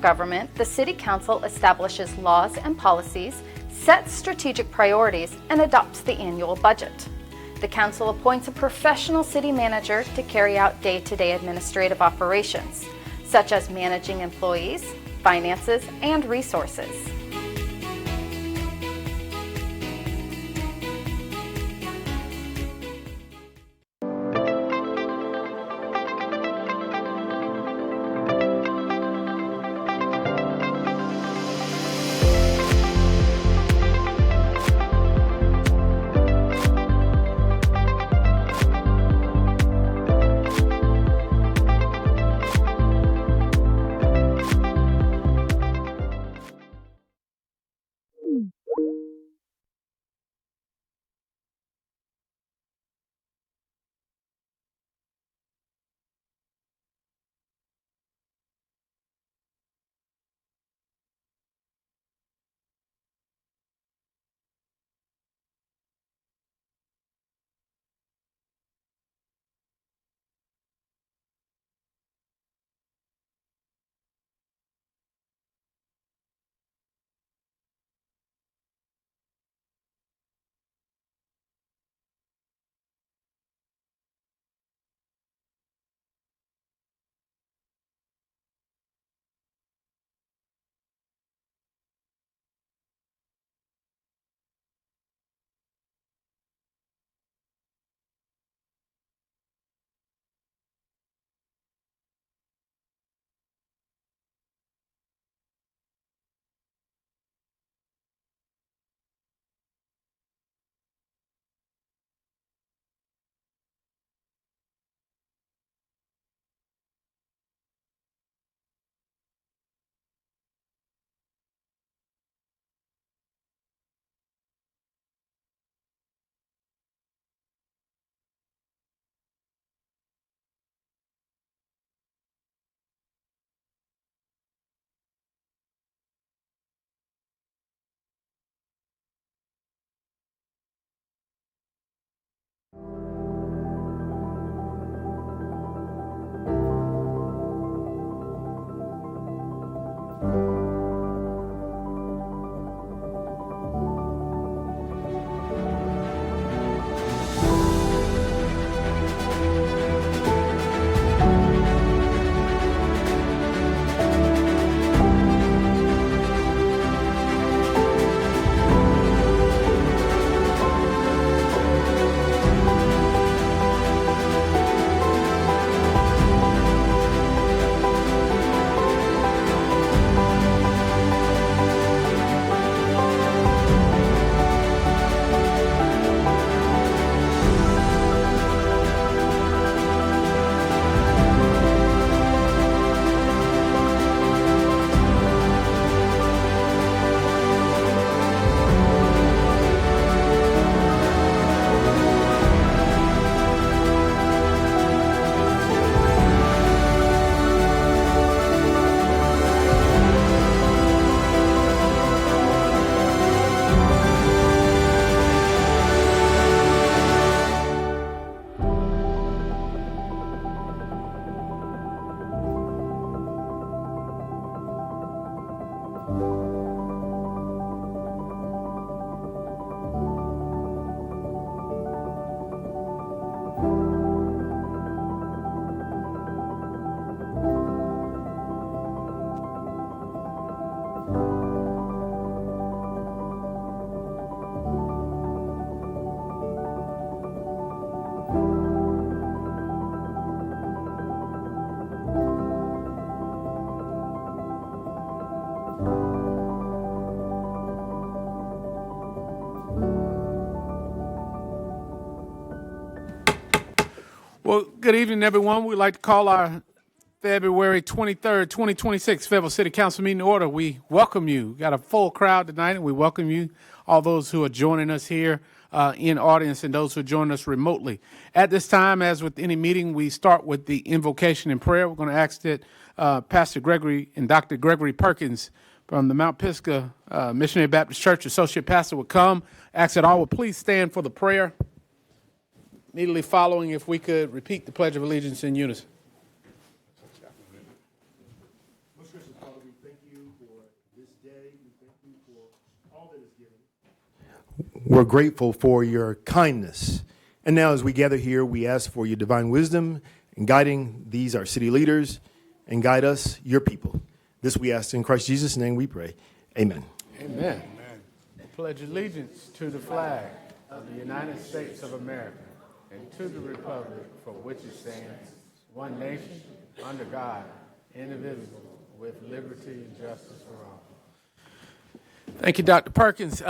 government, the City Council establishes laws and policies, sets strategic priorities, and adopts the annual budget. The Council appoints a professional city manager to carry out day-to-day administrative operations, such as managing employees, finances, and resources. Well, good evening, everyone. We'd like to call our February 23rd, 2026 Fayetteville City Council meeting to order. We welcome you. We got a full crowd tonight, and we welcome you, all those who are joining us here in audience and those who are joining us remotely. At this time, as with any meeting, we start with the invocation and prayer. We're going to ask that Pastor Gregory and Dr. Gregory Perkins from the Mount Pisgah Missionary Baptist Church, Associate Pastor, would come. Ask that all would please stand for the prayer. Immediately following, if we could repeat the Pledge of Allegiance in unison. thank you for this day. We thank you for all that is given. We're grateful for your kindness. And now as we gather here, we ask for your divine wisdom in guiding these, our city leaders, and guide us, your people. This we ask in Christ Jesus' name we pray. Amen. Amen. I pledge allegiance to the flag of the United States of America and to the republic for which it stands, one nation, under God, indivisible, with liberty and justice for all. Thank you, Dr. Perkins.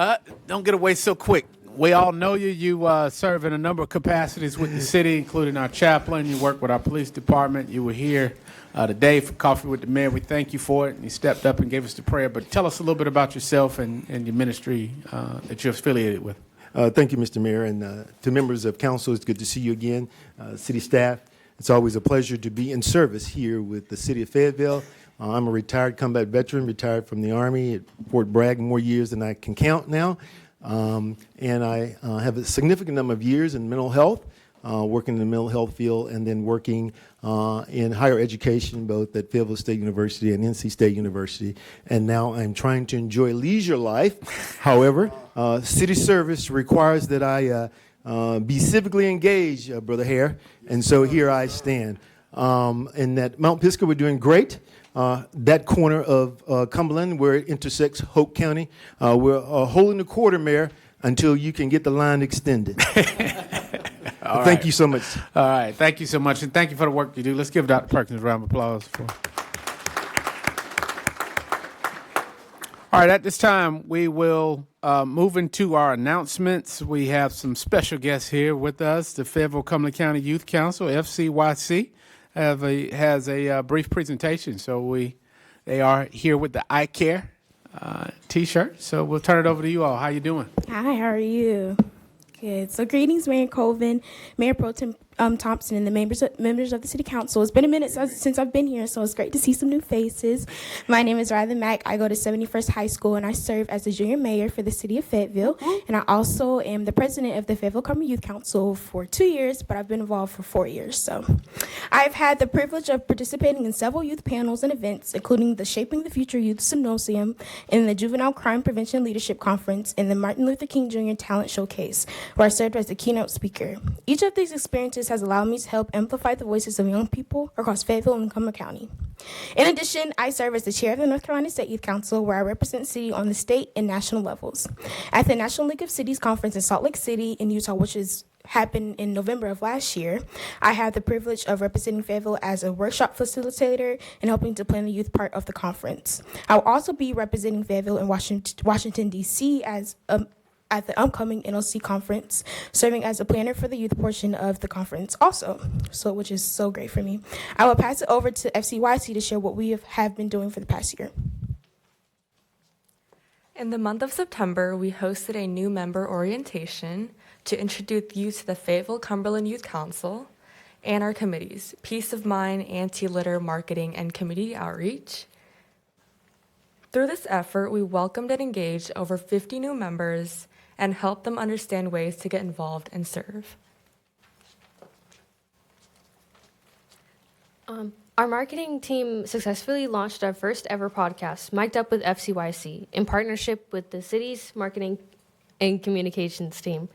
Don't get away so quick. We all know you. You serve in a number of capacities with the city, including our chaplain. You work with our police department. You were here today for Coffee with the Mayor. We thank you for it. And you stepped up and gave us the prayer. But tell us a little bit about yourself and your ministry that you're affiliated with. Thank you, Mr. Mayor, and to members of council, it's good to see you again. City staff, it's always a pleasure to be in service here with the city of Fayetteville. I'm a retired combat veteran, retired from the Army at Fort Bragg, more years than I can count now. And I have a significant number of years in mental health, working in the mental health field, and then working in higher education, both at Fayetteville State University and NC State University. And now I'm trying to enjoy leisure life. However, city service requires that I be civically engaged, Brother Hare. And so here I stand. And at Mount Pisgah, we're doing great. That corner of Cumberland, where it intersects Hope County, we're holding the quarter, Mayor, until you can get the line extended. Thank you so much. All right. Thank you so much. And thank you for the work you do. Let's give Dr. Perkins a round of applause. All right. At this time, we will move into our announcements. We have some special guests here with us. The Fayetteville Cumberland County Youth Council, FCYC, has a brief presentation. So they are here with the I Care T-shirt. So we'll turn it over to you all. How you doing? Hi, how are you? Good. So greetings, Mayor Colvin, Mayor Pro Tem Thompson, and the members of the City Council. It's been a minute since I've been here, so it's great to see some new faces. My name is Rylan Mack. I go to 71st High School, and I serve as the junior mayor for the city of Fayetteville. And I also am the president of the Fayetteville Cumberland Youth Council for 2 years, but I've been involved for 4 years. So I've had the privilege of participating in several youth panels and events, including the Shaping the Future Youth Symposium and the Juvenile Crime Prevention Leadership Conference and the Martin Luther King Jr. Talent Showcase, where I served as the keynote speaker. Each of these experiences has allowed me to help amplify the voices of young people across Fayetteville and Cumberland County. In addition, I serve as the chair of the North Carolina State Youth Council, where I represent the city on the state and national levels. At the National League of Cities Conference in Salt Lake City in Utah, which happened in November of last year, I had the privilege of representing Fayetteville as a workshop facilitator and helping to plan the youth part of the conference. I will also be representing Fayetteville in Washington, D.C. At the upcoming NLC conference, serving as a planner for the youth portion of the conference also, which is so great for me. I will pass it over to FCYC to share what we have been doing for the past year. In the month of September, we hosted a new member orientation to introduce youth to the Fayetteville Cumberland Youth Council and our committees, Peace of Mind, Anti-Litter, Marketing, and Community Outreach. Through this effort, we welcomed and engaged over 50 new members and help them understand ways to get involved and serve. Our marketing team successfully launched our first ever podcast, Mic'd Up with FCYC, in partnership with the city's marketing and communications team.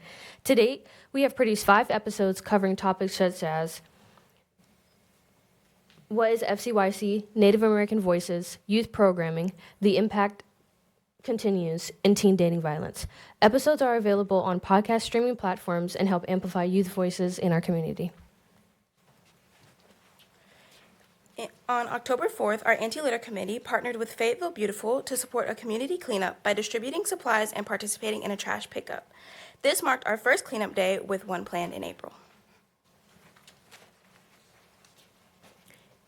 To date, we have produced 5 episodes covering topics such as what is FCYC, Native American Voices, youth programming, the impact continues, and teen dating violence. Episodes are available on podcast streaming platforms and help amplify youth voices in our community. On October 4th, our Anti-Litter Committee partnered with Fayetteville Beautiful to support a community cleanup by distributing supplies and participating in a trash pickup. This marked our first cleanup day, with one planned in April.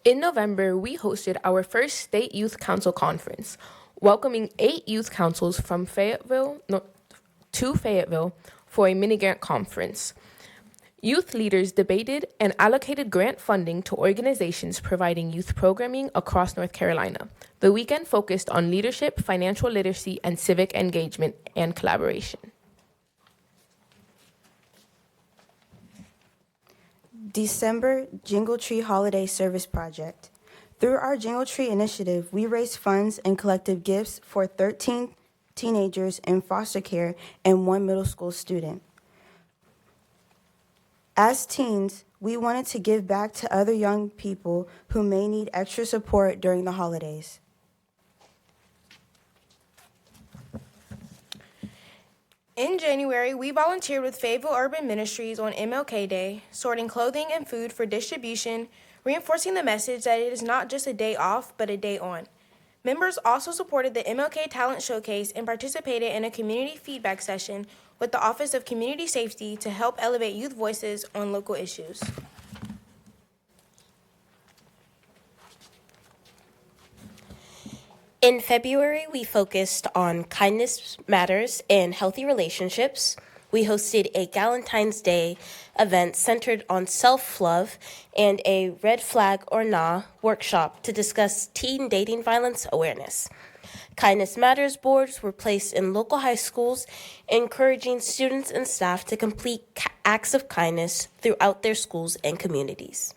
In November, we hosted our first State Youth Council Conference, welcoming 8 youth councils from Fayetteville to Fayetteville for a mini-grant conference. Youth leaders debated and allocated grant funding to organizations providing youth programming across North Carolina. The weekend focused on leadership, financial literacy, and civic engagement and collaboration. December Jingle Tree Holiday Service Project. Through our Jingle Tree initiative, we raised funds and collected gifts for 13 teenagers in foster care and 1 middle school student. As teens, we wanted to give back to other young people who may need extra support during the holidays. In January, we volunteered with Fayetteville Urban Ministries on MLK Day, sorting clothing and food for distribution, reinforcing the message that it is not just a day off, but a day on. Members also supported the MLK Talent Showcase and participated in a community feedback session with the Office of Community Safety to help elevate youth voices on local issues. In February, we focused on kindness matters and healthy relationships. We hosted a Galentine's Day event centered on self-love and a red flag or nah workshop to discuss teen dating violence awareness. Kindness Matters boards were placed in local high schools, encouraging students and staff to complete acts of kindness throughout their schools and communities.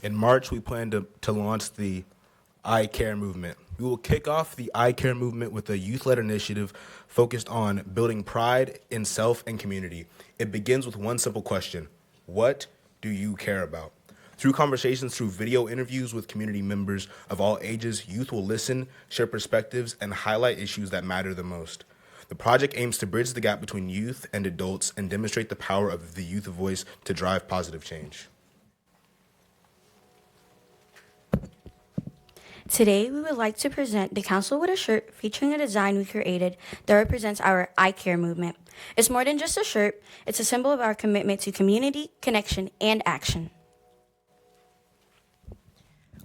In March, we plan to launch the I Care movement. We will kick off the I Care movement with a youth-led initiative focused on building pride in self and community. It begins with one simple question: what do you care about? Through conversations, through video interviews with community members of all ages, youth will listen, share perspectives, and highlight issues that matter the most. The project aims to bridge the gap between youth and adults and demonstrate the power of the youth voice to drive positive change. Today, we would like to present the council with a shirt featuring a design we created that represents our I Care movement. It's more than just a shirt, it's a symbol of our commitment to community, connection, and action.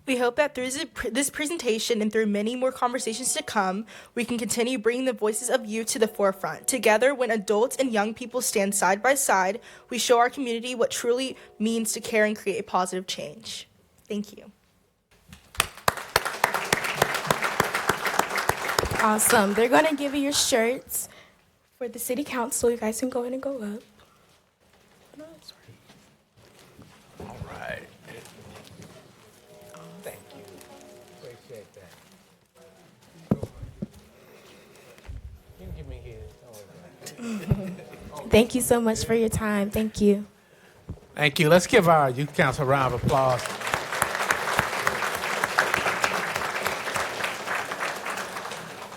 We hope that through this presentation and through many more conversations to come, we can continue bringing the voices of youth to the forefront. Together, when adults and young people stand side by side, we show our community what truly means to care and create positive change. Thank you. Awesome. They're going to give you your shirts for the city council. You guys can go in and go up. All right. Thank you. Appreciate that. You can give me his. Thank you so much for your time. Thank you. Thank you. Let's give our youth council a round of applause.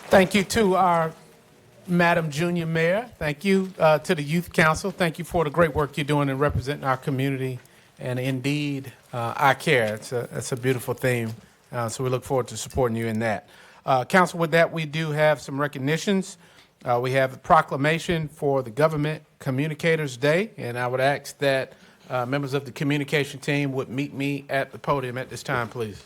Thank you to our Madam Junior Mayor. Thank you to the Youth Council. Thank you for the great work you're doing in representing our community. And indeed, I care. It's a beautiful theme. So we look forward to supporting you in that. Council, with that, we do have some recognitions. We have a proclamation for the Government Communicators Day. And I would ask that members of the communication team would meet me at the podium at this time, please.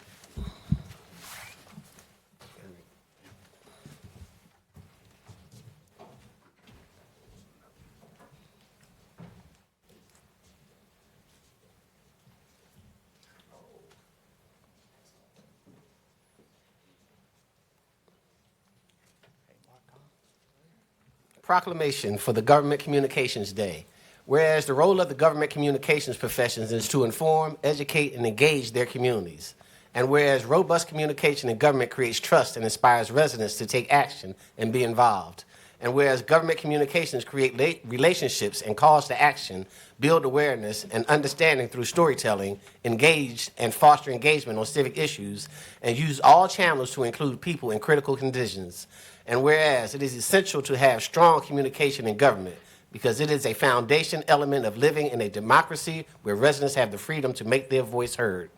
Proclamation for the Government Communications Day. Whereas the role of the government communications professions is to inform, educate, and engage their communities. And whereas robust communication in government creates trust and inspires residents to take action and be involved. And whereas government communications create relationships and calls to action, build awareness and understanding through storytelling, engage and foster engagement on civic issues, and use all channels to include people in critical conditions. And whereas it is essential to have strong communication in government because it is a foundation element of living in a democracy where residents have the freedom to make their voice heard.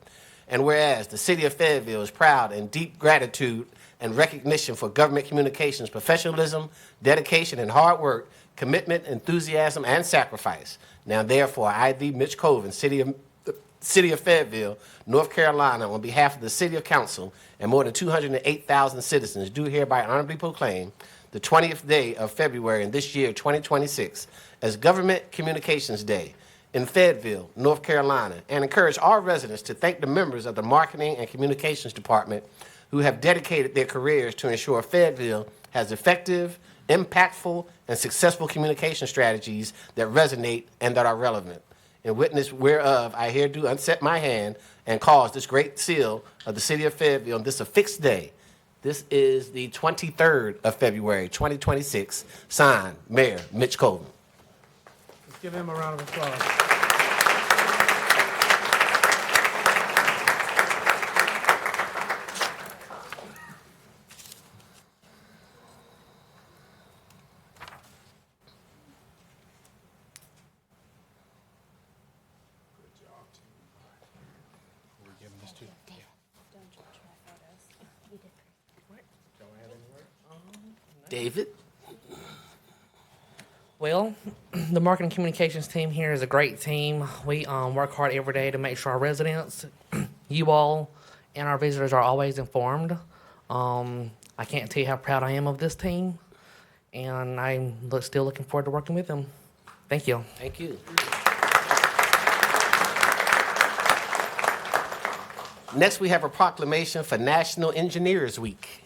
And whereas the city of Fayetteville is proud and deep gratitude and recognition for government communications professionalism, dedication, and hard work, commitment, enthusiasm, and sacrifice. Now, therefore, I, thee, Mitch Colvin, City of Fayetteville, North Carolina, on behalf of the City of Council and more than 208,000 citizens, do hereby honorably proclaim the 20th day of February in this year, 2026, as Government Communications Day in Fayetteville, North Carolina, and encourage all residents to thank the members of the Marketing and Communications Department who have dedicated their careers to ensure Fayetteville has effective, impactful, and successful communication strategies that resonate and that are relevant. in witness whereof I here do unset my hand and cause this great seal of the city of Fayetteville on this affixed day. This is the 23rd of February, 2026. Signed, Mayor Mitch Colvin. Let's give him a round of applause. David? Well, the marketing communications team here is a great team. We work hard every day to make sure our residents, you all, and our visitors are always informed. I can't tell you how proud I am of this team, and I'm still looking forward to working with them. Thank you. Thank you. Next, we have a proclamation for National Engineers Week.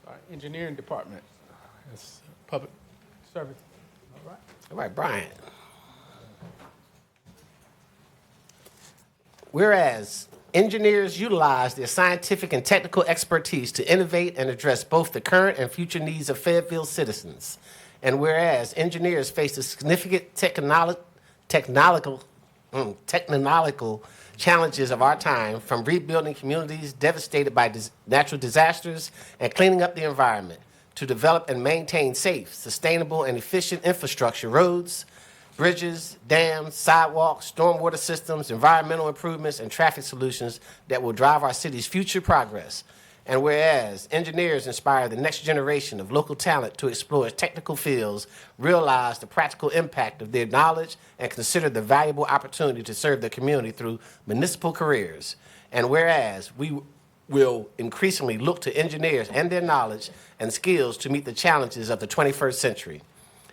Our engineering department. That's public service. All right. All right, Brian. Whereas engineers utilize their scientific and technical expertise to innovate and address both the current and future needs of Fayetteville citizens. And whereas engineers face the significant technological challenges of our time, from rebuilding communities devastated by natural disasters and cleaning up the environment, to develop and maintain safe, sustainable, and efficient infrastructure, roads, bridges, dams, sidewalks, stormwater systems, environmental improvements, and traffic solutions that will drive our city's future progress. And whereas engineers inspire the next generation of local talent to explore technical fields, realize the practical impact of their knowledge, and consider the valuable opportunity to serve the community through municipal careers. And whereas we will increasingly look to engineers and their knowledge and skills to meet the challenges of the 21st century.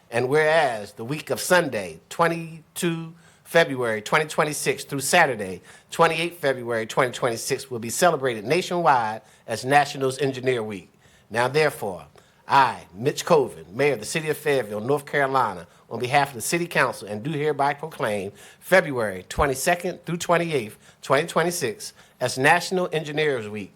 And whereas the week of Sunday, 22 February 2026 through Saturday, 28 February 2026 will be celebrated nationwide as National Engineer Week. Now therefore, I, Mitch Colvin, Mayor of the City of Fayetteville, North Carolina, on behalf of the City Council, and do hereby proclaim February 22nd through 28th, 2026 as National Engineers Week.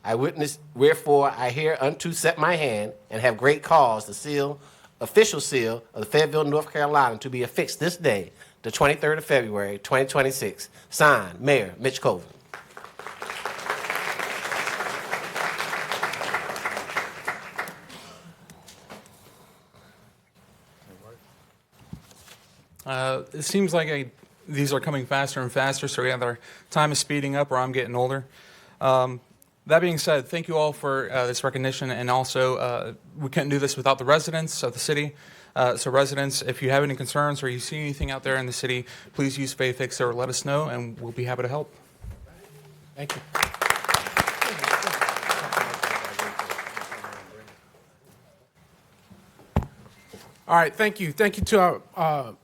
I witness, wherefore I hereunto set my hand and have great cause the official seal of the Fayetteville, North Carolina, to be affixed this day, the 23rd of February, 2026. Signed, Mayor Mitch Colvin. It seems like these are coming faster and faster, so either time is speeding up or I'm getting older. That being said, thank you all for this recognition, and also we couldn't do this without the residents of the city. So residents, if you have any concerns or you see anything out there in the city, please use Fayfix or let us know, and we'll be happy to help. Thank you. All right, thank you. Thank you to our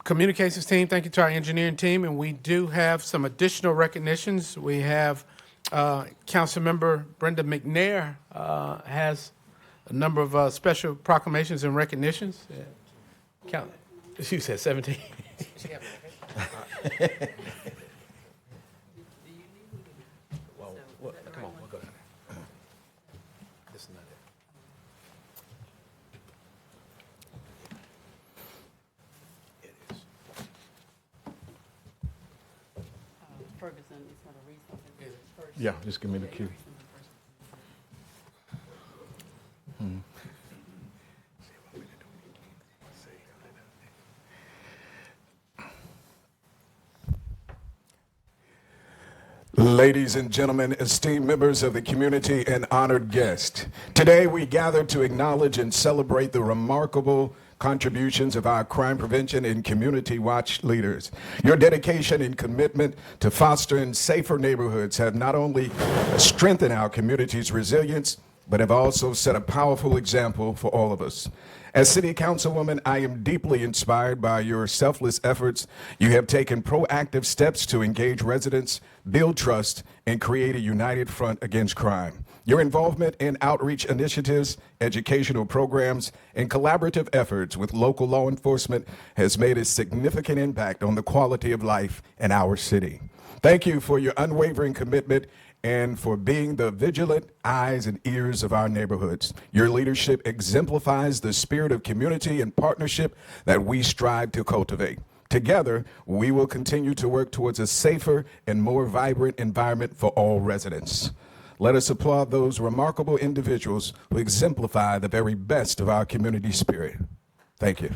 communications team. Thank you to our engineering team. And we do have some additional recognitions. We have Councilmember Brenda McNair has a number of special proclamations and recognitions. Count. She said 17. Come on, we'll go down there. This is not it. It is. Ferguson is going to read something first. Yeah, just give me the cue. Ladies and gentlemen, esteemed members of the community and honored guests, today we gather to acknowledge and celebrate the remarkable contributions of our crime prevention and community watch leaders. Your dedication and commitment to fostering safer neighborhoods have not only strengthened our community's resilience, but have also set a powerful example for all of us. As City Councilwoman, I am deeply inspired by your selfless efforts. You have taken proactive steps to engage residents, build trust, and create a united front against crime. Your involvement in outreach initiatives, educational programs, and collaborative efforts with local law enforcement has made a significant impact on the quality of life in our city. Thank you for your unwavering commitment and for being the vigilant eyes and ears of our neighborhoods. Your leadership exemplifies the spirit of community and partnership that we strive to cultivate. Together, we will continue to work towards a safer and more vibrant environment for all residents. Let us applaud those remarkable individuals who exemplify the very best of our community spirit. Thank you.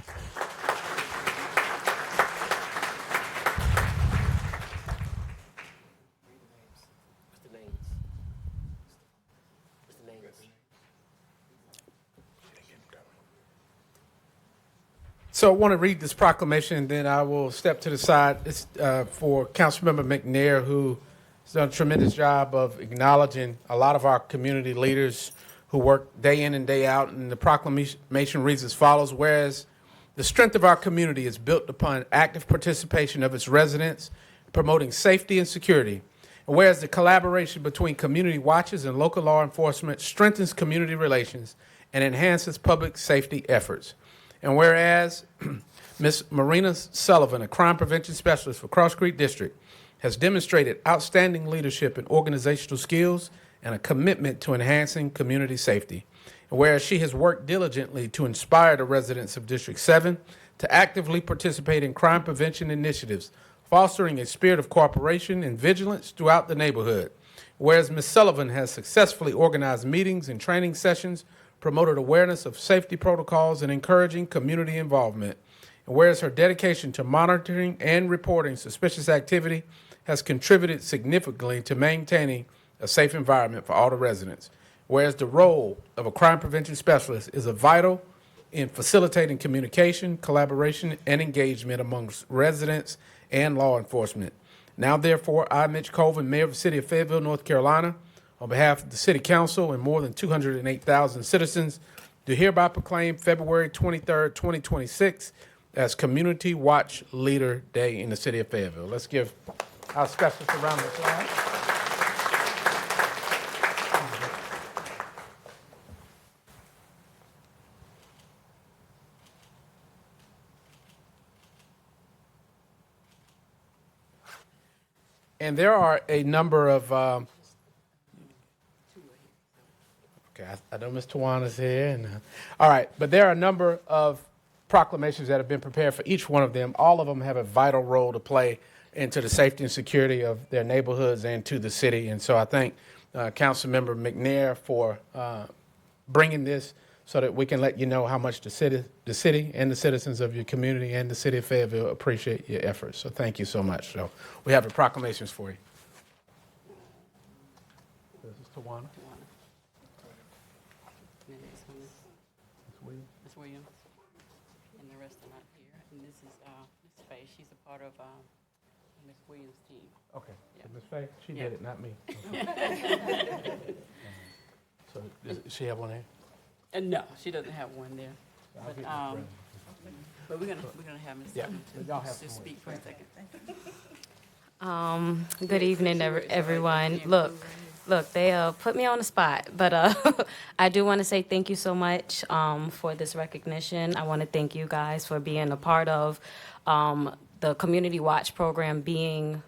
So I want to read this proclamation, and then I will step to the side. It's for Councilmember McNair, who has done a tremendous job of acknowledging a lot of our community leaders who work day in and day out. And the proclamation reads as follows: whereas the strength of our community is built upon active participation of its residents, promoting safety and security. And whereas the collaboration between community watches and local law enforcement strengthens community relations and enhances public safety efforts. And whereas Ms. Marina Sullivan, a crime prevention specialist for Cross Creek District, has demonstrated outstanding leadership and organizational skills and a commitment to enhancing community safety. And whereas she has worked diligently to inspire the residents of District 7 to actively participate in crime prevention initiatives, fostering a spirit of cooperation and vigilance throughout the neighborhood. Whereas Ms. Sullivan has successfully organized meetings and training sessions, promoted awareness of safety protocols, and encouraging community involvement. And whereas her dedication to monitoring and reporting suspicious activity has contributed significantly to maintaining a safe environment for all the residents. Whereas the role of a crime prevention specialist is vital in facilitating communication, collaboration, and engagement amongst residents and law enforcement. Now, therefore, I, Mitch Colvin, Mayor of the City of Fayetteville, North Carolina, on behalf of the City Council and more than 208,000 citizens, do hereby proclaim February 23rd, 2026 as Community Watch Leader Day in the City of Fayetteville. Let's give our specialists a round of applause. And there are a number of okay, I know Ms. Tawana's here. And, all right, but there are a number of proclamations that have been prepared for each one of them. All of them have a vital role to play into the safety and security of their neighborhoods and to the city. And so I thank Councilmember McNair for bringing this so that we can let you know how much the city and the citizens of your community and the city of Fayetteville appreciate your efforts. So thank you so much. So we have the proclamations for you. This is Tawana. Ms. Williams, and the rest are not here. And this is Ms. Faye. She's a part of Ms. Williams' team. Okay. Yeah. So Ms. Faye, she did it, not me. So does she have one here? No, she doesn't have one there. But we're gonna have Ms. Yeah. Y'all have to speak for a second. Good evening, everyone. Look, they put me on the spot, but I do want to say thank you so much for this recognition. I want to thank you guys for being a part of the Community Watch program being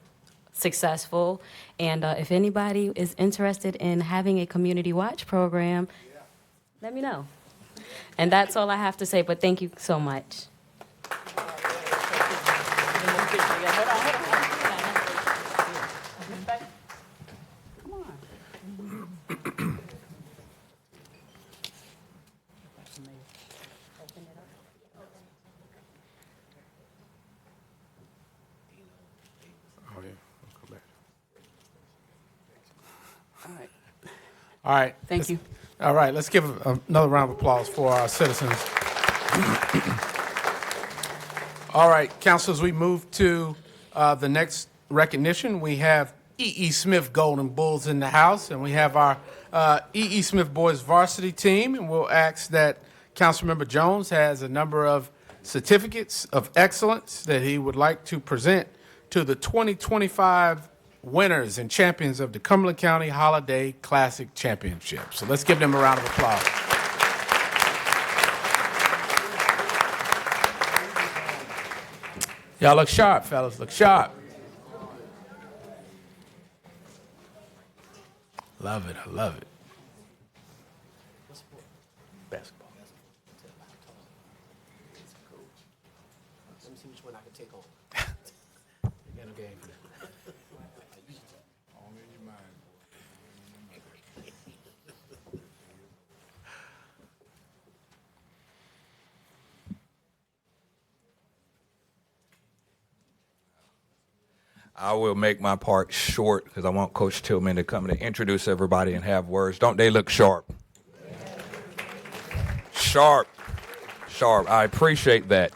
successful. And if anybody is interested in having a Community Watch program, let me know. And that's all I have to say, but thank you so much. All right. Thank you. All right, let's give another round of applause for our citizens. All right, councilors, we move to the next recognition. We have E.E. Smith Golden Bulls in the house, and we have our E.E. Smith boys varsity team, and we'll ask that Councilmember Jones has a number of certificates of excellence that he would like to present to the 2025 winners and champions of the Cumberland County Holiday Classic Championship. So let's give them a round of applause. Y'all look sharp, fellas. Look sharp. Love it. I love it. Basketball. Let me see which one I can take home. You got a game for that. I will make my part short because I want Coach Tillman to come and introduce everybody and have words. Don't they look sharp? Sharp. I appreciate that.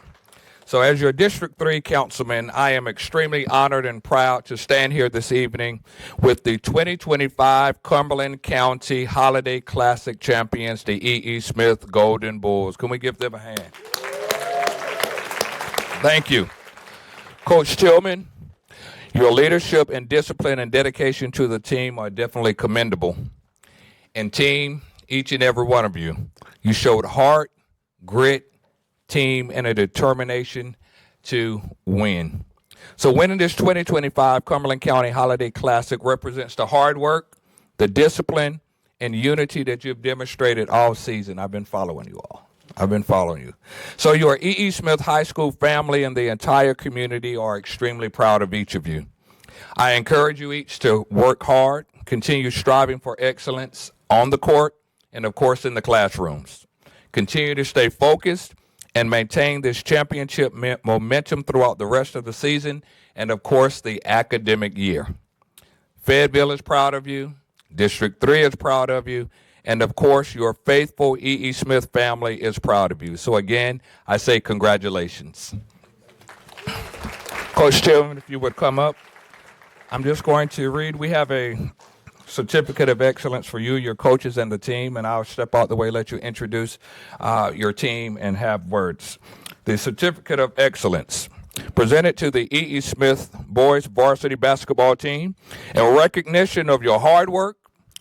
So as your District 3 councilman, I am extremely honored and proud to stand here this evening with the 2025 Cumberland County Holiday Classic champions, the E.E. Smith Golden Bulls. Can we give them a hand? Thank you. Coach Tillman, your leadership and discipline and dedication to the team are definitely commendable. And team, each and every one of you, you showed heart, grit, team, and a determination to win. So winning this 2025 Cumberland County Holiday Classic represents the hard work, the discipline, and unity that you've demonstrated all season. I've been following you all. So your E.E. Smith High School family and the entire community are extremely proud of each of you. I encourage you each to work hard, continue striving for excellence on the court, and of course in the classrooms. Continue to stay focused and maintain this championship momentum throughout the rest of the season and of course the academic year. Fayetteville is proud of you. District 3 is proud of you. And of course, your faithful E.E. Smith family is proud of you. So again, I say congratulations. Coach Tillman, if you would come up. I'm just going to read. We have a certificate of excellence for you, your coaches, and the team, and I'll step out the way, let you introduce your team and have words. The certificate of excellence presented to the E.E. Smith boys varsity basketball team in recognition of your hard work,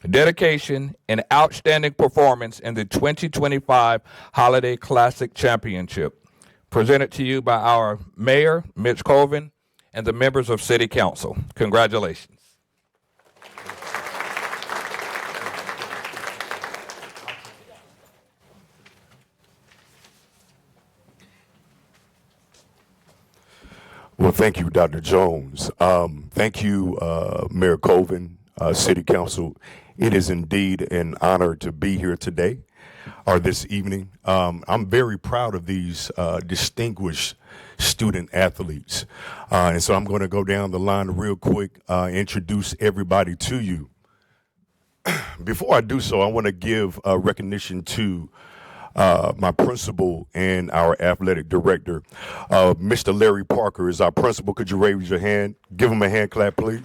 dedication, and outstanding performance in the 2025 Holiday Classic Championship. Presented to you by our Mayor, Mitch Colvin, and the members of City Council. Congratulations. Well, thank you, Dr. Jones. Thank you, Mayor Colvin, City Council. It is indeed an honor to be here today or this evening. I'm very proud of these distinguished student athletes. And so I'm going to go down the line real quick, introduce everybody to you. Before I do so, I want to give recognition to my principal and our athletic director. Mr. Larry Parker is our principal. Could you raise your hand? Give him a hand clap, please.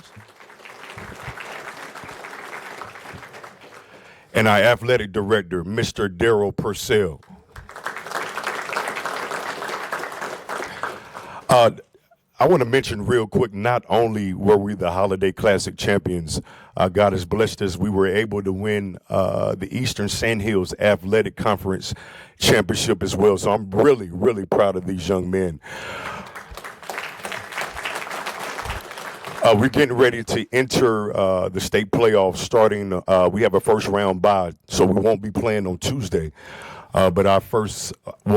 And our athletic director, Mr. Darryl Purcell. I want to mention real quick, not only were we the Holiday Classic champions, God has blessed us. We were able to win the Eastern Sandhills Athletic Conference Championship as well. So I'm really, really proud of these young men. We're getting ready to enter the state playoffs starting. We have a first round bye, so we won't be playing on Tuesday. But our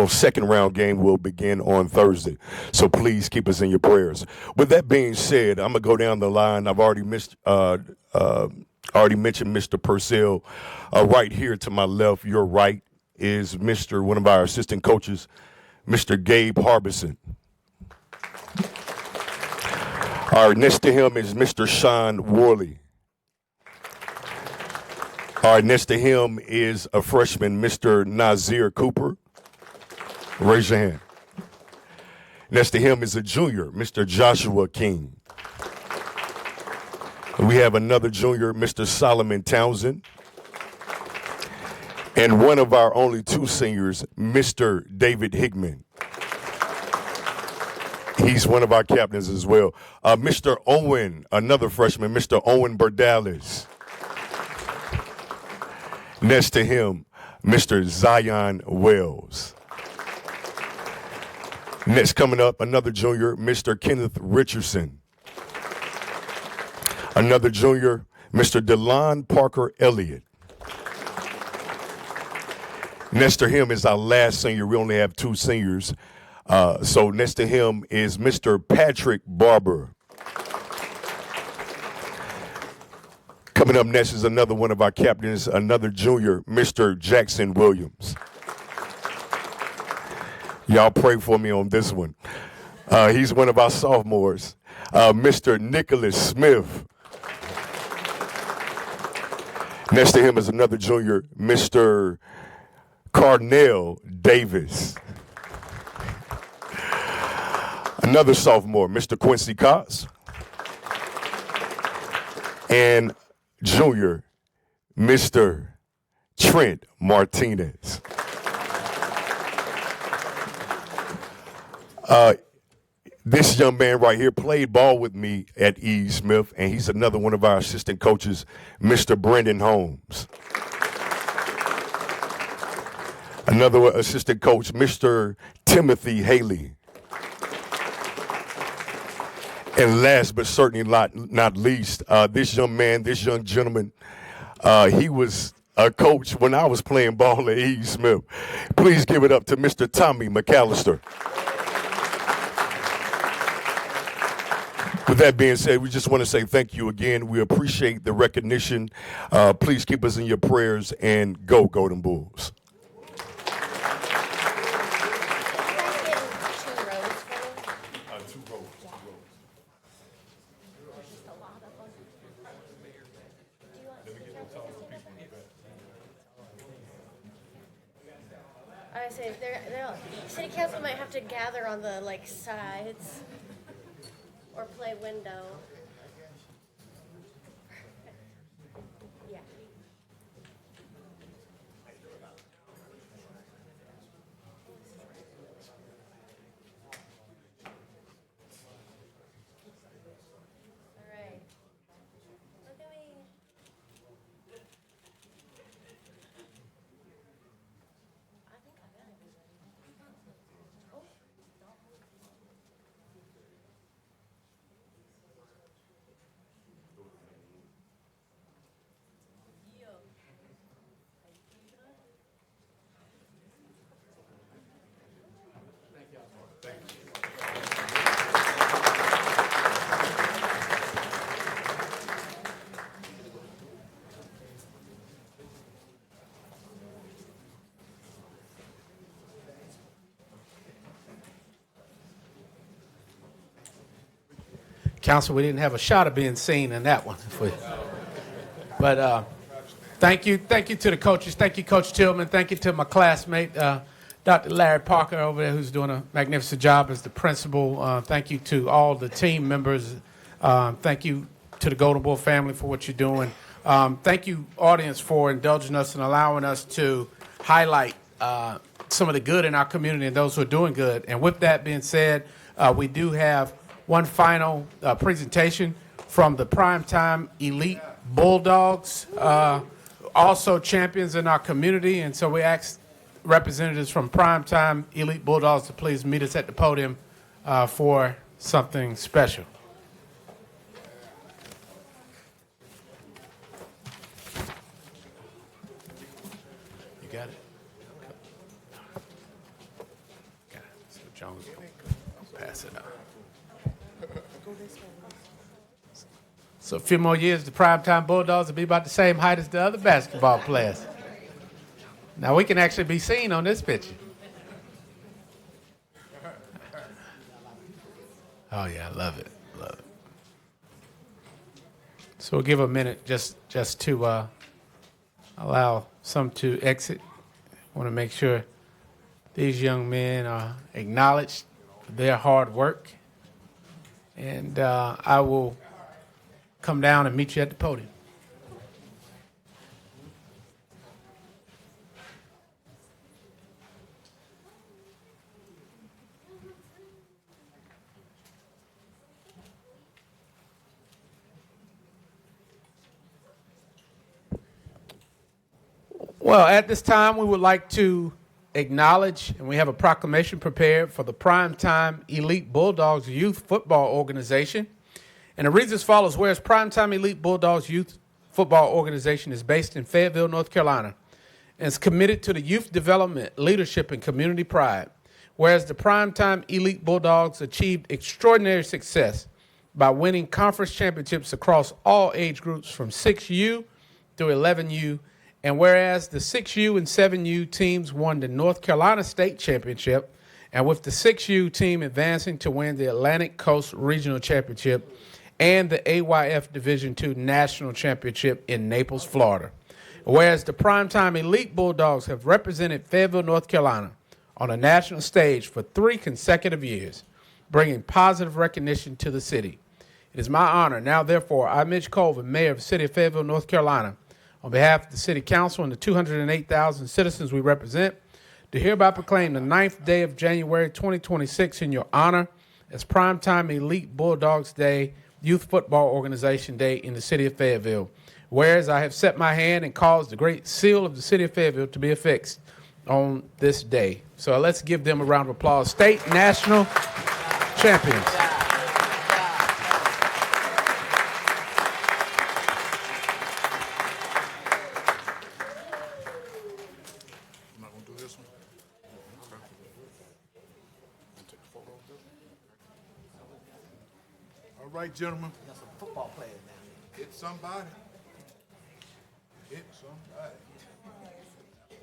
second round game will begin on Thursday. So please keep us in your prayers. With that being said, I'm going to go down the line. I've already mentioned Mr. Purcell. Right here to my left, your right, is one of our assistant coaches, Mr. Gabe Harbison. Next to him is Mr. Sean Worley. Next to him is a freshman, Mr. Nazir Cooper. Raise your hand. Next to him is a junior, Mr. Joshua King. We have another junior, Mr. Solomon Townsend. And one of our only two seniors, Mr. David Hickman. He's one of our captains as well. Mr. Owen, another freshman, Mr. Owen Berdales. Next to him, Mr. Zion Wells. Next coming up, another junior, Mr. Kenneth Richardson. Another junior, Mr. DeLon Parker Elliott. Next to him is our last senior. We only have two seniors. So next to him is Mr. Patrick Barber. Coming up next is another one of our captains, another junior, Mr. Jackson Williams. Y'all pray for me on this one. He's one of our sophomores, Mr. Nicholas Smith. Next to him is another junior, Mr. Carnell Davis. Another sophomore, Mr. Quincy Cox. And junior, Mr. Trent Martinez. This young man right here played ball with me at E. Smith, and he's another one of our assistant coaches, Mr. Brendan Holmes. Another assistant coach, Mr. Timothy Haley. And last but certainly not least, this young man, this young gentleman, he was a coach when I was playing ball at E. Smith. Please give it up to Mr. Tommy McAllister. With that being said, we just want to say thank you again. We appreciate the recognition. Please keep us in your prayers, and go Golden Bulls. I say city council might have to gather on the sides or play window. Yeah. All right. Look at me. I think I got everybody. Oh. Council, we didn't have a shot of being seen in that one. But thank you to the coaches. Thank you, Coach Tillman. Thank you to my classmate, Dr. Larry Parker over there, who's doing a magnificent job as the principal. Thank you to all the team members. Thank you to the Golden Bull family for what you're doing. Thank you, audience, for indulging us and allowing us to highlight some of the good in our community and those who are doing good. And with that being said, we do have one final presentation from the Primetime Elite Bulldogs, also champions in our community. And so we asked representatives from Primetime Elite Bulldogs to please meet us at the podium for something special. You got it? Got it. So Jones, I'll pass it on. So a few more years, the Primetime Bulldogs will be about the same height as the other basketball players. Now we can actually be seen on this picture. Oh yeah, I love it, love it. So we'll give a minute just to allow some to exit. I want to make sure these young men are acknowledged for their hard work. And I will come down and meet you at the podium. Well, at this time, we would like to acknowledge, and we have a proclamation prepared for the Primetime Elite Bulldogs Youth Football Organization. And it reads as follows: whereas Primetime Elite Bulldogs Youth Football Organization is based in Fayetteville, North Carolina, and is committed to the youth development, leadership, and community pride. Whereas the Primetime Elite Bulldogs achieved extraordinary success by winning conference championships across all age groups from 6U through 11U. And whereas the 6U and 7U teams won the North Carolina State Championship, and with the 6U team advancing to win the Atlantic Coast Regional Championship and the AYF Division II National Championship in Naples, Florida. Whereas the Primetime Elite Bulldogs have represented Fayetteville, North Carolina on a national stage for 3 consecutive years, bringing positive recognition to the city. It is my honor, now therefore, I, Mitch Colvin, Mayor of the City of Fayetteville, North Carolina, on behalf of the City Council and the 208,000 citizens we represent, to hereby proclaim the 9th day of January 2026 in your honor as Primetime Elite Bulldogs Day, Youth Football Organization Day in the City of Fayetteville. Whereas I have set my hand and caused the great seal of the City of Fayetteville to be affixed on this day. So let's give them a round of applause. State, national champions. All right, gentlemen. There's some football players now. Hit somebody. Hit somebody.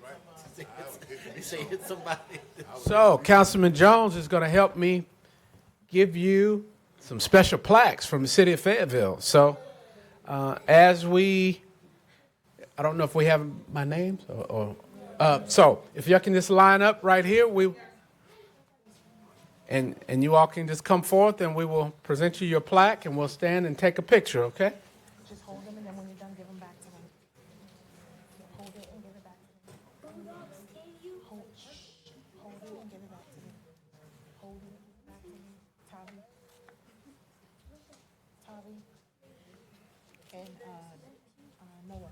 Right. He say hit somebody. So Councilman Jones is going to help me give you some special plaques from the City of Fayetteville. So as we, I don't know if we have my names so if y'all can just line up right here, and you all can just come forth and we will present you your plaque and we'll stand and take a picture, okay? Just hold them, and then when you're done, give them back to them. Hold it and give it back to them. Hold it and give it back to them. Hold it back to me. Tavi. And Noah.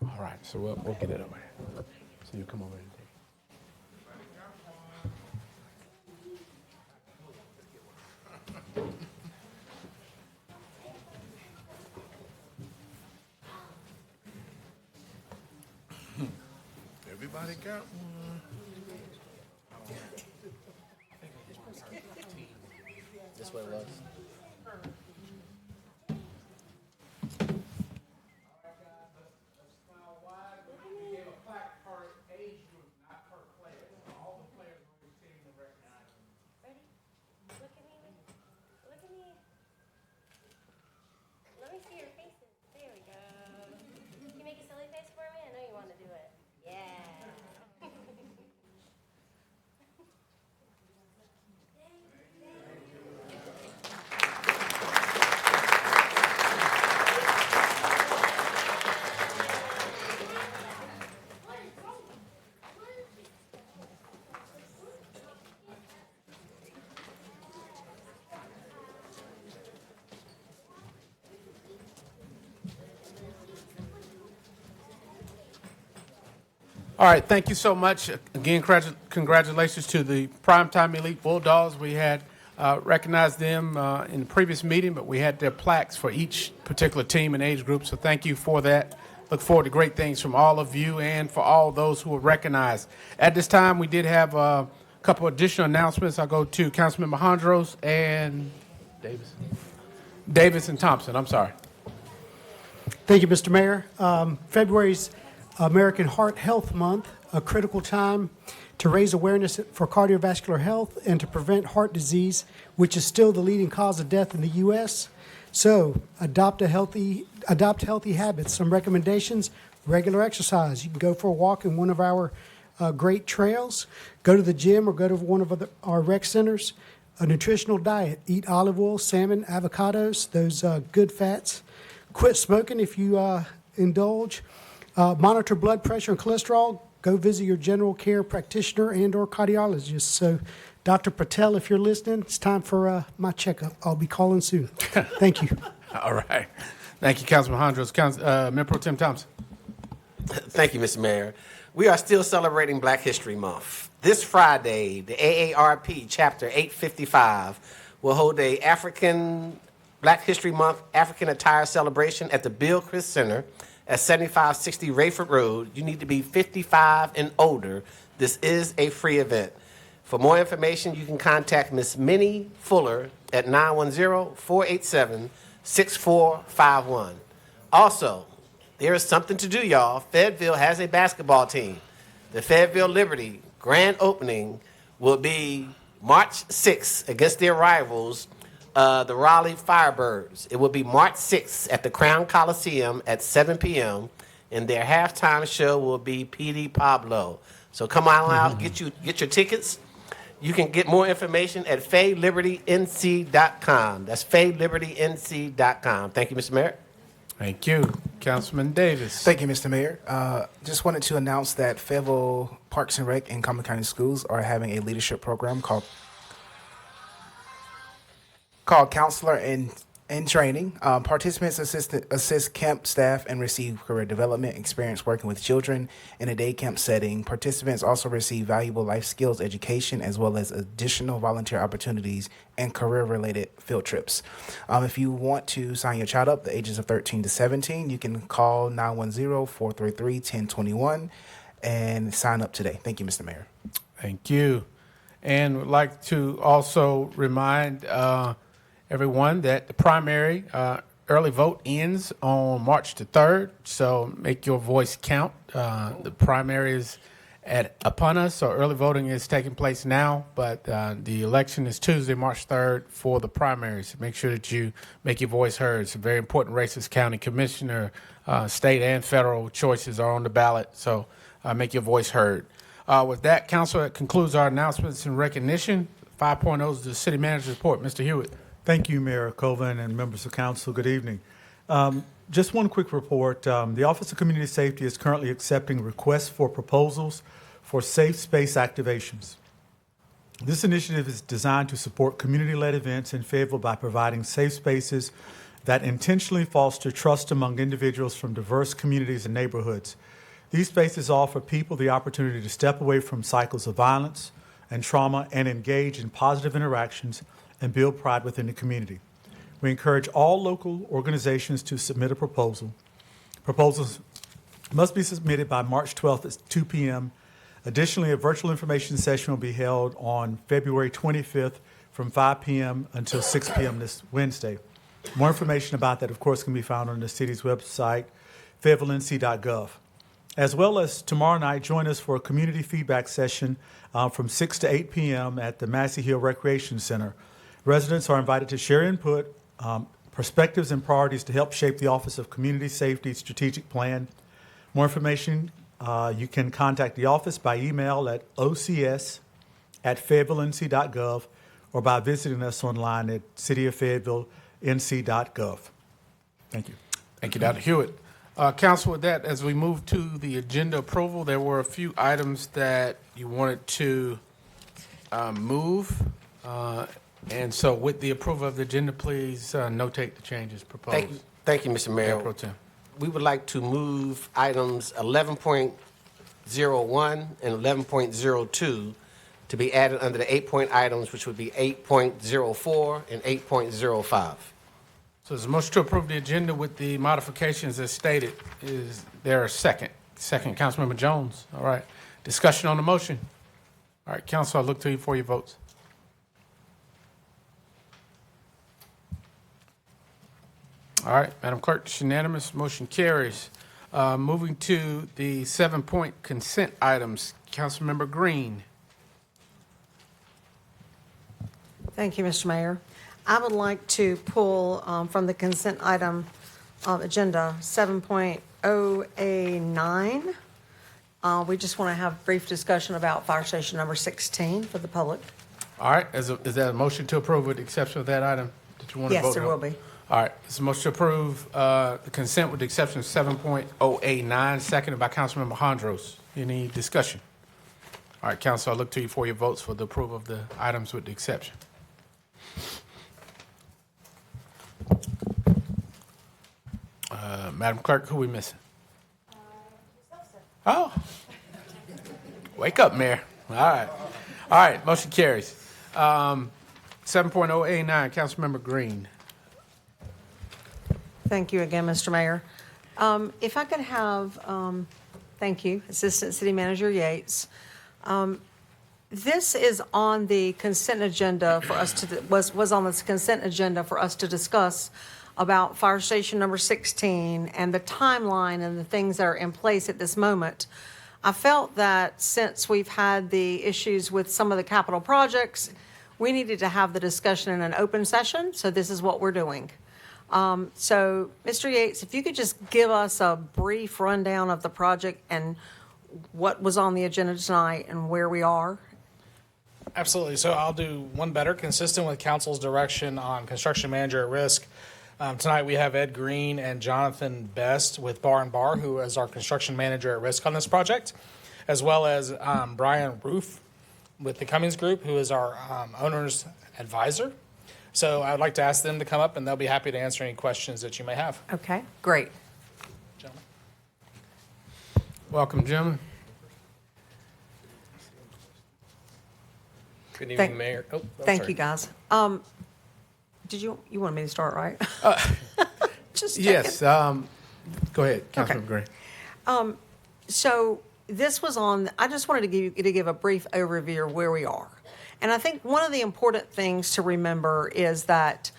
All right, so we'll get it over here. So you come over and take Everybody got one. This way it was. Let me see your faces. There we go. Can you make a silly face for me? I know you want to do it. Yeah. All right, thank you so much. Again, congratulations to the Primetime Elite Bulldogs. We had recognized them in the previous meeting, but we had their plaques for each particular team and age group, so thank you for that. Look forward to great things from all of you and for all those who were recognized. At this time, we did have a couple additional announcements. I'll go to Councilman Mahondros and Davis and Thompson. I'm sorry. Thank you, Mr. Mayor. February's American Heart Health Month, a critical time to raise awareness for cardiovascular health and to prevent heart disease, which is still the leading cause of death in the U.S. So adopt healthy habits. Some recommendations: regular exercise. You can go for a walk in one of our great trails, go to the gym, or go to one of our rec centers. A nutritional diet: eat olive oil, salmon, avocados, those good fats. Quit smoking if you indulge. Monitor blood pressure and cholesterol. Go visit your general care practitioner and or cardiologist. So Dr. Patel, if you're listening, it's time for my checkup. I'll be calling soon. Thank you. All right. Thank you, Councilman Hondros. Mayor Pro Tem Thompson. Thank you, Mr. Mayor. We are still celebrating Black History Month. This Friday, the AARP Chapter 855 will hold a Black History Month African attire celebration at the Bill Chris Center at 7560 Rayford Road. You need to be 55 and older. This is a free event. For more information, you can contact Ms. Minnie Fuller at 910-487-6451. Also, there is something to do, y'all. Fayetteville has a basketball team. The Fayetteville Liberty grand opening will be March 6th against their rivals, the Raleigh Firebirds. It will be March 6th at the Crown Coliseum at 7 p.m., and their halftime show will be P.D. Pablo. So come on out, get your tickets. You can get more information at FayLibertyNC.com. That's FayLibertyNC.com. Thank you, Mr. Mayor. Thank you. Councilman Davis. Thank you, Mr. Mayor. Just wanted to announce that Fayetteville Parks and Rec and Common County Schools are having a leadership program called Counselor in Training. Participants assist camp staff and receive career development experience working with children in a day camp setting. Participants also receive valuable life skills education as well as additional volunteer opportunities and career-related field trips. If you want to sign your child up, the ages of 13 to 17, you can call 910-433-1021 and sign up today. Thank you, Mr. Mayor. Thank you. And would like to also remind everyone that the primary early vote ends on March the 3rd, so make your voice count. The primary is upon us, so early voting is taking place now, but the election is Tuesday, March 3rd for the primaries. Make sure that you make your voice heard. It's a very important race as county commissioner. State and federal choices are on the ballot, so make your voice heard. With that, Council, that concludes our announcements and recognition. 5.0 is the city manager's report. Mr. Hewitt. Thank you, Mayor Colvin and members of council. Good evening. Just one quick report. The Office of Community Safety is currently accepting requests for proposals for safe space activations. This initiative is designed to support community-led events in Fayetteville by providing safe spaces that intentionally foster trust among individuals from diverse communities and neighborhoods. These spaces offer people the opportunity to step away from cycles of violence and trauma and engage in positive interactions and build pride within the community. We encourage all local organizations to submit a proposal. Proposals must be submitted by March 12th at 2 p.m. Additionally, a virtual information session will be held on February 25th from 5 p.m. until 6 p.m. this Wednesday. More information about that, of course, can be found on the city's website, FayettevilleNC.gov. As well as tomorrow night, join us for a community feedback session from 6 to 8 p.m. at the Massey Hill Recreation Center. Residents are invited to share input, perspectives, and priorities to help shape the Office of Community Safety strategic plan. More information, you can contact the office by email at ocs@fayettevillennc.gov or by visiting us online at cityoffayettevillennc.gov. Thank you. Thank you, Dr. Hewitt. Council, with that, as we move to the agenda approval, there were a few items that you wanted to move. And so with the approval of the agenda, please notate the changes proposed. Thank you, Mr. Mayor. Pro Tem. We would like to move items 11.01 and 11.02 to be added under the 8-point items, which would be 8.04 and 8.05. So there's a motion to approve the agenda with the modifications as stated. Is there a second? Second, Councilmember Jones. All right. Discussion on the motion. All right, Council, I look to you for your votes. All right, Madam Clerk, it's unanimous. Motion carries. Moving to the 7-point consent items. Councilmember Green. Thank you, Mr. Mayor. I would like to pull from the consent item agenda 7.0A9. We just want to have a brief discussion about fire station number 16 for the public. All right, is that a motion to approve with the exception of that item that you want to vote on? Yes, there will be. All right, it's a motion to approve the consent with the exception of 7.0A9, seconded by Councilmember Hondros. Any discussion? All right, council, I look to you for your votes for the approval of the items with the exception. Madam Clerk, who we missing? Oh. Wake up, Mayor. All right. All right, motion carries. 7.089, Councilmember Green. Thank you again, Mr. Mayor. If I could have, thank you, Assistant City Manager Yates. This is on the consent agenda for us to, was on the consent agenda for us to discuss about Fire Station number 16 and the timeline and the things that are in place at this moment. I felt that since we've had the issues with some of the capital projects, we needed to have the discussion in an open session, so this is what we're doing. So, Mr. Yates, if you could just give us a brief rundown of the project and what was on the agenda tonight and where we are. Absolutely. So I'll do one better, consistent with council's direction on construction manager at risk. Tonight we have Ed Green and Jonathan Best with Bar and Bar, who is our construction manager at risk on this project, as well as Brian Roof with the Cummings Group, who is our owner's advisor. So I would like to ask them to come up, and they'll be happy to answer any questions that you may have. Okay, great. Gentlemen. Welcome, gentlemen. Good evening, Thank- Mayor. Oh, Thank sorry. you, guys. Did you want me to start, right? Just Yes. Go ahead, Okay. Councilmember Green. So this was on, I just wanted to give a brief overview of where we are. And I think one of the important things to remember is that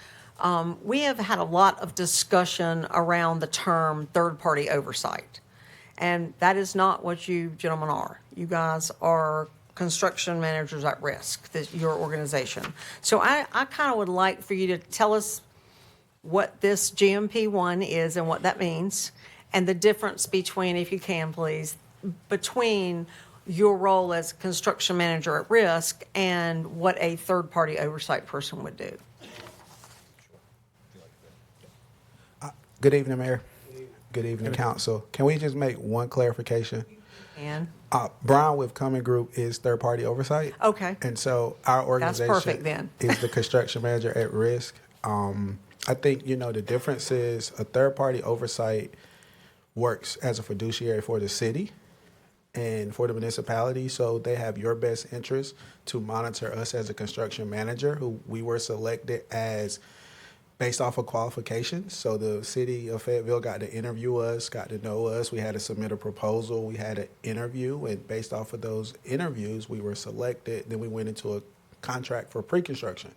we have had a lot of discussion around the term third-party oversight. And that is not what you gentlemen are. You guys are construction managers at risk, your organization. So I kind of would like for you to tell us what this GMP1 is and what that means, and the difference between, if you can please, between your role as construction manager at risk and what a third-party oversight person would do. Good evening, Mayor. Good evening, Council. Can we just make one clarification? And Brown with Cumming Group is third-party oversight. Okay. And so our organization perfect then. is the construction manager at risk. I think, the difference is a third-party oversight works as a fiduciary for the city and for the municipality, so they have your best interest to monitor us as a construction manager, who we were selected as based off of qualifications. So the city of Fayetteville got to interview us, got to know us. We had to submit a proposal. We had an interview, and based off of those interviews, we were selected. Then we went into a contract for pre-construction.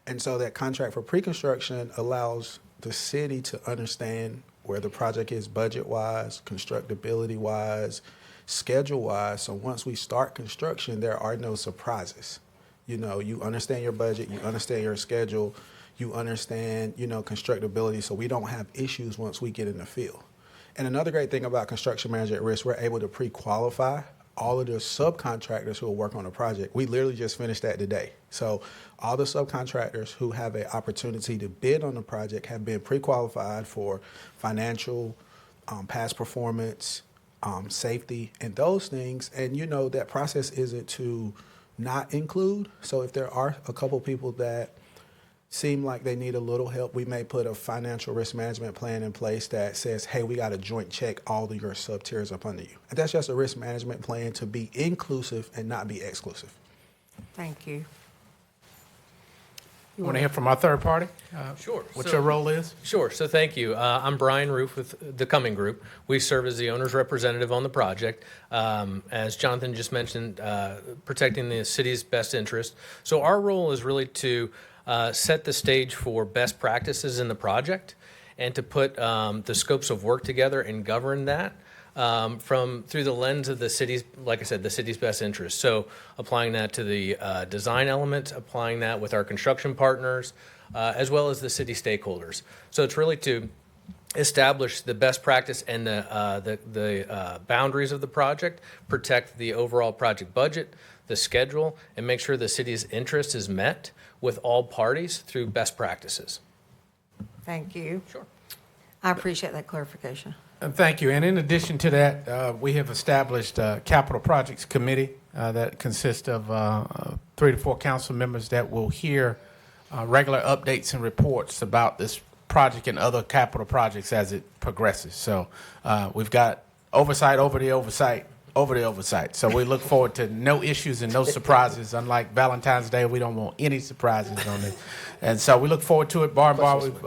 And so that contract for pre-construction allows the city to understand where the project is budget-wise, constructability-wise, schedule-wise. So once we start construction, there are no surprises. You understand your budget, you understand your schedule, you understand, constructability, so we don't have issues once we get in the field. And another great thing about construction manager at risk, we're able to pre-qualify all of the subcontractors who will work on the project. We literally just finished that today. So all the subcontractors who have an opportunity to bid on the project have been pre-qualified for financial, past performance, safety, and those things. And that process isn't to not include. So if there are a couple people that seem like they need a little help, we may put a financial risk management plan in place that says, hey, we got to joint check all of your sub-tiers up under you. And that's just a risk management plan to be inclusive and not be exclusive. Thank you. You want to hear from our third party? Sure. What your role is? Sure. So thank you. I'm Brian Roof with the Cumming Group. We serve as the owner's representative on the project. As Jonathan just mentioned, protecting the city's best interest. So our role is really to set the stage for best practices in the project and to put the scopes of work together and govern that through the lens of the city's, like I said, the city's best interest. So applying that to the design element, applying that with our construction partners, as well as the city stakeholders. So it's really to establish the best practice and the boundaries of the project, protect the overall project budget, the schedule, and make sure the city's interest is met with all parties through best practices. Thank you. Sure. I appreciate that clarification. Thank you. And in addition to that, we have established a capital projects committee that consists of 3 to 4 council members that will hear regular updates and reports about this project and other capital projects as it progresses. So we've got oversight over the oversight over the oversight. So we look forward to no issues and no surprises. Unlike Valentine's Day, we don't want any surprises on this. And so we look forward to it. Bar and Bar, we've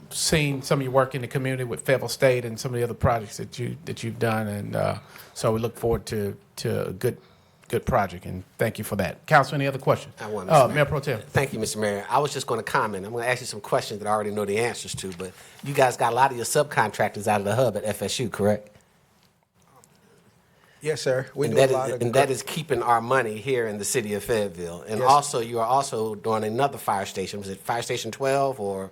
seen some of your work in the community with Fayetteville State and some of the other projects that you've done. And so we look forward to a good project, and thank you for that. Council, any other questions? I want to. Mayor Pro Tem. Thank you, Mr. Mayor. I was just going to comment. I'm going to ask you some questions that I already know the answers to, but you guys got a lot of your subcontractors out of the hub at FSU, correct? Yes, sir. We And do a that lot is, of and that is keeping our money here in the city of Fayetteville. And Yes. also, you are also doing another fire station. Was it Fire Station 12 or?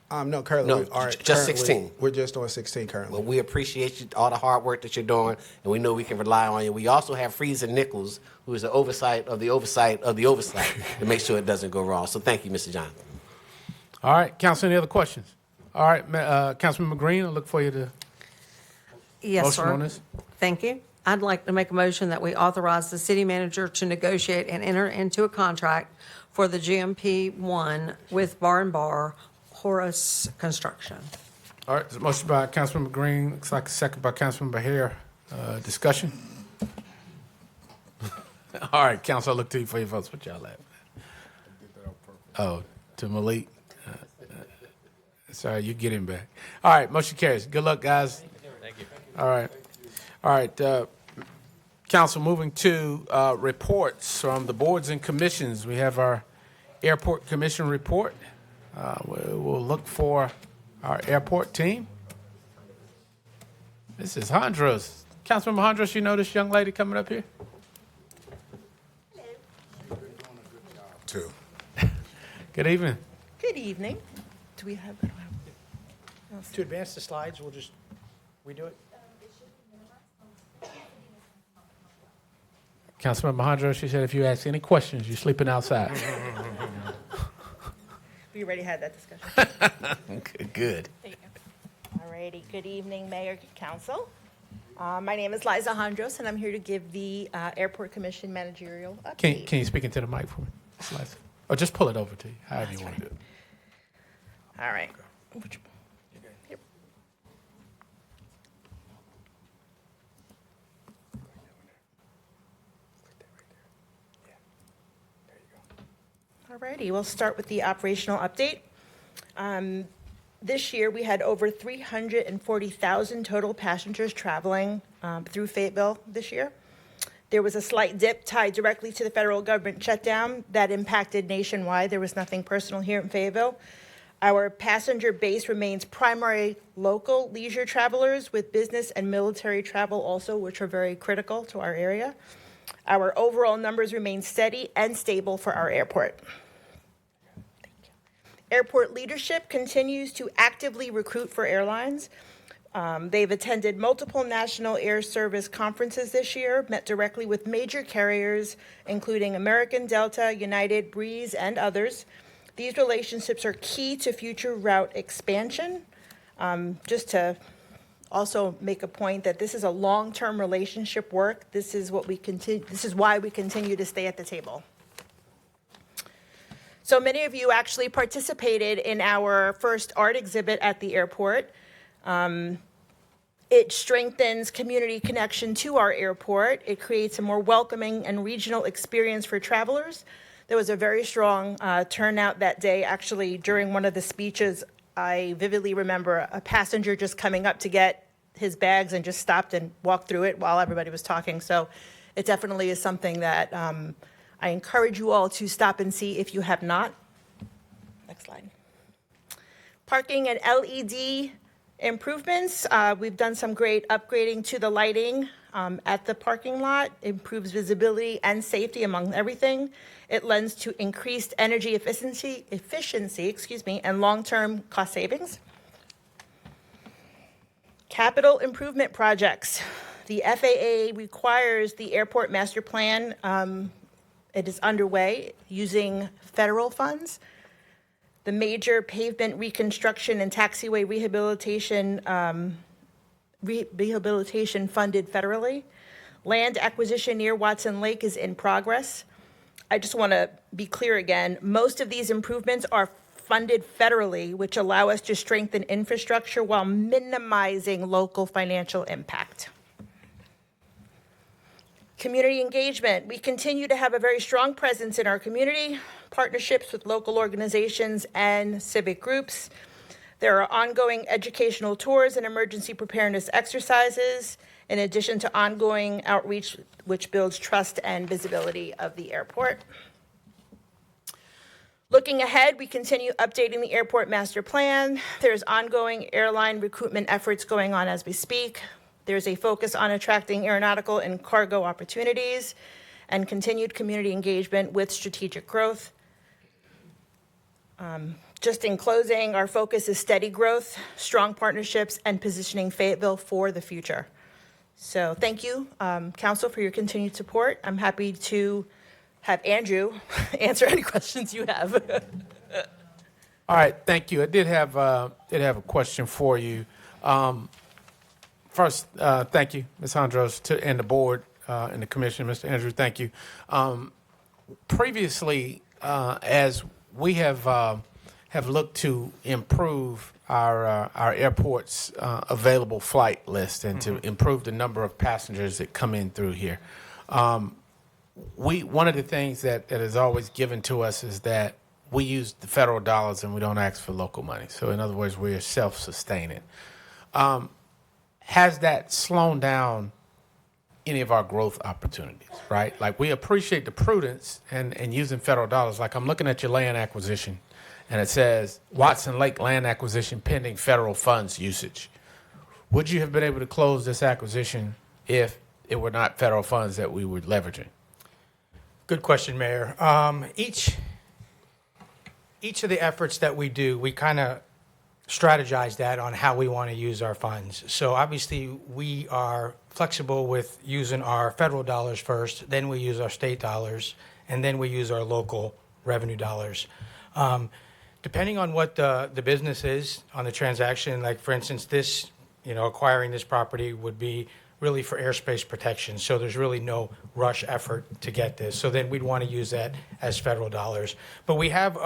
No, currently No, we are just currently- 16. We're just doing 16 currently. Well, we appreciate you, all the hard work that you're doing, and we know we can rely on you. We also have Freeze and Nichols, who is the oversight of the oversight of the oversight to make sure it doesn't go wrong. So thank you, Mr. Jonathan. All right, Council, any other questions? All right, Councilmember Green, I look for you to Yes, motion sir. on this. Thank you. I'd like to make a motion that we authorize the city manager to negotiate and enter into a contract for the GMP1 with Bar and Bar Horace Construction. All right, there's a motion by Councilmember Green, looks like a second by Councilmember Hare. Discussion? All right, Council, I look to you for your votes. What y'all laughing at? Oh, to Malik? Sorry, you get him back. All right, motion carries. Good luck, guys. Thank you. All right. All right, Council, moving to reports from the boards and commissions. We have our Airport Commission report. We'll look for our airport team. This is Hondros. Councilmember Hondros, you know this young lady coming up here? Two. Good evening. Good evening. Do we have? To advance the slides, we'll just redo it. Councilmember Hondros, she said if you ask any questions, you're sleeping outside. We already had that discussion. Good. All righty. Good evening, Mayor, Council. My name is Liza Hondros, and I'm here to give the Airport Commission managerial update. Can you speak into the mic for me, Slice? Or just pull it over to you, however you want to do it. All right. Yep. All righty, we'll start with the operational update. This year, we had over 340,000 total passengers traveling through Fayetteville this year. There was a slight dip tied directly to the federal government shutdown that impacted nationwide. There was nothing personal here in Fayetteville. Our passenger base remains primary local leisure travelers with business and military travel also, which are very critical to our area. Our overall numbers remain steady and stable for our airport. Airport leadership continues to actively recruit for airlines. They've attended multiple national air service conferences this year, met directly with major carriers, including American, Delta, United, Breeze, and others. These relationships are key to future route expansion. Just to also make a point that this is a long-term relationship work. This is what we continue. This is why we continue to stay at the table. So many of you actually participated in our first art exhibit at the airport. It strengthens community connection to our airport. It creates a more welcoming and regional experience for travelers. There was a very strong turnout that day. Actually, during one of the speeches, I vividly remember a passenger just coming up to get his bags and just stopped and walked through it while everybody was talking. So it definitely is something that I encourage you all to stop and see if you have not. Next slide. Parking and LED improvements. We've done some great upgrading to the lighting at the parking lot. Improves visibility and safety among everything. It lends to increased energy efficiency, and long-term cost savings. Capital improvement projects. The FAA requires the airport master plan. It is underway using federal funds. The major pavement reconstruction and taxiway rehabilitation funded federally. Land acquisition near Watson Lake is in progress. I just want to be clear again, most of these improvements are funded federally, which allow us to strengthen infrastructure while minimizing local financial impact. Community engagement. We continue to have a very strong presence in our community, partnerships with local organizations and civic groups. There are ongoing educational tours and emergency preparedness exercises, in addition to ongoing outreach, which builds trust and visibility of the airport. Looking ahead, we continue updating the airport master plan. There's ongoing airline recruitment efforts going on as we speak. There's a focus on attracting aeronautical and cargo opportunities and continued community engagement with strategic growth. Just in closing, our focus is steady growth, strong partnerships, and positioning Fayetteville for the future. So thank you, Council, for your continued support. I'm happy to have Andrew answer any questions you have. All right, thank you. I did have a question for you. First, thank you, Ms. Hondros, and the board and the commission. Mr. Andrew, thank you. Previously, as we have looked to improve our airport's available flight list and to improve the number of passengers that come in through here. One of the things that is always given to us is that we use the federal dollars and we don't ask for local money. So in other words, we are self-sustaining. Has that slowed down any of our growth opportunities, right? Like, we appreciate the prudence and using federal dollars. Like, I'm looking at your land acquisition, and it says Watson Lake land acquisition pending federal funds usage. Would you have been able to close this acquisition if it were not federal funds that we were leveraging? Good question, Mayor. Each of the efforts that we do, we kind of strategize that on how we want to use our funds. So obviously we are flexible with using our federal dollars first, then we use our state dollars, and then we use our local revenue dollars. Depending on what the business is on the transaction, like for instance, this, acquiring this property would be really for airspace protection. So there's really no rush effort to get this. So then we'd want to use that as federal dollars. But we have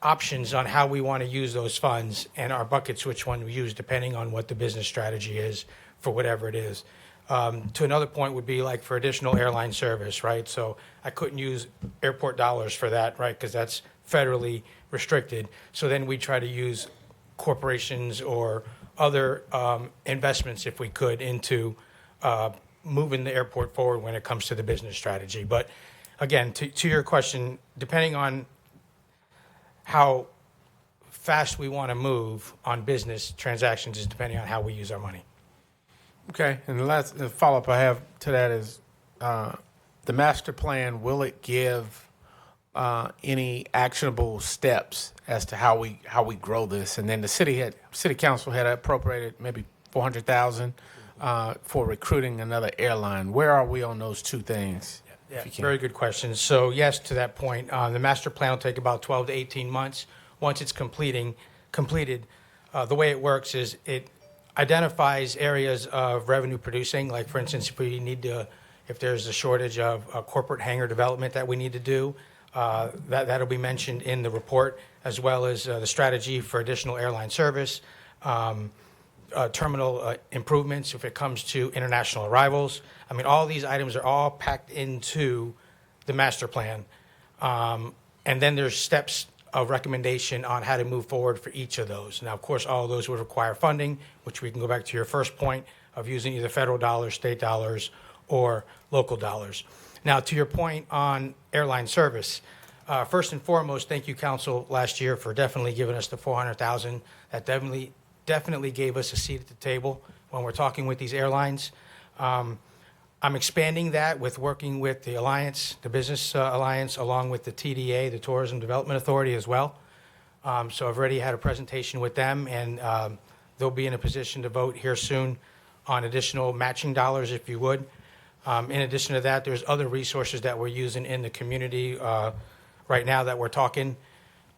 options on how we want to use those funds and our buckets, which one we use, depending on what the business strategy is for whatever it is. To another point would be like for additional airline service, right? So I couldn't use airport dollars for that, right? Because that's federally restricted. So then we try to use corporations or other investments, if we could, into moving the airport forward when it comes to the business strategy. But again, to your question, depending on how fast we want to move on business transactions is depending on how we use our money. Okay, and the last follow-up I have to that is the master plan, will it give any actionable steps as to how we grow this? And then the city council had appropriated maybe $400,000 for recruiting another airline. Where are we on those two things? Yeah, very good question. So yes, to that point, the master plan will take about 12 to 18 months. Once it's completed, the way it works is it identifies areas of revenue producing. Like for instance, if there's a shortage of corporate hangar development that we need to do, that'll be mentioned in the report, as well as the strategy for additional airline service, terminal improvements if it comes to international arrivals. I mean, all these items are all packed into the master plan. And then there's steps of recommendation on how to move forward for each of those. Now, of course, all of those would require funding, which we can go back to your first point of using either federal dollars, state dollars, or local dollars. Now, to your point on airline service, first and foremost, thank you, Council, last year for definitely giving us the $400,000. That definitely gave us a seat at the table when we're talking with these airlines. I'm expanding that with working with the Alliance, the Business Alliance, along with the TDA, the Tourism Development Authority as well. So I've already had a presentation with them, and they'll be in a position to vote here soon on additional matching dollars, if you would. In addition to that, there's other resources that we're using in the community right now that we're talking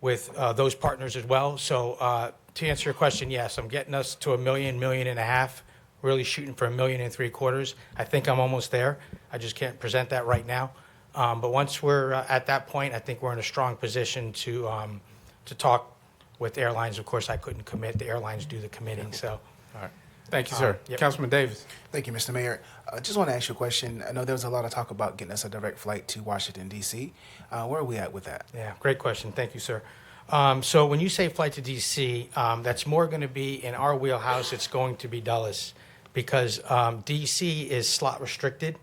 with those partners as well. So to answer your question, yes, I'm getting us to $1.5 million really shooting for $1.75 million. I think I'm almost there. I just can't present that right now. But once we're at that point, I think we're in a strong position to talk with airlines. Of course, I couldn't commit. The airlines do the committing. So, All right. Thank you, sir. Yep. Councilman Davis. Thank you, Mr. Mayor. I just want to ask you a question. I know there was a lot of talk about getting us a direct flight to Washington, D.C. Where are we at with that? Yeah, great question. Thank you, sir. So when you say flight to D.C., that's more going to be in our wheelhouse. It's going to be Dulles because D.C. is slot restricted,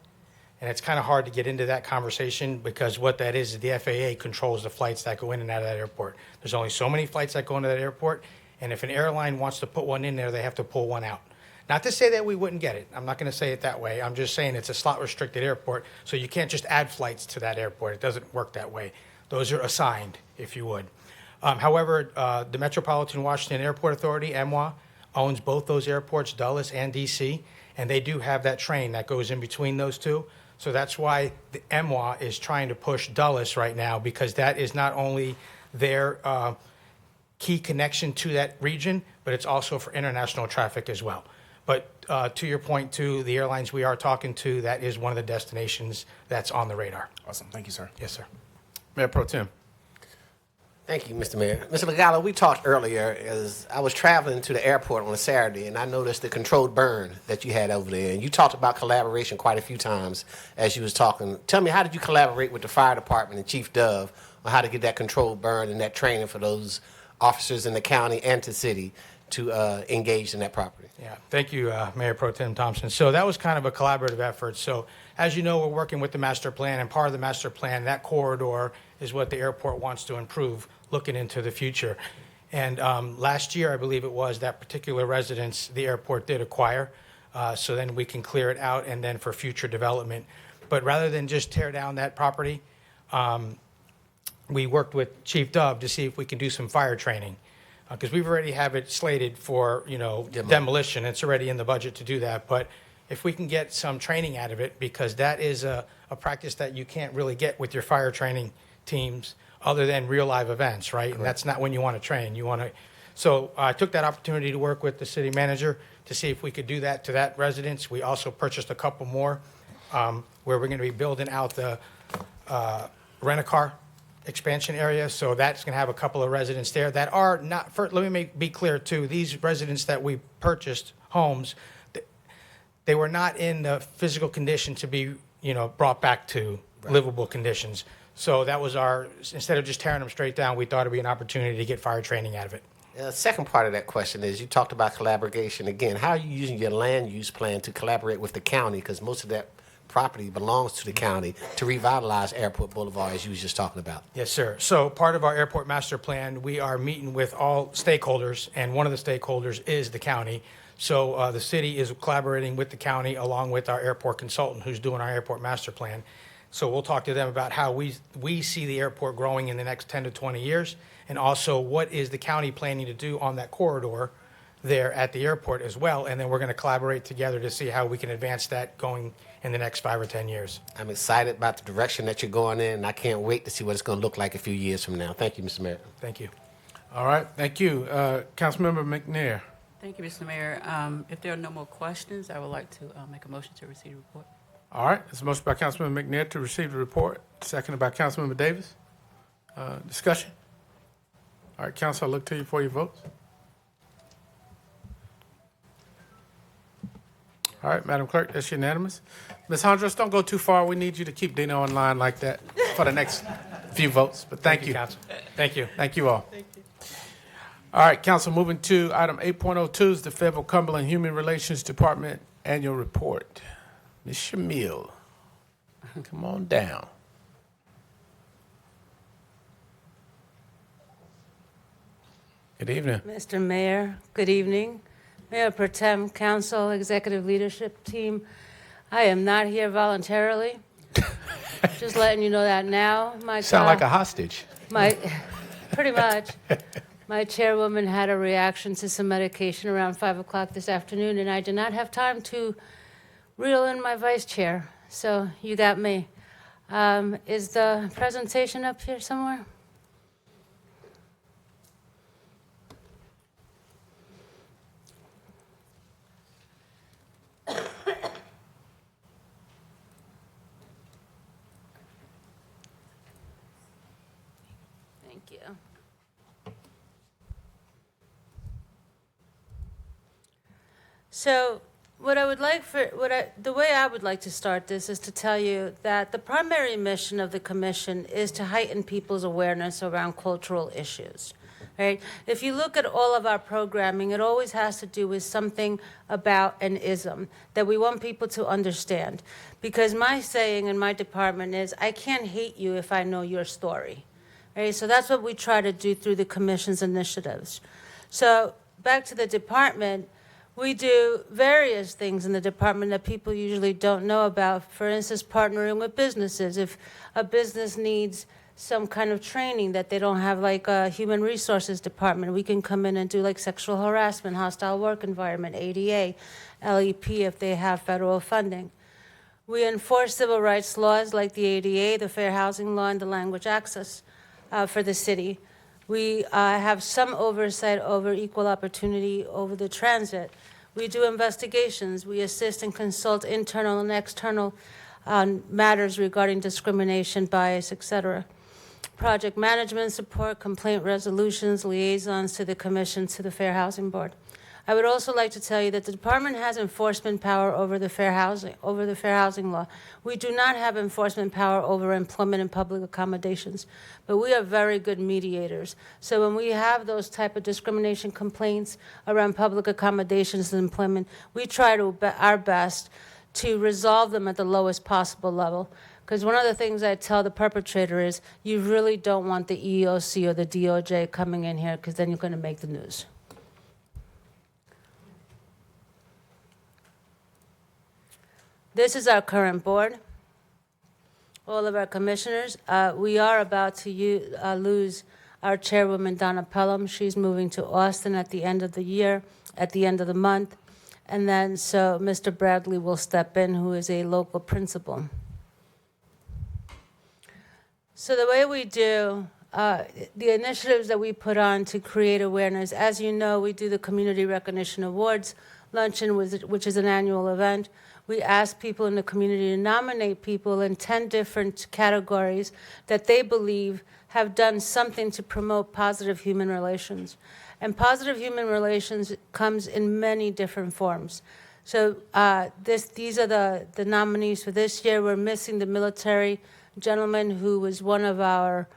and it's kind of hard to get into that conversation because what that is the FAA controls the flights that go in and out of that airport. There's only so many flights that go into that airport, and if an airline wants to put one in there, they have to pull one out. Not to say that we wouldn't get it. I'm not going to say it that way. I'm just saying it's a slot-restricted airport, so you can't just add flights to that airport. It doesn't work that way. Those are assigned, if you would. However, the Metropolitan Washington Airport Authority, MWA, owns both those airports, Dulles and D.C., and they do have that train that goes in between those two. So that's why the MWA is trying to push Dulles right now, because that is not only their key connection to that region, but it's also for international traffic as well. But to your point, too, the airlines we are talking to, that is one of the destinations that's on the radar. Awesome. Thank you, sir. Yes, sir. Mayor Pro Tem. Thank you, Mr. Mayor. Mr. Legalo, we talked earlier as I was traveling to the airport on a Saturday, and I noticed the controlled burn that you had over there. And you talked about collaboration quite a few times as you was talking. Tell me, how did you collaborate with the fire department and Chief Dove on how to get that controlled burn and that training for those officers in the county and to city to engage in that property? Yeah, thank you, Mayor Pro Tem Thompson. So that was kind of a collaborative effort. So as you know, we're working with the master plan, and part of the master plan, that corridor is what the airport wants to improve, looking into the future. And last year, I believe it was, that particular residence the airport did acquire, so then we can clear it out and then for future development. But rather than just tear down that property, we worked with Chief Dove to see if we can do some fire training. Because we've already have it slated for, demolition. It's already in the budget to do that. But if we can get some training out of it, because that is a practice that you can't really get with your fire training teams other than real live events, right? Correct. And that's not when you want to train. You want to. So I took that opportunity to work with the city manager to see if we could do that to that residence. We also purchased a couple more where we're going to be building out the rent-a-car expansion area, so that's going to have a couple of residents there that are not. Let me be clear too. These residents that we purchased homes, they were not in the physical condition to be, brought back to livable conditions. So that was instead of just tearing them straight down, we thought it'd be an opportunity to get fire training out of it. The second part of that question is you talked about collaboration again. How are you using your land use plan to collaborate with the county? Because most of that property belongs to the county to revitalize Airport Boulevard, as you was just talking about. Yes, sir. So part of our airport master plan, we are meeting with all stakeholders, and one of the stakeholders is the county. So the city is collaborating with the county along with our airport consultant who's doing our airport master plan. So we'll talk to them about how we see the airport growing in the next 10 to 20 years, and also what is the county planning to do on that corridor there at the airport as well. And then we're going to collaborate together to see how we can advance that going in the next 5 or 10 years. I'm excited about the direction that you're going in, and I can't wait to see what it's going to look like a few years from now. Thank you, Mr. Mayor. Thank you. All right, thank you. Councilmember McNair. Thank you, Mr. Mayor. If there are no more questions, I would like to make a motion to receive the report. All right, it's a motion by Councilmember McNair to receive the report, seconded by Councilmember Davis. Discussion? All right, Council, I look to you for your votes. All right, Madam Clerk, that's unanimous. Ms. Hondros, don't go too far. We need you to keep Dina online like that for the next few votes. But thank you. Council. Thank you. Thank you all. Thank you. All right, Council, moving to item 8.02 is the Fayetteville Cumberland Human Relations Department Annual Report. Ms. Shamil, come on down. Good evening. Mr. Mayor, good evening. Mayor Pro Tem, Council, Executive Leadership Team, I am not here voluntarily. Just letting you know that now. Sound like a hostage. Pretty much. My chairwoman had a reaction to some medication around 5 o'clock this afternoon, and I did not have time to reel in my vice chair. So you got me. Is the presentation up here somewhere? Thank you. So the way I would like to start this is to tell you that the primary mission of the commission is to heighten people's awareness around cultural issues. Right? If you look at all of our programming, it always has to do with something about an ism that we want people to understand. Because my saying in my department is, I can't hate you if I know your story. Right? So that's what we try to do through the commission's initiatives. So back to the department, we do various things in the department that people usually don't know about. For instance, partnering with businesses. If a business needs some kind of training that they don't have, like a human resources department, we can come in and do like sexual harassment, hostile work environment, ADA, LEP if they have federal funding. We enforce civil rights laws like the ADA, the Fair Housing Law, and the language access for the city. We have some oversight over equal opportunity over the transit. We do investigations. We assist and consult internal and external matters regarding discrimination, bias, etc. Project management support, complaint resolutions, liaisons to the commission, to the Fair Housing Board. I would also like to tell you that the department has enforcement power over the Fair Housing Law. We do not have enforcement power over employment and public accommodations, but we are very good mediators. So when we have those type of discrimination complaints around public accommodations and employment, we try our best to resolve them at the lowest possible level. Because one of the things I tell the perpetrator is, you really don't want the EEOC or the DOJ coming in here, because then you're going to make the news. This is our current board, all of our commissioners. We are about to lose our chairwoman, Donna Pelham. She's moving to Austin at the end of the year, at the end of the month. And then so Mr. Bradley will step in, who is a local principal. So the way we do the initiatives that we put on to create awareness, as you know, we do the Community Recognition Awards Luncheon, which is an annual event. We ask people in the community to nominate people in 10 different categories that they believe have done something to promote positive human relations. And positive human relations comes in many different forms. So these are the nominees for this year. We're missing the military gentleman who was one of our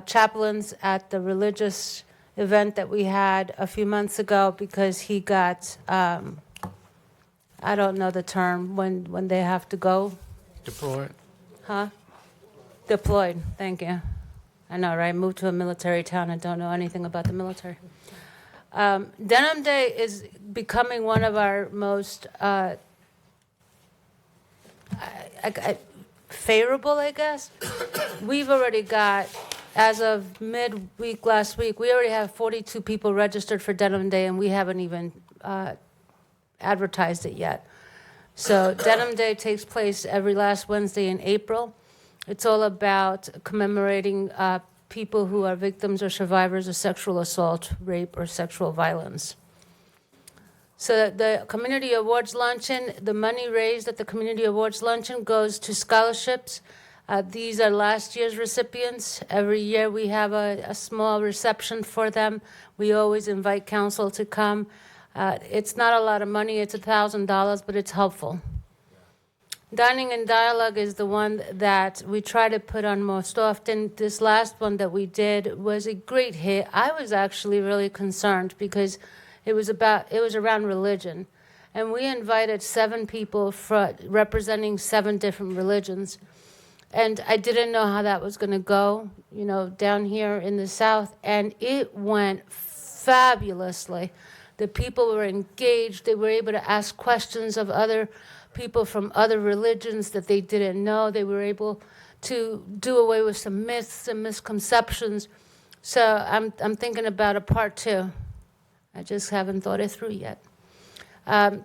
chaplains at the religious event that we had a few months ago, because he got, I don't know the term, when they have to go. Deployed. Huh? Deployed, thank you. I know, right? Moved to a military town and don't know anything about the military. Denim Day is becoming one of our most favorable, I guess. We've already got, as of midweek last week, we already have 42 people registered for Denim Day, and we haven't even advertised it yet. So Denim Day takes place every last Wednesday in April. It's all about commemorating people who are victims or survivors of sexual assault, rape, or sexual violence. So the Community Awards Luncheon, the money raised at the Community Awards Luncheon goes to scholarships. These are last year's recipients. Every year we have a small reception for them. We always invite council to come. It's not a lot of money, it's $1,000, but it's helpful. Dining and Dialogue is the one that we try to put on most often. This last one that we did was a great hit. I was actually really concerned because it was around religion. And we invited 7 people representing 7 different religions. And I didn't know how that was going to go, down here in the South. And it went fabulously. The people were engaged. They were able to ask questions of other people from other religions that they didn't know. They were able to do away with some myths and misconceptions. So I'm thinking about a part 2. I just haven't thought it through yet.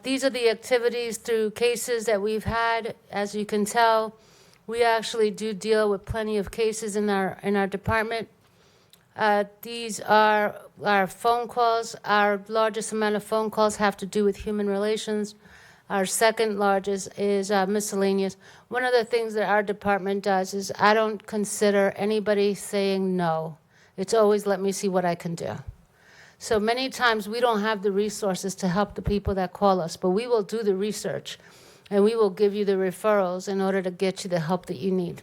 These are the activities through cases that we've had. As you can tell, we actually do deal with plenty of cases in our department. These are our phone calls. Our largest amount of phone calls have to do with human relations. Our second largest is miscellaneous. One of the things that our department does is I don't consider anybody saying no. It's always let me see what I can do. So many times we don't have the resources to help the people that call us, but we will do the research and we will give you the referrals in order to get you the help that you need.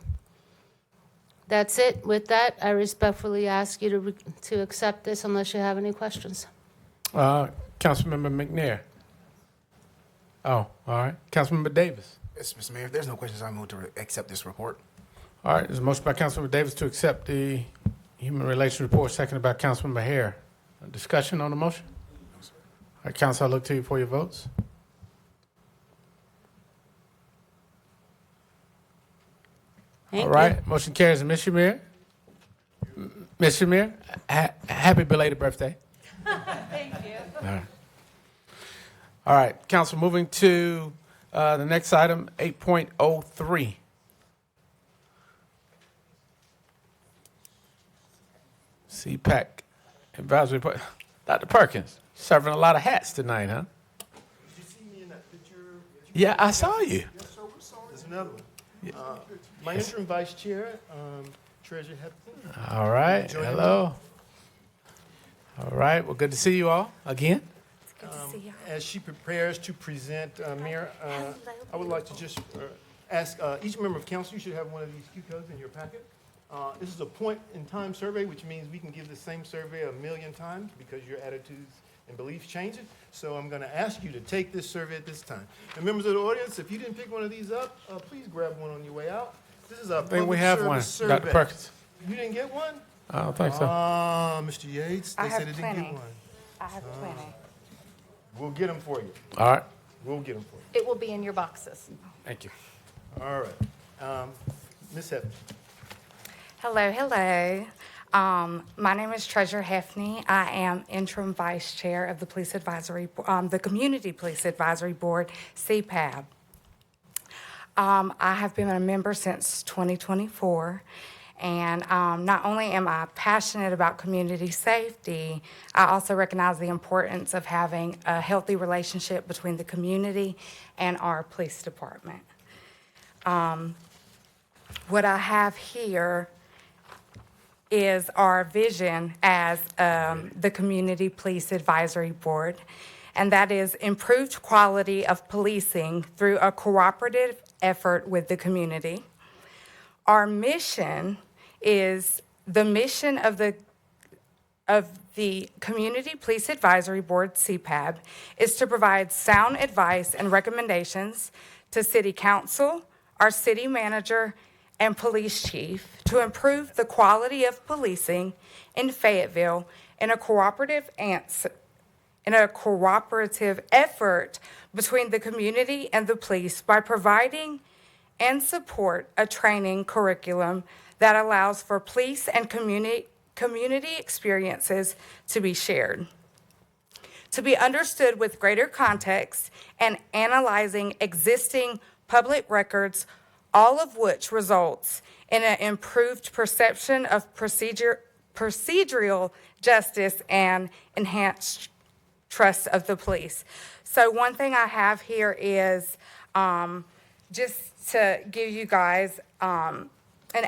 That's it. With that, I respectfully ask you to accept this unless you have any questions. Councilmember McNair. Oh, all right. Councilmember Davis. Yes, Mr. Mayor, if there's no questions, I move to accept this report. All right, there's a motion by Councilmember Davis to accept the Human Relations Report, seconded by Councilmember Hare. Discussion on the motion? All right, Council, I look to you for your votes. All right, motion carries. Ms. Shamir? Ms. Shamir, happy belated birthday. Thank you. All right, Council, moving to the next item, 8.03. CPAC Advisory Board. Dr. Perkins, serving a lot of hats tonight, huh? Did you see me in that picture? Yeah, I saw you. Yes, sir. There's another one. My interim vice chair, Treasurer Hepburn. All right, Join me. hello. All right, well, good to see you all again. As she prepares to present, Mayor, I would like to just ask each member of council, you should have one of these Q codes in your packet. This is a point-in-time survey, which means we can give the same survey 1,000,000 times because your attitudes and beliefs change it. So I'm going to ask you to take this survey at this time. And members of the audience, if you didn't pick one of these up, please grab one on your way out. This is a I think we public have one, service survey. Dr. Perkins. You didn't get one? I don't think so. Mr. Yates, they said they didn't get one. I have plenty. We'll get them for you. All right. We'll get them for you. It will be in your boxes. Thank you. All right. Ms. Hepburn. Hello, hello. My name is Treasurer Hefney. I am interim vice chair of the the Community Police Advisory Board, CPAB. I have been a member since 2024, and not only am I passionate about community safety, I also recognize the importance of having a healthy relationship between the community and our police department. What I have here is our vision as the Community Police Advisory Board, and that is improved quality of policing through a cooperative effort with the community. Our mission is the mission of the Community Police Advisory Board, CPAB, is to provide sound advice and recommendations to City Council, our City Manager, and Police Chief to improve the quality of policing in Fayetteville in a cooperative effort between the community and the police by providing and support a training curriculum that allows for police and community experiences to be shared, to be understood with greater context and analyzing existing public records, all of which results in an improved perception of procedural justice and enhanced trust of the police. So one thing I have here is just to give you guys an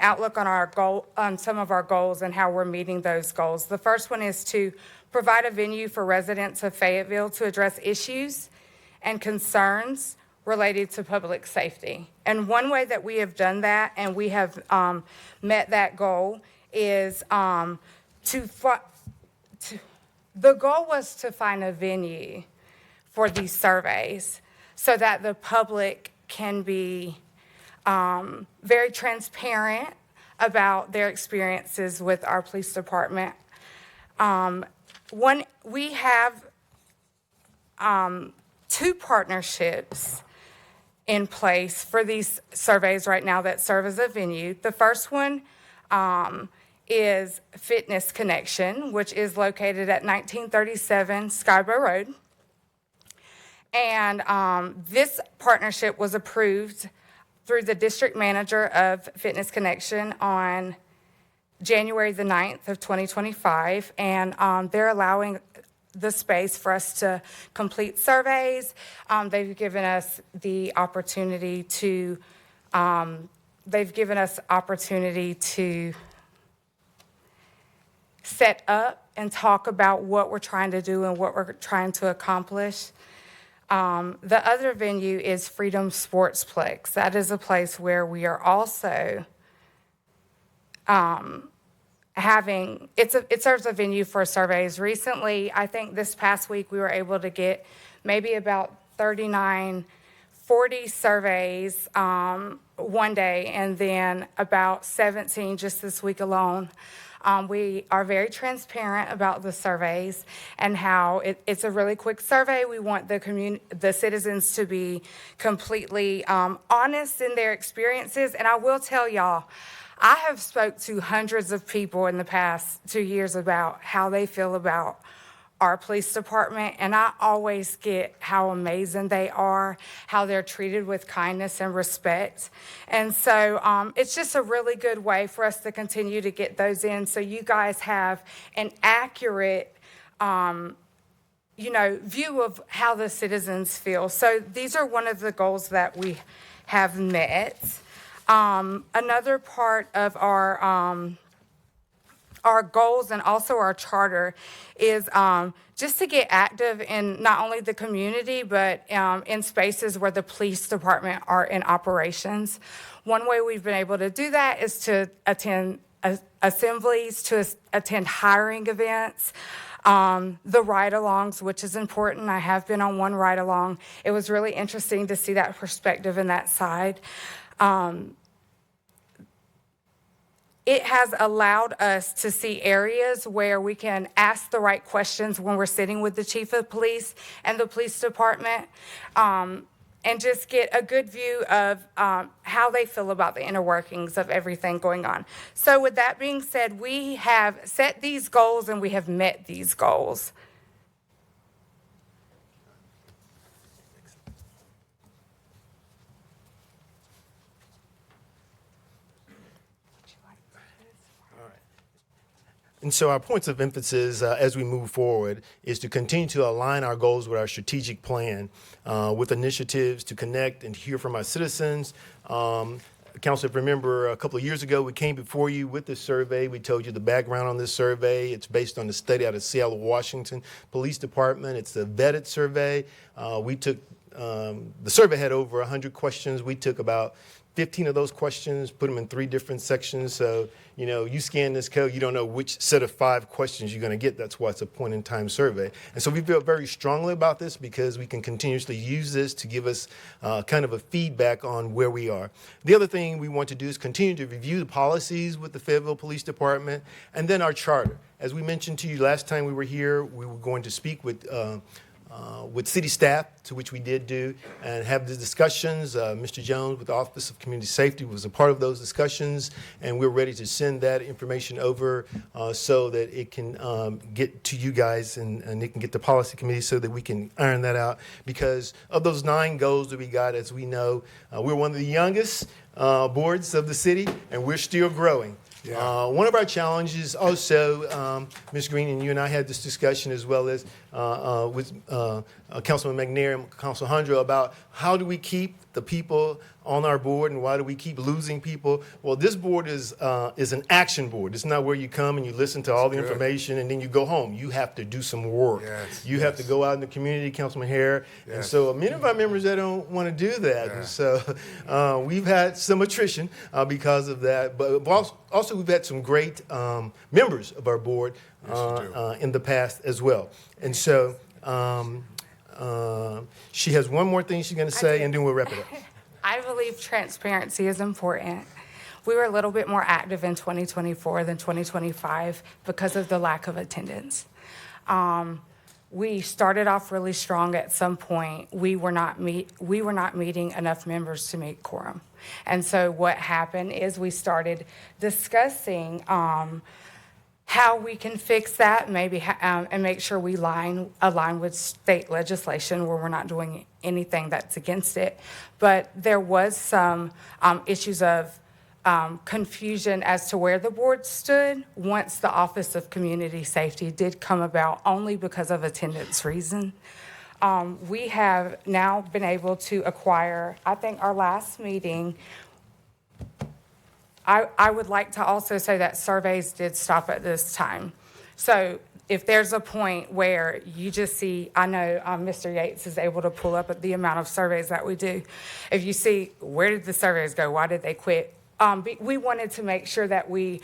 outlook on some of our goals and how we're meeting those goals. The first one is to provide a venue for residents of Fayetteville to address issues and concerns related to public safety. And one way that we have done that, and we have met that goal, is the goal was to find a venue for these surveys so that the public can be very transparent about their experiences with our police department. We have 2 partnerships in place for these surveys right now that serve as a venue. The first one is Fitness Connection, which is located at 1937 Skyborough Road. And this partnership was approved through the district manager of Fitness Connection on January the 9th of 2025. And they're allowing the space for us to complete surveys. They've given us the opportunity to, set up and talk about what we're trying to do and what we're trying to accomplish. The other venue is Freedom Sportsplex. That is a place where we are also it serves a venue for surveys. Recently, I think this past week, we were able to get maybe about 39, 40 surveys one day, and then about 17 just this week alone. We are very transparent about the surveys and how it's a really quick survey. We want the citizens to be completely honest in their experiences. And I will tell y'all, I have spoke to hundreds of people in the past 2 years about how they feel about our police department, and I always get how amazing they are, how they're treated with kindness and respect. And so it's just a really good way for us to continue to get those in so you guys have an accurate view of how the citizens feel. So these are one of the goals that we have met. Another part of our goals and also our charter is just to get active in not only the community, but in spaces where the police department are in operations. One way we've been able to do that is to attend assemblies, to attend hiring events, the ride-alongs, which is important. I have been on one ride-along. It was really interesting to see that perspective and that side. It has allowed us to see areas where we can ask the right questions when we're sitting with the chief of police and the police department, and just get a good view of how they feel about the inner workings of everything going on. So with that being said, we have set these goals and we have met these goals. And so our points of emphasis as we move forward is to continue to align our goals with our strategic plan with initiatives to connect and hear from our citizens. Council, if you remember, a couple of years ago, we came before you with this survey. We told you the background on this survey. It's based on the study out of Seattle, Washington Police Department. It's a vetted survey. The survey had over 100 questions. We took about 15 of those questions, put them in 3 different sections. So, you scan this code, you don't know which set of 5 questions you're going to get. That's why it's a point-in-time survey. And so we feel very strongly about this because we can continuously use this to give us kind of a feedback on where we are. The other thing we want to do is continue to review the policies with the Fayetteville Police Department and then our charter. As we mentioned to you last time we were here, we were going to speak with city staff, to which we did do, and have the discussions. Mr. Jones with the Office of Community Safety was a part of those discussions, and we're ready to send that information over so that it can get to you guys and it can get to policy committee so that we can iron that out. Because of those 9 goals that we got, as we know, we're one of the youngest boards of the city, and we're still growing. Yeah. One of our challenges also, Ms. Green and you and I had this discussion as well as with Councilman McNair and Council Hundra about how do we keep the people on our board and why do we keep losing people? Well, this board is an action board. It's not where you come and you listen to all the information and then you go home. You have to do some work. Yes, you have to go out in the community, Councilman Hare. Yes. And so many of our members, they don't want to do that. Yeah. And so we've had some attrition because of that. But also we've had some great members of our board in the past as well. And so she has one more thing she's going to say, and then we'll wrap it up. I believe transparency is important. We were a little bit more active in 2024 than 2025 because of the lack of attendance. We started off really strong at some point. We were not meeting enough members to meet quorum. And so what happened is we started discussing how we can fix that, maybe, and make sure we align with state legislation where we're not doing anything that's against it. But there was some issues of confusion as to where the board stood once the Office of Community Safety did come about, only because of attendance reason. We have now been able to acquire, I think our last meeting, I would like to also say that surveys did stop at this time. So if there's a point where you just see, I know Mr. Yates is able to pull up the amount of surveys that we do. If you see, where did the surveys go? Why did they quit? We wanted to make sure that we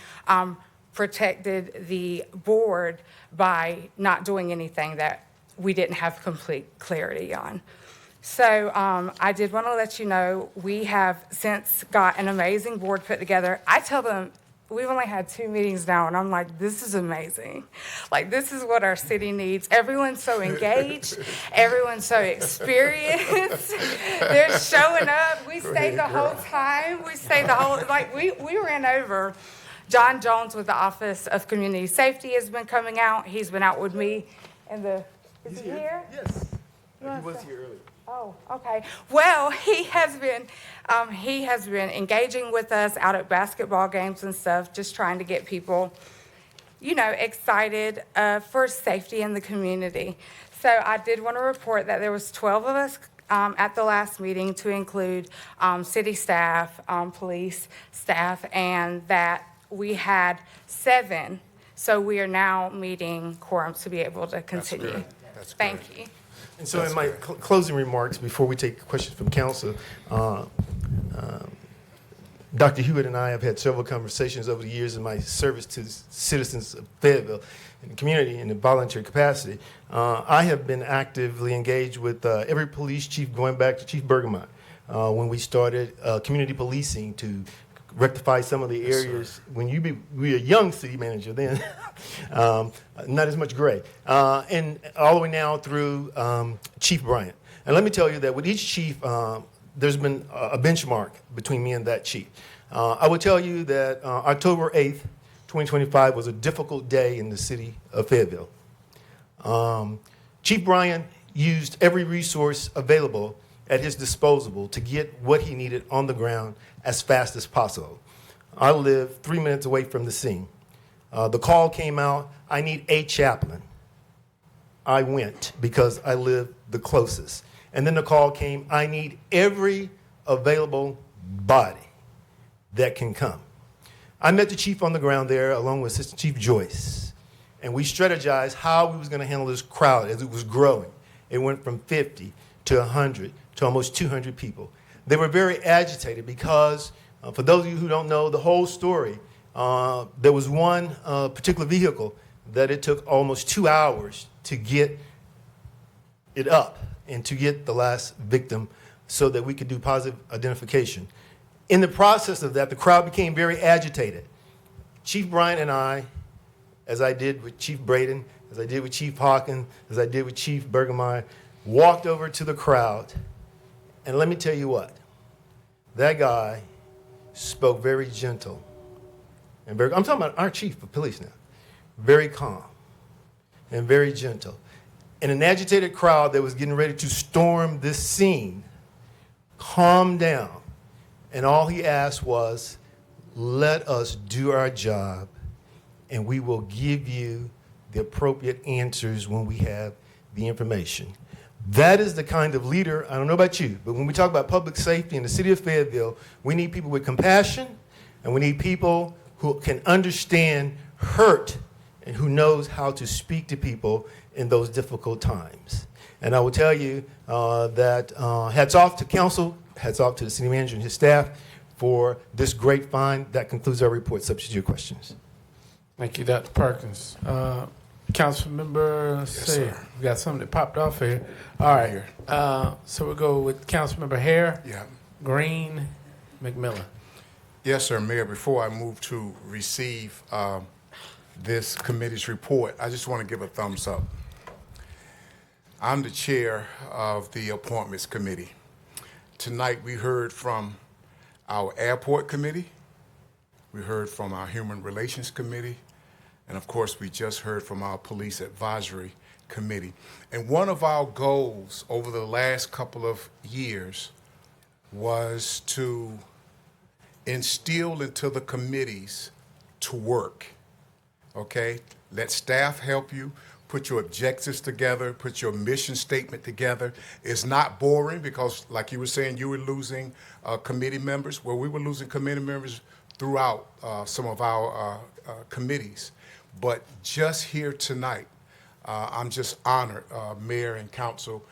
protected the board by not doing anything that we didn't have complete clarity on. So I did want to let you know, we have since got an amazing board put together. I tell them, we've only had 2 meetings now, and I'm like, this is amazing. Like, this is what our city needs. Everyone's so engaged. Everyone's so experienced. They're showing up. We stayed the whole time. We stayed the whole, like, we ran over. John Jones with the Office of Community Safety has been coming out. He's been out with me in the, is he here? Yes. He was here earlier. Oh, okay. Well, he has been engaging with us out at basketball games and stuff, just trying to get people, you know, excited for safety in the community. So I did want to report that there was 12 of us at the last meeting, to include city staff, police staff, and that we had 7. So we are now meeting quorums to be able to continue. That's good. Thank you. And so in my closing remarks, before we take questions from council, Dr. Hewitt and I have had several conversations over the years in my service to citizens of Fayetteville and the community in a volunteer capacity. I have been actively engaged with every police chief going back to Chief Bergamot when we started community policing to rectify some of the areas. When we were a young city manager then, not as much gray, and all the way now through Chief Bryant. And let me tell you that with each chief, there's been a benchmark between me and that chief. I will tell you that October 8th, 2025 was a difficult day in the city of Fayetteville. Chief Bryant used every resource available at his disposal to get what he needed on the ground as fast as possible. I live 3 minutes away from the scene. The call came out, I need a chaplain. I went because I live the closest. And then the call came, I need every available body that can come. I met the chief on the ground there along with Assistant Chief Joyce, and we strategized how we was gonna handle this crowd as it was growing. It went from 50 to 100 to almost 200 people. They were very agitated because, for those of you who don't know the whole story, there was one particular vehicle that it took almost 2 hours to get it up and to get the last victim so that we could do positive identification. In the process of that, the crowd became very agitated. Chief Bryant and I, as I did with Chief Braden, as I did with Chief Hawkins, as I did with Chief Bergemeyer, walked over to the crowd, and let me tell you what, that guy spoke very gentle and very, I'm talking about our chief of police now, very calm and very gentle. In an agitated crowd that was getting ready to storm this scene, calmed down, and all he asked was, let us do our job, and we will give you the appropriate answers when we have the information. That is the kind of leader, I don't know about you, but when we talk about public safety in the city of Fayetteville, we need people with compassion, and we need people who can understand hurt and who knows how to speak to people in those difficult times. And I will tell you that hats off to council, hats off to the city manager and his staff for this great find. That concludes our report, subject to your questions. Thank you, Dr. Perkins. Councilmember, let's see, we got something that popped off here. All right, so we'll go with Councilmember Hare, Yeah. Green, McMillan. Yes, sir, Mayor. Before I move to receive this committee's report, I just want to give a thumbs up. I'm the chair of the Appointments Committee. Tonight we heard from our Airport Committee, we heard from our Human Relations Committee, and of course we just heard from our Police Advisory Committee. And one of our goals over the last couple of years was to instill into the committees to work, okay? Let staff help you, put your objectives together, put your mission statement together. It's not boring because, like you were saying, you were losing committee members. Well, we were losing committee members throughout some of our committees. But just here tonight, I'm just honored, Mayor and Council,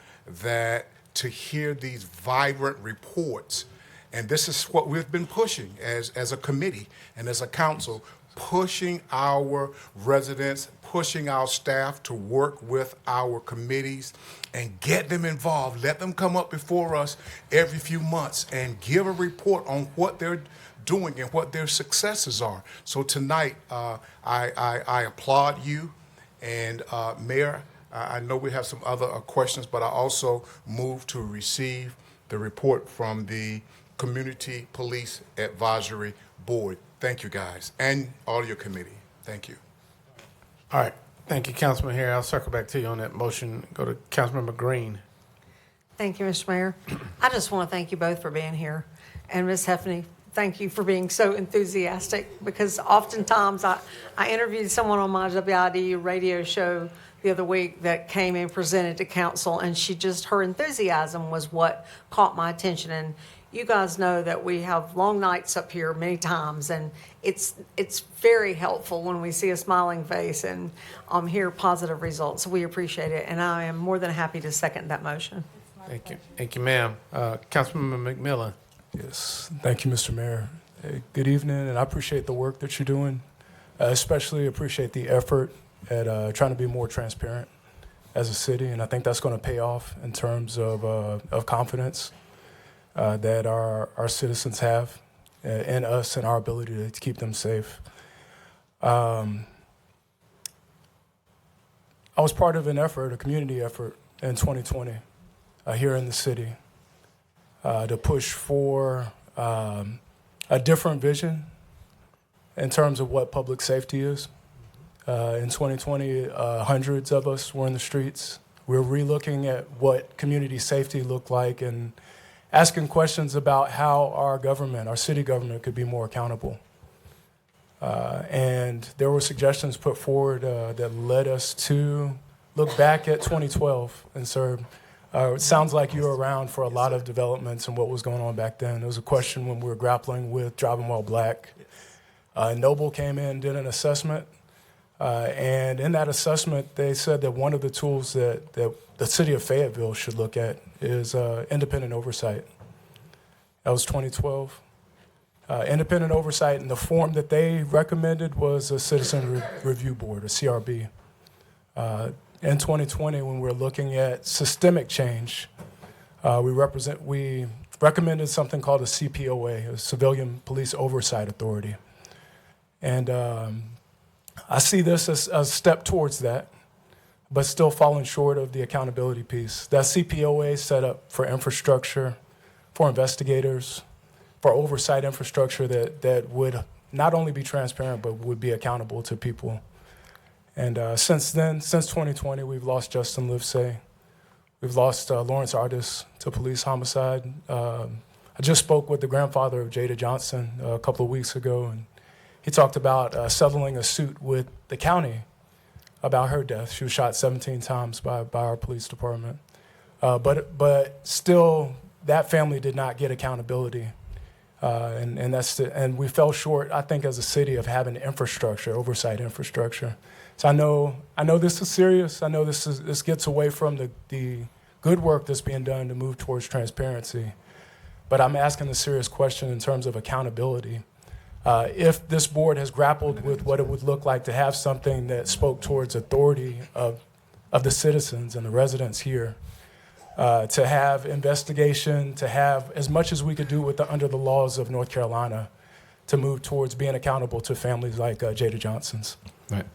that to hear these vibrant reports, and this is what we've been pushing as a committee and as a council, pushing our residents, pushing our staff to work with our committees and get them involved. Let them come up before us every few months and give a report on what they're doing and what their successes are. So tonight, I applaud you. And Mayor, I know we have some other questions, but I also move to receive the report from the Community Police Advisory Board. Thank you, guys, and all your committee. Thank you. All right. Thank you, Councilman Harry. I'll circle back to you on that motion. Go to Councilmember Green. Thank you, Mr. Mayor. I just want to thank you both for being here. And Ms. Heffney, thank you for being so enthusiastic, because oftentimes I interviewed someone on my WID radio show the other week that came and presented to council, and her enthusiasm was what caught my attention. And you guys know that we have long nights up here many times, and it's very helpful when we see a smiling face and hear positive results. So we appreciate it, and I am more than happy to second that motion. Thank you. Thank you, ma'am. Councilmember McMillan. Yes, thank you, Mr. Mayor. Good evening, and I appreciate the work that you're doing. Especially appreciate the effort at trying to be more transparent as a city, and I think that's going to pay off in terms of confidence that our citizens have in us and our ability to keep them safe. I was part of a community effort in 2020 here in the city to push for a different vision in terms of what public safety is. In 2020, hundreds of us were in the streets. We're relooking at what community safety looked like and asking questions about how our government, our city government, could be more accountable. And there were suggestions put forward that led us to look back at 2012. And sir, it sounds like you were around for a lot of developments and what was going on back then. There was a question when we were grappling with driving while black. Noble came in, did an assessment. And in that assessment, they said that one of the tools that the city of Fayetteville should look at is independent oversight. That was 2012. Independent oversight in the form that they recommended was a Citizen Review Board, a CRB. In 2020, when we're looking at systemic change, we recommended something called a CPOA, a Civilian Police Oversight Authority. And I see this as a step towards that, but still falling short of the accountability piece. That CPOA is set up for infrastructure, for investigators, for oversight infrastructure that would not only be transparent, but would be accountable to people. And since then, since 2020, we've lost Justin Livesay. We've lost Lawrence Artis to police homicide. I just spoke with the grandfather of Jada Johnson a couple of weeks ago, and he talked about settling a suit with the county about her death. She was shot 17 times by our police department. But still, that family did not get accountability. And we fell short, I think, as a city of having infrastructure, oversight infrastructure. So I know this is serious. I know this gets away from the good work that's being done to move towards transparency. But I'm asking a serious question in terms of accountability. If this board has grappled with what it would look like to have something that spoke towards authority of the citizens and the residents here, to have investigation, to have as much as we could do under the laws of North Carolina to move towards being accountable to families like Jada Johnson's. Right.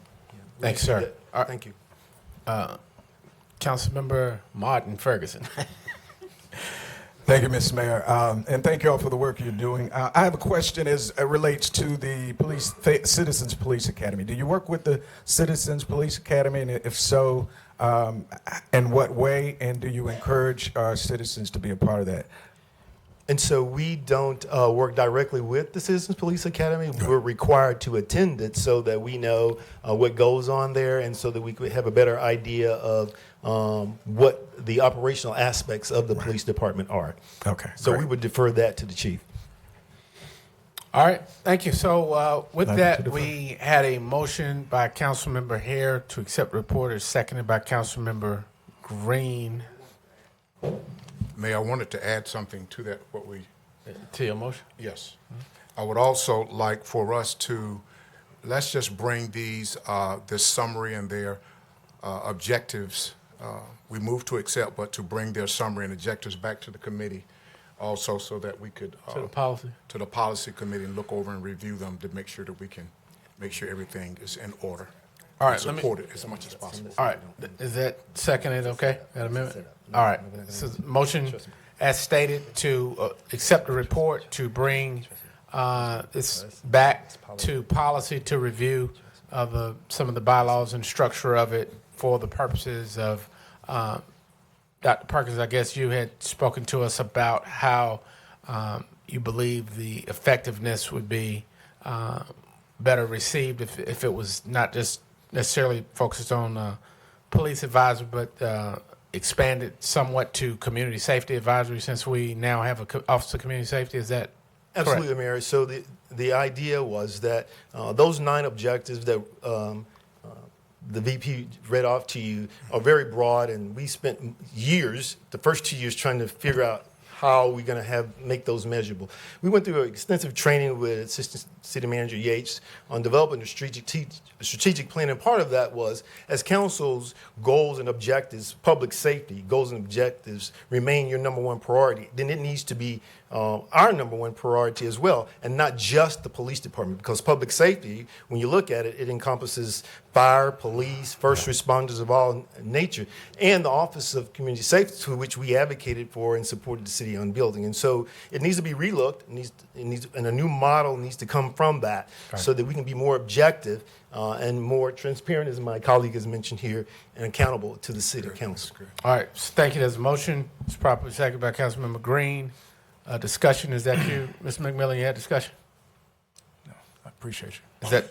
Thanks, sir. Thank you. Councilmember Martin Ferguson. Thank you, Mr. Mayor, and thank you all for the work you're doing. I have a question as it relates to the Citizens Police Academy. Do you work with the Citizens Police Academy, and if so, in what way, and do you encourage our citizens to be a part of that? And so we don't work directly with the Citizens Police Academy. We're required to attend it so that we know what goes on there, and so that we could have a better idea of what the operational aspects of the police department are. Okay. So great. we would defer that to the chief. All right, thank you. So with that, we had a motion by Councilmember Hare to accept report, as seconded by Councilmember Green. Mayor, I wanted to add something to that, To your motion? Yes. I would also like for us to, let's just bring this summary and their objectives. We move to accept, but to bring their summary and objectives back to the committee also, so that we could. To the policy? To the policy committee, and look over and review them to make sure that we can make sure everything is in order. All right, Support it as much as possible. All right, is that seconded, okay, that amendment? All right, so motion as stated to accept the report, to bring this back to policy to review of some of the bylaws and structure of it for the purposes of, Dr. Perkins, I guess you had spoken to us about how you believe the effectiveness would be better received if it was not just necessarily focused on police advisor, but expanded somewhat to community safety advisory, since we now have an Office of Community Safety. Is that Absolutely, correct? Mayor. So the idea was that those 9 objectives that the VP read off to you are very broad, and we spent years, the first 2 years, trying to figure out how we're going to make those measurable. We went through extensive training with Assistant City Manager Yates on developing a strategic plan, and part of that was, as council's goals and objectives, public safety goals and objectives remain your number 1 priority, then it needs to be our number 1 priority as well, and not just the police department, because public safety, when you look at it, it encompasses fire, police, first responders of all nature, and the Office of Community Safety, to which we advocated for and supported the city on building. And so it needs to be relooked, and a new model needs to come from that, so that we can be more objective and more transparent, as my colleague has mentioned here, and accountable to the city council. All right, so thank you. There's a motion. It's properly seconded by Councilmember Green. Discussion, is that you? Mr. McMillan, you had discussion? No, I appreciate you. Is that,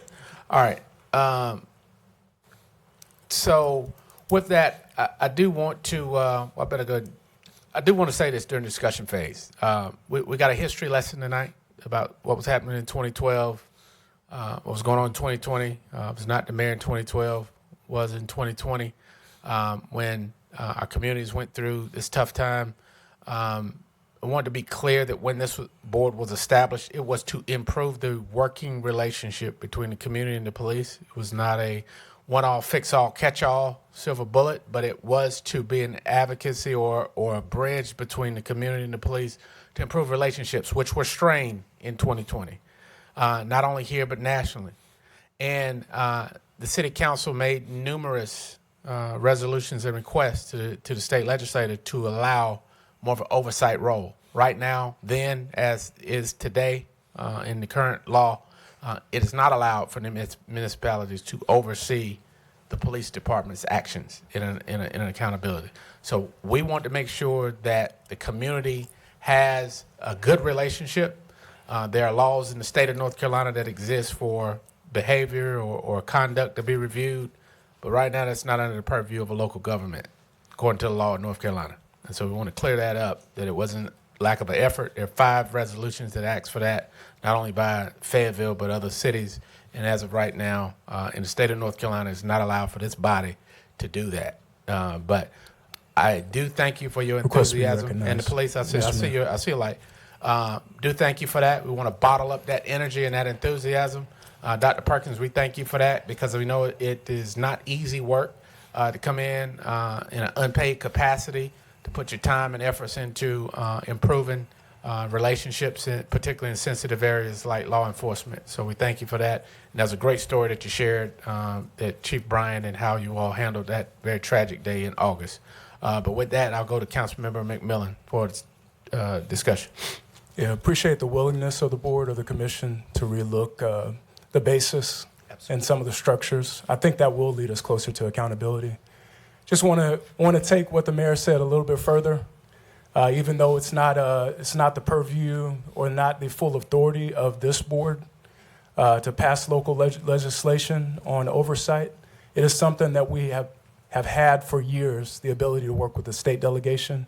all right. So with that, I do want to, I do want to say this during the discussion phase. We got a history lesson tonight about what was happening in 2012, what was going on in 2020. I was not the mayor in 2012, was in 2020, when our communities went through this tough time. I wanted to be clear that when this board was established, it was to improve the working relationship between the community and the police. It was not a one-all, fix-all, catch-all silver bullet, but it was to be an advocacy or a bridge between the community and the police to improve relationships, which were strained in 2020, not only here but nationally. And the city council made numerous resolutions and requests to the state legislature to allow more of an oversight role. Right now, then, as is today in the current law, it is not allowed for the municipalities to oversee the police department's actions in an accountability. So we want to make sure that the community has a good relationship. There are laws in the state of North Carolina that exist for behavior or conduct to be reviewed, but right now that's not under the purview of a local government, according to the law of North Carolina. And so we want to clear that up, that it wasn't lack of an effort. There are 5 resolutions that ask for that, not only by Fayetteville, but other cities. And as of right now, in the state of North Carolina, it's not allowed for this body to do that. But I do thank you for your enthusiasm. And the police, I see your light. Do thank you for that. We want to bottle up that energy and that enthusiasm. Dr. Perkins, we thank you for that, because we know it is not easy work to come in an unpaid capacity, to put your time and efforts into improving relationships, particularly in sensitive areas like law enforcement. So we thank you for that. And that was a great story that you shared, that Chief Bryan, and how you all handled that very tragic day in August. But with that, I'll go to Councilmember McMillan for discussion. Yeah, appreciate the willingness of the board or the commission to relook the basis and some of the structures. I think that will lead us closer to accountability. Just want to take what the mayor said a little bit further, even though it's not the purview or not the full authority of this board to pass local legislation on oversight. It is something that we have had for years, the ability to work with the state delegation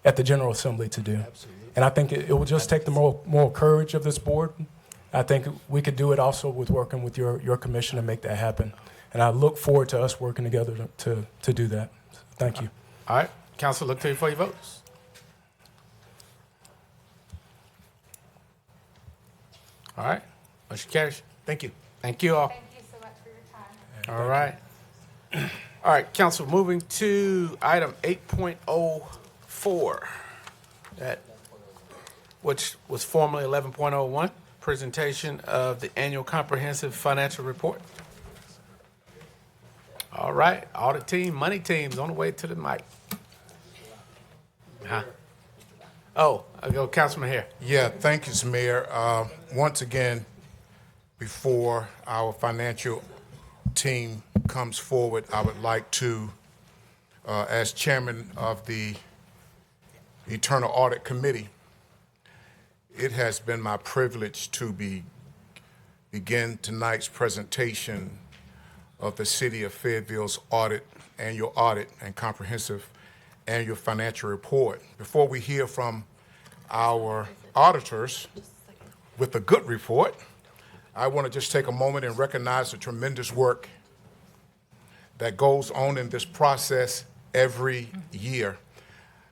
at the General Assembly to do. Absolutely. And I think it will just take the moral courage of this board I think we could do it also with working with your commission to make that happen. And I look forward to us working together to do that. Thank you. All right, council, look to you for your votes. All right, motion carries. Thank you. Thank you all. Thank you so much for your time. All right. All right, council, moving to item 8.04, which was formerly 11.01, presentation of the annual comprehensive financial report. All right, audit team, money team's on the way to the mic. Huh? Oh, I'll go Councilman here. Yeah, thank you, Mayor. Once again, before our financial team comes forward, I would like to, as chairman of the Internal Audit Committee, it has been my privilege to begin tonight's presentation of the City of Fayetteville's annual audit and comprehensive annual financial report. Before we hear from our auditors with a good report, I want to just take a moment and recognize the tremendous work that goes on in this process every year.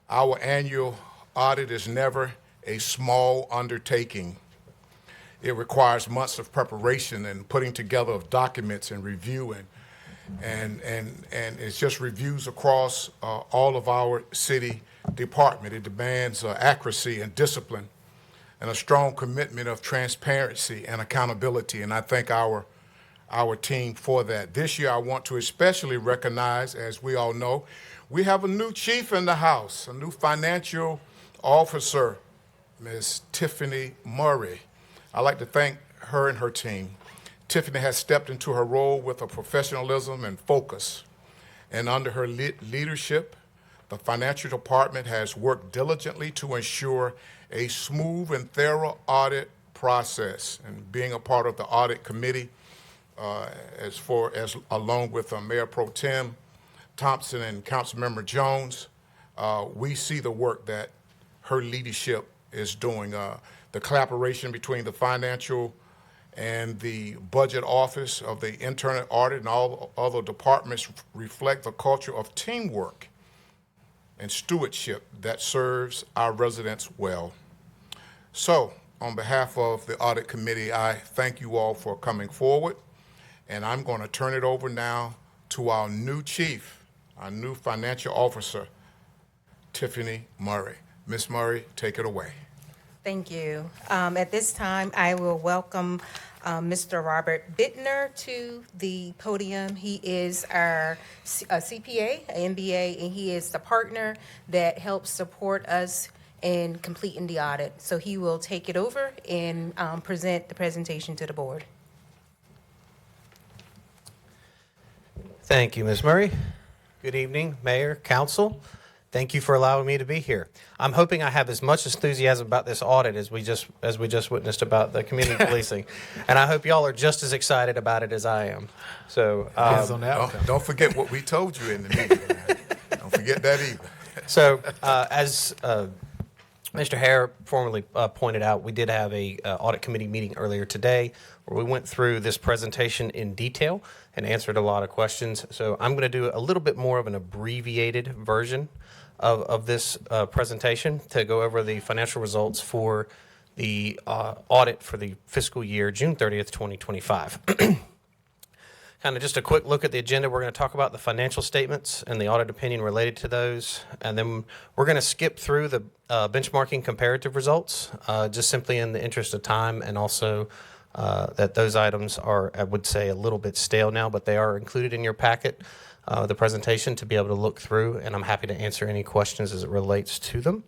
Our annual audit is never a small undertaking. It requires months of preparation and putting together of documents and reviewing. And it's just reviews across all of our city department. It demands accuracy and discipline and a strong commitment of transparency and accountability. And I thank our team for that. This year, I want to especially recognize, as we all know, we have a new chief in the house, a new financial officer, Ms. Tiffany Murray. I'd like to thank her and her team. Tiffany has stepped into her role with a professionalism and focus. And under her leadership, the financial department has worked diligently to ensure a smooth and thorough audit process. And being a part of the audit committee, along with Mayor Pro Tem Thompson and Councilmember Jones, we see the work that her leadership is doing. The collaboration between the financial and the budget office of the internal audit and all other departments reflect the culture of teamwork and stewardship that serves our residents well. So, on behalf of the audit committee, I thank you all for coming forward, and I'm going to turn it over now to our new chief, our new financial officer, Tiffany Murray. Ms. Murray, take it away. Thank you. At this time, I will welcome Mr. Robert Bittner to the podium. He is our CPA, an MBA, and he is the partner that helps support us in completing the audit. So he will take it over and present the presentation to the board. Thank you, Ms. Murray. Good evening, Mayor, Council. Thank you for allowing me to be here. I'm hoping I have as much enthusiasm about this audit as we just witnessed about the community policing, and I hope y'all are just as excited about it as I am. So don't forget what we told you in the meeting. Don't forget that either. So as Mr. Hare formerly pointed out, we did have a audit committee meeting earlier today where we went through this presentation in detail and answered a lot of questions. So I'm going to do a little bit more of an abbreviated version of this presentation to go over the financial results for the audit for the fiscal year June 30th, 2025. Kind of just a quick look at the agenda. We're going to talk about the financial statements and the audit opinion related to those. And then we're going to skip through the benchmarking comparative results, just simply in the interest of time, and also that those items are, I would say, a little bit stale now, but they are included in your packet, the presentation, to be able to look through, and I'm happy to answer any questions as it relates to them.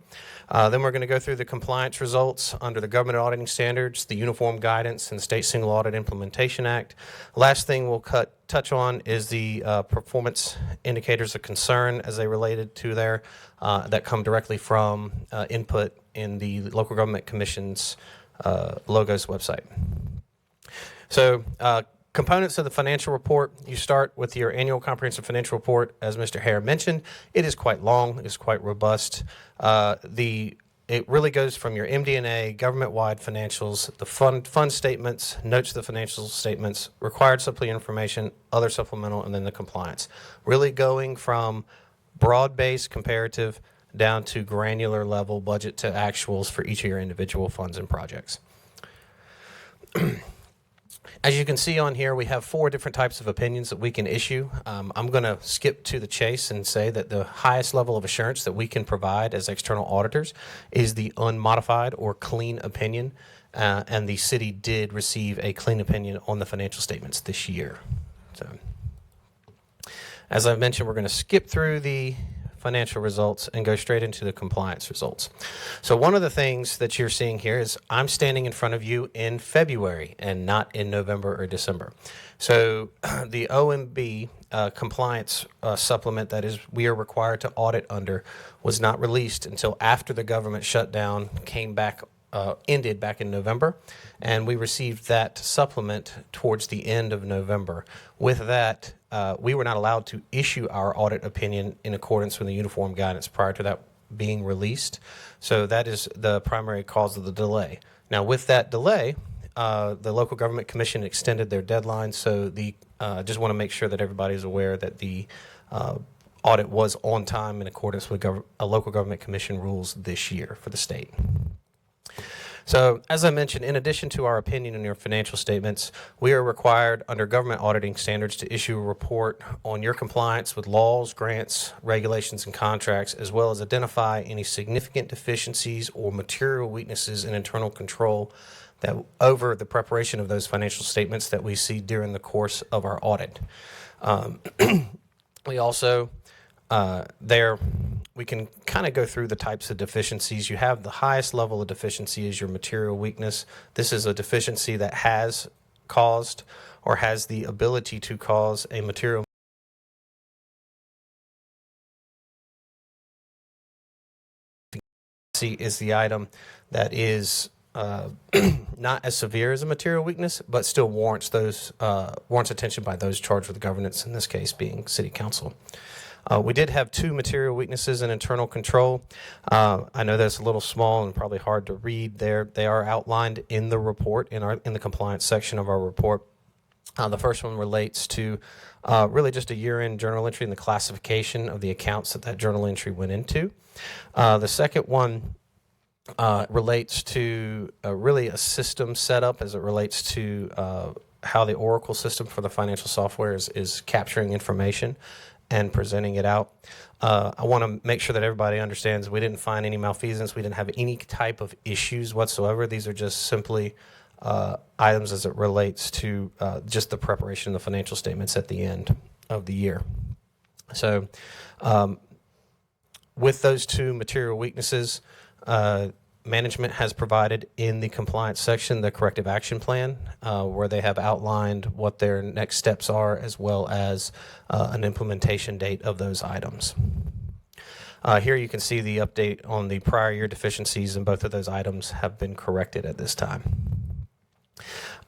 Then we're going to go through the compliance results under the government auditing standards, the uniform guidance, and the State Single Audit Implementation Act. Last thing we'll touch on is the performance indicators of concern as they related to there that come directly from input in the Local Government Commission's Logos website. So components of the financial report, you start with your annual comprehensive financial report. As Mr. Hare mentioned, it is quite long, it's quite robust. The it really goes from your MD&A, government-wide financials, the fund statements, notes to the financial statements, required supplemental information, other supplemental, and then the compliance. Really going from broad-based comparative down to granular level budget to actuals for each of your individual funds and projects. As you can see on here, we have 4 different types of opinions that we can issue. I'm going to skip to the chase and say that the highest level of assurance that we can provide as external auditors is the unmodified or clean opinion, and the city did receive a clean opinion on the financial statements this year. So, as I mentioned, we're going to skip through the financial results and go straight into the compliance results. So one of the things that you're seeing here is I'm standing in front of you in February and not in November or December. So the OMB compliance supplement that is we are required to audit under was not released until after the government shutdown ended back in November, and we received that supplement towards the end of November. With that, we were not allowed to issue our audit opinion in accordance with the uniform guidance prior to that being released. So that is the primary cause of the delay. Now, with that delay, the local government commission extended their deadline. So just want to make sure that everybody is aware that the audit was on time in accordance with local government commission rules this year for the state. So, as I mentioned, in addition to our opinion on your financial statements, we are required under government auditing standards to issue a report on your compliance with laws, grants, regulations, and contracts, as well as identify any significant deficiencies or material weaknesses in internal control that over the preparation of those financial statements that we see during the course of our audit. We also we can kind of go through the types of deficiencies. You have the highest level of deficiency is your material weakness. This is a deficiency that has caused or has the ability to cause a material is the item that is not as severe as a material weakness, but still warrants attention by those charged with governance, in this case being City Council. We did have 2 material weaknesses in internal control. I know that's a little small and probably hard to read there. They are outlined in the report, in the compliance section of our report. The first one relates to really just a year-end journal entry and the classification of the accounts that journal entry went into. The second one relates to really a system setup as it relates to how the Oracle system for the financial software is capturing information and presenting it out. I want to make sure that everybody understands we didn't find any malfeasance. We didn't have any type of issues whatsoever. These are just simply items as it relates to just the preparation of the financial statements at the end of the year. So with those 2 material weaknesses, management has provided in the compliance section the corrective action plan, where they have outlined what their next steps are, as well as an implementation date of those items. Here you can see the update on the prior year deficiencies, and both of those items have been corrected at this time.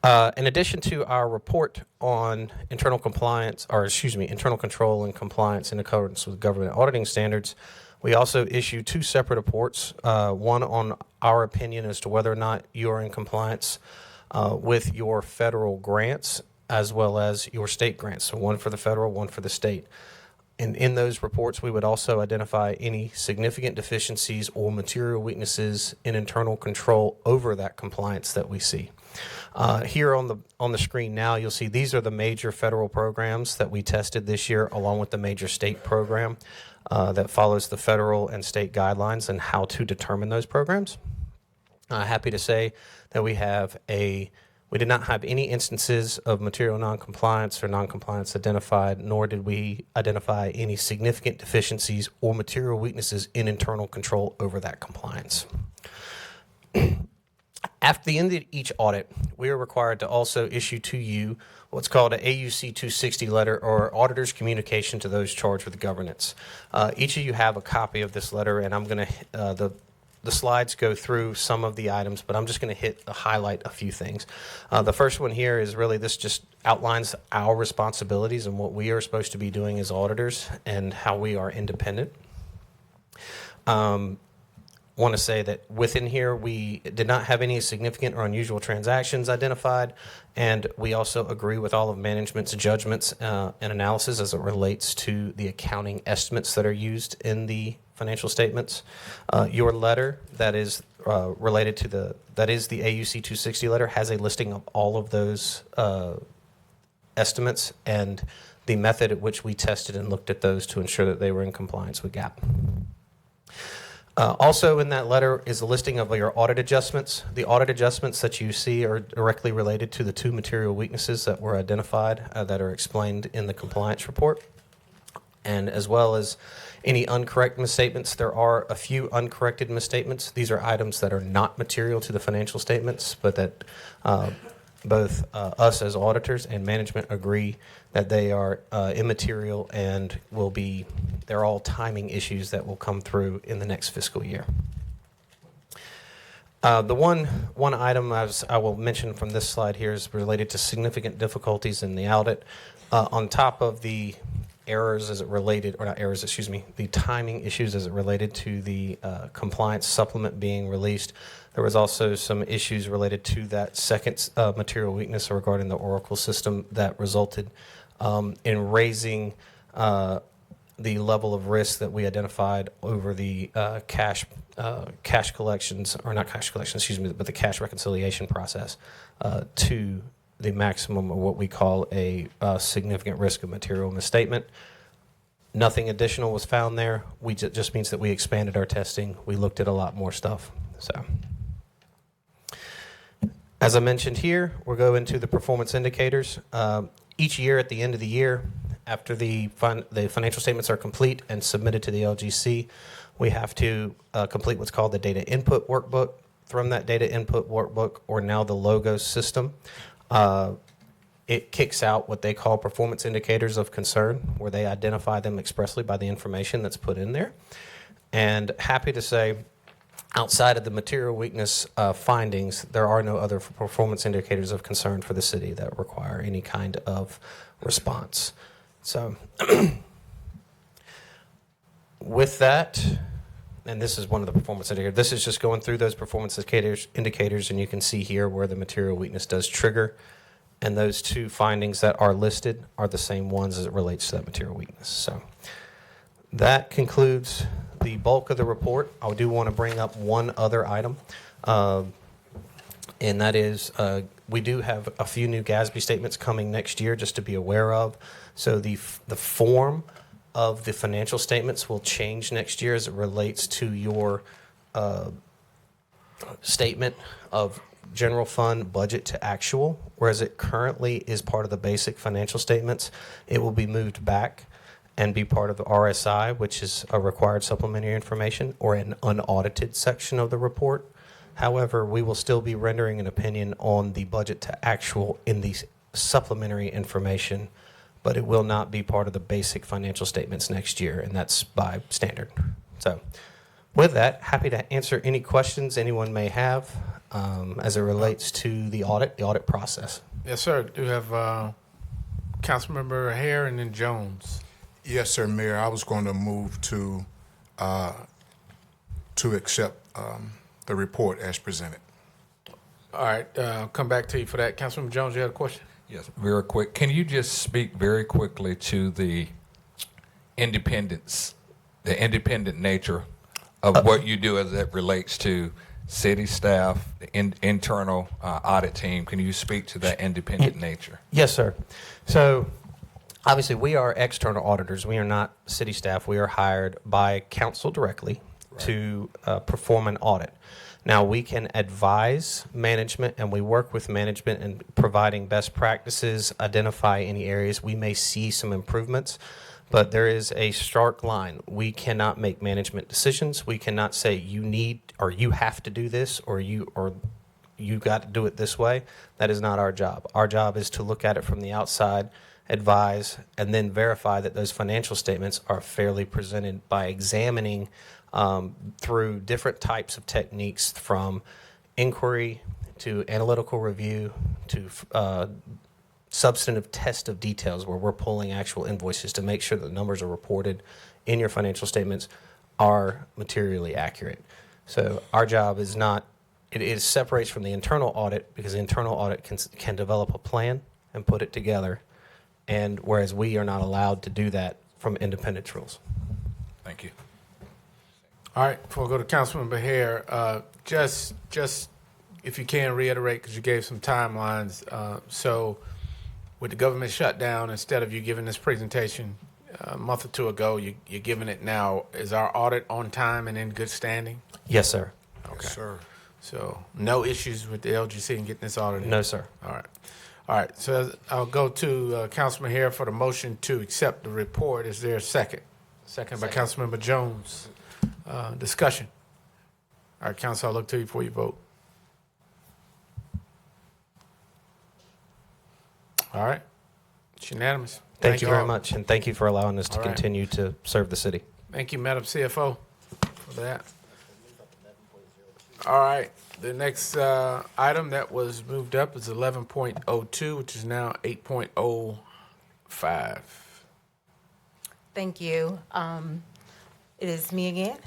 In addition to our report on internal control and compliance in accordance with government auditing standards, we also issue 2 separate reports, one on our opinion as to whether or not you're in compliance with your federal grants as well as your state grants, so one for the federal, one for the state. And in those reports, we would also identify any significant deficiencies or material weaknesses in internal control over that compliance that we see. Here on the screen now, you'll see these are the major federal programs that we tested this year, along with the major state program that follows the federal and state guidelines and how to determine those programs. Happy to say that we did not have any instances of material noncompliance or noncompliance identified, nor did we identify any significant deficiencies or material weaknesses in internal control over that compliance. After the end of each audit, we are required to also issue to you what's called an AUC 260 letter, or auditor's communication to those charged with governance. Each of you have a copy of this letter, and I'm going to the slides go through some of the items, but I'm just going to highlight a few things. The first one here is really this just outlines our responsibilities and what we are supposed to be doing as auditors and how we are independent. want to say that within here, we did not have any significant or unusual transactions identified, and we also agree with all of management's judgments and analysis as it relates to the accounting estimates that are used in the financial statements. Your letter that is related to the AUC 260 letter has a listing of all of those estimates and the method at which we tested and looked at those to ensure that they were in compliance with GAAP. Also in that letter is a listing of your audit adjustments. The audit adjustments that you see are directly related to the 2 material weaknesses that were identified that are explained in the compliance report, and as well as any uncorrect misstatements. There are a few uncorrected misstatements. These are items that are not material to the financial statements, but that both us as auditors and management agree that they are immaterial and they're all timing issues that will come through in the next fiscal year. The one item I will mention from this slide here is related to significant difficulties in the audit. On top of the errors as it related, or not errors, excuse me, the timing issues as it related to the compliance supplement being released, there was also some issues related to that second material weakness regarding the Oracle system that resulted in raising the level of risk that we identified over the cash collections, or not cash collections, excuse me, but the cash reconciliation process to the maximum of what we call a significant risk of material misstatement. Nothing additional was found there. Just means that we expanded our testing. We looked at a lot more stuff. So, as I mentioned here, we'll go into the performance indicators. Each year at the end of the year, after the financial statements are complete and submitted to the LGC, we have to complete what's called the data input workbook. From that data input workbook, or now the LOGOS system, it kicks out what they call performance indicators of concern, where they identify them expressly by the information that's put in there. And happy to say, outside of the material weakness findings, there are no other performance indicators of concern for the city that require any kind of response. So with that, and this is one of the performance indicators. This is just going through those performance indicators, and you can see here where the material weakness does trigger. And those 2 findings that are listed are the same ones as it relates to that material weakness. So that concludes the bulk of the report. I do want to bring up one other item, and that is we do have a few new GASB statements coming next year just to be aware of. So the form of the financial statements will change next year as it relates to your statement of general fund budget to actual, whereas it currently is part of the basic financial statements. It will be moved back and be part of the RSI, which is a required supplementary information, or an unaudited section of the report. However, we will still be rendering an opinion on the budget to actual in the supplementary information, but it will not be part of the basic financial statements next year, and that's by standard. So with that, happy to answer any questions anyone may have as it relates to the audit process. Yes, sir. Do you have Councilmember Hare and then Jones? Yes, sir, Mayor. I was going to move to accept the report as presented. All right. I'll come back to you for that. Councilmember Jones, you had a question? Yes, very quick. Can you just speak very quickly to the independent nature of what you do as it relates to city staff, the internal audit team? Can you speak to that independent nature? Yes, sir. So obviously we are external auditors. We are not city staff. We are hired by council directly to perform an audit. Now, we can advise management, and we work with management in providing best practices, identify any areas we may see some improvements, but there is a stark line. We cannot make management decisions. We cannot say you need or you have to do this or you got to do it this way. That is not our job. Our job is to look at it from the outside, advise, and then verify that those financial statements are fairly presented by examining through different types of techniques, from inquiry to analytical review to substantive test of details, where we're pulling actual invoices to make sure that the numbers are reported in your financial statements are materially accurate. So our job is not, it separates from the internal audit because the internal audit can develop a plan and put it together, and whereas we are not allowed to do that from independence rules. Thank you. All right, before I go to Councilman Behair, just if you can reiterate, because you gave some timelines. So with the government shutdown, instead of you giving this presentation a month or two ago, you're giving it now. Is our audit on time and in good standing? Yes, sir. Okay. Yes, sir. So no issues with the LGC in getting this audited? No, sir. All right. All right, so I'll go to Councilman Hare for the motion to accept the report. Is there a second? Second by Councilmember Jones. Discussion. All right, Council, I'll look to you before you vote. All right, it's unanimous. Thank you very all. much, and thank you for allowing us to All right. continue to serve the city. Thank you, Madam CFO, for that. All right, the next item that was moved up is 11.02, which is now 8.05. Thank you. It is me again.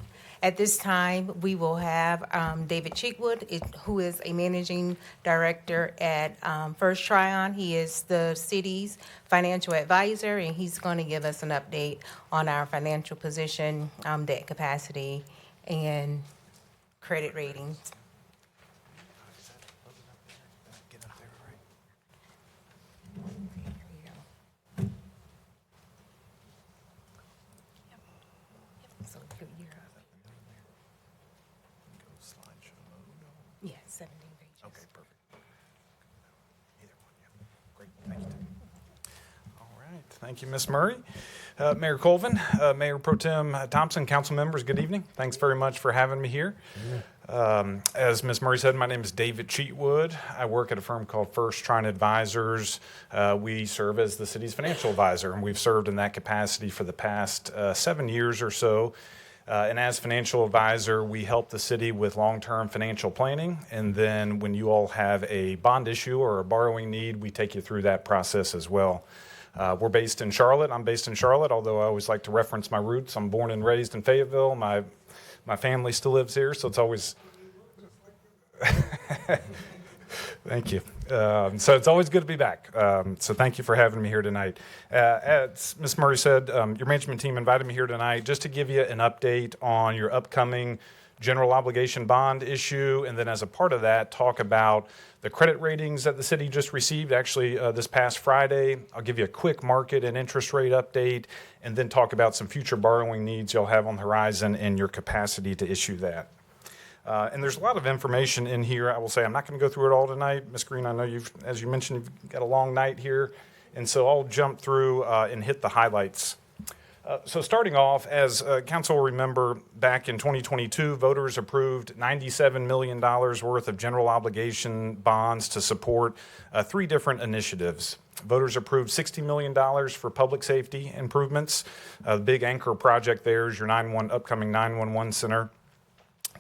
At this time, we will have David Cheekwood, who is a managing director at First Tryon. He is the city's financial advisor, and he's going to give us an update on our financial position, debt capacity, and credit ratings. Yeah, 17 pages. Okay, perfect. Either one, yeah. Great, thank you. All right, thank you, Ms. Murray. Mayor Colvin, Mayor Pro Tem Thompson, council members, good evening. Thanks very much for having me here. As Ms. Murray said, my name is David Cheetwood. I work at a firm called First Tryon Advisors. We serve as the city's financial advisor, and we've served in that capacity for the past 7 years or so. And as financial advisor, we help the city with long-term financial planning. And then when you all have a bond issue or a borrowing need, we take you through that process as well. We're based in Charlotte. I'm based in Charlotte, although I always like to reference my roots. I'm born and raised in Fayetteville. My family still lives here, so it's always... Thank you. So it's always good to be back. So thank you for having me here tonight. As Ms. Murray said, your management team invited me here tonight just to give you an update on your upcoming general obligation bond issue, and then as a part of that, talk about the credit ratings that the city just received, actually this past Friday. I'll give you a quick market and interest rate update, and then talk about some future borrowing needs you'll have on the horizon and your capacity to issue that. And there's a lot of information in here. I will say I'm not going to go through it all tonight. Ms. Green, I know as you mentioned, you've got a long night here, and so I'll jump through and hit the highlights. So starting off, as council will remember, back in 2022, voters approved $97 million worth of general obligation bonds to support 3 different initiatives. Voters approved $60 million for public safety improvements. The big anchor project there is your upcoming 911 center.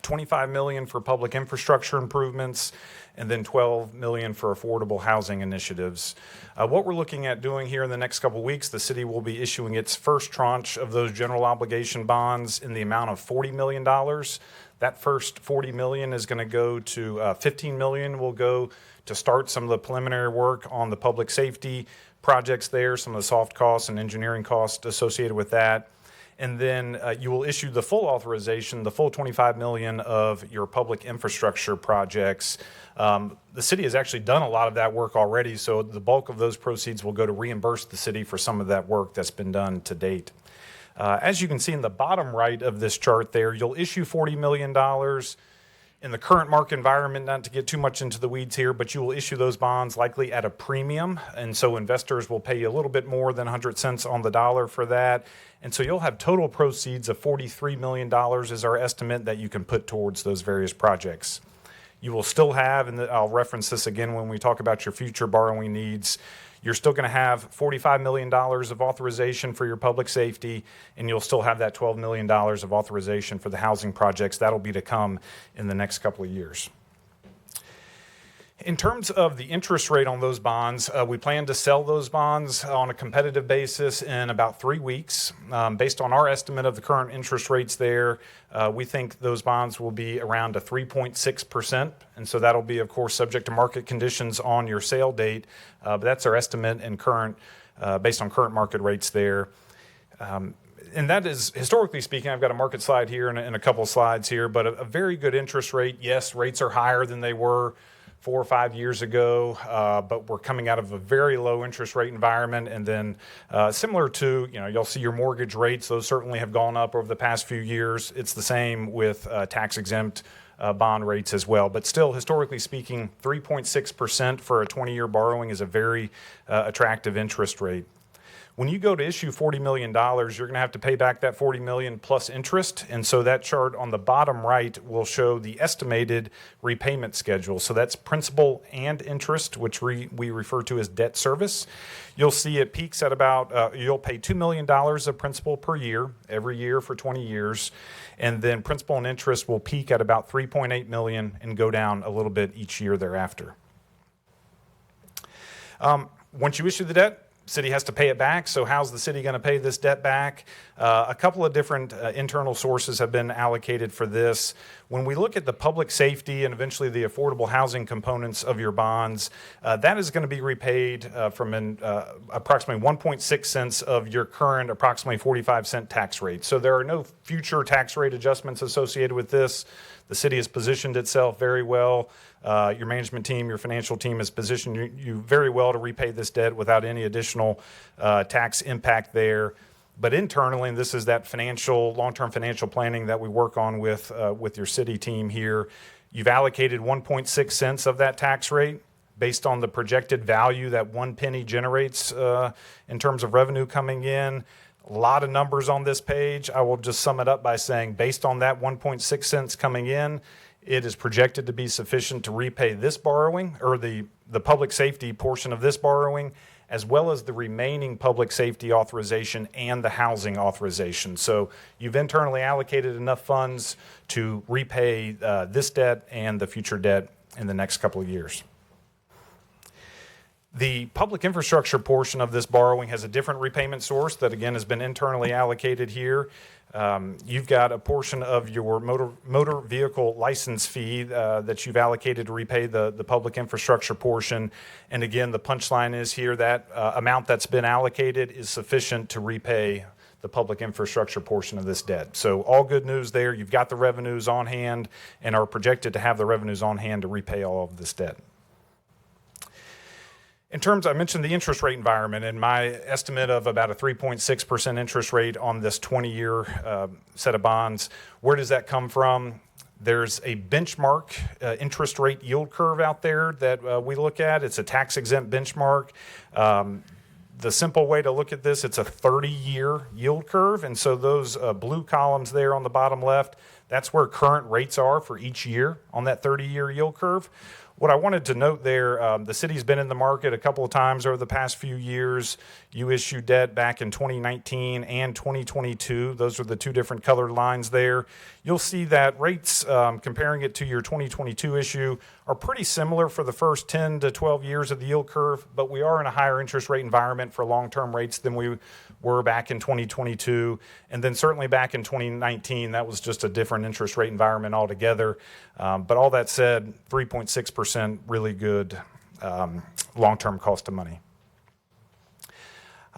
$25 million for public infrastructure improvements, and then $12 million for affordable housing initiatives. What we're looking at doing here in the next couple of weeks, the city will be issuing its first tranche of those general obligation bonds in the amount of $40 million. That first $40 million is going to go to $15 million will go to start some of the preliminary work on the public safety projects there, some of the soft costs and engineering costs associated with that. And then you will issue the full authorization, the full $25 million of your public infrastructure projects. The city has actually done a lot of that work already, so the bulk of those proceeds will go to reimburse the city for some of that work that's been done to date. As you can see in the bottom right of this chart there, you'll issue $40 million. In the current market environment, not to get too much into the weeds here, but you will issue those bonds likely at a premium, and so investors will pay you a little bit more than 100 cents on the dollar for that. And so you'll have total proceeds of $43 million is our estimate that you can put towards those various projects. You will still have, and I'll reference this again when we talk about your future borrowing needs, you're still going to have $45 million of authorization for your public safety, and you'll still have that $12 million of authorization for the housing projects. That'll be to come in the next couple of years. In terms of the interest rate on those bonds, we plan to sell those bonds on a competitive basis in about 3 weeks. Based on our estimate of the current interest rates there, we think those bonds will be around a 3.6%. And so that'll be, of course, subject to market conditions on your sale date. But that's our estimate and based on current market rates there. And that is, historically speaking, I've got a market slide here and a couple of slides here, but a very good interest rate. Yes, rates are higher than they were 4 or 5 years ago, but we're coming out of a very low interest rate environment. And then similar to, you'll see your mortgage rates, those certainly have gone up over the past few years. It's the same with tax-exempt bond rates as well. But still, historically speaking, 3.6% for a 20-year borrowing is a very attractive interest rate. When you go to issue $40 million, you're going to have to pay back that $40 million plus interest. And so that chart on the bottom right will show the estimated repayment schedule. So that's principal and interest, which we refer to as debt service. You'll see it peaks at about, you'll pay $2 million of principal per year, every year for 20 years. And then principal and interest will peak at about $3.8 million and go down a little bit each year thereafter. Once you issue the debt, city has to pay it back. So how's the city going to pay this debt back? A couple of different internal sources have been allocated for this. When we look at the public safety and eventually the affordable housing components of your bonds, that is going to be repaid from approximately 1.6 cents of your current approximately 45-cent tax rate. So there are no future tax rate adjustments associated with this. The city has positioned itself very well. Your management team, your financial team has positioned you very well to repay this debt without any additional tax impact there. But internally, and this is that long-term financial planning that we work on with your city team here, you've allocated 1.6 cents of that tax rate based on the projected value that 1 penny generates in terms of revenue coming in. A lot of numbers on this page. I will just sum it up by saying based on that 1.6 cents coming in, it is projected to be sufficient to repay this borrowing, or the public safety portion of this borrowing, as well as the remaining public safety authorization and the housing authorization. So you've internally allocated enough funds to repay this debt and the future debt in the next couple of years. The public infrastructure portion of this borrowing has a different repayment source that, again, has been internally allocated here. You've got a portion of your motor vehicle license fee that you've allocated to repay the public infrastructure portion. And again, the punchline is here that amount that's been allocated is sufficient to repay the public infrastructure portion of this debt. So all good news there. You've got the revenues on hand and are projected to have the revenues on hand to repay all of this debt. In terms, I mentioned the interest rate environment and my estimate of about a 3.6% interest rate on this 20-year set of bonds. Where does that come from? There's a benchmark interest rate yield curve out there that we look at. It's a tax-exempt benchmark. The simple way to look at this, it's a 30-year yield curve. And so those blue columns there on the bottom left, that's where current rates are for each year on that 30-year yield curve. What I wanted to note there, the city's been in the market a couple of times over the past few years. You issued debt back in 2019 and 2022. Those are the two different colored lines there. You'll see that rates, comparing it to your 2022 issue, are pretty similar for the first 10 to 12 years of the yield curve, but we are in a higher interest rate environment for long-term rates than we were back in 2022. And then certainly back in 2019, that was just a different interest rate environment altogether. But all that said, 3.6% really good long-term cost of money.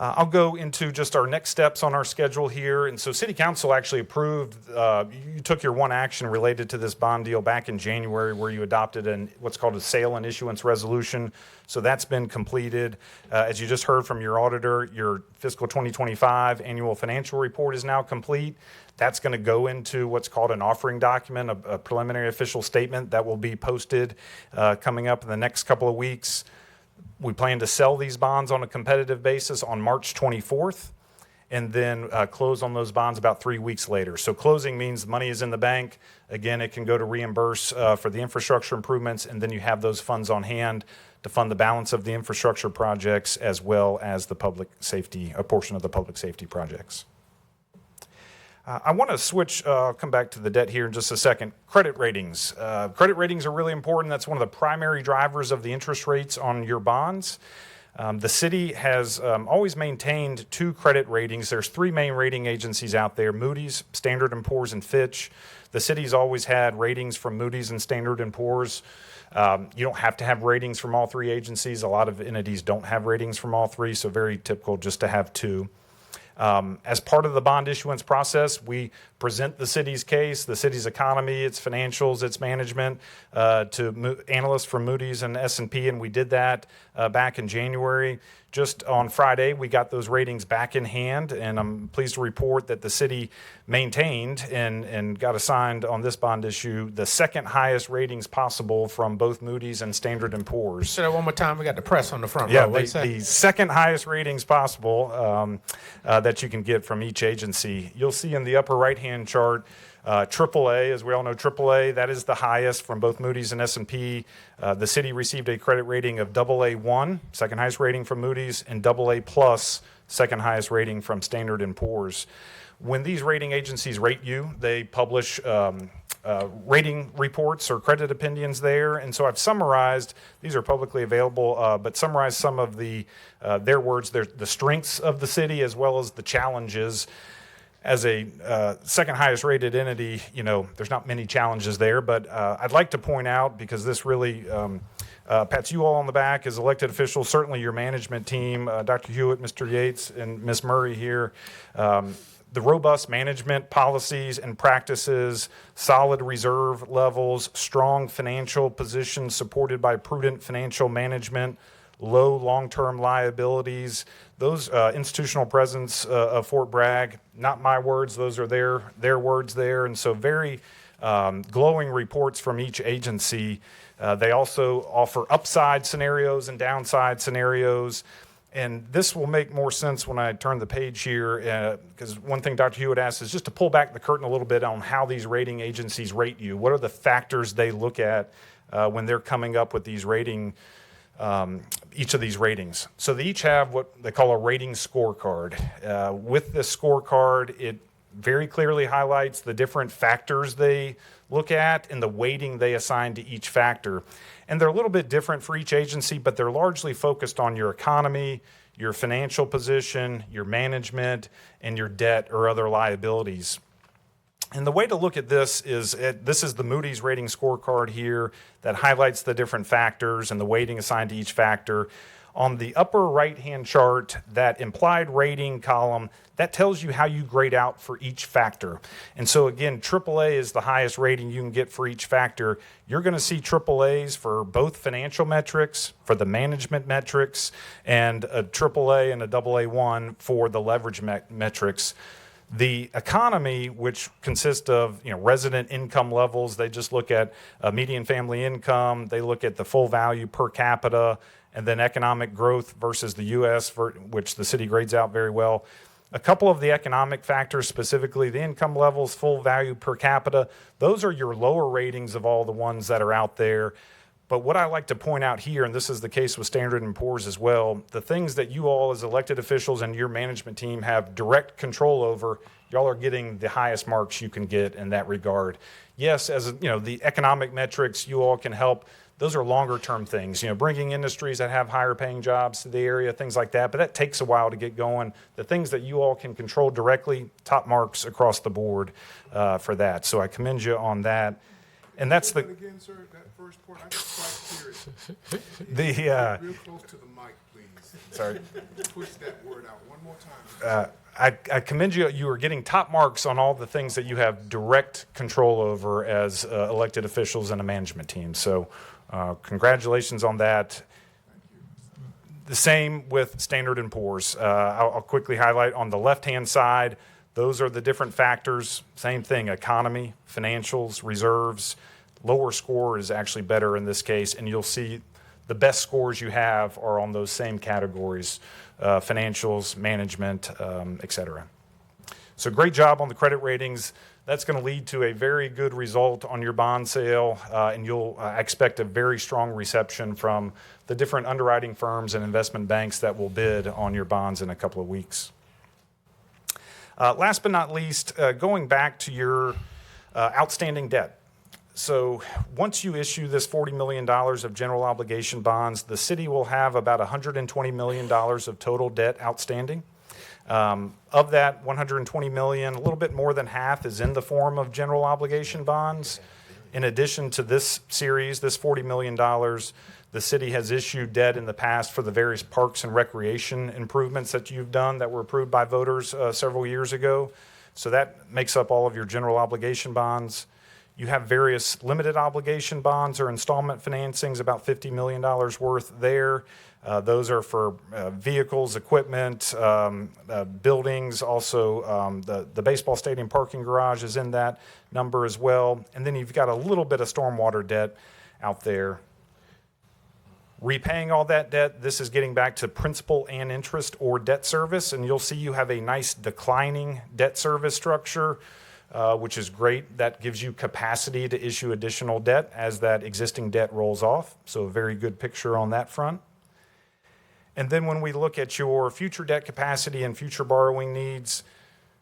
I'll go into just our next steps on our schedule here. And so City Council actually approved, you took your one action related to this bond deal back in January where you adopted what's called a sale and issuance resolution. So that's been completed. As you just heard from your auditor, your fiscal 2025 annual financial report is now complete. That's going to go into what's called an offering document, a preliminary official statement that will be posted coming up in the next couple of weeks. We plan to sell these bonds on a competitive basis on March 24th and then close on those bonds about 3 weeks later. So closing means the money is in the bank. Again, it can go to reimburse for the infrastructure improvements, and then you have those funds on hand to fund the balance of the infrastructure projects as well as the public safety, a portion of the public safety projects. I want to switch, come back to the debt here in just a second. Credit ratings. Credit ratings are really important. That's one of the primary drivers of the interest rates on your bonds. The city has always maintained 2 credit ratings. There's 3 main rating agencies out there, Moody's, Standard & Poor's, and Fitch. The city's always had ratings from Moody's and Standard & Poor's. You don't have to have ratings from all 3 agencies. A lot of entities don't have ratings from all 3, so very typical just to have 2. As part of the bond issuance process, we present the city's case, the city's economy, its financials, its management to analysts from Moody's and S&P, and we did that back in January. Just on Friday, we got those ratings back in hand, and I'm pleased to report that the city maintained and got assigned on this bond issue the second highest ratings possible from both Moody's and Standard & Poor's. Say that one more time. We got the press on the front Yeah, row. What'd you say? the second highest ratings possible that you can get from each agency. You'll see in the upper right-hand chart, AAA, as we all know, AAA, that is the highest from both Moody's and S&P. The city received a credit rating of AA1, second highest rating from Moody's, and AA+, second highest rating from Standard & Poor's. When these rating agencies rate you, they publish rating reports or credit opinions there. And so I've summarized, these are publicly available, but summarized some of their words, the strengths of the city as well as the challenges. As a second highest rated entity, there's not many challenges there, but I'd like to point out, because this really pats you all on the back as elected officials, certainly your management team, Dr. Hewitt, Mr. Yates, and Ms. Murray here, the robust management policies and practices, solid reserve levels, strong financial positions supported by prudent financial management, low long-term liabilities, those institutional presence of Fort Bragg, not my words, those are their words there. And so very glowing reports from each agency. They also offer upside scenarios and downside scenarios. And this will make more sense when I turn the page here, because one thing Dr. Hewitt asked is just to pull back the curtain a little bit on how these rating agencies rate you. What are the factors they look at when they're coming up with these each of these ratings? So they each have what they call a rating scorecard. With this scorecard, it very clearly highlights the different factors they look at and the weighting they assign to each factor. And they're a little bit different for each agency, but they're largely focused on your economy, your financial position, your management, and your debt or other liabilities. And the way to look at this is, this is the Moody's rating scorecard here that highlights the different factors and the weighting assigned to each factor. On the upper right-hand chart, that implied rating column, that tells you how you grade out for each factor. And so again, AAA is the highest rating you can get for each factor. You're going to see AAAs for both financial metrics, for the management metrics, and a AAA and a AA1 for the leverage metrics. The economy, which consists of resident income levels, they just look at median family income, they look at the full value per capita, and then economic growth versus the U.S., which the city grades out very well. A couple of the economic factors, specifically the income levels, full value per capita, those are your lower ratings of all the ones that are out there. But what I like to point out here, and this is the case with Standard & Poor's as well, the things that you all as elected officials and your management team have direct control over, y'all are getting the highest marks you can get in that regard. Yes, as the economic metrics, you all can help. Those are longer term things, bringing industries that have higher paying jobs to the area, things like that. But that takes a while to get going. The things that you all can control directly, top marks across the board for that. So I commend you on that. And that's the. Again, sir, that first part, I just quite hear it. Real close to the mic, please. Sorry. Push that word out one more time. I commend you. You are getting top marks on all the things that you have direct control over as elected officials and a management team. So congratulations on that. The same with Standard & Poor's. I'll quickly highlight on the left-hand side, those are the different factors. Same thing, economy, financials, reserves. Lower score is actually better in this case, and you'll see the best scores you have are on those same categories, financials, management, et cetera. So great job on the credit ratings. That's going to lead to a very good result on your bond sale, and you'll expect a very strong reception from the different underwriting firms and investment banks that will bid on your bonds in a couple of weeks. Last but not least, going back to your outstanding debt. So once you issue this $40 million of general obligation bonds, the city will have about $120 million of total debt outstanding. Of that $120 million, a little bit more than half is in the form of general obligation bonds. In addition to this series, this $40 million, the city has issued debt in the past for the various parks and recreation improvements that you've done that were approved by voters several years ago. So that makes up all of your general obligation bonds. You have various limited obligation bonds or installment financings, about $50 million worth there. Those are for vehicles, equipment, buildings. Also, the baseball stadium parking garage is in that number as well. And then you've got a little bit of stormwater debt out there. Repaying all that debt, this is getting back to principal and interest or debt service. And you'll see you have a nice declining debt service structure, which is great. That gives you capacity to issue additional debt as that existing debt rolls off. So a very good picture on that front. And then when we look at your future debt capacity and future borrowing needs,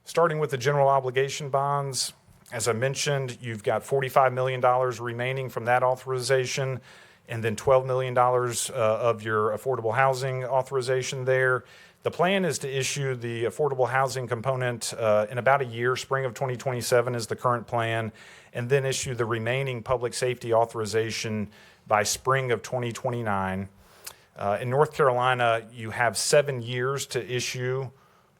starting with the general obligation bonds, as I mentioned, you've got $45 million remaining from that authorization, and then $12 million of your affordable housing authorization there. The plan is to issue the affordable housing component in about a year. Spring of 2027 is the current plan, and then issue the remaining public safety authorization by spring of 2029. In North Carolina, you have 7 years to issue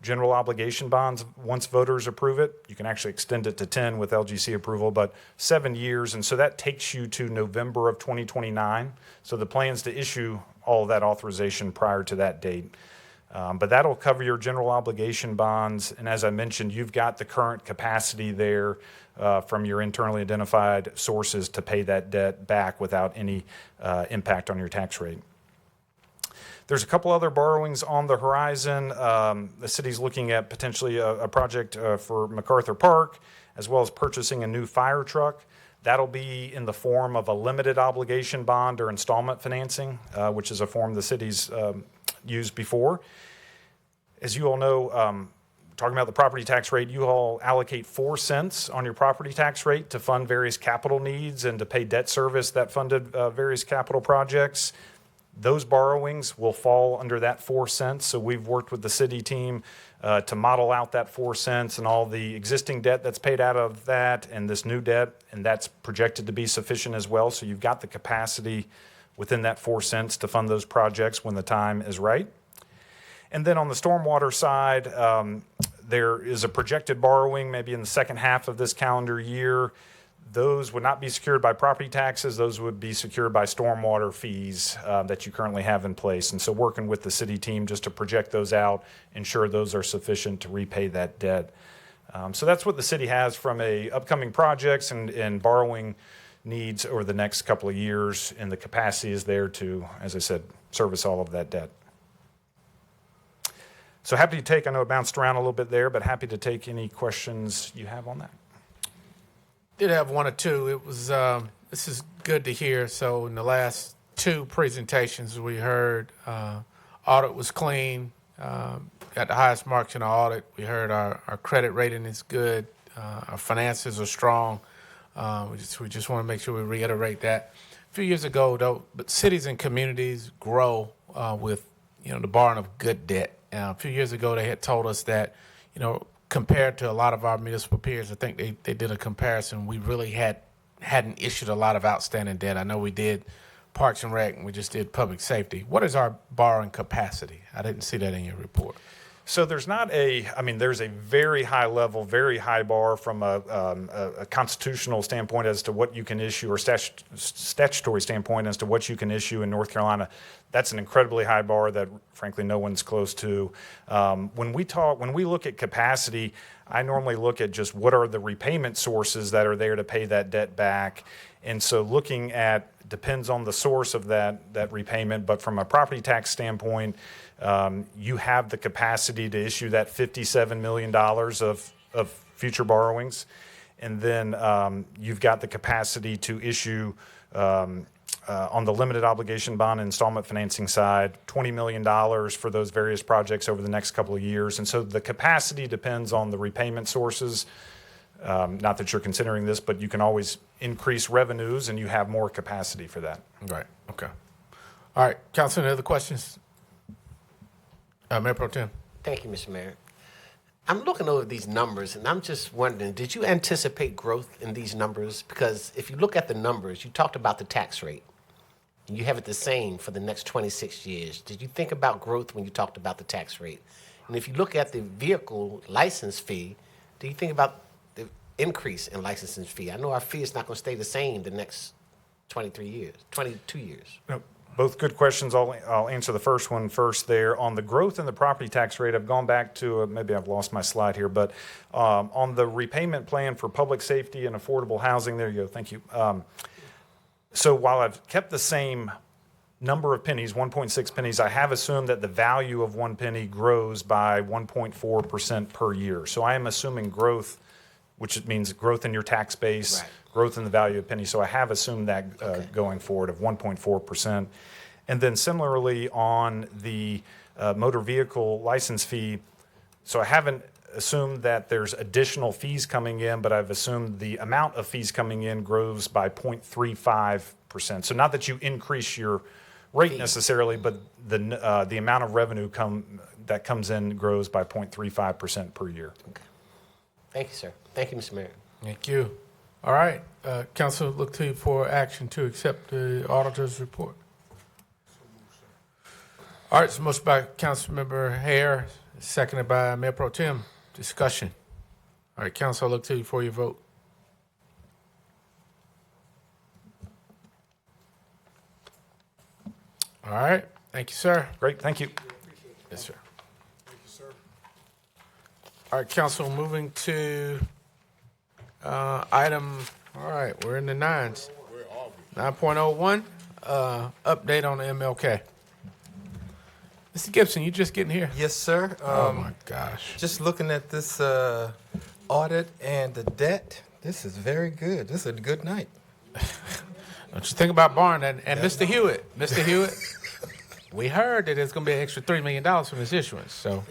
general obligation bonds once voters approve it. You can actually extend it to 10 with LGC approval, but 7 years. And so that takes you to November of 2029. So the plan is to issue all of that authorization prior to that date. But that'll cover your general obligation bonds. And as I mentioned, you've got the current capacity there from your internally identified sources to pay that debt back without any impact on your tax rate. There's a couple other borrowings on the horizon. The city's looking at potentially a project for MacArthur Park, as well as purchasing a new fire truck. That'll be in the form of a limited obligation bond or installment financing, which is a form the city's used before. As you all know, talking about the property tax rate, you all allocate 4 cents on your property tax rate to fund various capital needs and to pay debt service that funded various capital projects. Those borrowings will fall under that 4 cents. So we've worked with the city team to model out that 4 cents and all the existing debt that's paid out of that and this new debt, and that's projected to be sufficient as well. So you've got the capacity within that 4 cents to fund those projects when the time is right. And then on the stormwater side, there is a projected borrowing maybe in the second half of this calendar year. Those would not be secured by property taxes. Those would be secured by stormwater fees that you currently have in place. And so working with the city team just to project those out, ensure those are sufficient to repay that debt. So that's what the city has from upcoming projects and borrowing needs over the next couple of years. And the capacity is there to, as I said, service all of that debt. So happy to take, I know it bounced around a little bit there, but happy to take any questions you have on that. Did have one or two. It was this is good to hear. So in the last 2 presentations we heard, audit was clean, got the highest marks in our audit. We heard our credit rating is good, our finances are strong. We just want to make sure we reiterate that. A few years ago, though, but cities and communities grow with the borrowing of good debt. A few years ago, they had told us that compared to a lot of our municipal peers, I think they did a comparison. We really hadn't issued a lot of outstanding debt. I know we did Parks and Rec, and we just did public safety. What is our borrowing capacity? I didn't see that in your report. So there's there's a very high level, very high bar from a constitutional standpoint as to what you can issue, or statutory standpoint as to what you can issue in North Carolina. That's an incredibly high bar that, frankly, no one's close to. When we look at capacity, I normally look at just what are the repayment sources that are there to pay that debt back. And so looking at, depends on the source of that repayment, but from a property tax standpoint, you have the capacity to issue that $57 million of future borrowings. And then you've got the capacity to issue on the limited obligation bond installment financing side, $20 million for those various projects over the next couple of years. And so the capacity depends on the repayment sources. Not that you're considering this, but you can always increase revenues and you have more capacity for that. Right, okay. All right, Council, any other questions? Mayor Pro Tem. Thank you, Mr. Mayor. I'm looking over these numbers, and I'm just wondering, did you anticipate growth in these numbers? Because if you look at the numbers, you talked about the tax rate, and you have it the same for the next 26 years. Did you think about growth when you talked about the tax rate? And if you look at the vehicle license fee, do you think about the increase in licensing fee? I know our fee is not going to stay the same the next 22 years. No, both good questions. I'll answer the first one first there. On the growth in the property tax rate, I've gone back to, maybe I've lost my slide here, but on the repayment plan for public safety and affordable housing, there you go, thank you. So while I've kept the same number of pennies, 1.6 pennies, I have assumed that the value of 1 penny grows by 1.4% per year. So I am assuming growth, which means growth in your tax base, right, growth in the value of penny. So I have assumed that going forward of 1.4%. And then similarly on the motor vehicle license fee, so I haven't assumed that there's additional fees coming in, but I've assumed the amount of fees coming in grows by 0.35%. So not that you increase your rate necessarily, but the amount of revenue that comes in grows by 0.35% per year. Okay. Thank you, sir. Thank you, Mr. Mayor. Thank you. All right, Council, look to you for action to accept the auditor's report. All right, so motion by Councilmember Hare, seconded by Mayor Pro Tem. Discussion. All right, Council, I look to you for your vote. All right, thank you, sir. Great, thank you. Yes, sir. Thank you, sir. All right, Council, moving to item, all right, we're in the nines. 9.01, update on the MLK. Mr. Gibson, you just getting here? Yes, sir. Oh, my gosh. Just looking at this audit and the debt, this is very good. This is a good night. Don't you think about Barn and Mr. Hewitt. Mr. Hewitt, we heard that there's going to be an extra $3 million from this issuance, so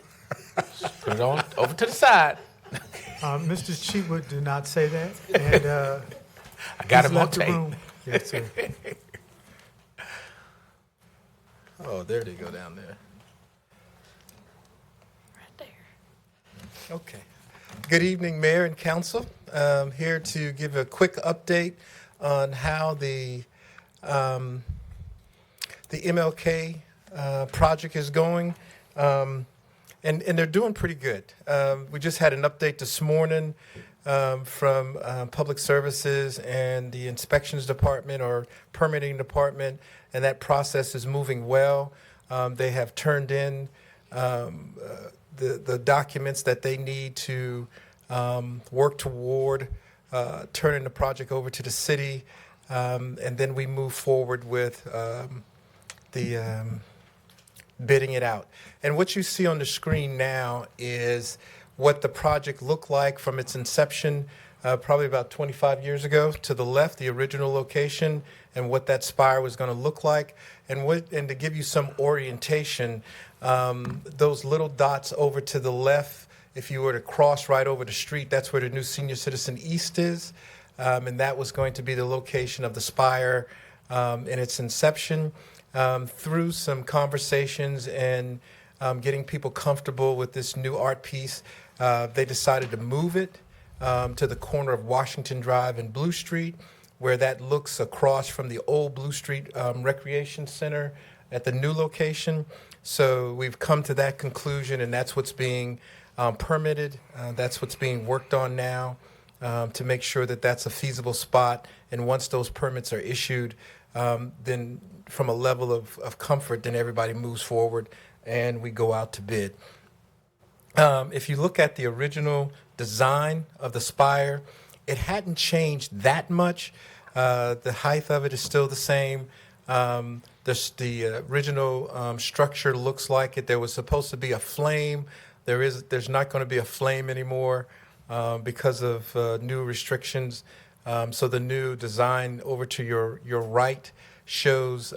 just put it on over to the side. Mr. Cheatwood did not say that, and I got he's him on left the tape. room. Yes, sir. Oh, there they go down there. Right there. Okay. Good evening, Mayor and Council. Here to give a quick update on how the MLK project is going. And they're doing pretty good. We just had an update this morning from Public Services and the Inspections Department or Permitting Department, and that process is moving well. They have turned in the documents that they need to work toward turning the project over to the city, and then we move forward with the bidding it out. And what you see on the screen now is what the project looked like from its inception, probably about 25 years ago. To the left, the original location, and what that spire was going to look like. And to give you some orientation, those little dots over to the left, if you were to cross right over the street, that's where the new Senior Citizen East is. And that was going to be the location of the spire in its inception. Through some conversations and getting people comfortable with this new art piece, they decided to move it to the corner of Washington Drive and Blue Street, where that looks across from the old Blue Street Recreation Center at the new location. So we've come to that conclusion, and that's what's being permitted. That's what's being worked on now to make sure that that's a feasible spot. And once those permits are issued, then from a level of comfort, then everybody moves forward and we go out to bid. If you look at the original design of the spire, it hadn't changed that much. The height of it is still the same. The original structure looks like it. There was supposed to be a flame. There's not going to be a flame anymore because of new restrictions. So the new design over to your right shows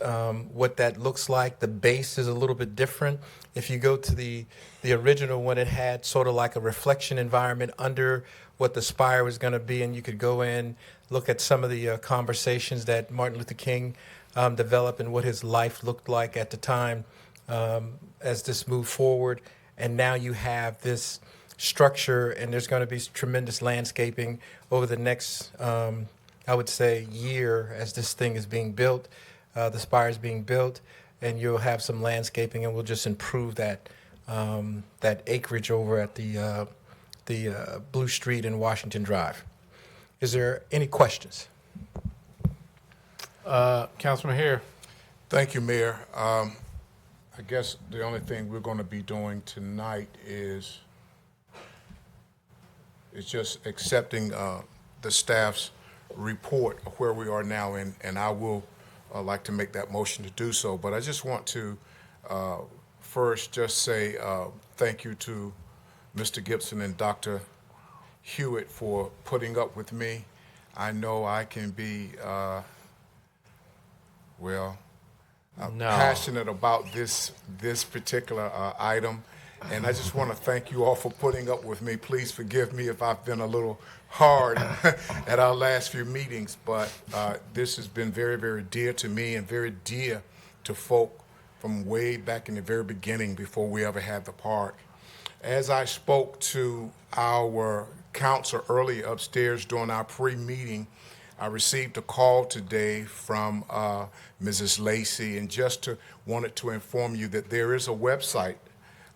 what that looks like. The base is a little bit different. If you go to the original one, it had sort of like a reflection environment under what the spire was going to be, and you could go in, look at some of the conversations that Martin Luther King developed and what his life looked like at the time as this moved forward. And now you have this structure, and there's going to be tremendous landscaping over the next, I would say, year as this thing is being built, the spire is being built, and you'll have some landscaping, and we'll just improve that that acreage over at the Blue Street and Washington Drive. Is there any questions? Councilman Hare. Thank you, Mayor. I guess the only thing we're going to be doing tonight is just accepting the staff's report of where we are now, and I will like to make that motion to do so. But I just want to first just say thank you to Mr. Gibson and Dr. Hewitt for putting up with me. I know I can be, passionate about this particular item, and I just want to thank you all for putting up with me. Please forgive me if I've been a little hard at our last few meetings, but this has been very, very dear to me and very dear to folk from way back in the very beginning before we ever had the park. As I spoke to our council earlier upstairs during our pre-meeting, I received a call today from Mrs. Lacey, and wanted to inform you that there is a website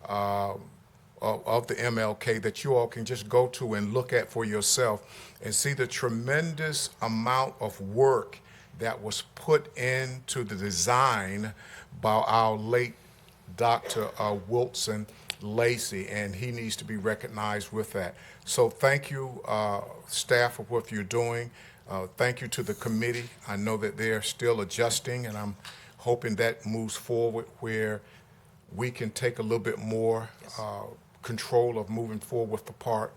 of the MLK that you all can just go to and look at for yourself and see the tremendous amount of work that was put into the design by our late Dr. Wilson Lacey, and he needs to be recognized with that. So thank you, staff, for what you're doing. Thank you to the committee. I know that they're still adjusting, and I'm hoping that moves forward where we can take a little bit more control of moving forward with the park.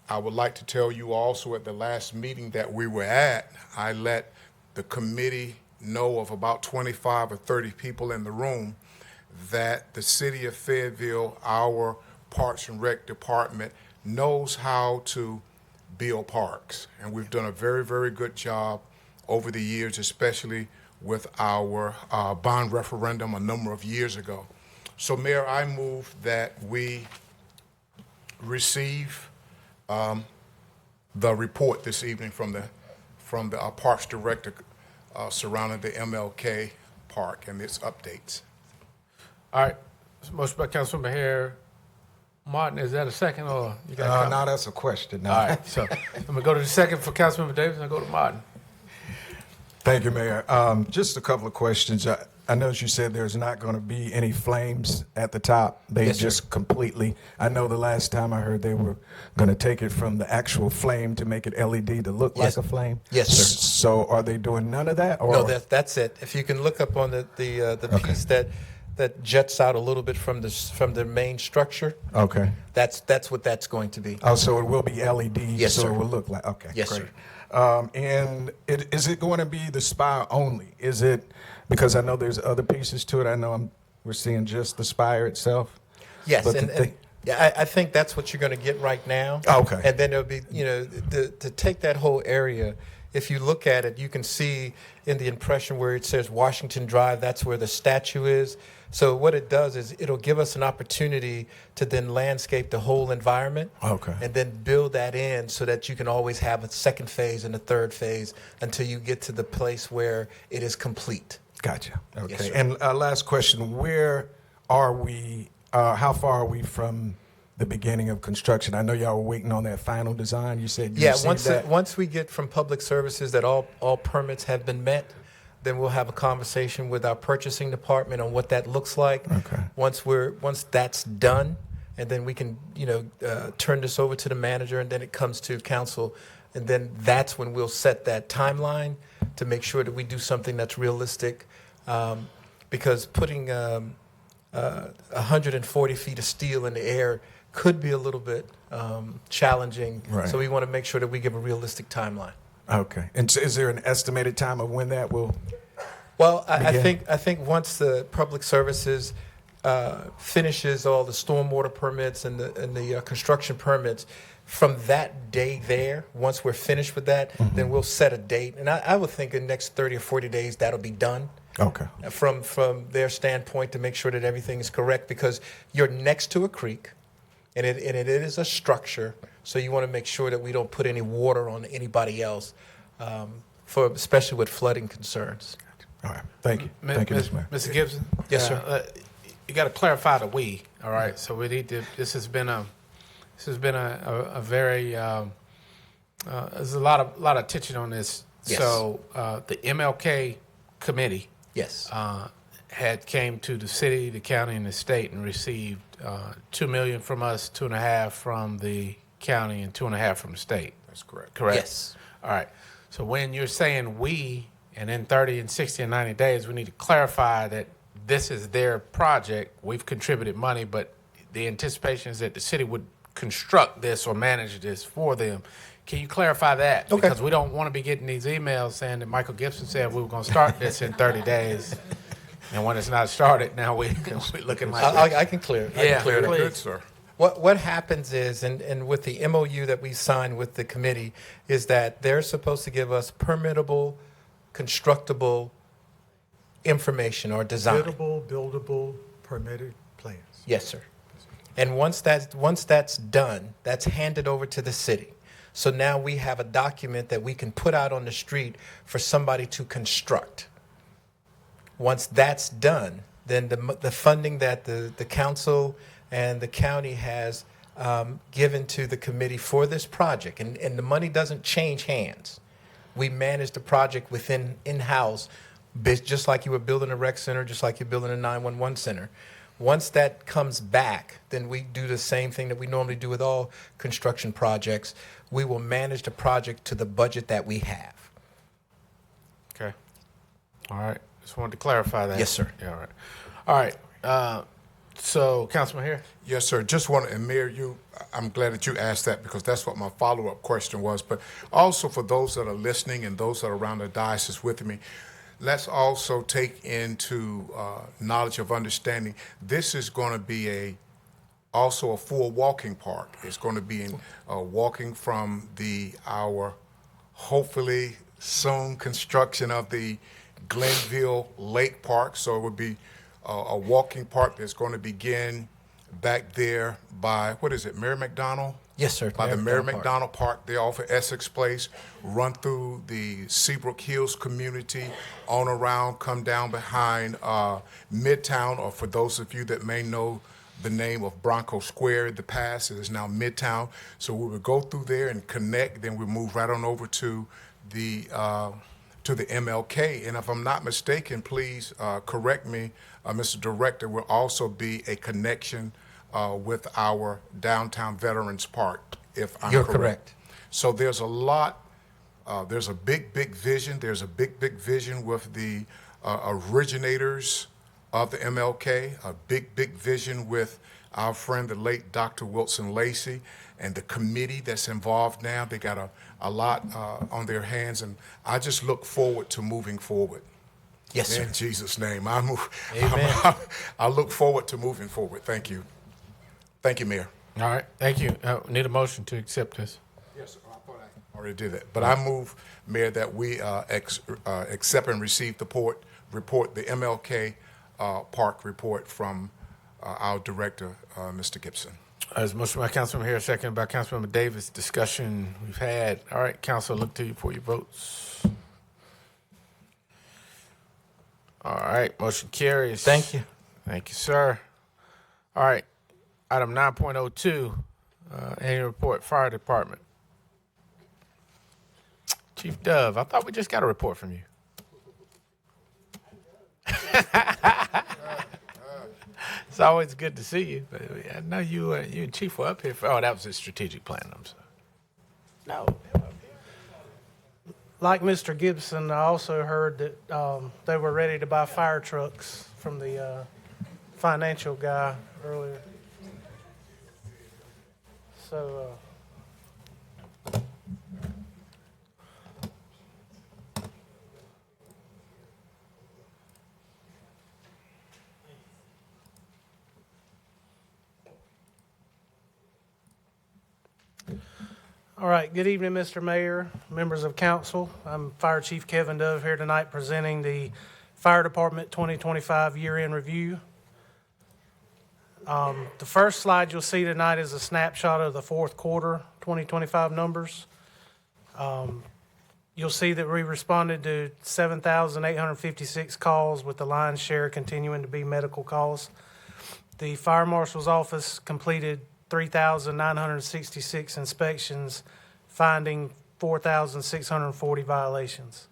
I would like to tell you also at the last meeting that we were at, I let the committee know of about 25 or 30 people in the room that the city of Fayetteville, our Parks and Rec department, knows how to build parks. And we've done a very, very good job over the years, especially with our bond referendum a number of years ago. So, Mayor, I move that we receive the report this evening from the Parks Director surrounding the MLK Park and its updates. All right. Motion by Councilman Hare. Martin, is that a second or you got? No, that's a question. No. All right. So I'm gonna go to the second for Councilmember Davis, and I go to Martin. Thank you, Mayor. Just a couple of questions. I know you said there's not going to be any flames at the top. They Yes, sir. just completely. I know the last time I heard they were going to take it from the actual flame to make it LED to look Yes. like a flame. Yes, sir. So are they doing none of that? Or? No, that's it. If you can look up on the piece that jets out a little bit from the main structure, Okay. that's what that's going to be. Oh, so it will be LED. Yes, so sir. it will look like. Okay. Yes, great. sir. And is it going to be the spire only? Is it because I know there's other pieces to it. I know we're seeing just the spire itself. Yes, But and I think that's what you're going to get right now. Okay. And then there'll be, to take that whole area, if you look at it, you can see in the impression where it says Washington Drive, that's where the statue is. So what it does is it'll give us an opportunity to then landscape the whole environment. Okay. And then build that in so that you can always have a second phase and a third phase until you get to the place where it is complete. Gotcha. Okay. Yes, sir. And last question: where are we? How far are we from the beginning of construction? I know y'all were waiting on that final design. You said you received that. Once we get from Public Services that all permits have been met, then we'll have a conversation with our purchasing department on what that looks like. Okay. Once that's done, and then we can turn this over to the manager, and then it comes to council, and then that's when we'll set that timeline to make sure that we do something that's realistic, because putting 140 feet of steel in the air could be a little bit challenging. Right. So we want to make sure that we give a realistic timeline. Okay. And so is there an estimated time of when that will Well, I think once the public services finishes all the stormwater permits and the construction permits, from that day there, once we're finished with that, then we'll set a date. And I would think in the next 30 or 40 days that'll be done. Okay. From their standpoint, to make sure that everything is correct, because you're next to a creek, and it is a structure, so you want to make sure that we don't put any water on anybody else, especially with flooding concerns. All right. Thank you. Thank you, Mr. Mayor. Mr. Gibson? Yes, sir. You got to clarify the "we." All right. So we need to. This has been a very. There's a lot of attention on this. Yes. So the MLK committee. Yes. Had came to the city, the county, and the state and received $2 million from us, 2.5 from the county, and 2.5 from the state. That's correct. Correct. Yes. All right. So when you're saying we, and in 30 and 60 and 90 days, we need to clarify that this is their project. We've contributed money, but the anticipation is that the city would construct this or manage this for them. Can you clarify that? Okay. Because we don't want to be getting these emails saying that Michael Gibson said we were going to start this in 30 days. And when it's not started, now we're looking like I can clear it. I Yeah, can clear it up. please. Good, sir. What happens is, and with the MOU that we signed with the committee, is that they're supposed to give us permittable, constructible information or design. Buildable, permitted plans. Yes, sir. And once that's done, that's handed over to the city. So now we have a document that we can put out on the street for somebody to construct. Once that's done, then the funding that the council and the county has given to the committee for this project, and the money doesn't change hands. We manage the project within in-house, just like you were building a rec center, just like you're building a 911 center. Once that comes back, then we do the same thing that we normally do with all construction projects. We will manage the project to the budget that we have. Okay. All right. Just wanted to clarify that. Yes, sir. Yeah, all right. All right. So, Councilman here? Yes, sir. Just want to, and Mayor, I'm glad that you asked that because that's what my follow-up question was. But also for those that are listening and those that are around the diocese with me, let's also take into knowledge of understanding this is going to be also a full walking park. It's going to be walking from our hopefully soon construction of the Glenville Lake Park. So it would be a walking park that's going to begin back there by, what is it, Mary McDonald? Yes, sir. By the Mary McDonald Park, there off of Essex Place, run through the Seabrook Hills community, on around, come down behind Midtown, or for those of you that may know the name of Bronco Square in the past, it is now Midtown. So we would go through there and connect, then we move right on over to the MLK. And if I'm not mistaken, please correct me, Mr. Director, will also be a connection with our downtown Veterans Park, if I'm You're correct. correct. So there's a lot, there's a big vision. There's a big vision with the originators of the MLK, a big vision with our friend, the late Dr. Wilson Lacey, and the committee that's involved now. They got a lot on their hands, and I just look forward to moving forward. Yes, sir. In Jesus' name. Amen. I look forward to moving forward. Thank you. Thank you, Mayor. All right. Thank you. Need a motion to accept this. Yes, sir. I thought I already did that. But I move, Mayor, that we accept and receive the report, the MLK Park report from our director, Mr. Gibson. As motion by Councilman Harris, second by Councilmember Davis. Discussion we've had. All right, Council, look to you for your votes. All right, motion carries. Thank you. Thank you, sir. All right, item 9.02, annual report, Fire Department. Chief Dove, I thought we just got a report from you. It's always good to see you. But I know you and Chief were up here for. Oh, that was a strategic plan. I'm sorry. No. Like Mr. Gibson, I also heard that they were ready to buy fire trucks from the financial guy earlier. So, All right, good evening, Mr. Mayor, members of council. I'm Fire Chief Kevin Dove here tonight presenting the Fire Department 2025 year-end review. The first slide you'll see tonight is a snapshot of the fourth quarter 2025 numbers. You'll see that we responded to 7,856 calls, with the lion's share continuing to be medical calls. The Fire Marshal's Office completed 3,966 inspections, finding 4,640 violations.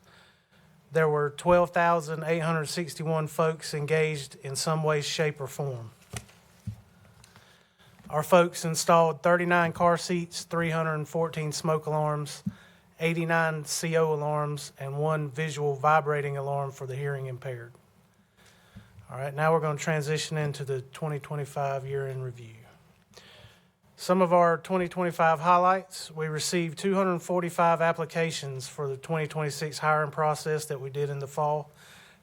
There were 12,861 folks engaged in some way, shape, or form. Our folks installed 39 car seats, 314 smoke alarms, 89 CO alarms, and 1 visual vibrating alarm for the hearing impaired. All right, now we're going to transition into the 2025 year-end review. Some of our 2025 highlights: we received 245 applications for the 2026 hiring process that we did in the fall.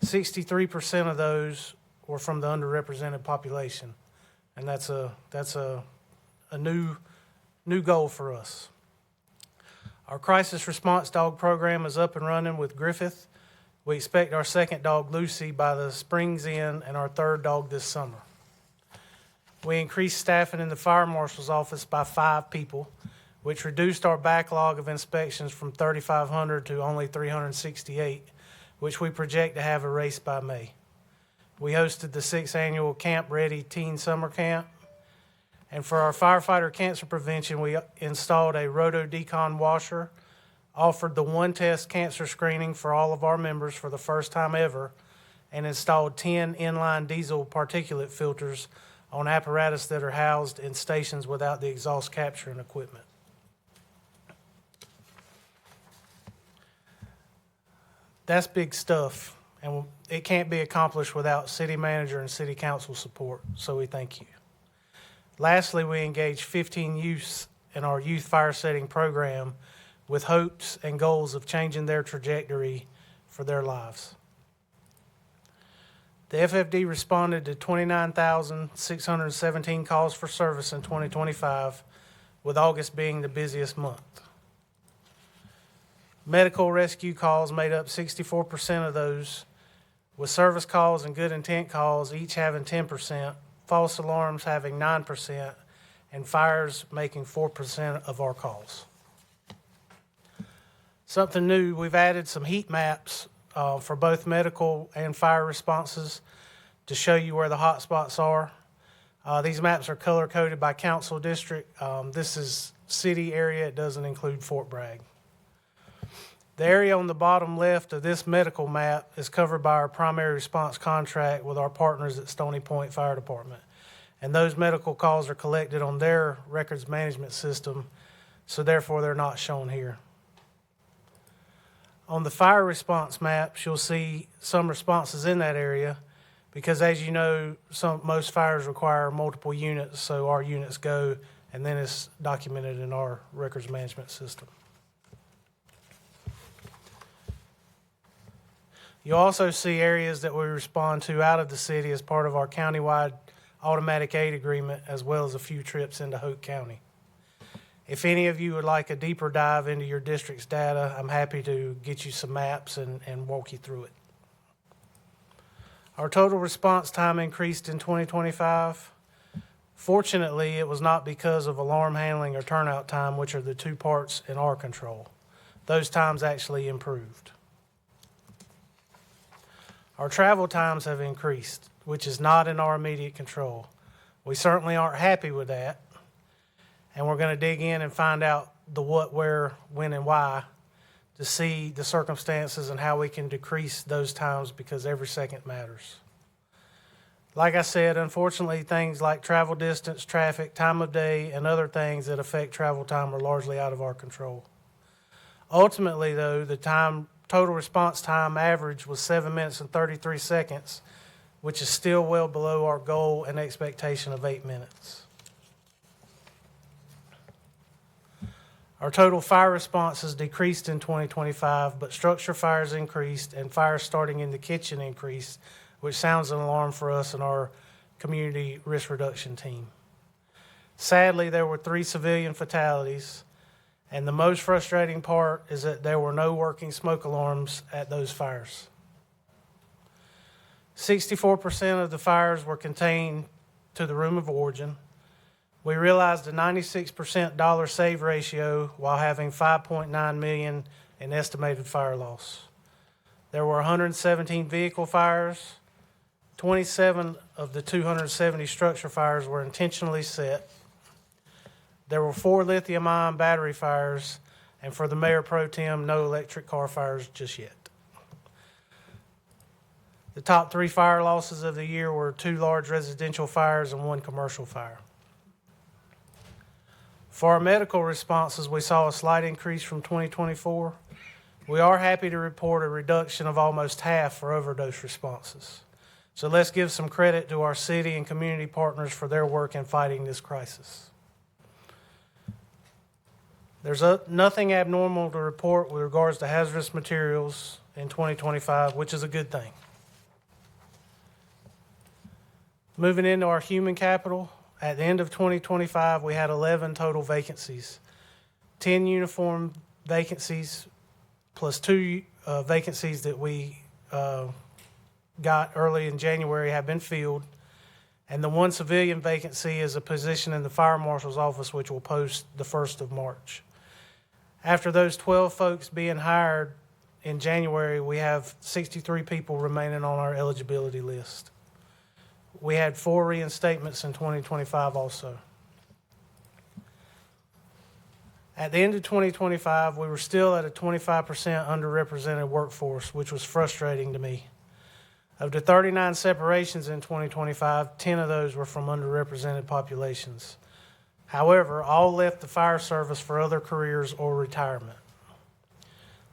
63% of those were from the underrepresented population, and that's a new goal for us. Our crisis response dog program is up and running with Griffith. We expect our second dog, Lucy, by the spring's end, and our third dog this summer. We increased staffing in the Fire Marshal's Office by 5 people, which reduced our backlog of inspections from 3,500 to only 368, which we project to have erased by May. We hosted the 6th annual Camp Ready Teen Summer Camp. And for our firefighter cancer prevention, we installed a rotodecon washer, offered the one-test cancer screening for all of our members for the first time ever, and installed 10 inline diesel particulate filters on apparatus that are housed in stations without the exhaust capturing equipment. That's big stuff, and it can't be accomplished without city manager and city council support, so we thank you. Lastly, we engaged 15 youths in our youth fire setting program with hopes and goals of changing their trajectory for their lives. The FFD responded to 29,617 calls for service in 2025, with August being the busiest month. Medical rescue calls made up 64% of those, with service calls and good intent calls each having 10%, false alarms having 9%, and fires making 4% of our calls. Something new, we've added some heat maps for both medical and fire responses to show you where the hot spots are. These maps are color-coded by council district. This is city area. It doesn't include Fort Bragg. The area on the bottom left of this medical map is covered by our primary response contract with our partners at Stony Point Fire Department. And those medical calls are collected on their records management system, so therefore they're not shown here. On the fire response maps, you'll see some responses in that area because, as you know, most fires require multiple units, so our units go, and then it's documented in our records management system. You'll also see areas that we respond to out of the city as part of our countywide automatic aid agreement, as well as a few trips into Hoke County. If any of you would like a deeper dive into your district's data, I'm happy to get you some maps and walk you through it. Our total response time increased in 2025. Fortunately, it was not because of alarm handling or turnout time, which are the 2 parts in our control. Those times actually improved. Our travel times have increased, which is not in our immediate control. We certainly aren't happy with that, and we're going to dig in and find out the what, where, when, and why to see the circumstances and how we can decrease those times, because every second matters. Like I said, unfortunately, things like travel distance, traffic, time of day, and other things that affect travel time are largely out of our control. Ultimately, though, the total response time average was 7 minutes and 33 seconds, which is still well below our goal and expectation of 8 minutes. Our total fire responses decreased in 2025, but structure fires increased and fires starting in the kitchen increased, which sounds an alarm for us and our community risk reduction team. Sadly, there were 3 civilian fatalities, And the most frustrating part is that there were no working smoke alarms at those fires. 64% of the fires were contained to the room of origin. We realized a 96% dollar save ratio while having $5.9 million in estimated fire loss. There were 117 vehicle fires. 27 of the 270 structure fires were intentionally set. There were 4 lithium-ion battery fires, and for the Mayor Pro Tem, no electric car fires just yet. The top 3 fire losses of the year were 2 large residential fires and 1 commercial fire. For our medical responses, we saw a slight increase from 2024. We are happy to report a reduction of almost half for overdose responses. So let's give some credit to our city and community partners for their work in fighting this crisis. There's nothing abnormal to report with regards to hazardous materials in 2025, which is a good thing. Moving into our human capital, at the end of 2025, we had 11 total vacancies. 10 uniform vacancies plus 2 vacancies that we got early in January have been filled. And the 1 civilian vacancy is a position in the fire marshal's office, which will post the 1st of March. After those 12 folks being hired in January, we have 63 people remaining on our eligibility list. We had 4 reinstatements in 2025 also. At the end of 2025, we were still at a 25% underrepresented workforce, which was frustrating to me. Of the 39 separations in 2025, 10 of those were from underrepresented populations. However, all left the fire service for other careers or retirement.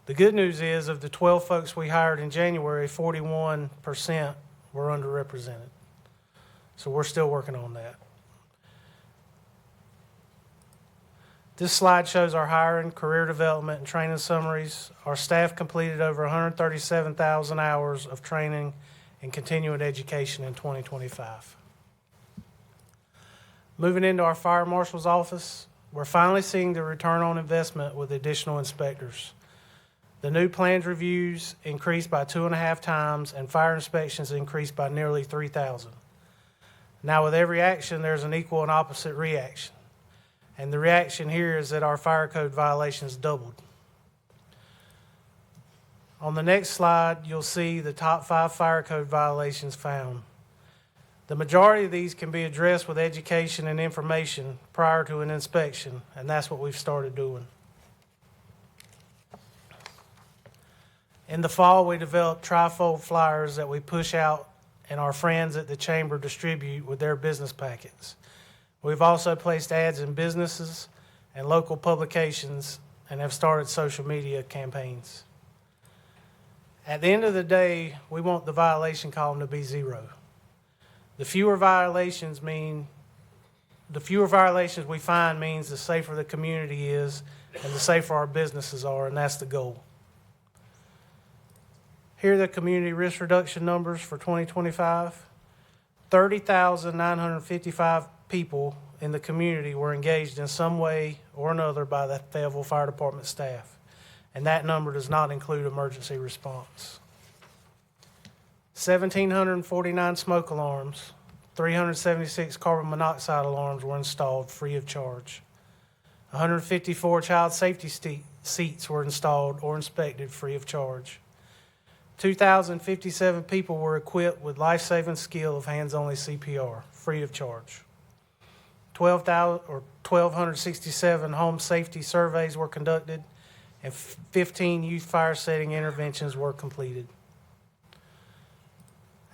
The good news is, of the 12 folks we hired in January, 41% were underrepresented. So we're still working on that. This slide shows our hiring, career development, and training summaries. Our staff completed over 137,000 hours of training and continuing education in 2025. Moving into our fire marshal's office, we're finally seeing the return on investment with additional inspectors. The new plans reviews increased by 2.5 times, and fire inspections increased by nearly 3,000. Now, with every action, there's an equal and opposite reaction. And the reaction here is that our fire code violations doubled. On the next slide, you'll see the top 5 fire code violations found. The majority of these can be addressed with education and information prior to an inspection, and that's what we've started doing. In the fall, we developed trifold flyers that we push out and our friends at the chamber distribute with their business packets. We've also placed ads in businesses and local publications and have started social media campaigns. At the end of the day, we want the violation column to be 0. The fewer violations we find means the safer the community is and the safer our businesses are, and that's the goal. Here are the community risk reduction numbers for 2025. 30,955 people in the community were engaged in some way or another by the Fayetteville Fire Department staff, and that number does not include emergency response. 1,749 smoke alarms, 376 carbon monoxide alarms were installed free of charge. 154 child safety seats were installed or inspected free of charge. 2,057 people were equipped with life-saving skill of hands-only CPR, free of charge. 1,267 home safety surveys were conducted, and 15 youth fire setting interventions were completed.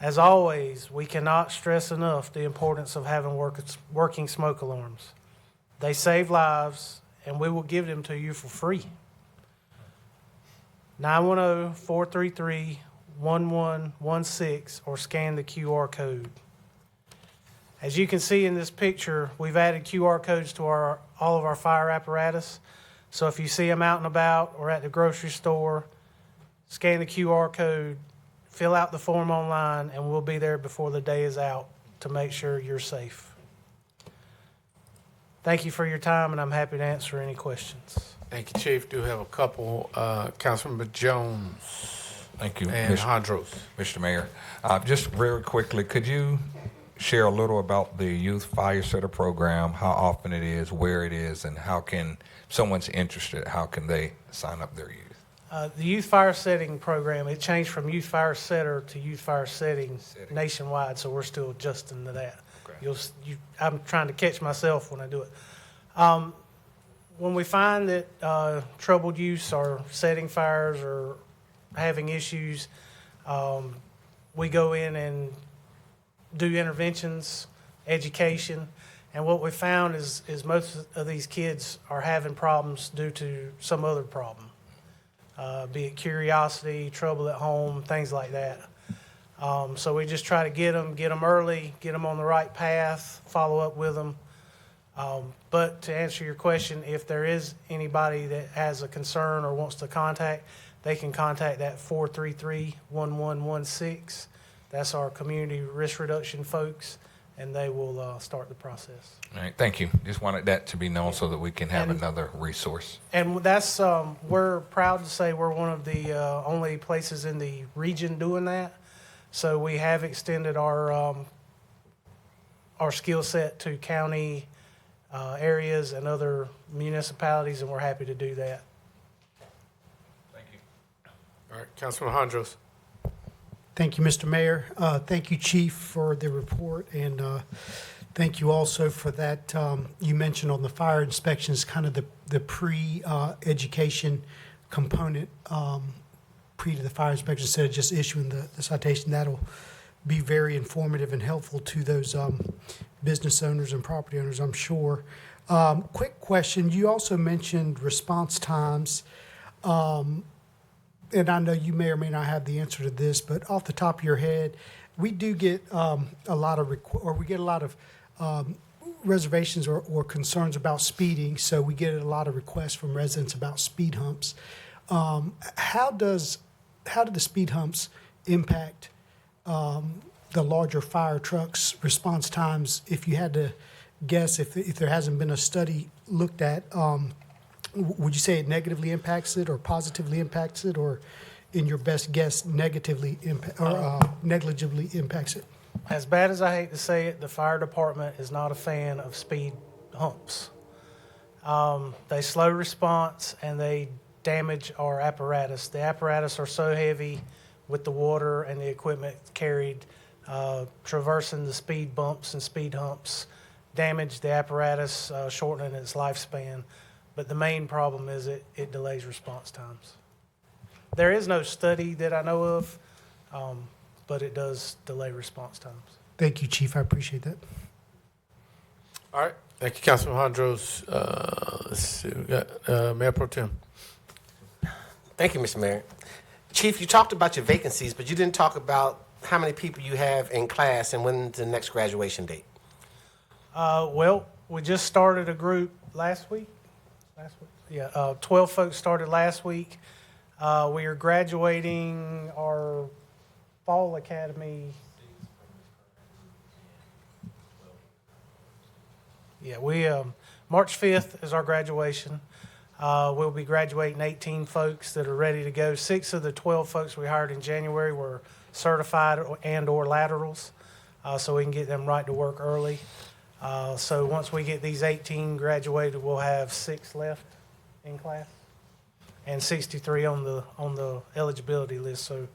As always, we cannot stress enough the importance of having working smoke alarms. They save lives, and we will give them to you for free. 910-433-1116 or scan the QR code. As you can see in this picture, we've added QR codes to all of our fire apparatus. So if you see them out and about or at the grocery store, scan the QR code, fill out the form online, and we'll be there before the day is out to make sure you're safe. Thank you for your time, and I'm happy to answer any questions. Thank you, Chief. Do have a couple. Councilmember Jones. Thank you, And Hondros. Mr. Mayor. Just very quickly, could you share a little about the Youth Fire Setter program, how often it is, where it is, and how can, if someone's interested, how can they sign up their youth? The Youth Fire Setting Program, it changed from Youth Fire Setter to Youth Fire Setting nationwide, so we're still adjusting to that. Okay. I'm trying to catch myself when I do it. When we find that troubled youths are setting fires or having issues, we go in and do interventions, education, and what we found is most of these kids are having problems due to some other problem, be it curiosity, trouble at home, things like that. So we just try to get them early, get them on the right path, follow up with them. But to answer your question, if there is anybody that has a concern or wants to contact, they can contact that 433-1116. That's our community risk reduction folks, and they will start the process. All right, thank you. Just wanted that to be known so that we can have another resource. And that's, we're proud to say we're one of the only places in the region doing that. So we have extended our skill set to county areas and other municipalities, and we're happy to do that. Thank you. All right, Councilman Hondros. Thank you, Mr. Mayor. Thank you, Chief, for the report, and thank you also for that. You mentioned on the fire inspections, kind of the pre-education component, pre to the fire inspection, instead of just issuing the citation. That'll be very informative and helpful to those business owners and property owners, I'm sure. Quick question. You also mentioned response times. And I know you may or may not have the answer to this, but off the top of your head, we do get a lot of reservations or concerns about speeding. So we get a lot of requests from residents about speed humps. How do the speed humps impact the larger fire trucks' response times? If you had to guess, if there hasn't been a study looked at, would you say it negatively impacts it or positively impacts it, or in your best guess, negligibly impacts it? As bad as I hate to say it, the fire department is not a fan of speed humps. They slow response and they damage our apparatus. The apparatus are so heavy with the water and the equipment carried, traversing the speed bumps and speed humps, damage the apparatus, shortening its lifespan. But the main problem is it delays response times. There is no study that I know of, but it does delay response times. Thank you, Chief. I appreciate that. All right. Thank you, Councilman Hondros. Let's see. We got Mayor Pro Tem. Thank you, Mr. Mayor. Chief, you talked about your vacancies, but you didn't talk about how many people you have in class and when's the next graduation date. Well, we just started a group last week. 12 folks started last week. We are graduating our fall academy. March 5th is our graduation. We'll be graduating 18 folks that are ready to go. 6 of the 12 folks we hired in January were certified and/or laterals, so we can get them right to work early. So once we get these 18 graduated, we'll have 6 left in class and 63 on the eligibility list. So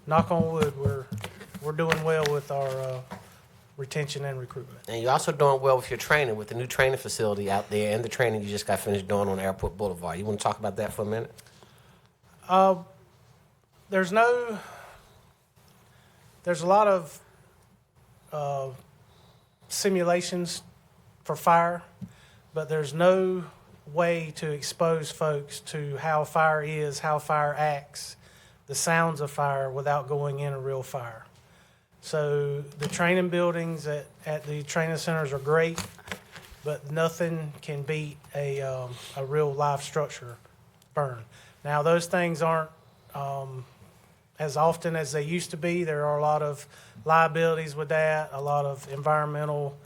knock on wood, we're doing well with our retention and recruitment. And you're also doing well with your training, with the new training facility out there and the training you just got finished doing on Airport Boulevard. You want to talk about that for a minute? There's a lot of simulations for fire, but there's no way to expose folks to how fire is, how fire acts, the sounds of fire without going in a real fire. So the training buildings at the training centers are great, but nothing can beat a real live structure burn. Now, those things aren't as often as they used to be. There are a lot of liabilities with that, a lot of environmental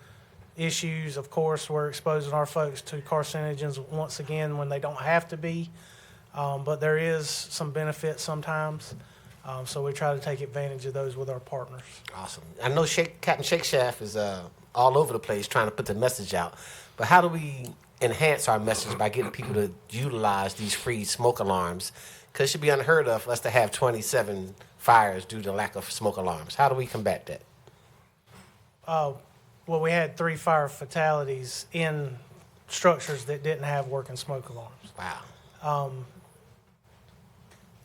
issues. Of course, we're exposing our folks to carcinogens once again when they don't have to be, but there is some benefit sometimes. So we try to take advantage of those with our partners. Awesome. I know Captain Shake Shaft is all over the place trying to put the message out, but how do we enhance our message by getting people to utilize these free smoke alarms? Because it should be unheard of for us to have 27 fires due to lack of smoke alarms. How do we combat that? Well, we had 3 fire fatalities in structures that didn't have working smoke alarms. Wow.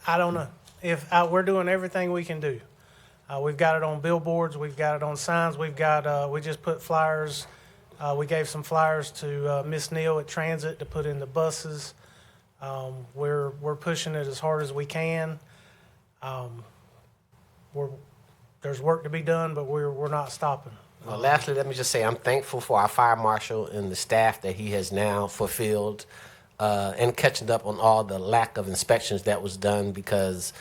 I don't know. We're doing everything we can do. We've got it on billboards. We've got it on signs. We just put flyers. We gave some flyers to Miss Neal at Transit to put in the buses. We're pushing it as hard as we can. There's work to be done, but we're not stopping. Well, lastly, let me just say I'm thankful for our fire marshal and the staff that he has now fulfilled and catching up on all the lack of inspections that was done, because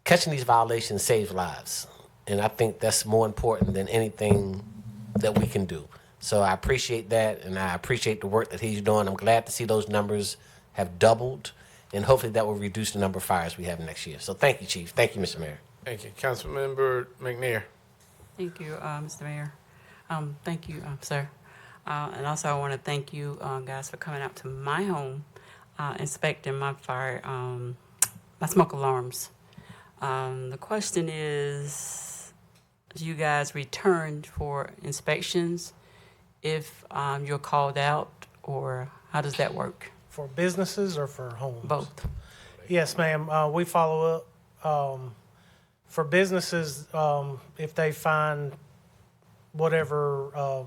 catching these violations saves lives. And I think that's more important than anything that we can do. So I appreciate that, and I appreciate the work that he's doing. I'm glad to see those numbers have doubled, and hopefully that will reduce the number of fires we have next year. So thank you, Chief. Thank you, Mr. Mayor. Thank you. Councilmember McNair. Thank you, Mr. Mayor. Thank you, sir. And also I want to thank you guys for coming out to my home, inspecting my fire, my smoke alarms. The question is, do you guys return for inspections if you're called out, or how does that work? For businesses or for homes? Both. Yes, ma'am. We follow up. For businesses, if they find whatever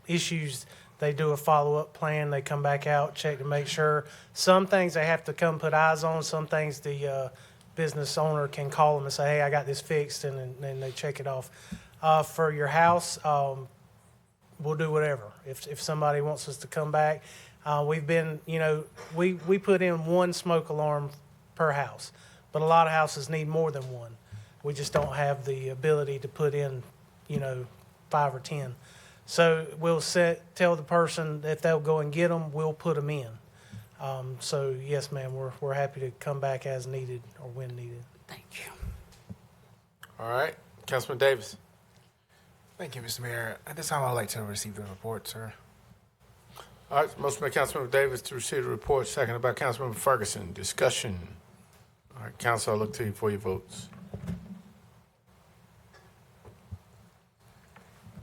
issues, they do a follow-up plan. They come back out, check to make sure. Some things they have to come put eyes on. Some things the business owner can call them and say, hey, I got this fixed, and then they check it off. For your house, we'll do whatever. If somebody wants us to come back, we've been, we put in 1 smoke alarm per house, but a lot of houses need more than 1. We just don't have the ability to put in, 5 or 10. So we'll tell the person if they'll go and get them, we'll put them in. So yes, ma'am, we're happy to come back as needed or when needed. Thank you. All right. Councilman Davis. Thank you, Mr. Mayor. At this time, I'd like to receive the report, sir. All right. Motion by Councilmember Davis to receive the report, seconded by Councilmember Ferguson. Discussion. All right, Council, I'll look to you for your votes.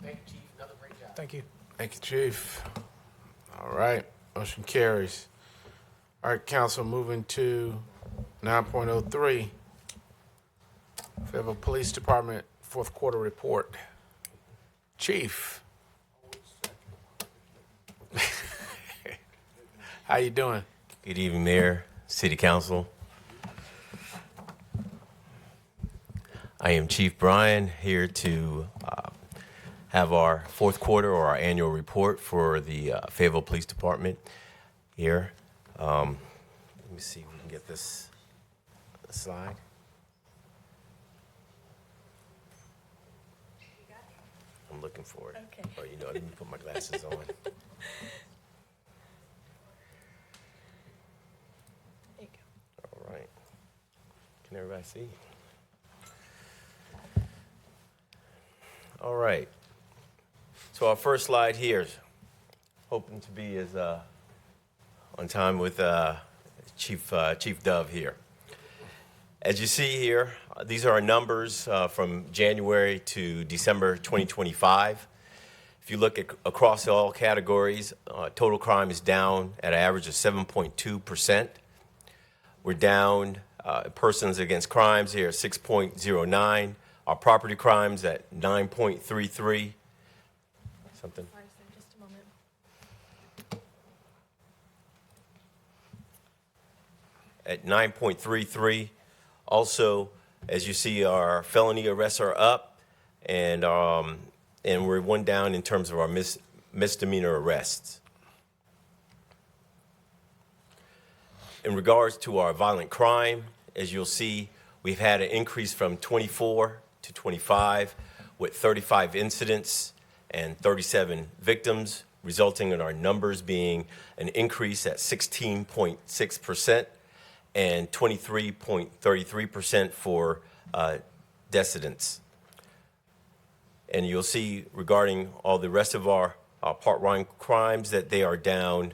Thank you, Chief. Another great job. Thank you. Thank you, Chief. All right. Motion carries. All right, Council, moving to 9.03. Fayetteville Police Department fourth quarter report. Chief. How you doing? Good evening, Mayor, City Council. I am Chief Brian, here to have our fourth quarter or our annual report for the Fayetteville Police Department here. Let me see if we can get this slide. I'm looking for it. Okay. Oh, let me put my glasses on. All right. Can everybody see? All right. So our first slide here, hoping to be as on time with Chief Dove here. As you see here, these are our numbers from January to December 2025. If you look at across all categories, total crime is down at an average of 7.2%. We're down persons against crimes here at 6.09. Our property crimes at 9.33. Something? Just a moment. At 9.33. Also, as you see, our felony arrests are up, and we're 1 down in terms of our misdemeanor arrests. In regards to our violent crime, as you'll see, we've had an increase from 24 to 25 with 35 incidents, and 37 victims, resulting in our numbers being an increase at 16.6% and 23.33% for decedents. And you'll see regarding all the rest of our Part 1 crimes that they are down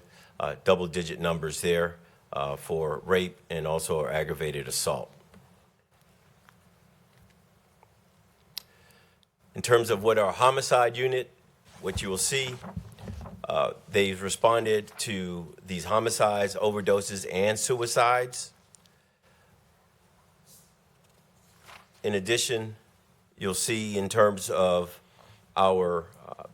double-digit numbers there for rape and also aggravated assault. In terms of what our homicide unit, what you will see, they've responded to these homicides, overdoses, and suicides. In addition, you'll see in terms of our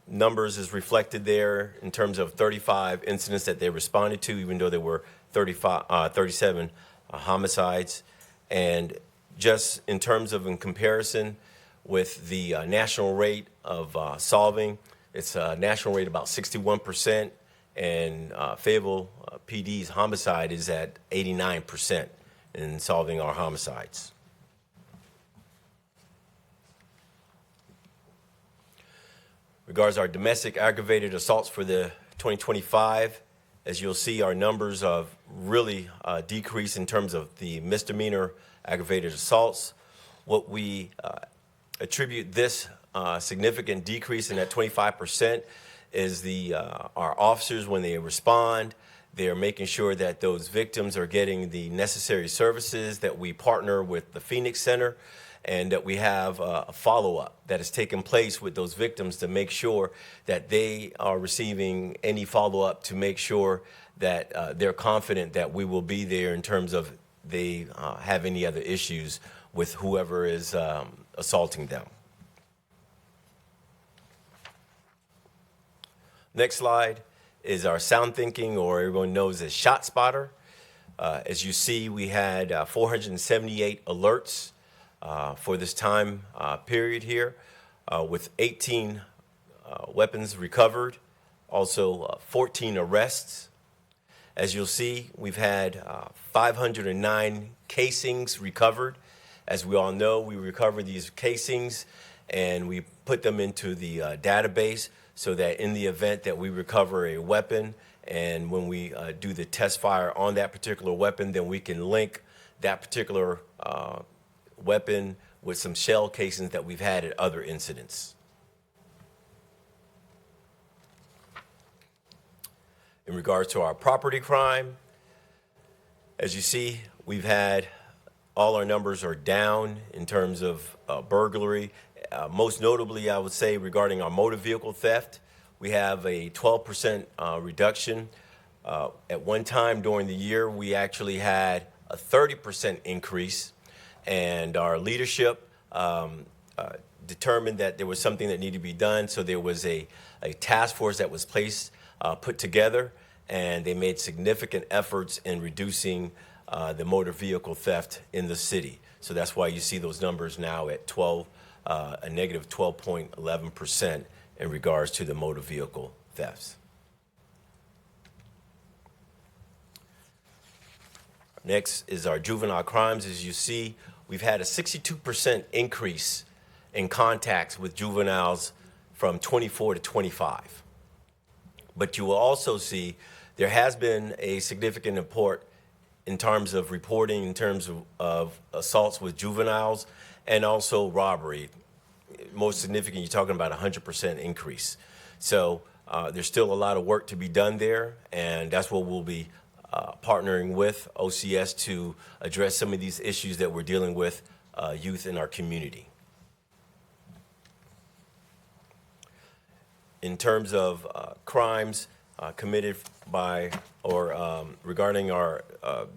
numbers is reflected there in terms of 35 incidents that they responded to, even though there were 37 homicides. And just in terms of in comparison with the national rate of solving, it's a national rate about 61%, and Fayetteville PD's homicide is at 89% in solving our homicides. Regards our domestic aggravated assaults for the 2025, as you'll see, our numbers have really decreased in terms of the misdemeanor aggravated assaults. What we attribute this significant decrease in that 25% is our officers, when they respond, they're making sure that those victims are getting the necessary services, that we partner with the Phoenix Center, and that we have a follow-up that has taken place with those victims to make sure that they are receiving any follow-up to make sure that they're confident that we will be there in terms of they have any other issues with whoever is assaulting them. Next slide is our sound thinking, or everyone knows as Shot Spotter. As you see, we had 478 alerts for this time period here, with 18 weapons recovered, also 14 arrests. As you'll see, we've had 509 casings recovered. As we all know, we recover these casings and we put them into the database so that in the event that we recover a weapon and when we do the test fire on that particular weapon, then we can link that particular weapon with some shell casings that we've had at other incidents. In regards to our property crime, as you see, we've had all our numbers are down in terms of burglary. Most notably, I would say regarding our motor vehicle theft, we have a 12% reduction. At one time during the year, we actually had a 30% increase, and our leadership determined that there was something that needed to be done. So there was a task force that was put together, and they made significant efforts in reducing the motor vehicle theft in the city. So that's why you see those numbers now at a negative 12.11% in regards to the motor vehicle thefts. Next is our juvenile crimes. As you see, we've had a 62% increase in contacts with juveniles from 24 to 25. But you will also see there has been a significant import in terms of reporting, in terms of assaults with juveniles, and also robbery. Most significant, you're talking about a 100% increase. So there's still a lot of work to be done there, and that's what we'll be partnering with OCS to address some of these issues that we're dealing with youth in our community. In terms of crimes committed by or regarding our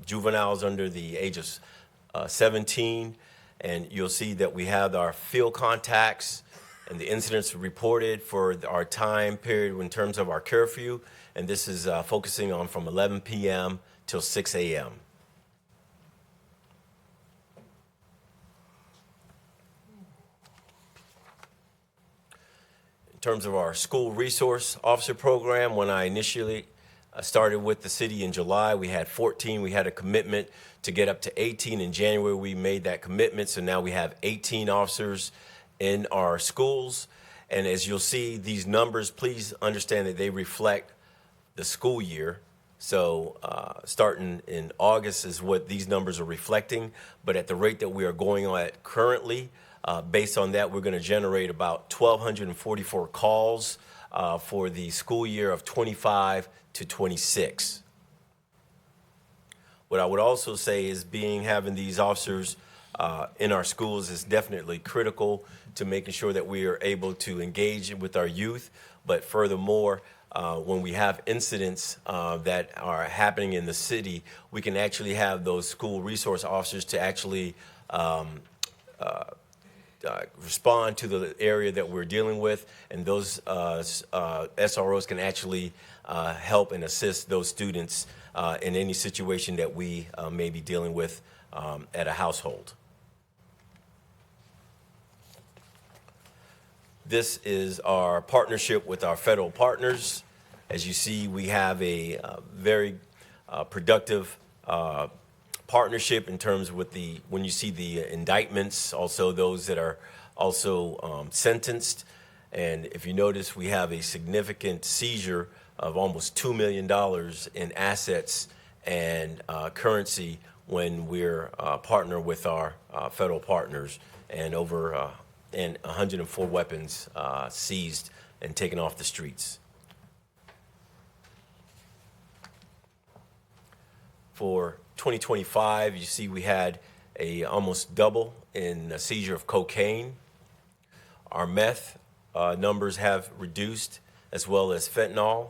juveniles under the age of 17, and you'll see that we have our field contacts and the incidents reported for our time period in terms of our curfew, and this is focusing on from 11 p.m. till 6 a.m. In terms of our school resource officer program, when I initially started with the city in July, we had 14. We had a commitment to get up to 18. In January, we made that commitment, so now we have 18 officers in our schools. And as you'll see, these numbers, please understand that they reflect the school year. So starting in August is what these numbers are reflecting. But at the rate that we are going on at currently, based on that, we're going to generate about 1,244 calls for the school year of 25 to 26. What I would also say is having these officers in our schools is definitely critical to making sure that we are able to engage with our youth. But furthermore, when we have incidents that are happening in the city, we can actually have those school resource officers to actually respond to the area that we're dealing with, and those SROs can actually help and assist those students in any situation that we may be dealing with at a household. This is our partnership with our federal partners. As you see, we have a very productive partnership in terms with when you see the indictments, also those that are also sentenced. And if you notice, we have a significant seizure of almost $2 million in assets and currency when we're partner with our federal partners, and over 104 weapons seized and taken off the streets. For 2025, you see we had a almost double in the seizure of cocaine. Our meth numbers have reduced, as well as fentanyl.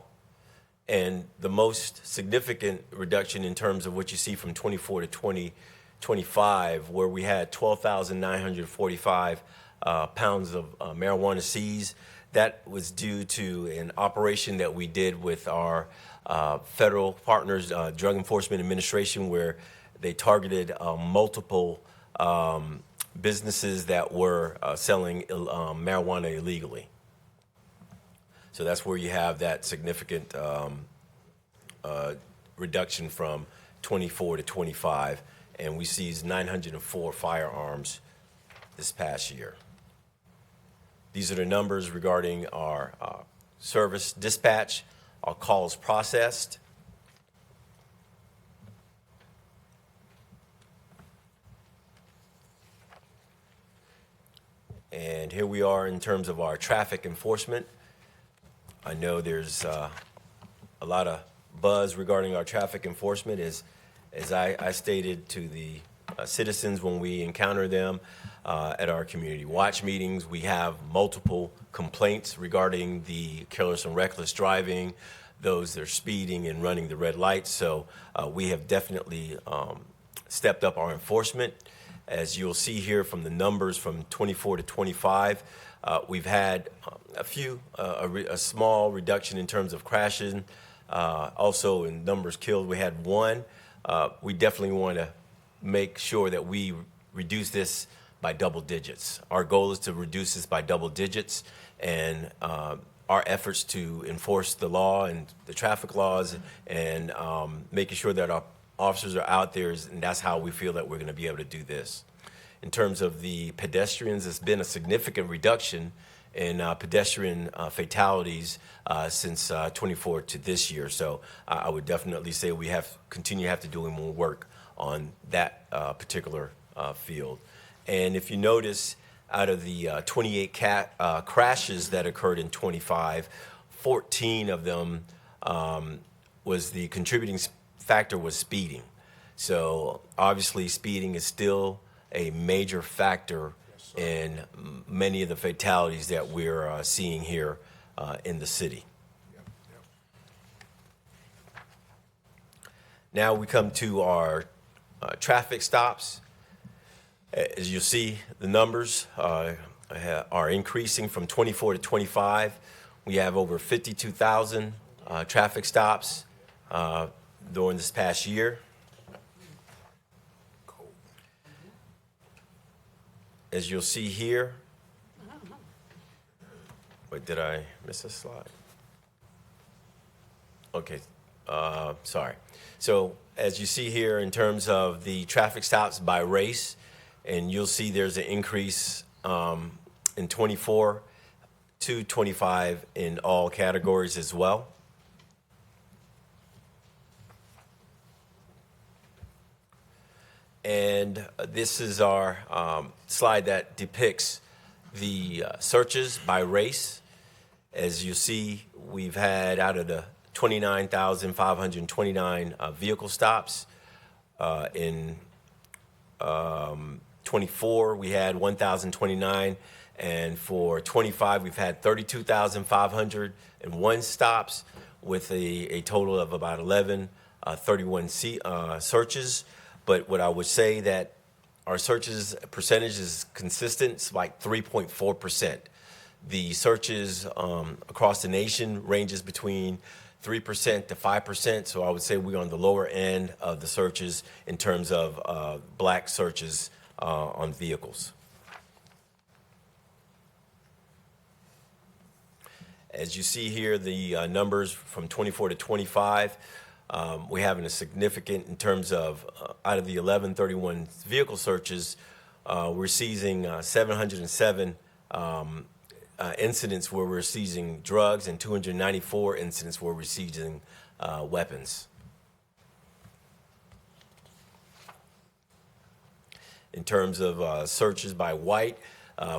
And the most significant reduction in terms of what you see from 24 to 2025, where we had 12,945 pounds of marijuana seized. That was due to an operation that we did with our federal partners, Drug Enforcement Administration, where they targeted multiple businesses that were selling marijuana illegally. So that's where you have that significant reduction from 24 to 25, and we seized 904 firearms this past year. These are the numbers regarding our service dispatch, our calls processed. And here we are in terms of our traffic enforcement. I know there's a lot of buzz regarding our traffic enforcement. As I stated to the citizens when we encounter them at our community watch meetings, we have multiple complaints regarding the careless and reckless driving, those that are speeding and running the red lights. So we have definitely stepped up our enforcement. As you'll see here from the numbers from 24 to 25, we've had a small reduction in terms of crashing. Also in numbers killed, we had one. We definitely want to make sure that we reduce this by double digits. Our goal is to reduce this by double digits, and our efforts to enforce the law and the traffic laws and making sure that our officers are out there, and that's how we feel that we're going to be able to do this. In terms of the pedestrians, there's been a significant reduction in pedestrian fatalities since 24 to this year. So I would definitely say we continue to have to do more work on that particular field. And if you notice, out of the 28 crashes that occurred in 25, 14 of them was the contributing factor was speeding. So obviously speeding is still a major factor in many of the fatalities that we're seeing here in the city. Now we come to our traffic stops. As you see, the numbers are increasing from 24 to 25. We have over 52,000 traffic stops during this past year. As you'll see here, wait, did I miss a slide? Okay, sorry. So as you see here in terms of the traffic stops by race, and you'll see there's an increase in 24 225 in all categories as well. And this is our slide that depicts the searches by race. As you see, we've had out of the 29,529 vehicle stops. In 24, we had 1,029. And for 25, we've had 32,501 stops with a total of about 31 searches. But what I would say that our searches percentage is consistent. It's like 3.4%. The searches across the nation ranges between 3% to 5%. So I would say we're on the lower end of the searches in terms of black searches on vehicles. As you see here, the numbers from 24 to 25, we're having a significant in terms of out of the 1131 vehicle searches, we're seizing 707 incidents where we're seizing drugs and 294 incidents where we're seizing weapons. In terms of searches by white,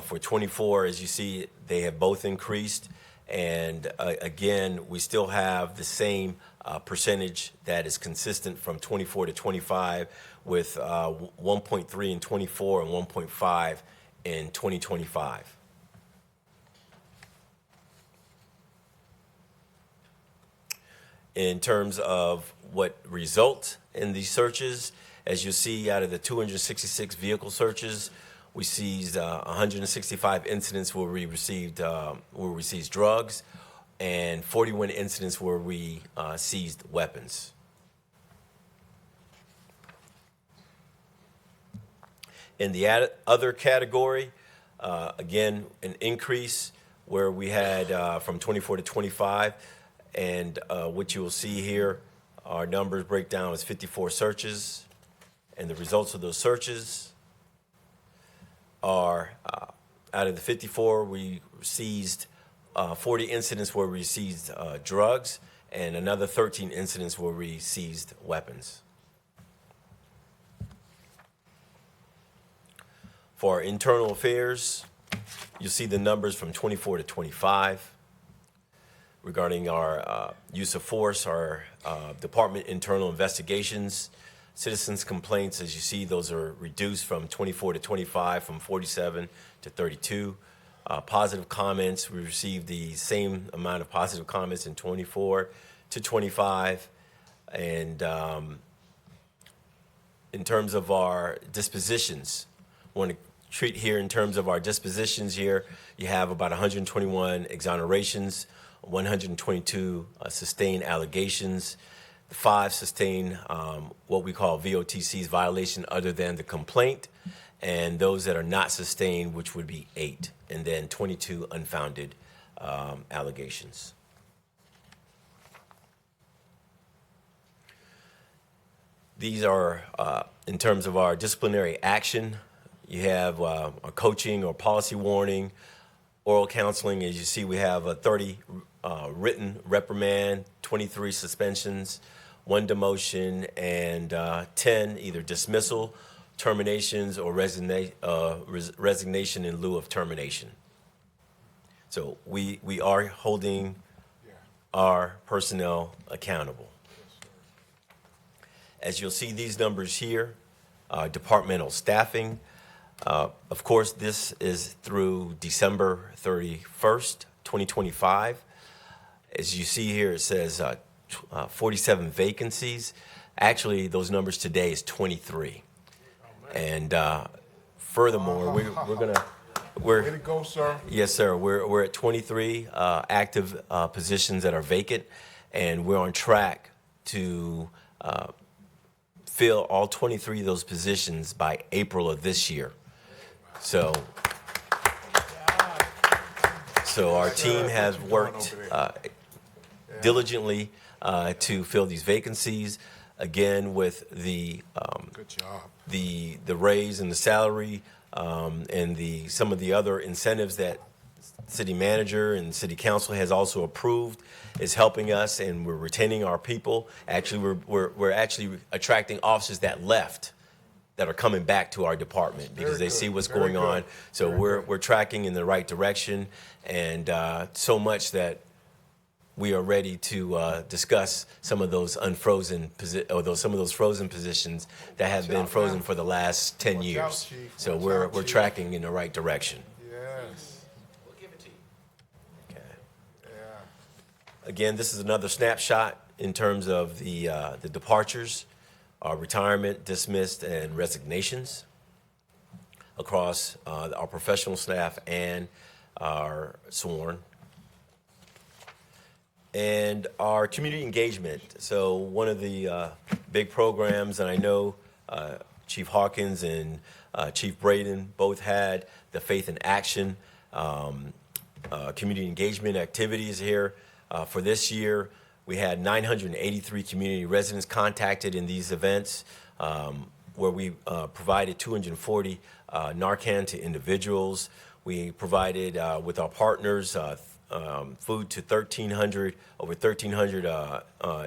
for 24, as you see, they have both increased. And again, we still have the same percentage that is consistent from 24 to 25 with 1.3 in 24 and 1.5 in 2025. In terms of what result in these searches, as you see, out of the 266 vehicle searches, we seized 165 incidents where we received drugs, and 41 incidents where we seized weapons. In the other category, again, an increase where we had from 24 to 25, and what you will see here, our numbers break down as 54 searches, and the results of those searches are out of the 54, we seized 40 incidents where we seized drugs, and another 13 incidents where we seized weapons. For our internal affairs, you'll see the numbers from 24 to 25. Regarding our use of force, our department internal investigations, citizens' complaints, as you see, those are reduced from 24 to 25, from 47 to 32. Positive comments, we received the same amount of positive comments in 24 to 25. And in terms of our dispositions, I want to treat here in terms of our dispositions here, you have about 121 exonerations, 122 sustained allegations, 5 sustained what we call VOTC's violation other than the complaint, and those that are not sustained, which would be 8, and then 22 unfounded allegations. These are, in terms of our disciplinary action, you have a coaching or policy warning, oral counseling. As you see, we have a 30 written reprimand, 23 suspensions, 1 demotion, and 10 either dismissal, terminations, or resignation in lieu of termination. So we are holding our personnel accountable. As you'll see these numbers here, departmental staffing. Of course, this is through December 31st, 2025. As you see here, it says 47 vacancies. Actually, those numbers today is 23. And furthermore, we're gonna Way to go, sir. Yes, sir. We're at 23 active positions that are vacant, and we're on track to fill all 23 of those positions by April of this year. So our team has worked diligently to fill these vacancies. Again, with the good job, the raise in the salary and some of the other incentives that city manager and city council has also approved, is helping us, and we're retaining our people. Actually, we're actually attracting officers that left that are coming back to our department because they see what's going on. So we're tracking in the right direction, and so much that we are ready to discuss some of those unfrozen some of those frozen positions that have been frozen for the last 10 years. So we're tracking in the right direction. Yes. We'll give it to you. Okay. Yeah. Again, this is another snapshot in terms of the departures, our retirement, dismissed, and resignations across our professional staff and our sworn. And our community engagement. So one of the big programs, and I know Chief Hawkins and Chief Braden both had the Faith in Action community engagement activities here. For this year, we had 983 community residents contacted in these events, where we provided 240 Narcan to individuals. We provided, with our partners, food to over 1,300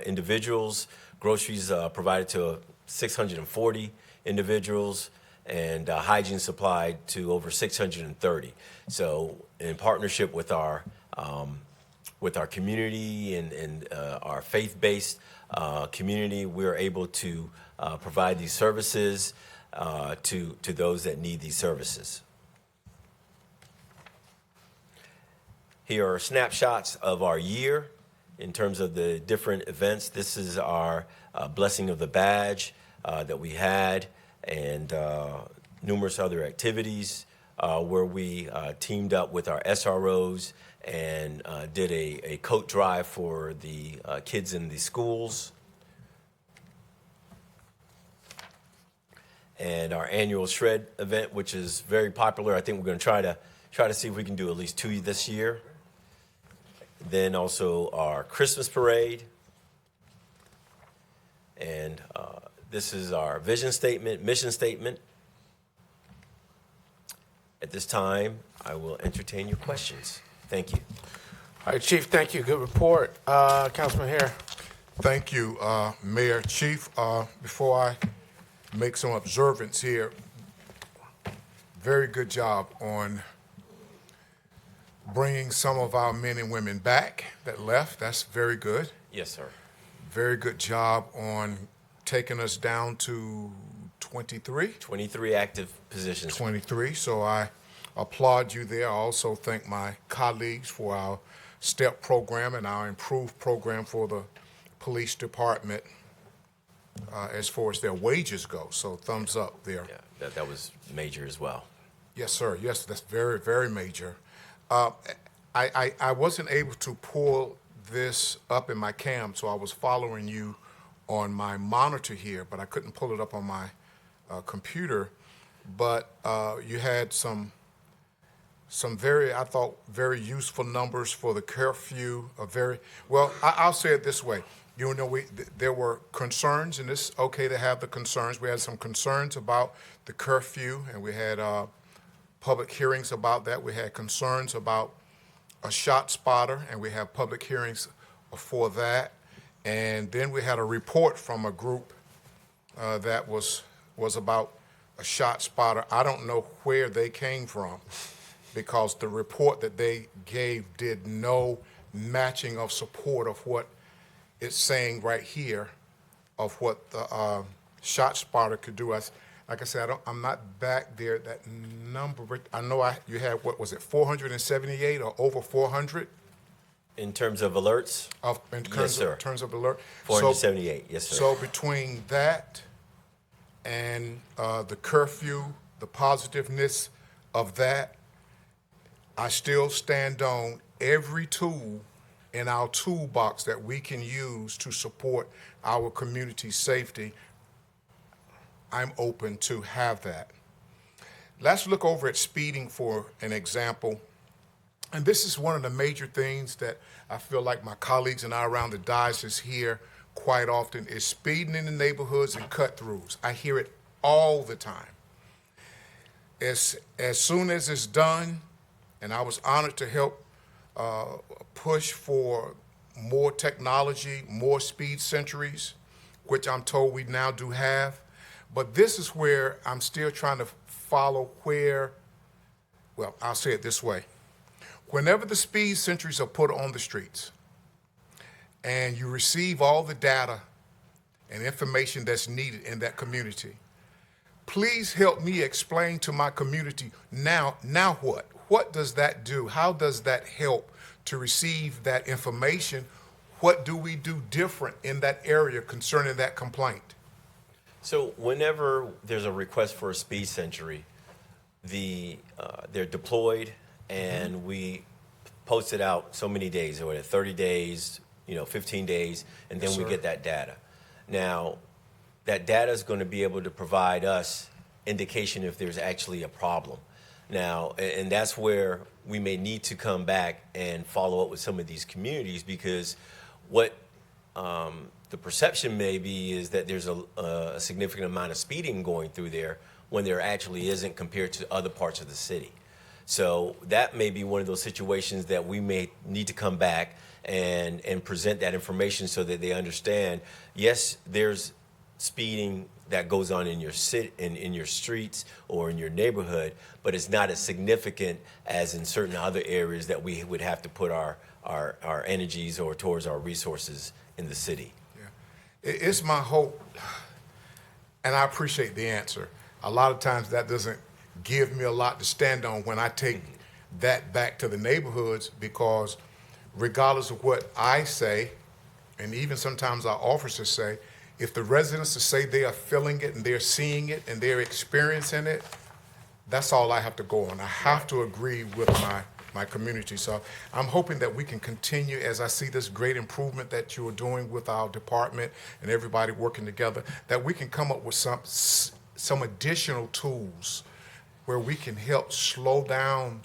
individuals. Groceries provided to 640 individuals, and hygiene supplied to over 630. So, in partnership with our community and our faith-based community, we're able to provide these services to those that need these services. Here are snapshots of our year in terms of the different events. This is our blessing of the badge that we had, and numerous other activities where we teamed up with our SROs and did a coat drive for the kids in the schools. And our annual shred event, which is very popular. I think we're going to try to see if we can do at least 2 this year. Then also our Christmas parade. And this is our vision statement, mission statement. At this time, I will entertain your questions. Thank you. All right, Chief, thank you. Good report. Councilman Hare. Thank you, Mayor. Chief, before I make some observance here, very good job on bringing some of our men and women back that left. That's very good. Yes, sir. Very good job on taking us down to 23. 23 active positions. 23. So I applaud you there. I also thank my colleagues for our STEP program and our improved program for the police department as far as their wages go. So thumbs up there. Yeah, that was major as well. Yes, sir. Yes, that's very, very major. I wasn't able to pull this up in my cam, so I was following you on my monitor here, but I couldn't pull it up on my computer. But you had some very, I thought, very useful numbers for the curfew. I'll say it this way. You know, there were concerns, and it's okay to have the concerns. We had some concerns about the curfew, and we had public hearings about that. We had concerns about a shot spotter, and we have public hearings for that. And then we had a report from a group that was about a shot spotter. I don't know where they came from, because the report that they gave did no matching of support of what it's saying right here of what the shot spotter could do. Like I said, I'm not back there. That number, I know you had, what was it, 478 or over 400? In terms of alerts? Yes, sir. In terms of alert. 478, yes, sir. So between that and the curfew, the positiveness of that, I still stand on every tool in our toolbox that we can use to support our community safety. I'm open to have that. Let's look over at speeding for an example. And this is one of the major things that I feel like my colleagues and I around the diocese hear quite often is speeding in the neighborhoods and cut-throughs. I hear it all the time. As soon as it's done and I was honored to help push for more technology, more speed sentries, which I'm told we now do have. But this is where I'm still trying to follow where, well, I'll say it this way. Whenever the speed sentries are put on the streets and you receive all the data and information that's needed in that community, please help me explain to my community now what? What does that do? How does that help to receive that information? What do we do different in that area concerning that complaint? So whenever there's a request for a speed sentry, they're deployed and we post it out so many days, or 30 days, 15 days, and then Yes, we sir. get that data. Now, that data is going to be able to provide us indication if there's actually a problem. Now, and that's where we may need to come back and follow up with some of these communities, because what the perception may be is that there's a significant amount of speeding going through there when there actually isn't compared to other parts of the city. So that may be one of those situations that we may need to come back and present that information so that they understand, yes, there's speeding that goes on in your in your streets or in your neighborhood, but it's not as significant as in certain other areas that we would have to put our energies or towards our resources in the city. It's my hope, and I appreciate the answer. A lot of times that doesn't give me a lot to stand on when I take that back to the neighborhoods, because regardless of what I say, and even sometimes our officers say, if the residents say they are feeling it and they're seeing it and they're experiencing it, that's all I have to go on. I have to agree with my community. So I'm hoping that we can continue, as I see this great improvement that you are doing with our department and everybody working together, that we can come up with some additional tools where we can help slow down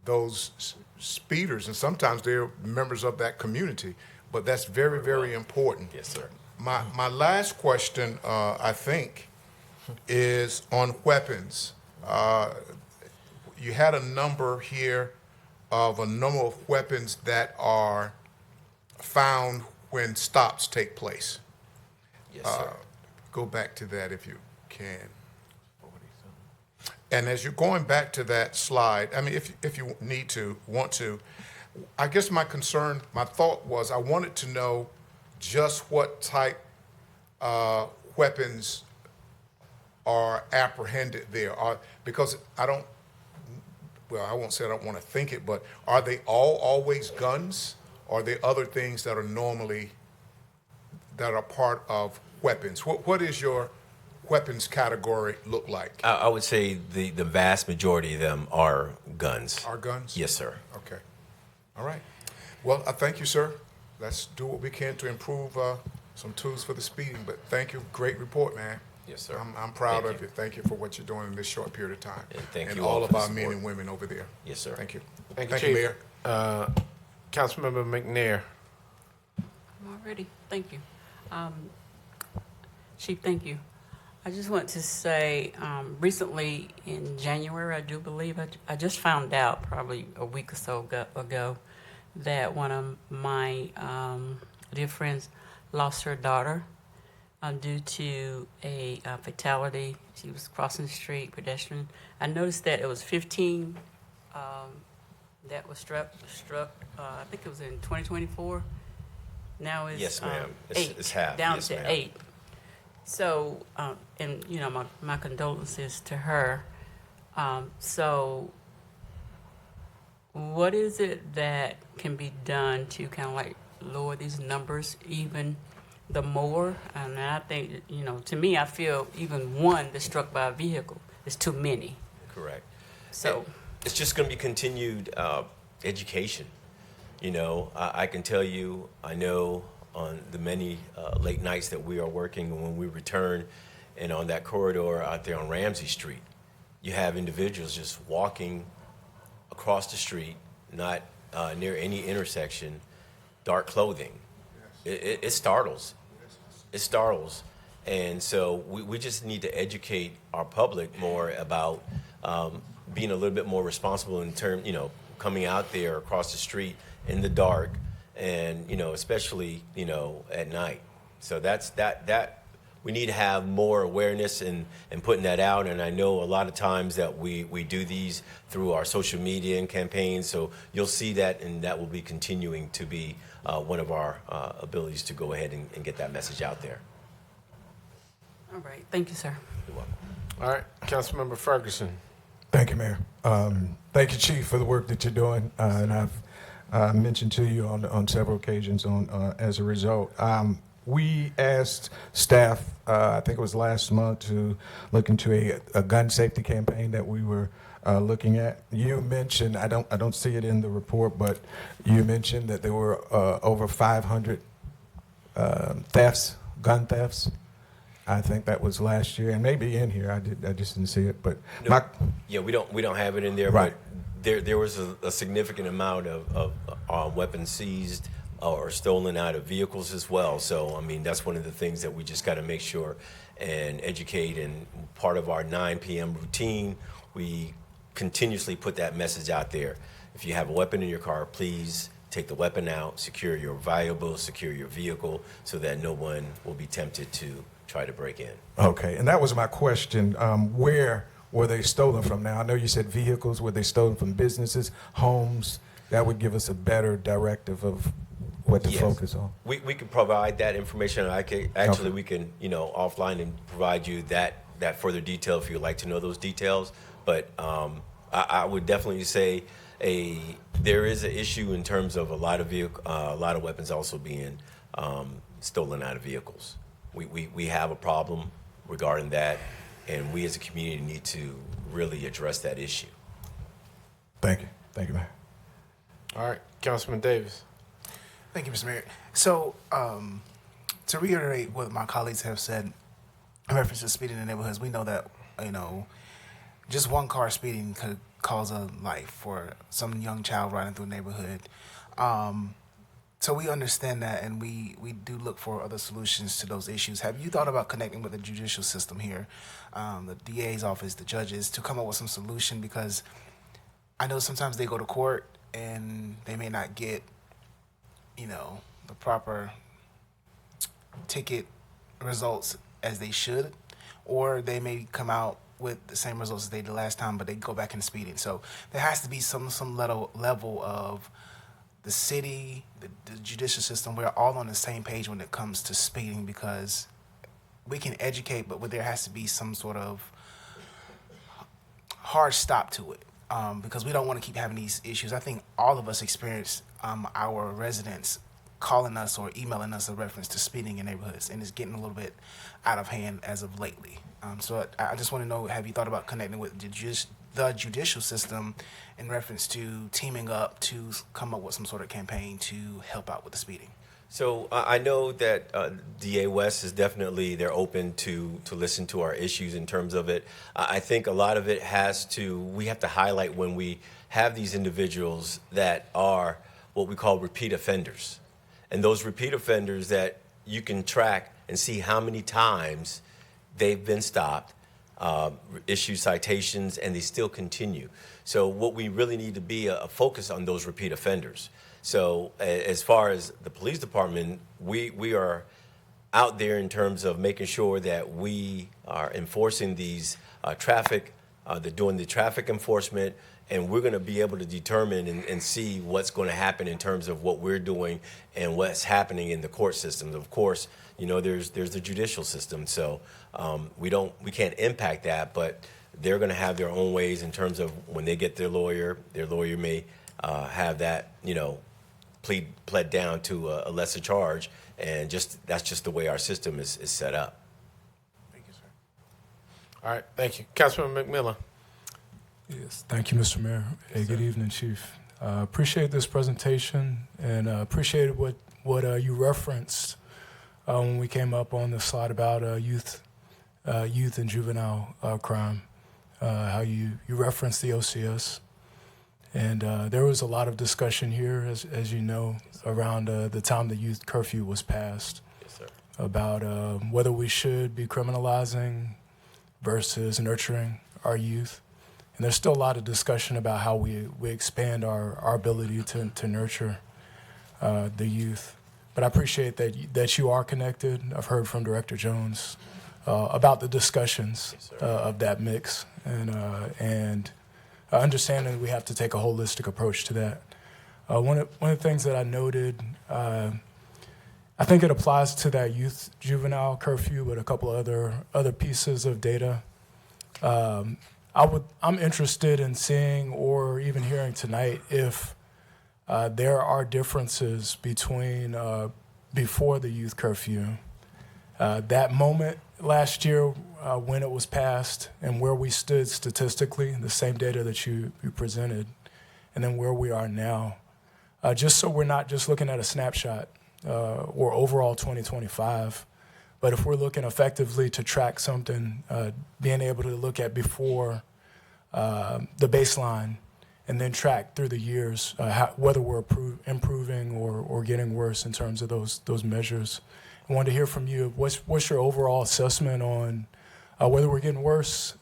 those speeders. And sometimes they're members of that community, but that's very, very important. Yes, sir. My last question, I think, is on weapons. You had a number here of a number of weapons that are found when stops take place. Yes, sir. Go back to that if you can. And as you're going back to that slide, I mean, if you want to, I guess my thought was I wanted to know just what type weapons are apprehended there. Because I won't say I don't want to think it, but are they all always guns? Or are there other things that are part of weapons? What is your weapons category look like? I would say the vast majority of them are guns. Are guns? Yes, sir. Okay. All right. Well, I thank you, sir. Let's do what we can to improve some tools for the speeding. But thank you. Great report, man. Yes, sir. I'm proud of you. Thank you for what you're doing in this short period of time. And thank and you all all of for the our men support. and women over there. Yes, sir. Thank you. Thank you, you, Chief. Mayor. Councilmember McNair. I'm all ready. Thank you. Chief, thank you. I just want to say, recently in January, I do believe, I just found out probably a week or so ago that one of my dear friends lost her daughter due to a fatality. She was crossing the street, pedestrian. I noticed that it was 15 that was struck. I think it was in 2024. Now it's Yes, ma'am. 8, It's half. down Yes, to ma'am. 8. So, and my condolences to her. So, what is it that can be done to kind of like lower these numbers even the more? And I think, to me, I feel even one that's struck by a vehicle is too many. Correct. So, it's just going to be continued education. I can tell you, I know on the many late nights that we are working, and when we return, and on that corridor out there on Ramsey Street, you have individuals just walking across the street, not near any intersection, dark clothing. It startles. It startles. And so we just need to educate our public more about being a little bit more responsible in coming out there across the street in the dark, and especially at night. So that we need to have more awareness and putting that out. And I know a lot of times that we do these through our social media and campaigns. So you'll see that, and that will be continuing to be one of our abilities to go ahead and get that message out there. All right. Thank you, sir. You're welcome. All right, Councilmember Ferguson. Thank you, Mayor. Thank you, Chief, for the work that you're doing. And I've mentioned to you on several occasions as a result. We asked staff, I think it was last month, to look into a gun safety campaign that we were looking at. You mentioned, I don't see it in the report, but you mentioned that there were over 500 thefts, gun thefts. I think that was last year, and maybe in here. I just didn't see it, but yeah, we don't have it in there, right. But there was a significant amount of weapons seized or stolen out of vehicles as well. So I mean, that's one of the things that we just got to make sure and educate. And part of our 9 p.m. routine, we continuously put that message out there. If you have a weapon in your car, please take the weapon out, secure your valuables, secure your vehicle, so that no one will be tempted to try to break in. Okay, and that was my question. Where were they stolen from? Now, I know you said vehicles. Were they stolen from businesses, homes? That would give us a better directive of what to focus on. We can provide that information. We can offline and provide you that further detail if you'd like to know those details. But I would definitely say there is an issue in terms of a lot of weapons also being stolen out of vehicles. We have a problem regarding that, and we as a community need to really address that issue. Thank you. Thank you, Mayor. All right, Councilman Davis. Thank you, Mr. Mayor. So, to reiterate what my colleagues have said in reference to speeding in neighborhoods, we know that, just one car speeding could cause a life for some young child riding through a neighborhood. So we understand that, and we do look for other solutions to those issues. Have you thought about connecting with the judicial system here, the DA's office, the judges, to come up with some solution? Because I know sometimes they go to court and they may not get, the proper ticket results as they should, or they may come out with the same results as they did last time, but they go back in speeding. So there has to be some level of the city, the judicial system, we're all on the same page when it comes to speeding, because we can educate, but there has to be some sort of hard stop to it, because we don't want to keep having these issues. I think all of us experience our residents calling us or emailing us a reference to speeding in neighborhoods, and it's getting a little bit out of hand as of lately. So I just want to know, have you thought about connecting with the judicial system in reference to teaming up to come up with some sort of campaign to help out with the speeding? So I know that DA West is definitely, they're open to listen to our issues in terms of it. I think a lot of it we have to highlight when we have these individuals that are what we call repeat offenders. And those repeat offenders that you can track and see how many times they've been stopped, issue citations, and they still continue. So what we really need to be a focus on those repeat offenders. So as far as the police department, we are out there in terms of making sure that we are enforcing these doing the traffic enforcement, and we're going to be able to determine and see what's going to happen in terms of what we're doing and what's happening in the court system. Of course, there's the judicial system, so we can't impact that, but they're going to have their own ways in terms of when they get their lawyer may have that, pled down to a lesser charge, and that's just the way our system is set up. Thank you, sir. All right, thank you. Councilman McMillan. Yes, thank you, Mr. Mayor. Hey, good evening, Chief. Appreciate this presentation, and appreciated what you referenced when we came up on the slide about youth and juvenile crime, how you referenced the OCS. And there was a lot of discussion here, as you know, around the time the youth curfew was passed, yes, sir, about whether we should be criminalizing versus nurturing our youth. And there's still a lot of discussion about how we expand our ability to nurture the youth. But I appreciate that you are connected. I've heard from Director Jones about the discussions of that mix, and understanding we have to take a holistic approach to that. One of the things that I noted, I think it applies to that youth juvenile curfew, but a couple other pieces of data. I'm interested in seeing or even hearing tonight if there are differences between before the youth curfew, that moment last year when it was passed and where we stood statistically, the same data that you presented, and then where we are now. Just so we're not just looking at a snapshot or overall 2025, but if we're looking effectively to track something, being able to look at before the baseline and then track through the years whether we're improving or getting worse in terms of those measures. I wanted to hear from you. What's your overall assessment on whether we're getting worse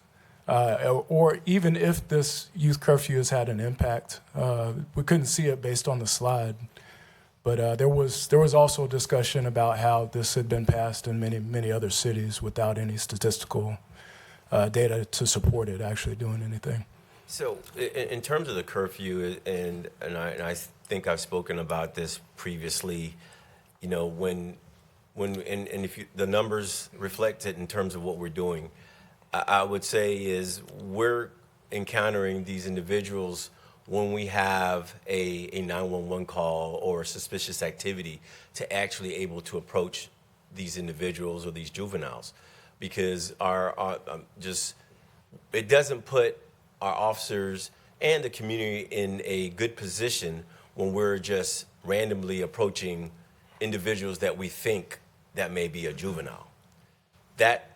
or even if this youth curfew has had an impact? We couldn't see it based on the slide, but there was also a discussion about how this had been passed in many other cities without any statistical data to support it actually doing anything. So in terms of the curfew, and I think I've spoken about this previously, you know, when if the numbers reflect it in terms of what we're doing, I would say is we're encountering these individuals when we have a 911 call or suspicious activity to actually able to approach these individuals or these juveniles, because it doesn't put our officers and the community in a good position when we're just randomly approaching individuals that we think that may be a juvenile. That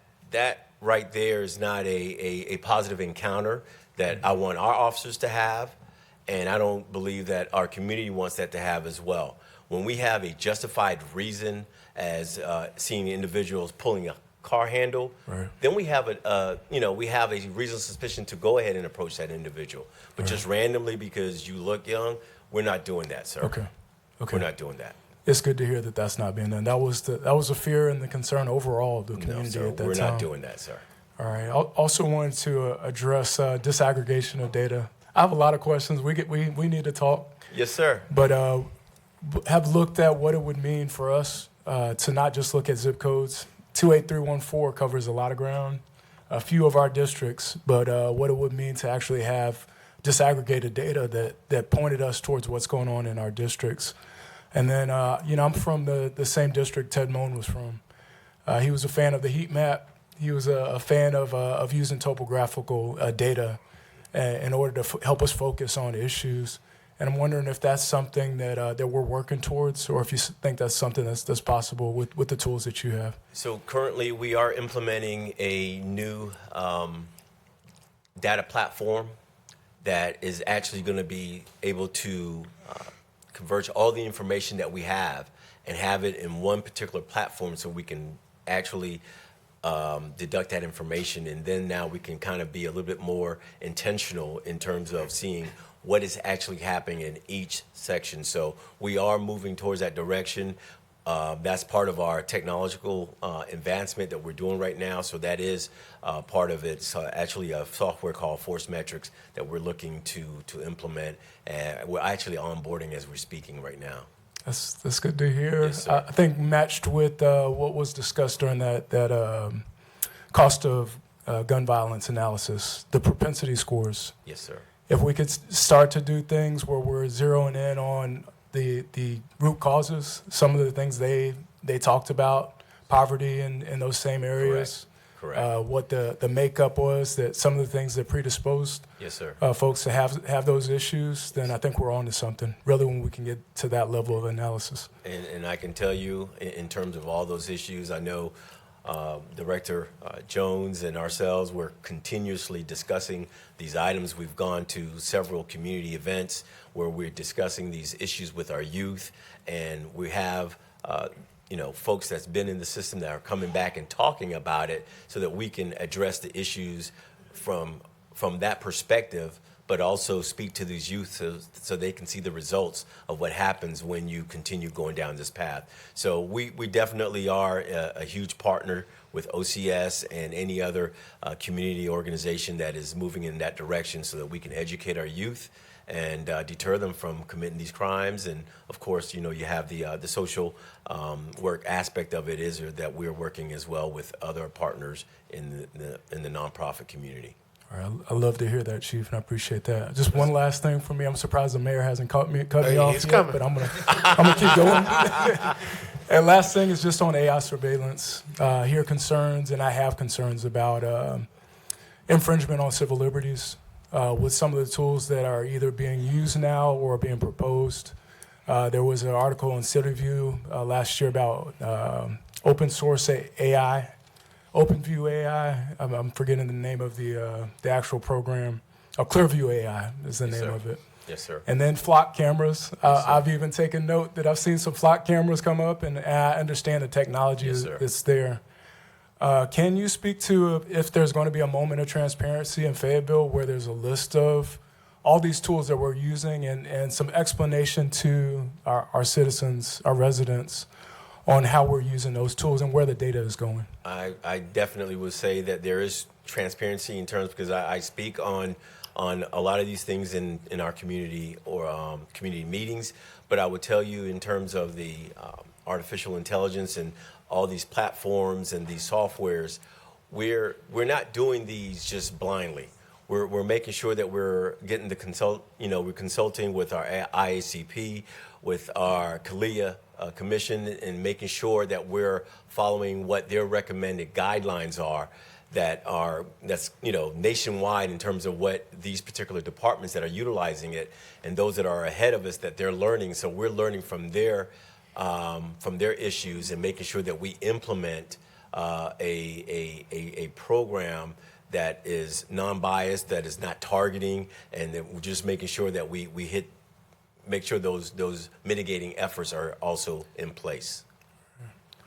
right there is not a positive encounter that I want our officers to have, and I don't believe that our community wants that to have as well. When we have a justified reason as seeing individuals pulling a car handle, right, then we have a reasonable suspicion to go ahead and approach that individual. But right, just randomly because you look young, we're not doing that, sir. Okay. We're not doing that. It's good to hear that that's not being done. That was the fear and the concern overall of the community at that time. We're not doing that, sir. All right. I also wanted to address disaggregation of data. I have a lot of questions. We need to talk. Yes, sir. But have looked at what it would mean for us to not just look at zip codes. 28314 covers a lot of ground, a few of our districts, but what it would mean to actually have disaggregated data that pointed us towards what's going on in our districts. And then, I'm from the same district Ted Moen was from. He was a fan of the heat map. He was a fan of using topographical data in order to help us focus on issues. And I'm wondering if that's something that we're working towards, or if you think that's something that's possible with the tools that you have. So currently we are implementing a new data platform that is actually going to be able to converge all the information that we have and have it in one particular platform so we can actually deduct that information. And then now we can kind of be a little bit more intentional in terms of seeing what is actually happening in each section. So we are moving towards that direction. That's part of our technological advancement that we're doing right now. So that is part of it. So actually a software called Force Metrics that we're looking to implement. And we're actually onboarding as we're speaking right now. That's good to hear. Yes, sir. I think matched with what was discussed during that cost of gun violence analysis, the propensity scores. Yes, sir. If we could start to do things where we're zeroing in on the root causes, some of the things they talked about, poverty in those same areas. Correct. What the makeup was, that some of the things that predisposed Yes, sir. Folks to have those issues, then I think we're on to something, really, when we can get to that level of analysis. And I can tell you, in terms of all those issues, I know Director Jones and ourselves, we're continuously discussing these items. We've gone to several community events where we're discussing these issues with our youth, and we have folks that's been in the system that are coming back and talking about it so that we can address the issues from from that perspective, but also speak to these youth so they can see the results of what happens when you continue going down this path. So we definitely are a huge partner with OCS and any other community organization that is moving in that direction so that we can educate our youth and deter them from committing these crimes. And of course, you have the social work aspect of it is that we're working as well with other partners in the nonprofit community. All right, I love to hear that, Chief, and I appreciate that. Just one last thing for me. I'm surprised the mayor hasn't cut me off he's yet, coming. but I'm gonna keep going. And last thing is just on AI surveillance. Hear concerns, and I have concerns about infringement on civil liberties with some of the tools that are either being used now or being proposed. There was an article in CityView last year about open source AI. OpenView AI, I'm forgetting the name of the actual program. Clearview AI is the name of it. Yes, sir. And then flock cameras. I've even taken note that I've seen some flock cameras come up, and I understand the technology is there. Can you speak to if there's going to be a moment of transparency in Fayetteville where there's a list of all these tools that we're using and some explanation to our citizens, our residents, on how we're using those tools and where the data is going? I definitely would say that there is transparency in terms because I speak on a lot of these things in our community or community meetings, but I would tell you in terms of the artificial intelligence and all these platforms and these softwares, we're not doing these just blindly. We're making sure that we're getting we're consulting with our IACP, with our CALIA commission, and making sure that we're following what their recommended guidelines are that's nationwide in terms of what these particular departments that are utilizing it and those that are ahead of us that they're learning. So we're learning from their issues and making sure that we implement a program that is non-biased, that is not targeting, and that we're just making sure that we make sure those mitigating efforts are also in place.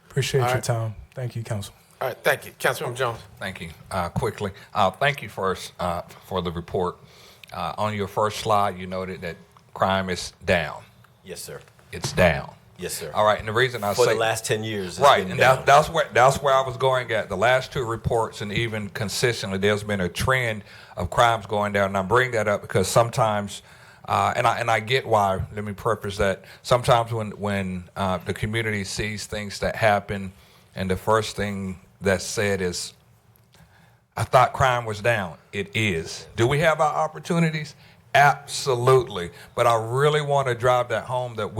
Appreciate All your right. time. Thank you, Council. All right, thank you. Councilmember Jones. Thank you. Quickly, thank you first for the report. On your first slide, you noted that crime is down. Yes, sir. It's down. Yes, sir. All right, and the reason I For say the last 10 years, it's right, been and down. that's where I was going at. The last two reports, and even consistently, there's been a trend of crimes going down. And I bring that up because sometimes, and I get why. Let me preface that. Sometimes when the community sees things that happen, and the first thing that's said is, "I thought crime was down." It is. Do we have our opportunities? Absolutely, but I really want to drive that home that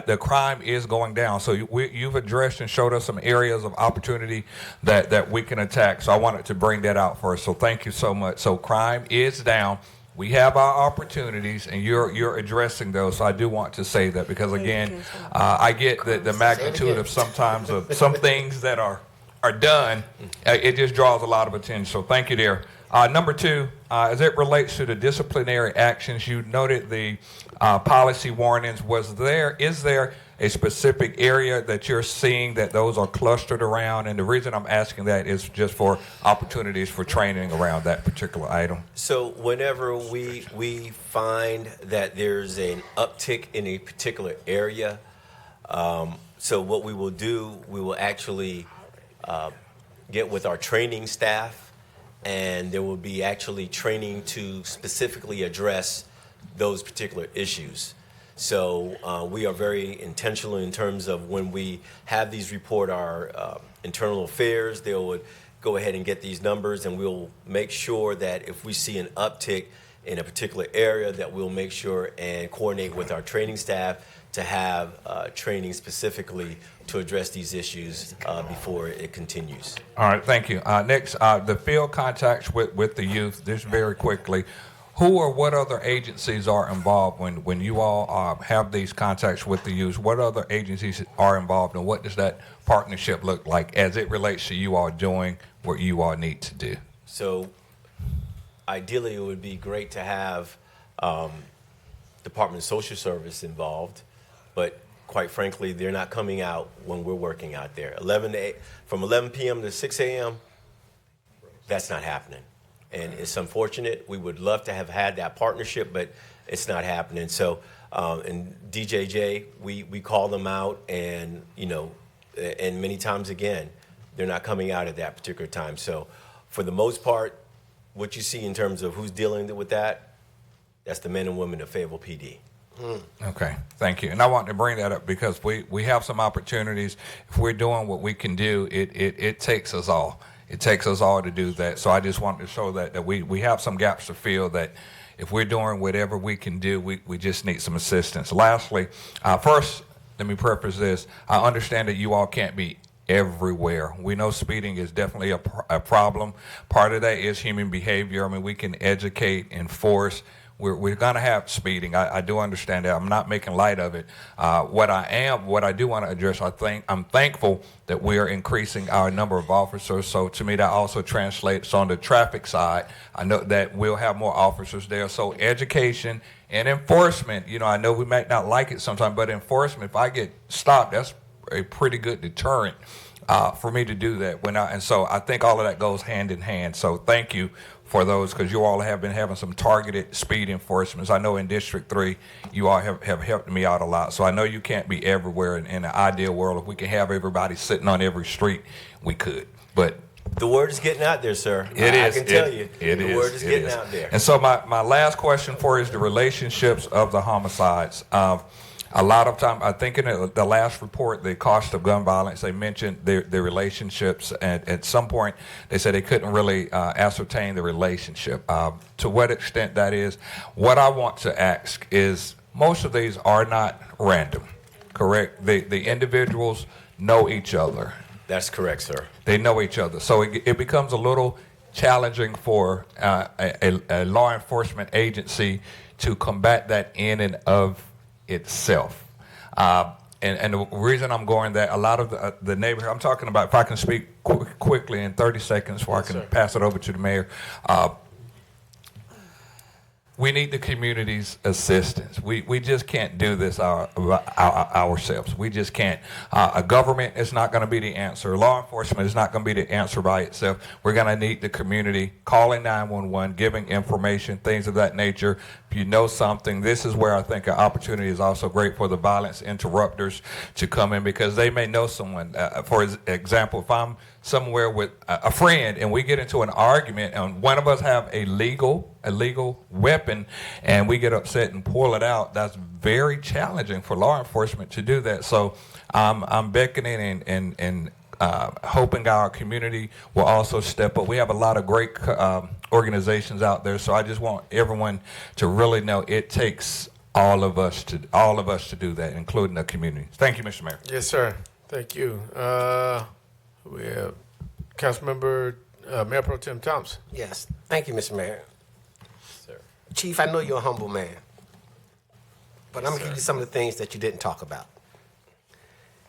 the crime is going down. So you've addressed and showed us some areas of opportunity that we can attack. So I wanted to bring that out first. So thank you so much. So crime is down. We have our opportunities, and you're addressing those. So I do want to say that because again, I get the magnitude of sometimes of some things that are done. It just draws a lot of attention. So thank you there. Number two, as it relates to the disciplinary actions, you noted the policy warnings. Is there a specific area that you're seeing that those are clustered around? And the reason I'm asking that is just for opportunities for training around that particular item. So whenever we find that there's an uptick in a particular area, so what we will do, we will actually get with our training staff, and there will be actually training to specifically address those particular issues. So we are very intentional in terms of when we have these report our internal affairs, they would go ahead and get these numbers, and we'll make sure that if we see an uptick in a particular area, that we'll make sure and coordinate with our training staff to have training specifically to address these issues before it continues. All right, thank you. Next, the field contacts with the youth, just very quickly. Who or what other agencies are involved when you all have these contacts with the youth? What other agencies are involved, and what does that partnership look like as it relates to you all doing what you all need to do? So ideally, it would be great to have Department of Social Service involved, but quite frankly, they're not coming out when we're working out there. From 11 p.m. to 6 a.m., that's not happening. And it's unfortunate. We would love to have had that partnership, but it's not happening. So, and DJJ, we call them out, and and many times again, they're not coming out at that particular time. So, for the most part, what you see in terms of who's dealing with that, that's the men and women of Fayetteville PD. Okay, thank you. And I want to bring that up because we have some opportunities. If we're doing what we can do, it takes us all. It takes us all to do that. So I just wanted to show that we have some gaps to fill, that if we're doing whatever we can do, we just need some assistance. Lastly, first, let me preface this. I understand that you all can't be everywhere. We know speeding is definitely a problem. Part of that is human behavior. I mean, we can educate, enforce. We're going to have speeding. I do understand that. I'm not making light of it. What I do want to address, I'm thankful that we are increasing our number of officers. So to me, that also translates on the traffic side. I know that we'll have more officers there. So education and enforcement, I know we might not like it sometimes, but enforcement, if I get stopped, that's a pretty good deterrent for me to do that. And so I think all of that goes hand in hand. So thank you for those, because you all have been having some targeted speed enforcements. I know in District 3, you all have helped me out a lot. So I know you can't be everywhere. In an ideal world, if we could have everybody sitting on every street, we could. But the word is getting out there, sir. I can tell you. The word is getting out there. And so my last question for you is the relationships of the homicides. A lot of time, I think in the last report, the cost of gun violence, they mentioned the relationships, and at some point they said they couldn't really ascertain the relationship. To what extent that is, what I want to ask is, most of these are not random, correct? The individuals know each other. That's correct, sir. They know each other. So it becomes a little challenging for a law enforcement agency to combat that in and of itself. And the reason I'm going that, a lot of the neighborhood, I'm talking about, if I can speak quickly in 30 seconds before I can pass it over to the mayor. We need the community's assistance. We just can't do this ourselves. We just can't. A government is not going to be the answer. Law enforcement is not going to be the answer by itself. We're going to need the community calling 911, giving information, things of that nature. If you know something, this is where I think an opportunity is also great for the violence interrupters to come in, because they may know someone. For example, if I'm somewhere with a friend and we get into an argument and one of us have a legal weapon and we get upset and pull it out, that's very challenging for law enforcement to do that. So I'm beckoning and hoping our community will also step up. We have a lot of great organizations out there, so I just want everyone to really know it takes all of us to do that, including the community. Thank you, Mr. Mayor. Yes, sir. Thank you. We have Councilmember Mayor Pro Tem Thompson. Yes. Thank you, Mr. Mayor. Sir. Chief, I know you're a humble man, but I'm going to give you some of the things that you didn't talk about.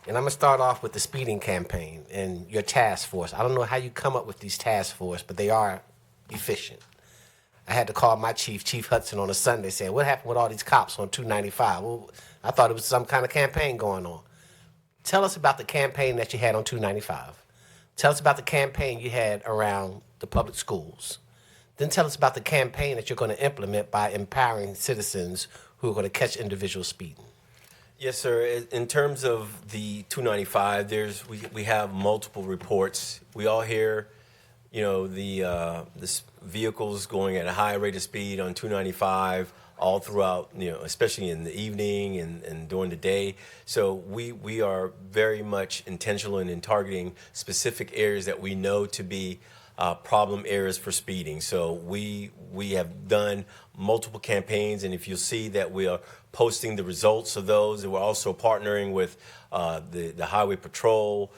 And I'm going to start off with the speeding campaign and your task force. I don't know how you come up with these task force, but they are efficient. I had to call my chief, Chief Hudson, on a Sunday saying, what happened with all these cops on 295? Well, I thought it was some kind of campaign going on. Tell us about the campaign that you had on 295. Tell us about the campaign you had around the public schools. Then tell us about the campaign that you're going to implement by empowering citizens who are going to catch individuals speeding. Yes, sir. In terms of the 295, we have multiple reports. We all hear, the vehicles going at a high rate of speed on 295 all throughout, especially in the evening and during the day. So we are very much intentional in targeting specific areas that we know to be problem areas for speeding. So we have done multiple campaigns, and if you'll see that we are posting the results of those, and we're also partnering with the Highway Patrol,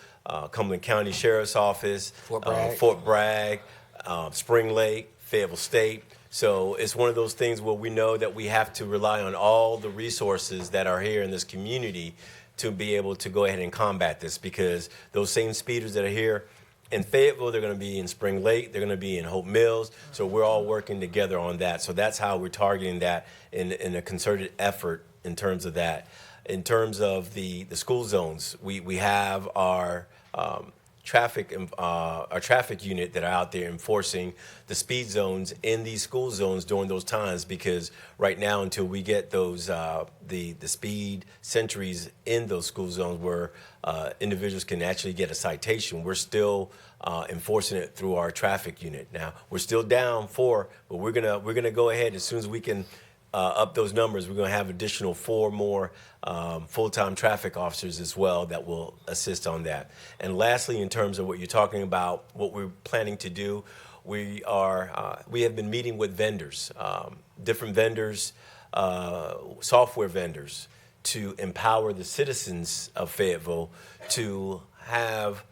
Cumberland County Sheriff's Office, Fort Bragg, Spring Lake, Fayetteville State. So it's one of those things where we know that we have to rely on all the resources that are here in this community to be able to go ahead and combat this, because those same speeders that are here in Fayetteville, they're going to be in Spring Lake, they're going to be in Hope Mills, so we're all working together on that. So that's how we're targeting that in a concerted effort in terms of that. In terms of the school zones, we have our traffic unit that are out there enforcing the speed zones in these school zones during those times, because right now, until we get those the speed sentries in those school zones where individuals can actually get a citation, we're still enforcing it through our traffic unit. Now we're still down 4, but we're gonna go ahead as soon as we can up those numbers. We're going to have additional 4 more full-time traffic officers as well that will assist on that. And lastly, in terms of what you're talking about, what we're planning to do, we have been meeting with vendors, different vendors, software vendors, to empower the citizens of Fayetteville to have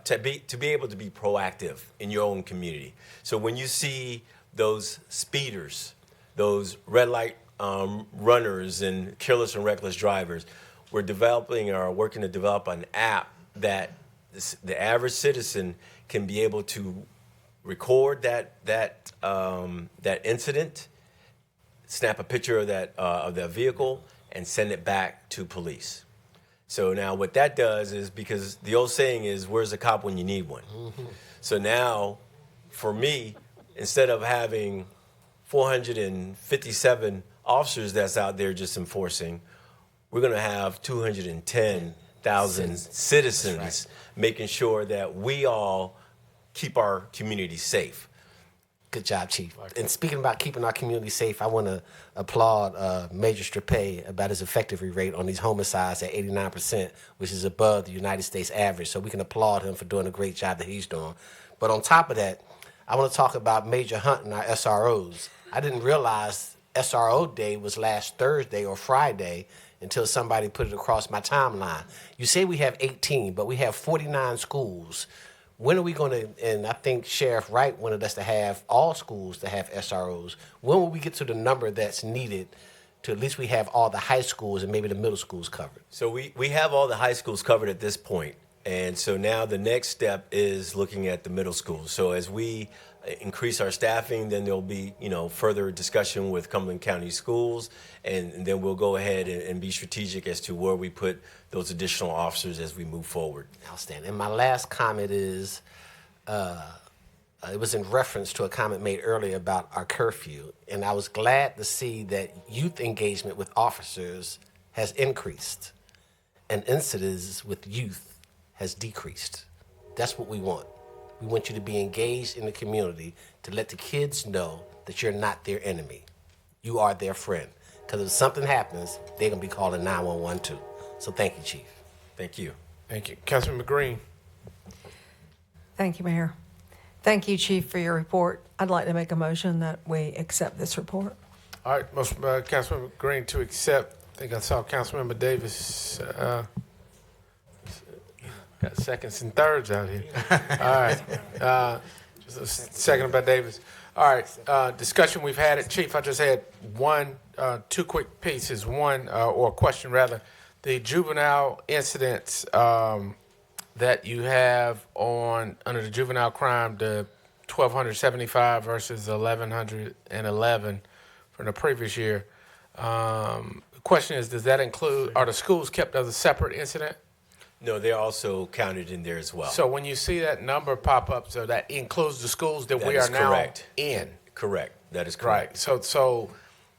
to be able to be proactive in your own community. So when you see those speeders, those red light runners and careless and reckless drivers, we're working to develop an app that the average citizen can be able to record that incident, snap a picture of that vehicle, and send it back to police. So now what that does is, because the old saying is, where's the cop when you need one? Mm-hmm. So now, for me, instead of having 457 officers that's out there just enforcing, we're going to have 210,000 citizens making sure that we all keep our community safe. Good job, Chief. And speaking about keeping our community safe, I want to applaud Major Strapay about his effectivity rate on these homicides at 89%, which is above the United States average. So we can applaud him for doing a great job that he's doing. But on top of that, I want to talk about Major Hunt and our SROs. I didn't realize SRO Day was last Thursday or Friday until somebody put it across my timeline. You say we have 18, but we have 49 schools. When are we going to, and I think Sheriff Wright wanted us to have all schools to have SROs. When will we get to the number that's needed to at least we have all the high schools and maybe the middle schools covered? So we have all the high schools covered at this point. And so now the next step is looking at the middle schools. So as we increase our staffing, then there'll be, further discussion with Cumberland County Schools, and then we'll go ahead and be strategic as to where we put those additional officers as we move forward. Outstanding. And my last comment is, it was in reference to a comment made earlier about our curfew, and I was glad to see that youth engagement with officers has increased and incidents with youth has decreased. That's what we want. We want you to be engaged in the community, to let the kids know that you're not their enemy. You are their friend. Because if something happens, they're going to be calling 911 too. So thank you, Chief. Thank you. Thank you. Councilman McGreen. Thank you, Mayor. Thank you, Chief, for your report. I'd like to make a motion that we accept this report. All right, motion by Councilman McGreen to accept. I think I saw Councilmember Davis. Got seconds and thirds out here. All right. Just a second by Davis. All right. Discussion we've had it. Chief, I just had two quick pieces. One, or a question rather. The juvenile incidents that you have under the juvenile crime, the 1,275 versus 1,111 from the previous year. The question is, does that include, are the schools kept as a separate incident? No, they're also counted in there as well. So when you see that number pop up, so that includes the schools that we are now in? Correct. That is correct. Right. So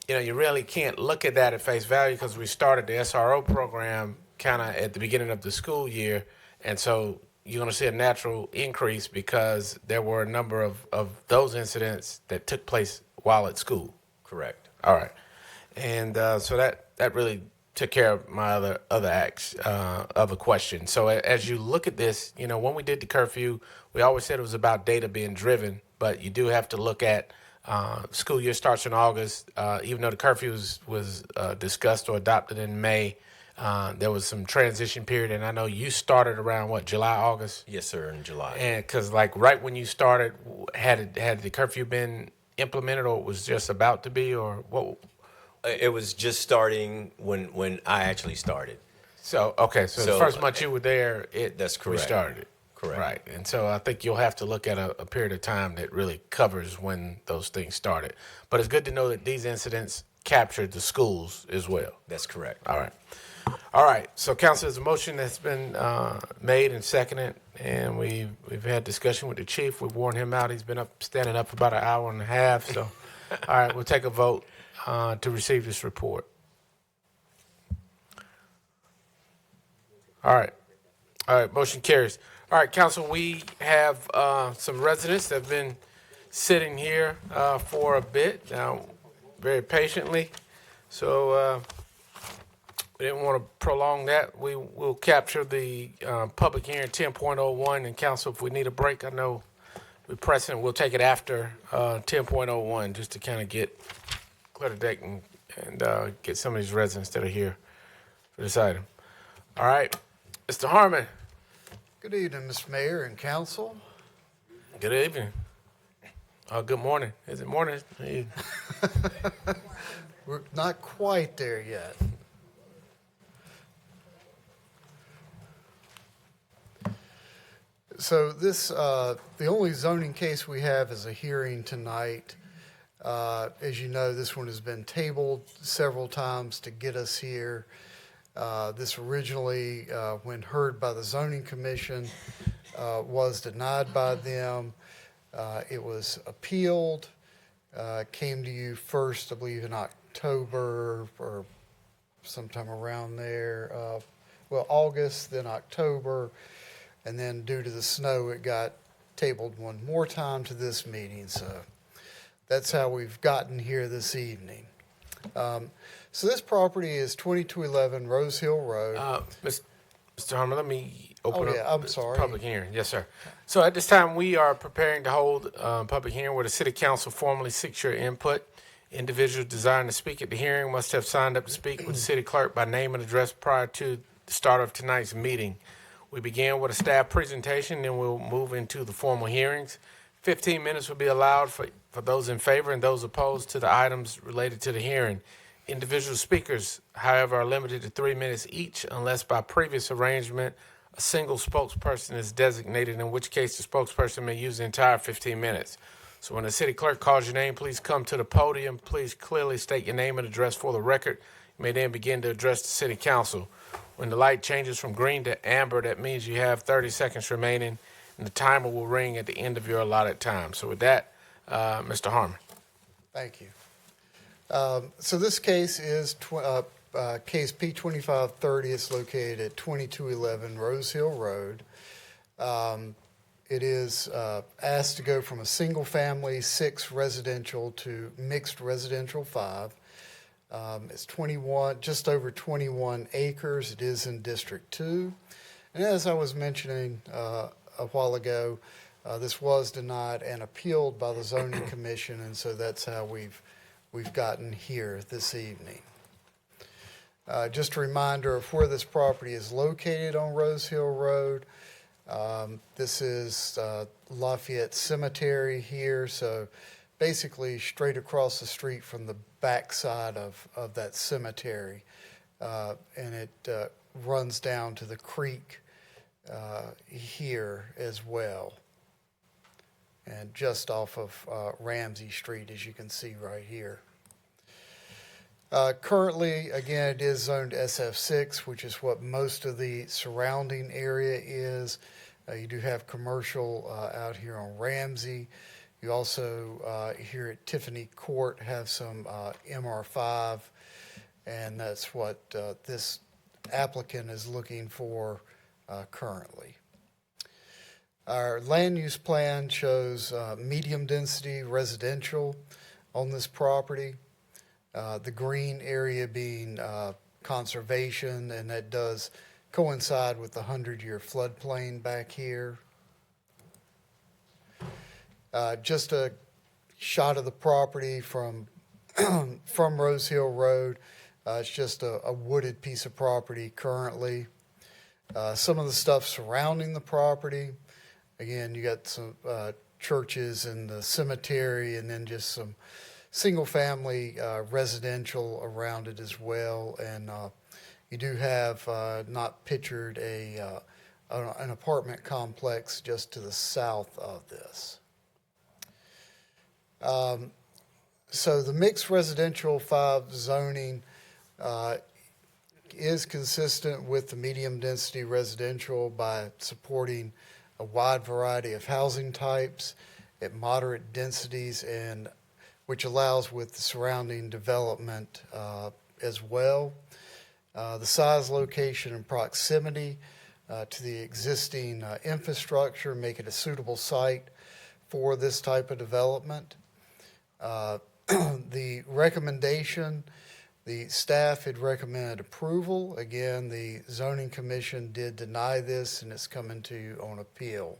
you really can't look at that at face value, because we started the SRO program kind of at the beginning of the school year. And so you're going to see a natural increase because there were a number of those incidents that took place while at school. Correct. All right. And so that really took care of my other question. So as you look at this, when we did the curfew, we always said it was about data being driven, but you do have to look at school year starts in August. Even though the curfew was discussed or adopted in May, there was some transition period, and I know you started around July, August? Yes, sir, in July. And because right when you started, had the curfew been implemented, or it was just about to be, or what? It was just starting when I actually started. So the first month you were there, that's correct. We started. Correct. Right. And so I think you'll have to look at a period of time that really covers when those things started. But it's good to know that these incidents captured the schools as well. That's correct. All right. All right, so council, there's a motion that's been made and seconded, and we've had discussion with the chief. We've worn him out. He's been standing up for about an hour and a half. So, all right, we'll take a vote to receive this report. All right, motion carries. All right, council, we have some residents that have been sitting here for a bit now, very patiently. So we didn't want to prolong that. We will capture the public hearing 10.01, and council, if we need a break, I know we're pressing, we'll take it after 10.01 just to kind of clear the deck and get some of these residents that are here for this item. All right, Mr. Harmon. Good evening, Mr. Mayor and council. Good evening. Good morning. Is it morning? We're not quite there yet. So this, the only zoning case we have is a hearing tonight. As you know, this one has been tabled several times to get us here. This originally, when heard by the zoning commission, was denied by them. It was appealed, came to you first, I believe, in October or sometime around there. August, then October, and then due to the snow, it got tabled one more time to this meeting. So that's how we've gotten here this evening. So this property is 2211 Rose Hill Road. Mr. Harmon, let me open up I'm the sorry. public hearing. Yes, sir. So at this time, we are preparing to hold a public hearing where the city council formally seeks your input. Individuals desiring to speak at the hearing must have signed up to speak with the city clerk by name and address prior to the start of tonight's meeting. We begin with a staff presentation, then we'll move into the formal hearings. 15 minutes will be allowed for those in favor and those opposed to the items related to the hearing. Individual speakers, however, are limited to 3 minutes each unless by previous arrangement a single spokesperson is designated, in which case the spokesperson may use the entire 15 minutes. So when the city clerk calls your name, please come to the podium. Please clearly state your name and address for the record. You may then begin to address the city council. When the light changes from green to amber, that means you have 30 seconds remaining, and the timer will ring at the end of your allotted time. So with that, Mr. Harmon. Thank you. So this case is case P2530. It's located at 2211 Rose Hill Road. It is asked to go from a single family 6 residential to mixed residential 5. It's just over 21 acres. It is in District 2. And as I was mentioning a while ago, this was denied and appealed by the zoning commission, and so that's how we've gotten here this evening. Just a reminder of where this property is located on Rose Hill Road. This is Lafayette Cemetery here, so basically straight across the street from the backside of that cemetery. And it runs down to the creek here as well. And just off of Ramsey Street, as you can see right here. Currently, again, it is zoned SF6, which is what most of the surrounding area is. You do have commercial out here on Ramsey. You also, here at Tiffany Court, have some MR5, and that's what this applicant is looking for currently. Our land use plan shows medium density residential on this property. The green area being conservation, and that does coincide with the 100-year floodplain back here. Just a shot of the property from from Rose Hill Road. It's just a wooded piece of property currently. Some of the stuff surrounding the property, again, you got some churches and the cemetery, and then just some single-family residential around it as well. And you do have, not pictured, an apartment complex just to the south of this. So the mixed residential 5 zoning is consistent with the medium-density residential by supporting a wide variety of housing types at moderate densities, and which allows with the surrounding development as well. The size, location, and proximity to the existing infrastructure make it a suitable site for this type of development. The recommendation, the staff had recommended approval. Again, the zoning commission did deny this, and it's coming to you on appeal.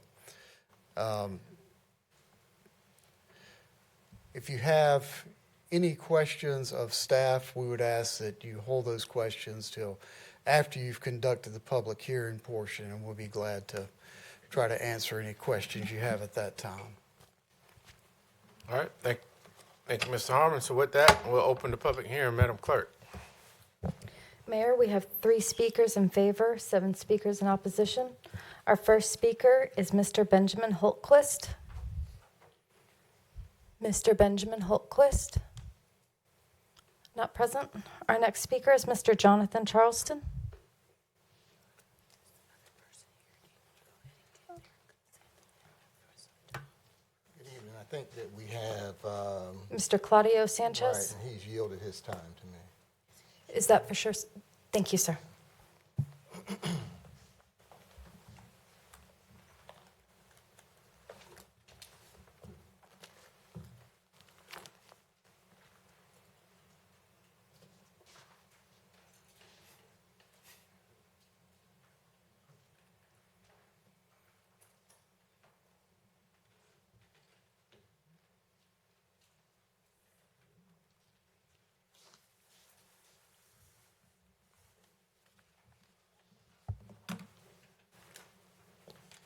If you have any questions of staff, we would ask that you hold those questions till after you've conducted the public hearing portion, and we'll be glad to try to answer any questions you have at that time. All right, thank you, Mr. Harmon. So with that, we'll open the public hearing. Madam Clerk. Mayor, we have 3 speakers in favor, 7 speakers in opposition. Our first speaker is Mr. Benjamin Holtquist. Mr. Benjamin Holtquist, not present. Our next speaker is Mr. Jonathan Charleston. Good evening. I think that we have Mr. Claudio Sanchez. Right, and he's yielded his time to me. Is that for sure? Thank you, sir.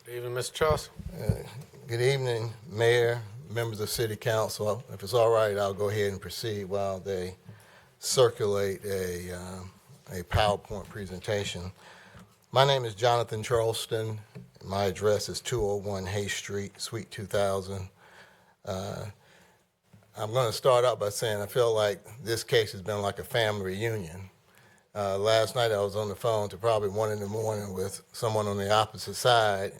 Good evening, Mr. Charles. Good evening, Mayor, members of City Council. If it's all right, I'll go ahead and proceed while they circulate a PowerPoint presentation. My name is Jonathan Charleston. My address is 201 Hay Street, Suite 2000. I'm going to start out by saying I feel like this case has been like a family reunion. Last night I was on the phone to probably 1 in the morning with someone on the opposite side,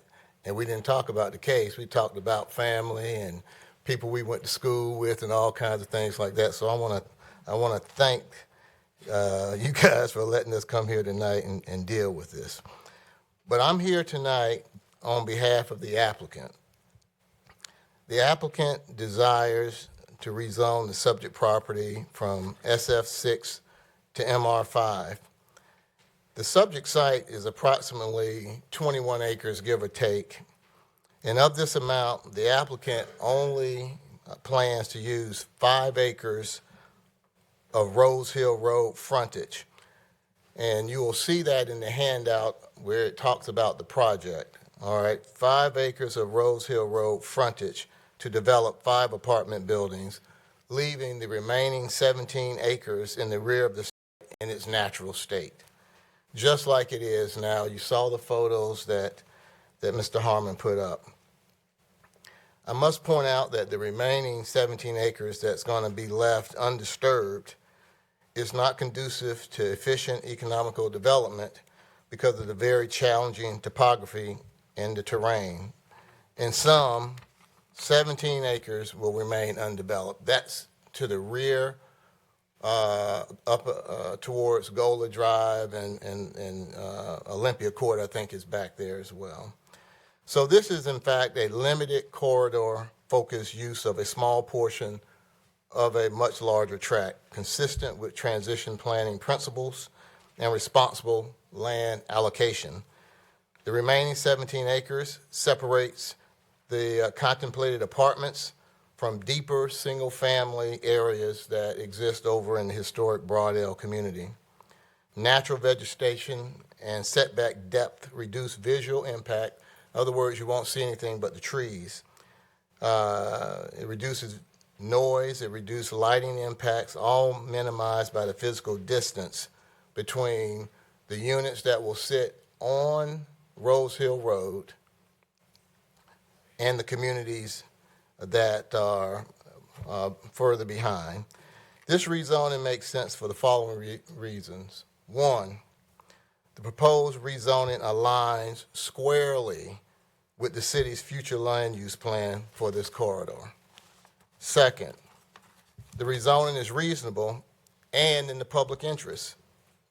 and we didn't talk about the case. We talked about family and people we went to school with and all kinds of things like that. So I want to thank you guys for letting us come here tonight and deal with this. But I'm here tonight on behalf of the applicant. The applicant desires to rezone the subject property from SF6 to MR5. The subject site is approximately 21 acres, give or take. And of this amount, the applicant only plans to use 5 acres of Rose Hill Road frontage. And you will see that in the handout where it talks about the project. All right, 5 acres of Rose Hill Road frontage to develop 5 apartment buildings, leaving the remaining 17 acres in the rear of the site in its natural state, just like it is now. You saw the photos that Mr. Harmon put up. I must point out that the remaining 17 acres that's going to be left undisturbed is not conducive to efficient economical development because of the very challenging topography and the terrain. In sum, 17 acres will remain undeveloped. That's to the rear, up towards Gola Drive and Olympia Court, I think, is back there as well. So this is, in fact, a limited corridor-focused use of a small portion of a much larger tract, consistent with transition planning principles and responsible land allocation. The remaining 17 acres separates the contemplated apartments from deeper single-family areas that exist over in the historic Broadale community. Natural vegetation and setback depth reduce visual impact. In other words, you won't see anything but the trees. It reduces noise, it reduces lighting impacts, all minimized by the physical distance between the units that will sit on Rose Hill Road and the communities that are further behind. This rezoning makes sense for the following reasons. One, The proposed rezoning aligns squarely with the city's future land use plan for this corridor. Second, the rezoning is reasonable and in the public interest.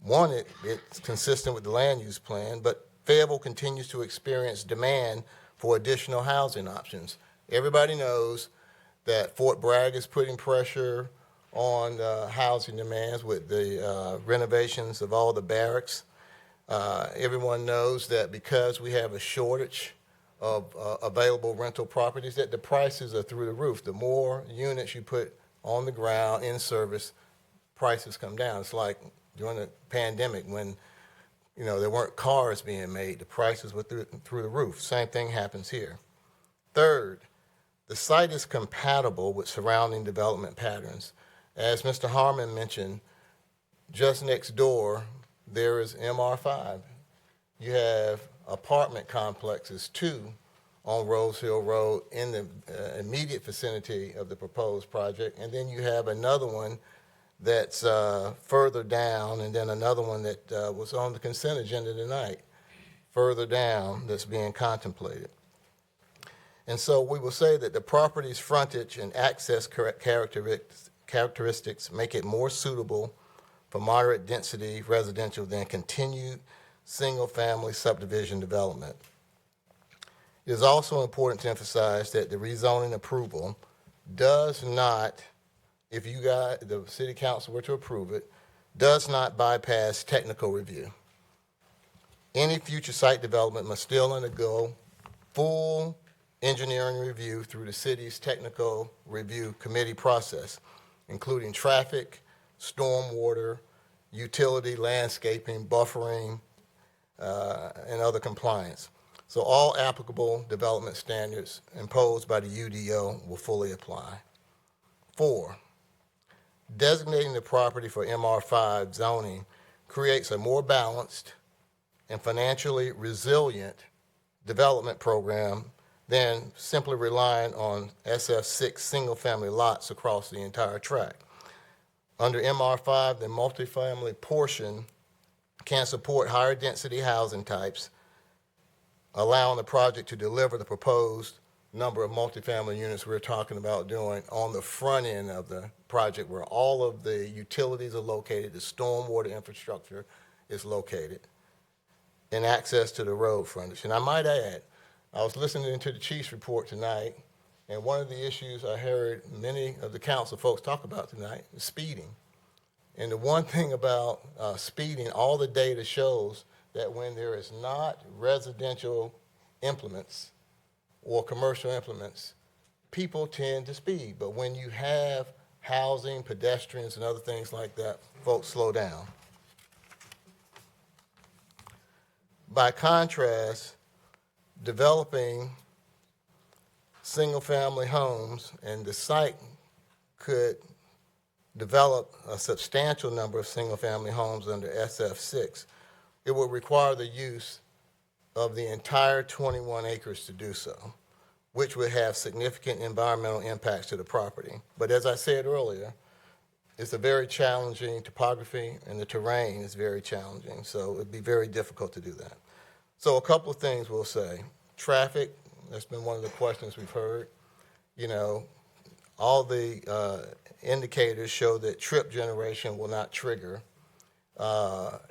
One, it's consistent with the land use plan, but Fayetteville continues to experience demand for additional housing options. Everybody knows that Fort Bragg is putting pressure on housing demands with the renovations of all the barracks. Everyone knows that because we have a shortage of available rental properties, that the prices are through the roof. The more units you put on the ground in service, prices come down. It's like during the pandemic when there weren't cars being made, the prices were through the roof. Same thing happens here. Third, the site is compatible with surrounding development patterns. As Mr. Harmon mentioned, just next door, there is MR5. You have apartment complexes, 2 on Rose Hill Road in the immediate vicinity of the proposed project, and then you have another one that's further down, and then another one that was on the consent agenda tonight, further down, that's being contemplated. And so we will say that the property's frontage and access characteristics make it more suitable for moderate density residential than continued single-family subdivision development. It is also important to emphasize that the rezoning approval does not, if the city council were to approve it, does not bypass technical review. Any future site development must still undergo full engineering review through the city's technical review committee process, including traffic, stormwater, utility, landscaping, buffering, and other compliance. So all applicable development standards imposed by the UDO will fully apply. 4, designating the property for MR5 zoning creates a more balanced and financially resilient development program than simply relying on SF6 single-family lots across the entire tract. Under MR5, the multifamily portion can support higher density housing types, allowing the project to deliver the proposed number of multifamily units we're talking about doing on the front end of the project where all of the utilities are located, the stormwater infrastructure is located, and access to the road frontage. And I might add, I was listening to the chief's report tonight, and one of the issues I heard many of the council folks talk about tonight is speeding. And the one thing about speeding, all the data shows that when there is not residential implements or commercial implements, people tend to speed. But when you have housing, pedestrians, and other things like that, folks slow down. By contrast, developing single-family homes, and the site could develop a substantial number of single-family homes under SF6, it would require the use of the entire 21 acres to do so, which would have significant environmental impacts to the property. But as I said earlier, it's a very challenging topography, and the terrain is very challenging, so it'd be very difficult to do that. So a couple of things we'll say. Traffic, that's been one of the questions we've heard. All the indicators show that trip generation will not trigger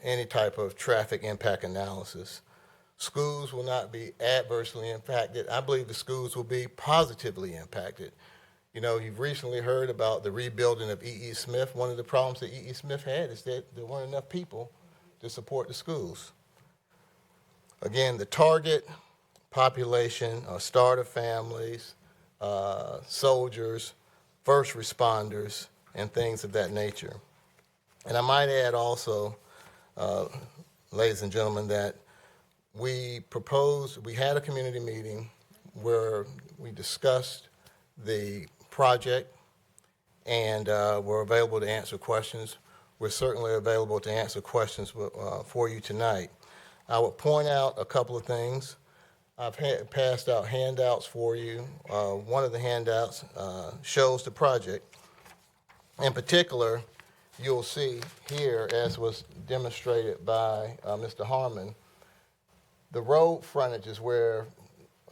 any type of traffic impact analysis. Schools will not be adversely impacted. I believe the schools will be positively impacted. You've recently heard about the rebuilding of E.E. Smith. One of the problems that E.E. Smith had is that there weren't enough people to support the schools. Again, the target population are starter families, soldiers, first responders, and things of that nature. And I might add also, ladies and gentlemen, that we had a community meeting where we discussed the project and we're available to answer questions. We're certainly available to answer questions for you tonight. I would point out a couple of things. I've passed out handouts for you. One of the handouts shows the project. In particular, you'll see here, as was demonstrated by Mr. Harmon, the road frontage is where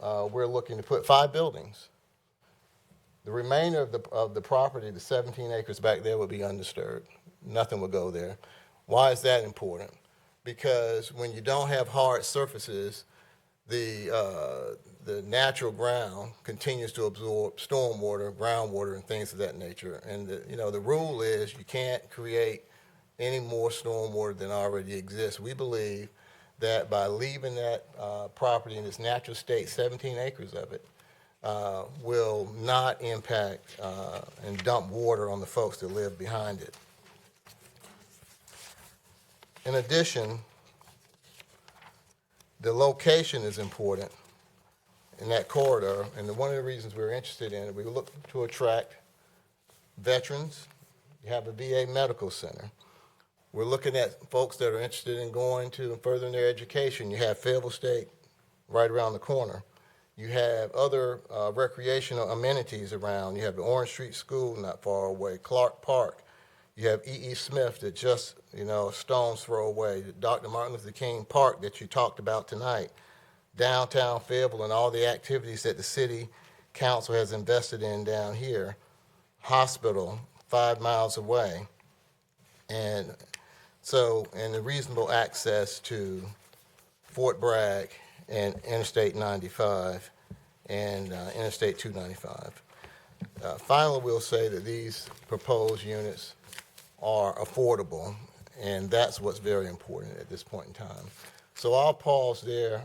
we're looking to put 5 buildings. The remainder of the property, the 17 acres back there, will be undisturbed. Nothing will go there. Why is that important? Because when you don't have hard surfaces, the natural ground continues to absorb stormwater, groundwater, and things of that nature. And the rule is you can't create any more stormwater than already exists. We believe that by leaving that property in its natural state, 17 acres of it, will not impact and dump water on the folks that live behind it. In addition, the location is important in that corridor, and one of the reasons we're interested in it, we look to attract veterans. You have a VA medical center. We're looking at folks that are interested in going to and furthering their education. You have Fayetteville State right around the corner. You have other recreational amenities around. You have the Orange Street School not far away, Clark Park. You have E.E. Smith that just, a stone's throw away, Dr. Martin Luther King Park that you talked about tonight, downtown Fayetteville and all the activities that the city council has invested in down here, hospital 5 miles away, and the reasonable access to Fort Bragg and Interstate 95 and Interstate 295. Finally, we'll say that these proposed units are affordable, and that's what's very important at this point in time. So I'll pause there,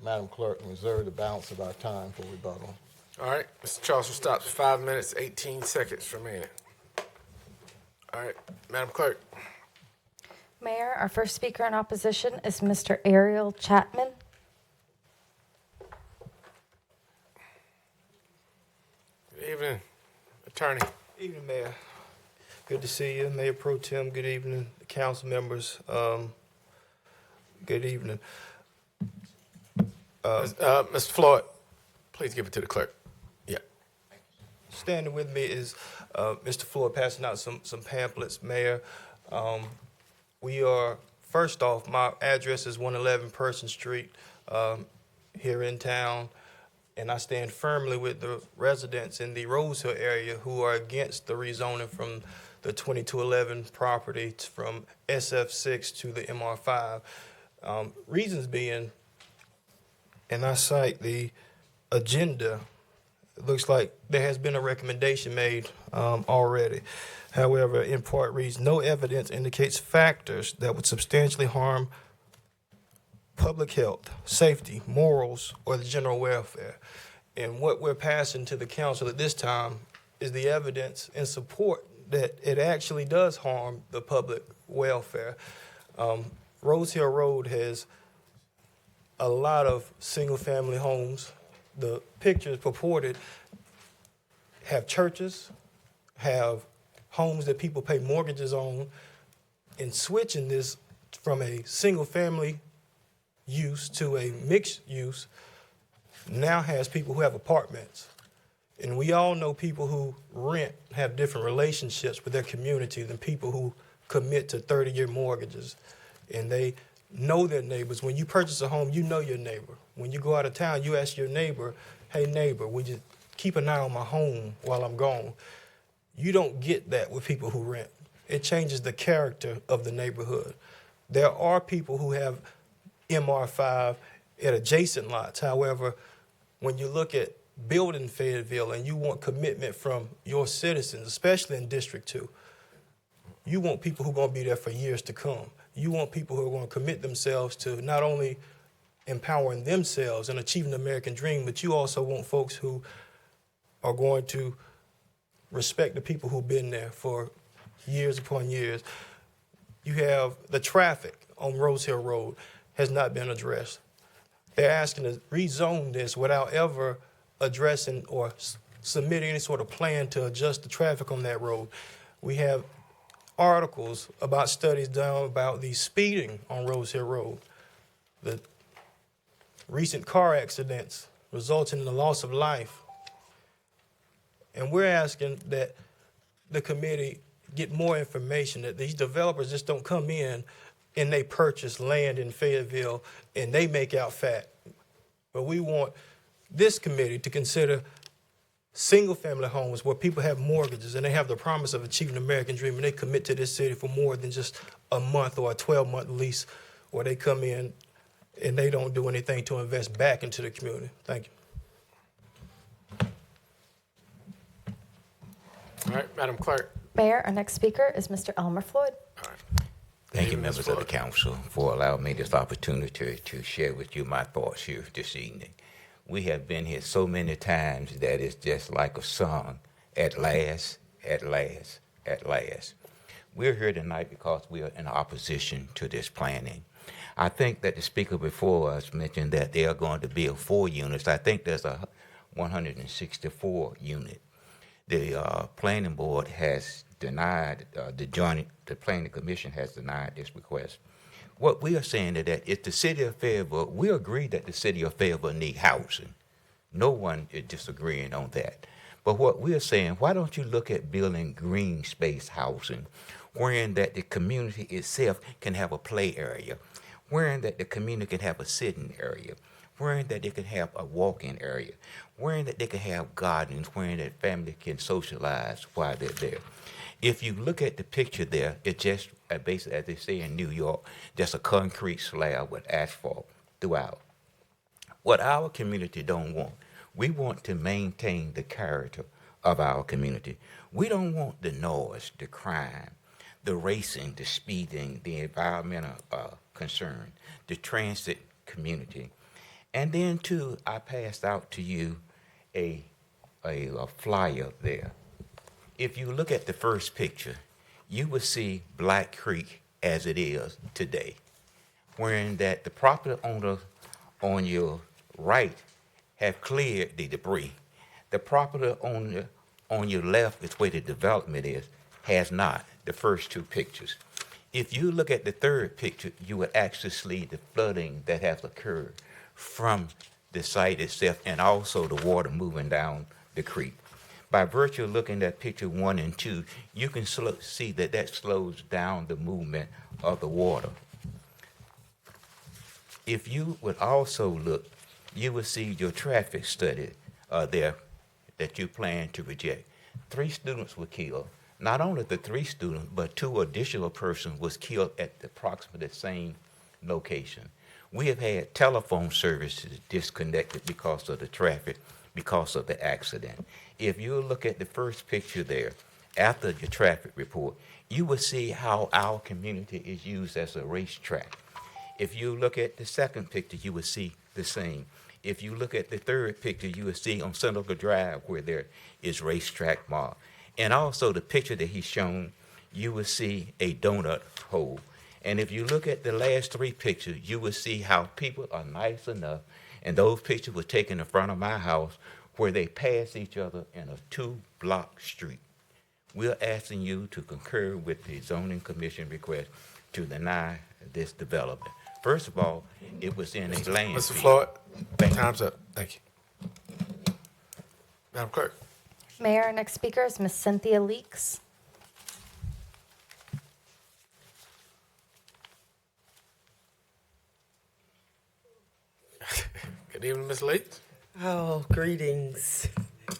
Madam Clerk, and reserve the balance of our time for rebuttal. All right, Mr. Charleston stops 5 minutes, 18 seconds remaining. All right, Madam Clerk. Mayor, our first speaker in opposition is Mr. Ariel Chapman. Good evening, Attorney. Evening, Mayor. Good to see you, Mayor Pro Tem. Good evening, council members. Good evening. Mr. Floyd, please give it to the clerk. Yeah. Standing with me is Mr. Floyd passing out some pamphlets, Mayor. We are, first off, my address is 111 Person Street here in town, and I stand firmly with the residents in the Rose Hill area who are against the rezoning from the 2211 property from SF6 to the MR5. Reasons being, and I cite the agenda, it looks like there has been a recommendation made already. However, in part reads, no evidence indicates factors that would substantially harm public health, safety, morals, or the general welfare. And what we're passing to the council at this time is the evidence in support that it actually does harm the public welfare. Rose Hill Road has a lot of single-family homes. The pictures purported have churches, have homes that people pay mortgages on, and switching this from a single-family use to a mixed use now has people who have apartments. And we all know people who rent have different relationships with their community than people who commit to 30-year mortgages. And they know their neighbors. When you purchase a home, you know your neighbor. When you go out of town, you ask your neighbor, hey, neighbor, would you keep an eye on my home while I'm gone? You don't get that with people who rent. It changes the character of the neighborhood. There are people who have MR5 at adjacent lots. However, when you look at building Fayetteville and you want commitment from your citizens, especially in District 2, you want people who are going to be there for years to come. You want people who are going to commit themselves to not only empowering themselves and achieving the American dream, but you also want folks who are going to respect the people who've been there for years upon years. You have the traffic on Rose Hill Road has not been addressed. They're asking to rezone this without ever addressing or submitting any sort of plan to adjust the traffic on that road. We have articles about studies done about the speeding on Rose Hill Road, the recent car accidents resulting in the loss of life. And we're asking that the committee get more information. That these developers just don't come in and they purchase land in Fayetteville and they make out fat. But we want this committee to consider single-family homes where people have mortgages and they have the promise of achieving the American dream, and they commit to this city for more than just a month or a 12-month lease, where they come in and they don't do anything to invest back into the community. Thank you. All right, Madam Clerk. Mayor, our next speaker is Mr. Elmer Floyd. Thank you, members of the council, for allowing me this opportunity to share with you my thoughts here this evening. We have been here so many times that it's just like a song. At last, at last, at last. We're here tonight because we are in opposition to this planning. I think that the speaker before us mentioned that they are going to build 4 units. I think there's a 164 unit. The planning board has denied, the planning commission has denied this request. What we are saying is that if the city of Fayetteville, we agree that the city of Fayetteville need housing. No one is disagreeing on that. But what we are saying, why don't you look at building green space housing, wherein that the community itself can have a play area, wherein that the community can have a sitting area, wherein that they can have a walk-in area, wherein that they can have gardens, wherein that family can socialize while they're there. If you look at the picture there, it's just basically, as they say in New York, just a concrete slab with asphalt throughout. What our community don't want, we want to maintain the character of our community. We don't want the noise, the crime, the racing, the speeding, the environmental concern, the transit community. And then too, I passed out to you a flyer there. If you look at the first picture, you will see Black Creek as it is today, wherein that the property owner on your right have cleared the debris. The property owner on your left, is where the development is, has not, the first 2 pictures. If you look at the third picture, you would actually see the flooding that has occurred from the site itself, and also the water moving down the creek. By virtue of looking at picture 1 and 2, you can see that that slows down the movement of the water. If you would also look, you will see your traffic study there that you plan to reject. 3 students were killed. Not only the 3 students, but 2 additional persons was killed at approximately the same location. We have had telephone services disconnected because of the traffic, because of the accident. If you look at the first picture there, after the traffic report, you will see how our community is used as a racetrack. If you look at the second picture, you will see the same. If you look at the third picture, you will see on Seneca Drive where there is racetrack mark. And also the picture that he's shown, you will see a donut hole. And if you look at the last 3 pictures, you will see how people are nice enough, and those pictures were taken in front of my house where they pass each other in a 2-block street. We're asking you to concur with the zoning commission request to deny this development. First of all, it was in a land. Mr. Floyd, time's up. Thank you. Madam Clerk. Mayor, our next speaker is Ms. Cynthia Leaks. Good evening, Ms. Leeds. Oh, greetings.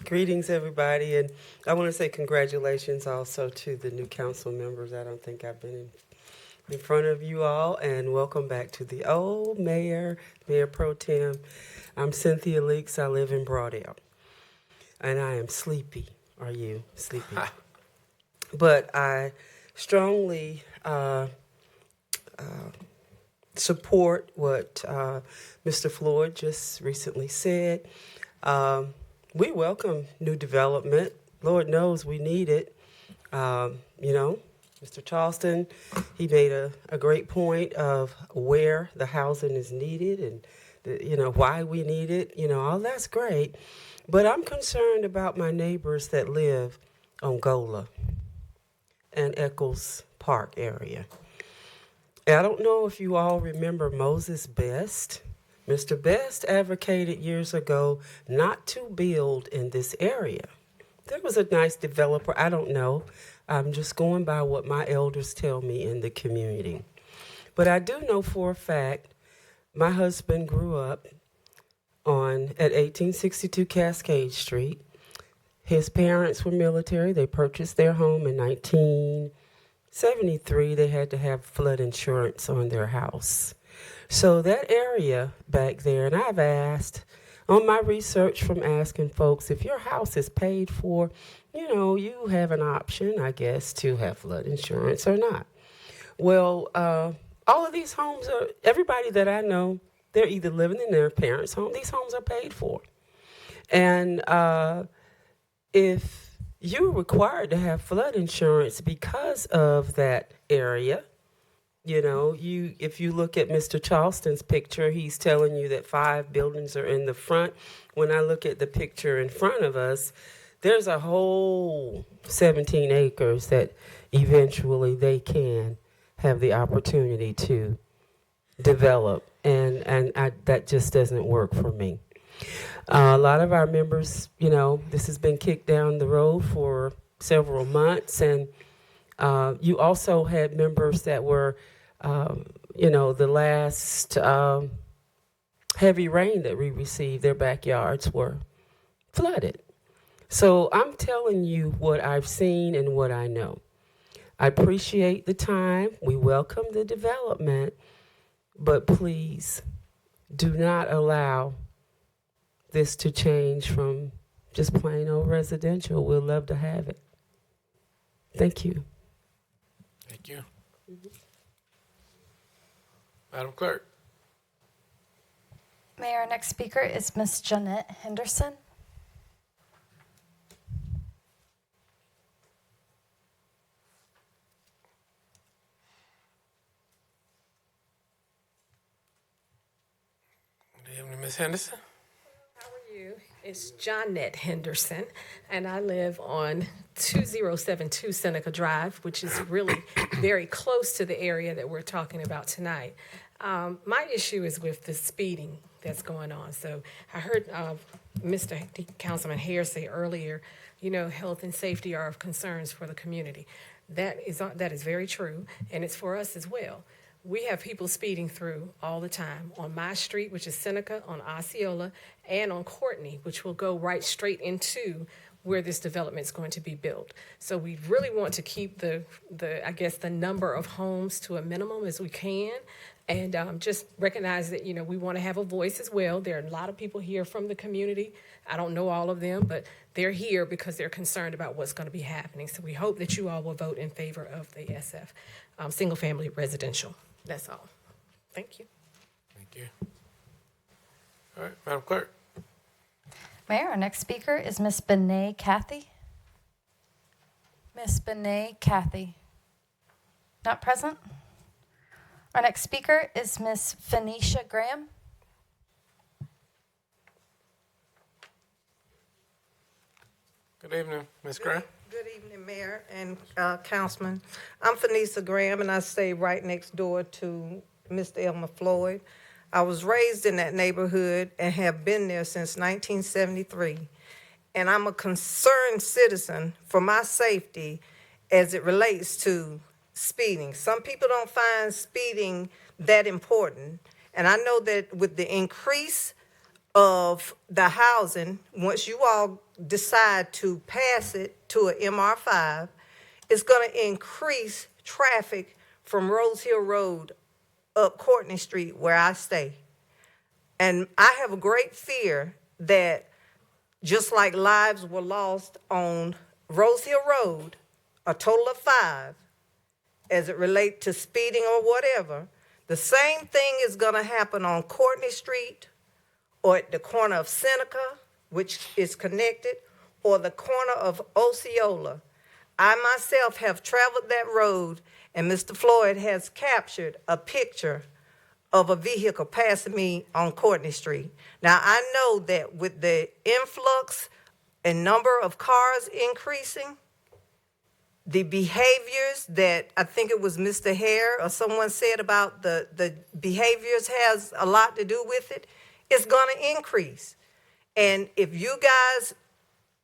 Greetings, everybody. And I want to say congratulations also to the new council members. I don't think I've been in front of you all. And welcome back to the old mayor, Mayor Pro Tem. I'm Cynthia Leaks. I live in Broadale. And I am sleepy. Are you sleepy? But I strongly support what Mr. Floyd just recently said. We welcome new development. Lord knows we need it. Mr. Charleston, he made a great point of where the housing is needed and why we need it. All that's great. But I'm concerned about my neighbors that live on Gola and Eccles Park area. I don't know if you all remember Moses Best. Mr. Best advocated years ago not to build in this area. There was a nice developer, I don't know. I'm just going by what my elders tell me in the community. But I do know for a fact my husband grew up at 1862 Cascade Street. His parents were military. They purchased their home in 1973. They had to have flood insurance on their house. So that area back there, and I've asked on my research from asking folks, if your house is paid for, you have an option, I guess, to have flood insurance or not. Well, all of these homes everybody that I know, they're either living in their parents' home. These homes are paid for. And if you're required to have flood insurance because of that area, if you look at Mr. Charleston's picture, he's telling you that 5 buildings are in the front. When I look at the picture in front of us, there's a whole 17 acres that eventually they can have the opportunity to develop, and that just doesn't work for me. A lot of our members, this has been kicked down the road for several months, and you also had members that were, the last heavy rain that we received, their backyards were flooded. So I'm telling you what I've seen and what I know. I appreciate the time. We welcome the development, but please do not allow this to change from just plain old residential. We'd love to have it. Thank you. Thank you. Madam Clerk. Mayor, our next speaker is Miss Jeanette Henderson. Good evening, Ms. Henderson. How are you? It's Johnette Henderson, and I live on 2072 Seneca Drive, which is really very close to the area that we're talking about tonight. My issue is with the speeding that's going on. So I heard Mr. Councilman Hare say earlier, health and safety are of concerns for the community. That is very true, and it's for us as well. We have people speeding through all the time on my street, which is Seneca, on Osceola, and on Courtney, which will go right straight into where this development is going to be built. So we really want to keep the number of homes to a minimum as we can, and just recognize that, we want to have a voice as well. There are a lot of people here from the community. I don't know all of them, but they're here because they're concerned about what's going to be happening. So we hope that you all will vote in favor of the SF, single-family residential. That's all. Thank you. Thank you. All right, Madam Clerk. Mayor, our next speaker is Miss Benet Cathy. Miss Benet Cathy. Not present. Our next speaker is Miss Phoenicia Graham. Good evening, Ms. Graham. Good evening, Mayor and Councilman. I'm Phoenicia Graham, and I stay right next door to Mr. Elmer Floyd. I was raised in that neighborhood and have been there since 1973. And I'm a concerned citizen for my safety as it relates to speeding. Some people don't find speeding that important. And I know that with the increase of the housing, once you all decide to pass it to an MR5, it's going to increase traffic from Rose Hill Road up Courtney Street where I stay. And I have a great fear that just like lives were lost on Rose Hill Road, a total of 5, as it relates to speeding or whatever, the same thing is going to happen on Courtney Street or at the corner of Seneca, which is connected, or the corner of Osceola. I myself have traveled that road, and Mr. Floyd has captured a picture of a vehicle passing me on Courtney Street. Now, I know that with the influx and number of cars increasing, the behaviors that I think it was Mr. Hare or someone said about the behaviors has a lot to do with it, it's going to increase. And if you guys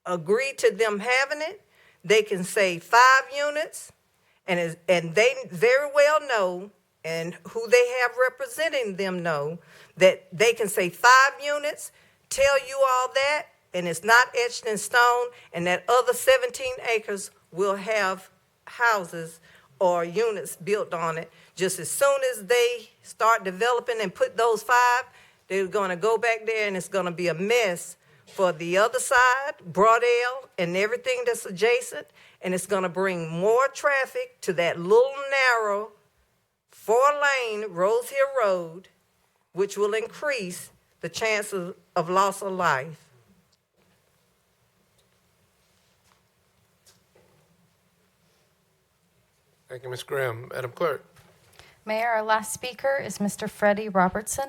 agree to them having it, they can say 5 units, and they very well know, and who they have representing them know, that they can say 5 units, tell you all that, and it's not etched in stone, and that other 17 acres will have houses or units built on it. Just as soon as they start developing and put those 5, they're gonna go back there and it's gonna be a mess for the other side, Broadale, and everything that's adjacent, and it's gonna bring more traffic to that little narrow 4-lane Rose Hill Road, which will increase the chances of loss of life. Thank you, Ms. Graham. Madam Clerk. Mayor, our last speaker is Mr. Freddie Robertson.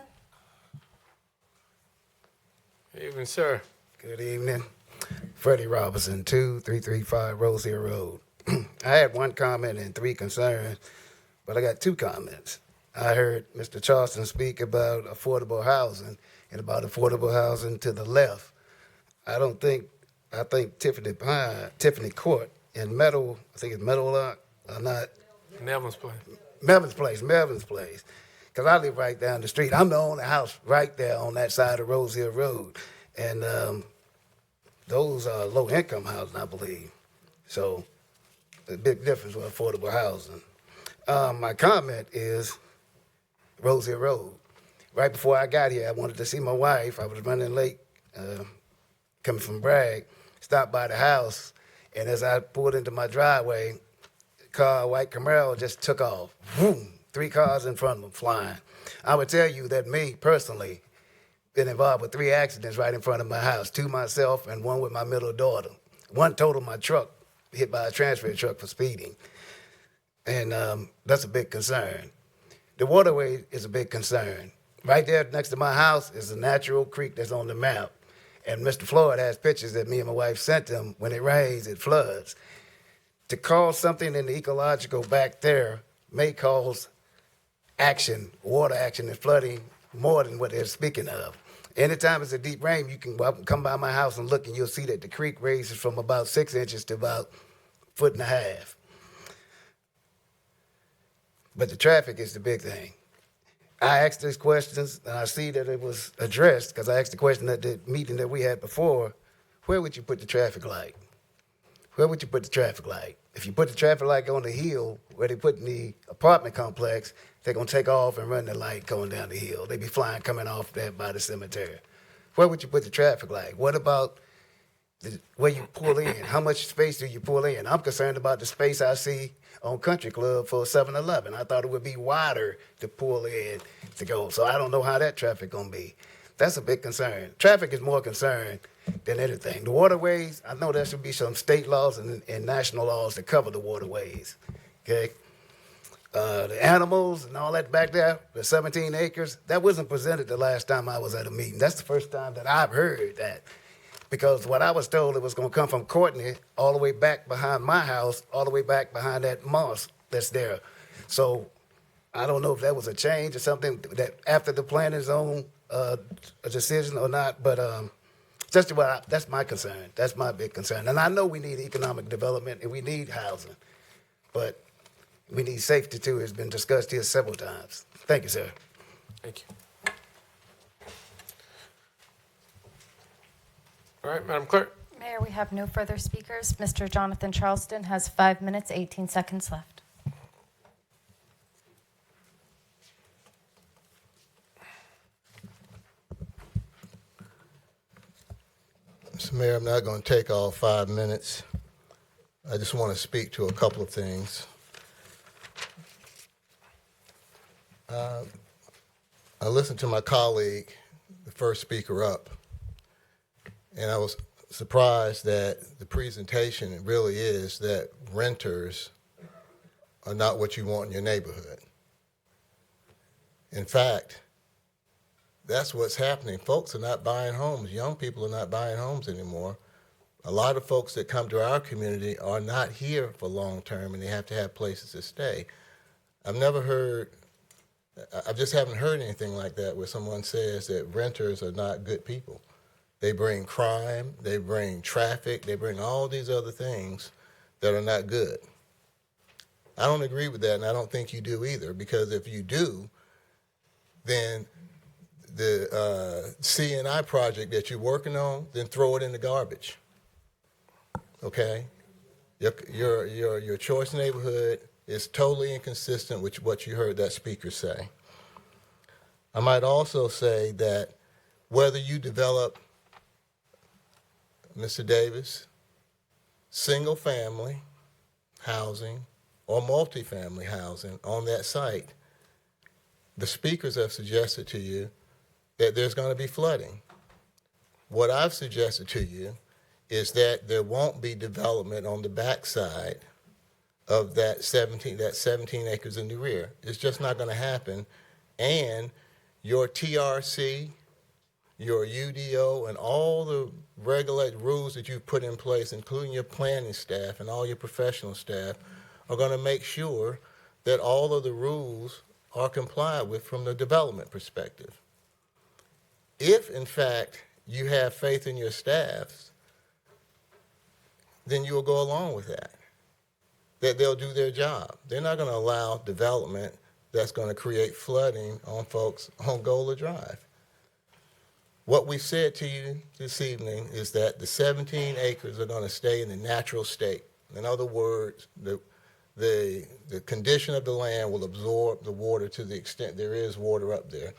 Good evening, sir. Good evening. Freddie Robertson, 2335 Rose Hill Road. I had 1 comment and 3 concerns, but I got 2 comments. I heard Mr. Charleston speak about affordable housing and about affordable housing to the left. I think Tiffany Court in Meadow, I think it's Meadowlark, or not. Melvin's Place. Melvin's Place. Because I live right down the street. I'm the only house right there on that side of Rose Hill Road. And those are low-income housing, I believe. So a big difference with affordable housing. My comment is Rose Hill Road. Right before I got here, I wanted to see my wife. I was running late, coming from Bragg, stopped by the house, and as I pulled into my driveway, car, white Camaro, just took off. Boom! 3 cars in front of them flying. I would tell you that me, personally, been involved with 3 accidents right in front of my house, 2 myself and 1 with my middle daughter. 1 totaled my truck, hit by a transfer truck for speeding. And that's a big concern. The waterway is a big concern. Right there next to my house is a natural creek that's on the map. And Mr. Floyd has pictures that me and my wife sent him. When it rains, it floods. To cause something in the ecological back there may cause action, water action and flooding more than what they're speaking of. Anytime it's a deep rain, you can come by my house and look, and you'll see that the creek raises from about 6 inches to about 1.5 feet. But the traffic is the big thing. I asked these questions, and I see that it was addressed, because I asked the question at the meeting that we had before, where would you put the traffic light? Where would you put the traffic light? If you put the traffic light on the hill where they put in the apartment complex, they're going to take off and run the light going down the hill. They be flying coming off there by the cemetery. Where would you put the traffic light? What about where you pull in? How much space do you pull in? I'm concerned about the space I see on Country Club for 7-Eleven. I thought it would be wider to pull in to go. So I don't know how that traffic going to be. That's a big concern. Traffic is more concern than anything. The waterways, I know there should be some state laws and national laws to cover the waterways, okay? The animals and all that back there, the 17 acres, that wasn't presented the last time I was at a meeting. That's the first time that I've heard that. Because what I was told, it was going to come from Courtney all the way back behind my house, all the way back behind that mosque that's there. So I don't know if that was a change or something that after the planning zone a decision or not, but that's my concern. That's my big concern. And I know we need economic development and we need housing, but we need safety too. It's been discussed here several times. Thank you, sir. Thank you. All right, Madam Clerk. Mayor, we have no further speakers. Mr. Jonathan Charleston has 5 minutes, 18 seconds left. Mr. Mayor, I'm not going to take all 5 minutes. I just want to speak to a couple of things. I listened to my colleague, the first speaker up, and I was surprised that the presentation really is that renters are not what you want in your neighborhood. In fact, that's what's happening. Folks are not buying homes. Young people are not buying homes anymore. A lot of folks that come to our community are not here for long term, and they have to have places to stay. I just haven't heard anything like that where someone says that renters are not good people. They bring crime, they bring traffic, they bring all these other things that are not good. I don't agree with that, and I don't think you do either, because if you do, then the C&I project that you're working on, then throw it in the garbage. Okay? Your choice neighborhood is totally inconsistent with what you heard that speaker say. I might also say that whether you develop, Mr. Davis, single family housing or multifamily housing on that site, the speakers have suggested to you that there's going to be flooding. What I've suggested to you is that there won't be development on the backside of that 17 acres in the rear. It's just not going to happen. And your TRC, your UDO, and all the regulated rules that you've put in place, including your planning staff and all your professional staff, are going to make sure that all of the rules are complied with from the development perspective. If, in fact, you have faith in your staffs, then you will go along with that they'll do their job. They're not going to allow development that's going to create flooding on folks on Gola Drive. What we said to you this evening is that the 17 acres are going to stay in the natural state. In other words, the condition of the land will absorb the water to the extent there is water up there.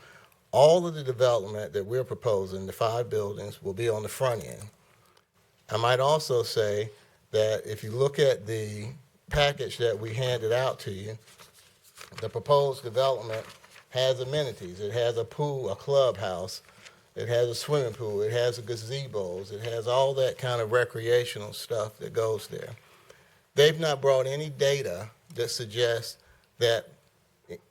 All of the development that we're proposing, the 5 buildings, will be on the front end. I might also say that if you look at the package that we handed out to you, the proposed development has amenities. It has a pool, a clubhouse. It has a swimming pool. It has gazebos. It has all that kind of recreational stuff that goes there. They've not brought any data that suggests that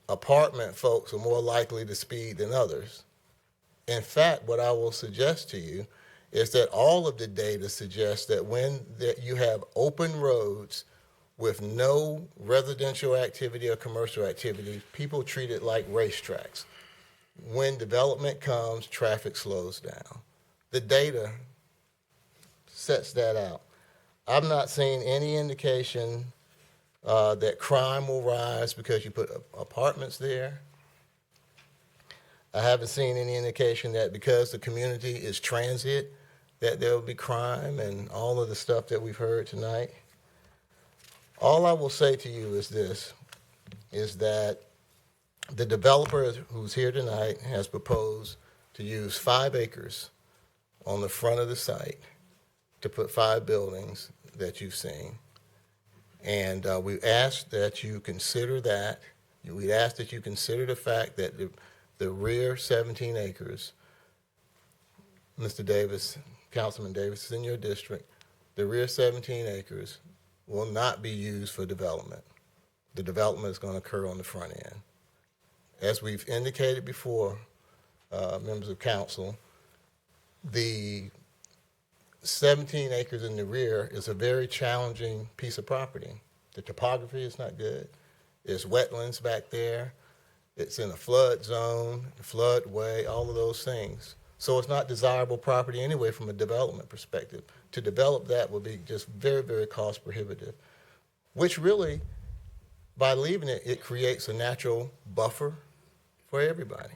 apartment folks are more likely to speed than others. In fact, what I will suggest to you is that all of the data suggests that when you have open roads with no residential activity or commercial activity, people treat it like racetracks. When development comes, traffic slows down. The data sets that out. I've not seen any indication that crime will rise because you put apartments there. I haven't seen any indication that because the community is transient, that there will be crime and all of the stuff that we've heard tonight. All I will say to you is this, is that the developer who's here tonight has proposed to use 5 acres on the front of the site to put 5 buildings that you've seen. And we ask that you consider that. We ask that you consider the fact that the rear 17 acres, Mr. Davis, Councilman Davis, is in your district. The rear 17 acres will not be used for development. The development is going to occur on the front end. As we've indicated before, members of council, the 17 acres in the rear is a very challenging piece of property. The topography is not good. There's wetlands back there. It's in a flood zone, floodway, all of those things. So it's not desirable property anyway from a development perspective. To develop that would be just very, very cost prohibitive, which really, by leaving it, it creates a natural buffer for everybody,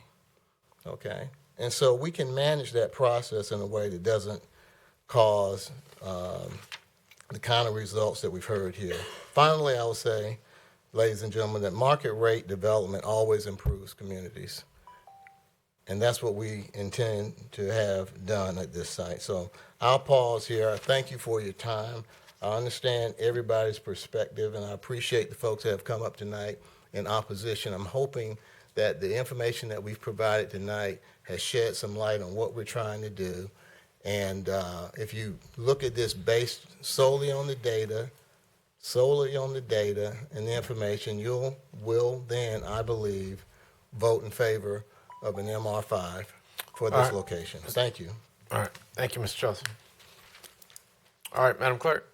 okay? And so we can manage that process in a way that doesn't cause the kind of results that we've heard here. Finally, I will say, ladies and gentlemen, that market rate development always improves communities. And that's what we intend to have done at this site. So I'll pause here. I thank you for your time. I understand everybody's perspective, and I appreciate the folks that have come up tonight in opposition. I'm hoping that the information that we've provided tonight has shed some light on what we're trying to do. And if you look at this based solely on the data and the information, you will then, I believe, vote in favor of an MR5 for this location. Thank you. All right. Thank you, Mr. Chelsea. All right, Madam Clerk.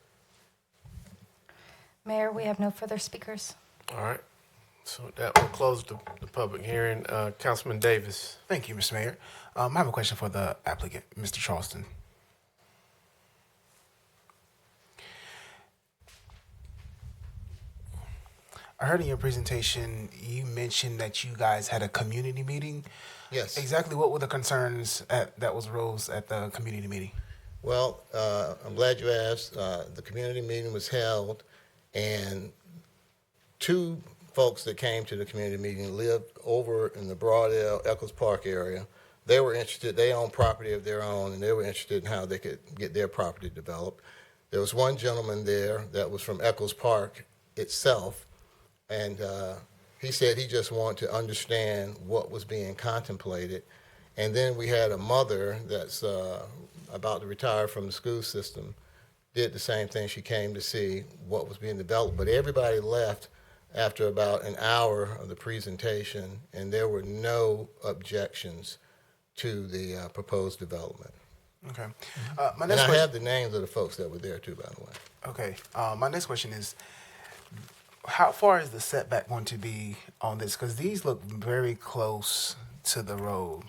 Mayor, we have no further speakers. All right. So that will close the public hearing. Councilman Davis. Thank you, Mr. Mayor. I have a question for the applicant, Mr. Charleston. I heard in your presentation you mentioned that you guys had a community meeting. Yes. Exactly what were the concerns that was rose at the community meeting? Well, I'm glad you asked. The community meeting was held, and two folks that came to the community meeting lived over in the Broadale, Eccles Park area. They were interested, they own property of their own, and they were interested in how they could get their property developed. There was one gentleman there that was from Eccles Park itself, and he said he just wanted to understand what was being contemplated. And then we had a mother that's about to retire from the school system, did the same thing. She came to see what was being developed, but everybody left after about an hour of the presentation, and there were no objections to the proposed development. Okay. And I have the names of the folks that were there too, by the way. Okay. My next question is, how far is the setback going to be on this? Because these look very close to the road.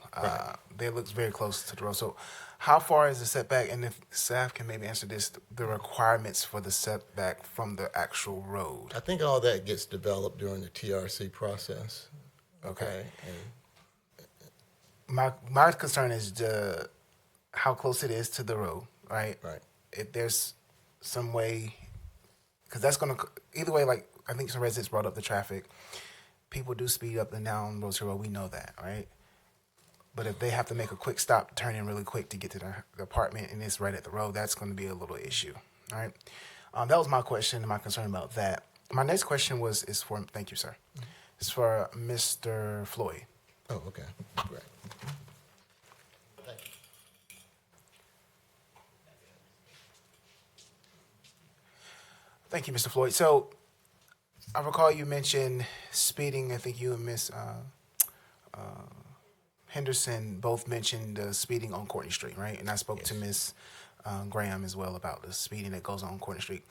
They look very close to the road. So how far is the setback? And if staff can maybe answer this, the requirements for the setback from the actual road. I think all that gets developed during the TRC process. Okay. My concern is how close it is to the road, right? Right. If there's some way, because that's going to, either way, like I think some residents brought up the traffic. People do speed up and down Rose Hill Road. We know that, right? But if they have to make a quick stop, turn in really quick to get to the apartment, and it's right at the road, that's going to be a little issue, all right? That was my question and my concern about that. My next question is for, thank you, sir. It's for Mr. Floyd. Oh, okay, great. Thank you, Mr. Floyd. So I recall you mentioned speeding. I think you and Miss Henderson both mentioned speeding on Courtney Street, right? And I spoke to Miss Graham as well about the speeding that goes on Courtney Street.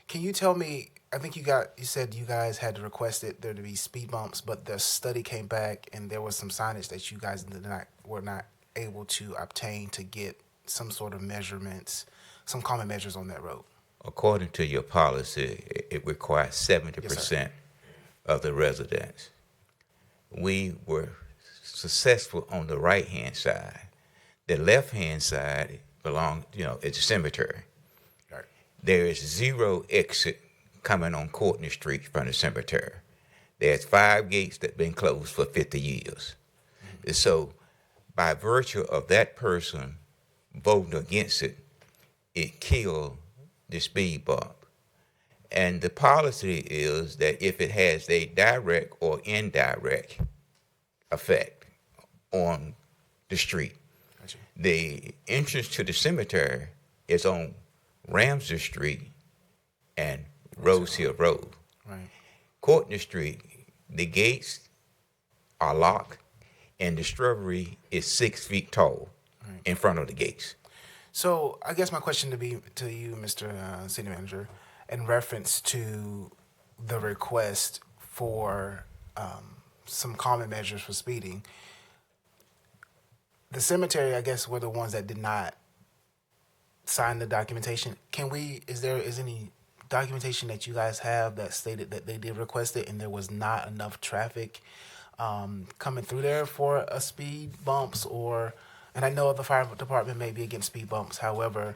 Can you tell me, I think you said you guys had requested there to be speed bumps, but the study came back and there was some signage that you guys were not able to obtain to get some sort of measurements, some common measures on that road. According to your policy, it requires 70% of the residents. We were successful on the right-hand side. The left-hand side belongs, it's a cemetery. Right. There is 0 exit coming on Courtney Street from the cemetery. There's 5 gates that have been closed for 50 years. Mm-hmm. So by virtue of that person voting against it, it killed the speed bump. And the policy is that if it has a direct or indirect effect on the street, the entrance to the cemetery is on Ramsey Street and Rose Hill Road. Right. Courtney Street, the gates are locked and the shrubbery is 6 feet tall in front of the gates. So I guess my question to you, Mr. City Manager, in reference to the request for some common measures for speeding, the cemetery, I guess, were the ones that did not sign the documentation. Is there any documentation that you guys have that stated that they did request it and there was not enough traffic coming through there for a speed bumps or? And I know the fire department may be against speed bumps. However,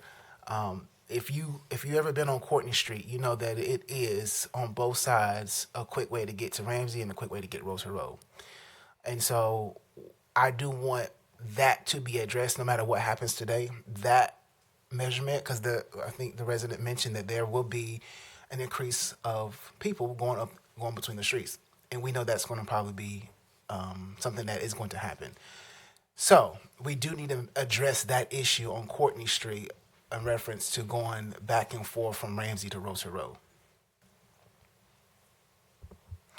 if you ever been on Courtney Street, you know that it is on both sides a quick way to get to Ramsey and a quick way to get Rose Hill Road. And so I do want that to be addressed no matter what happens today. That measurement, because I think the resident mentioned that there will be an increase of people going between the streets, and we know that's going to probably be something that is going to happen. So we do need to address that issue on Courtney Street in reference to going back and forth from Ramsey to Rose Hill Road.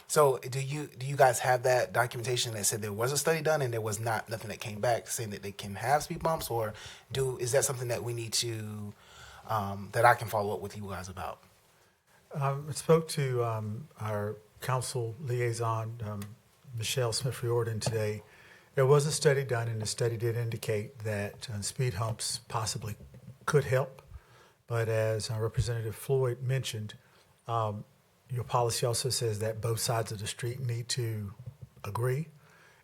So do you guys have that documentation that said there was a study done and there was nothing that came back saying that they can have speed bumps, or is that something that we need to that I can follow up with you guys about? I spoke to our council liaison, Michelle Smith-Riordan, today. There was a study done, and the study did indicate that speed humps possibly could help. But as Representative Floyd mentioned, your policy also says that both sides of the street need to agree,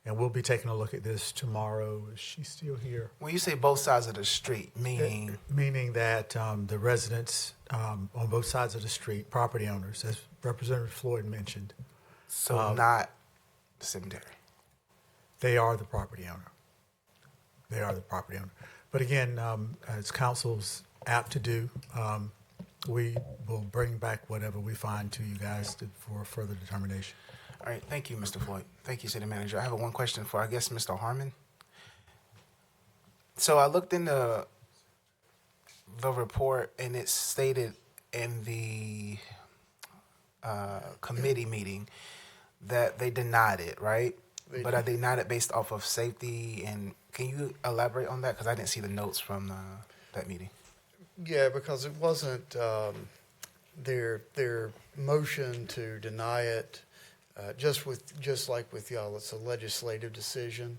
and we'll be taking a look at this tomorrow. Is she still here? When you say both sides of the street, meaning? Meaning that the residents on both sides of the street, property owners, as Representative Floyd mentioned. So not the cemetery. They are the property owner. They are the property owner. But again, as council's apt to do, we will bring back whatever we find to you guys for further determination. All right, thank you, Mr. Floyd. Thank you, City Manager. I have one question for, I guess, Mr. Harmon. So I looked in the report, and it stated in the committee meeting that they denied it, right? But they denied it based off of safety, and can you elaborate on that? Because I didn't see the notes from that meeting. Yeah, because it wasn't their motion to deny it. Just like with y'all, it's a legislative decision,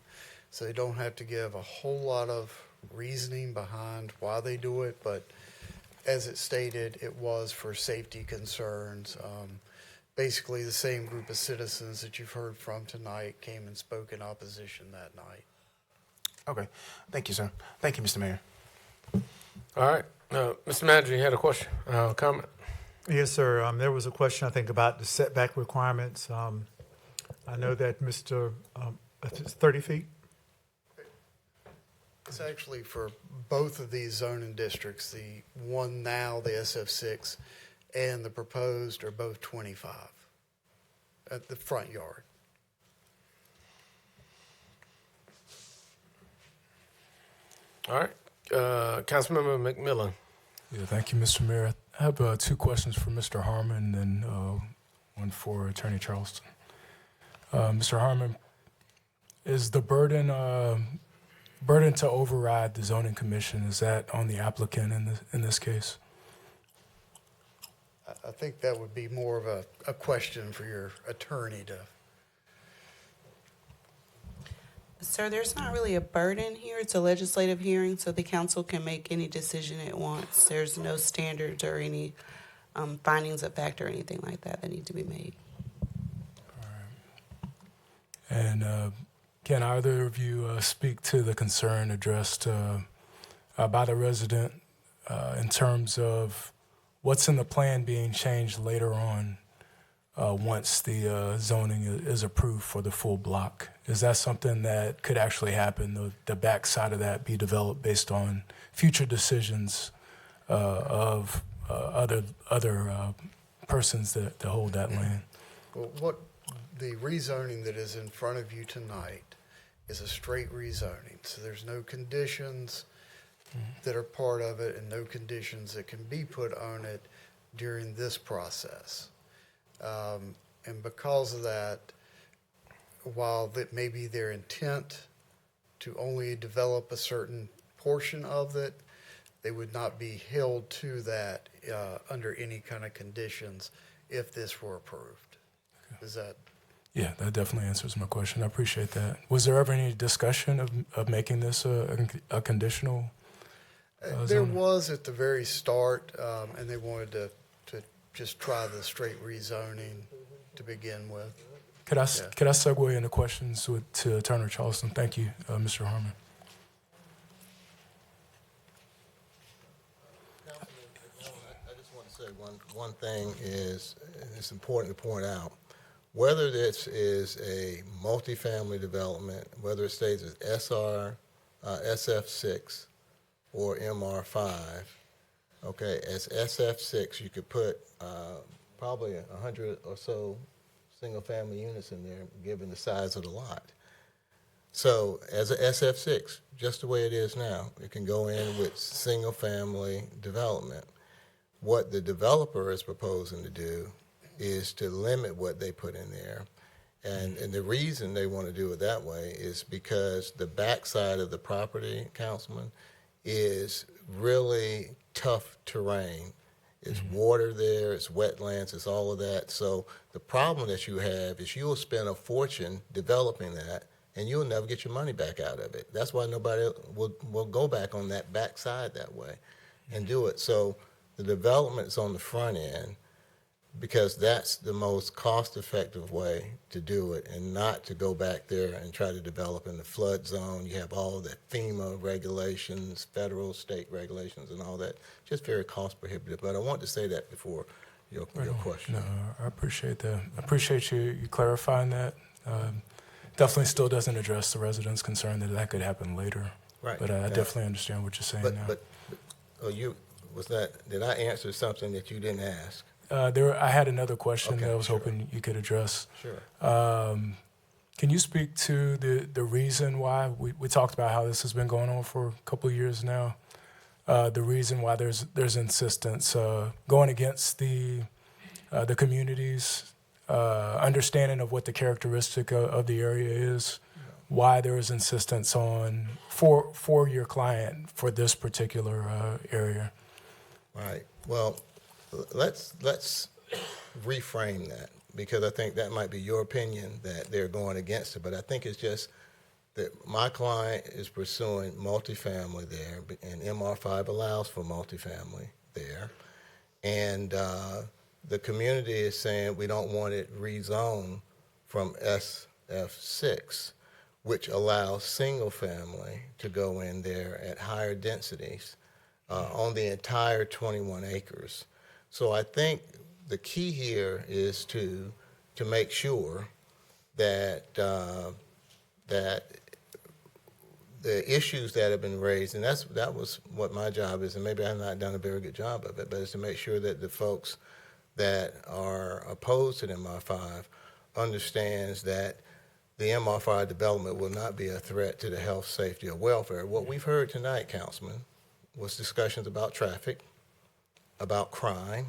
so they don't have to give a whole lot of reasoning behind why they do it. But as it stated, it was for safety concerns. Basically, the same group of citizens that you've heard from tonight came and spoke in opposition that night. Okay, thank you, sir. Thank you, Mr. Mayor. All right, Mr. Manager, you had a question, comment? Yes, sir. There was a question, I think, about the setback requirements. I know that Mr. It's 30 feet. It's actually for both of these zoning districts. The one now, the SF6, and the proposed are both 25 at the front yard. All right, Councilmember McMillan. Yeah, thank you, Mr. Mayor. I have two questions for Mr. Harmon and one for Attorney Charleston. Mr. Harmon, is the burden to override the zoning commission, is that on the applicant in this case? I think that would be more of a question for your attorney to. Sir, there's not really a burden here. It's a legislative hearing, so the council can make any decision it wants. There's no standards or any findings of fact or anything like that that need to be made. All right. And can either of you speak to the concern addressed by the resident in terms of what's in the plan being changed later on once the zoning is approved for the full block? Is that something that could actually happen, the backside of that be developed based on future decisions of other persons that hold that land? Well, what the rezoning that is in front of you tonight is a straight rezoning. So there's no conditions that are part of it and no conditions that can be put on it during this process. And because of that, while that may be their intent to only develop a certain portion of it, they would not be held to that under any kind of conditions if this were approved. Okay. Is that? Yeah, that definitely answers my question. I appreciate that. Was there ever any discussion of making this a conditional there was at the very start, and they wanted to just try the straight rezoning to begin with. Could I segue into questions to Attorney Charleston? Thank you, Mr. Harmon. I just want to say one thing is it's important to point out. Whether this is a multifamily development, whether it stays as SR, SF6, or MR5, okay, as SF6, you could put probably 100 or so single-family units in there, given the size of the lot. So as a SF6, just the way it is now, it can go in with single-family development. What the developer is proposing to do is to limit what they put in there. And the reason they want to do it that way is because the backside of the property, Councilman, is really tough terrain. It's water there, it's wetlands, it's all of that. So the problem that you have is you'll spend a fortune developing that, and you'll never get your money back out of it. That's why nobody will go back on that backside that way and do it. So the development's on the front end. because that's the most cost-effective way to do it, and not to go back there and try to develop in the flood zone. You have all the FEMA regulations, federal, state regulations, and all that. Just very cost prohibitive. But I want to say that before your question. No, I appreciate that. I appreciate you clarifying that. Definitely still doesn't address the residents' concern that could happen later. Right. But I definitely understand what you're saying now. Did I answer something that you didn't ask? I had another question that I was sure. hoping you could address. Sure. Can you speak to the reason why we talked about how this has been going on for a couple of years now? The reason why there's insistence going against the community's understanding of what the characteristic of the area is. Why there is insistence on for your client for this particular area. Right. Well, let's reframe that, because I think that might be your opinion that they're going against it, but I think it's just that my client is pursuing multifamily there, and MR5 allows for multifamily there, and the community is saying we don't want it rezoned from SF6, which allows single family to go in there at higher densities on the entire 21 acres. So I think the key here is to make sure that that the issues that have been raised, and that was what my job is, and maybe I've not done a very good job of it, but it's to make sure that the folks that are opposed to the MR5 understands that the MR5 development will not be a threat to the health, safety, or welfare. What we've heard tonight, Councilman, was discussions about traffic, about crime,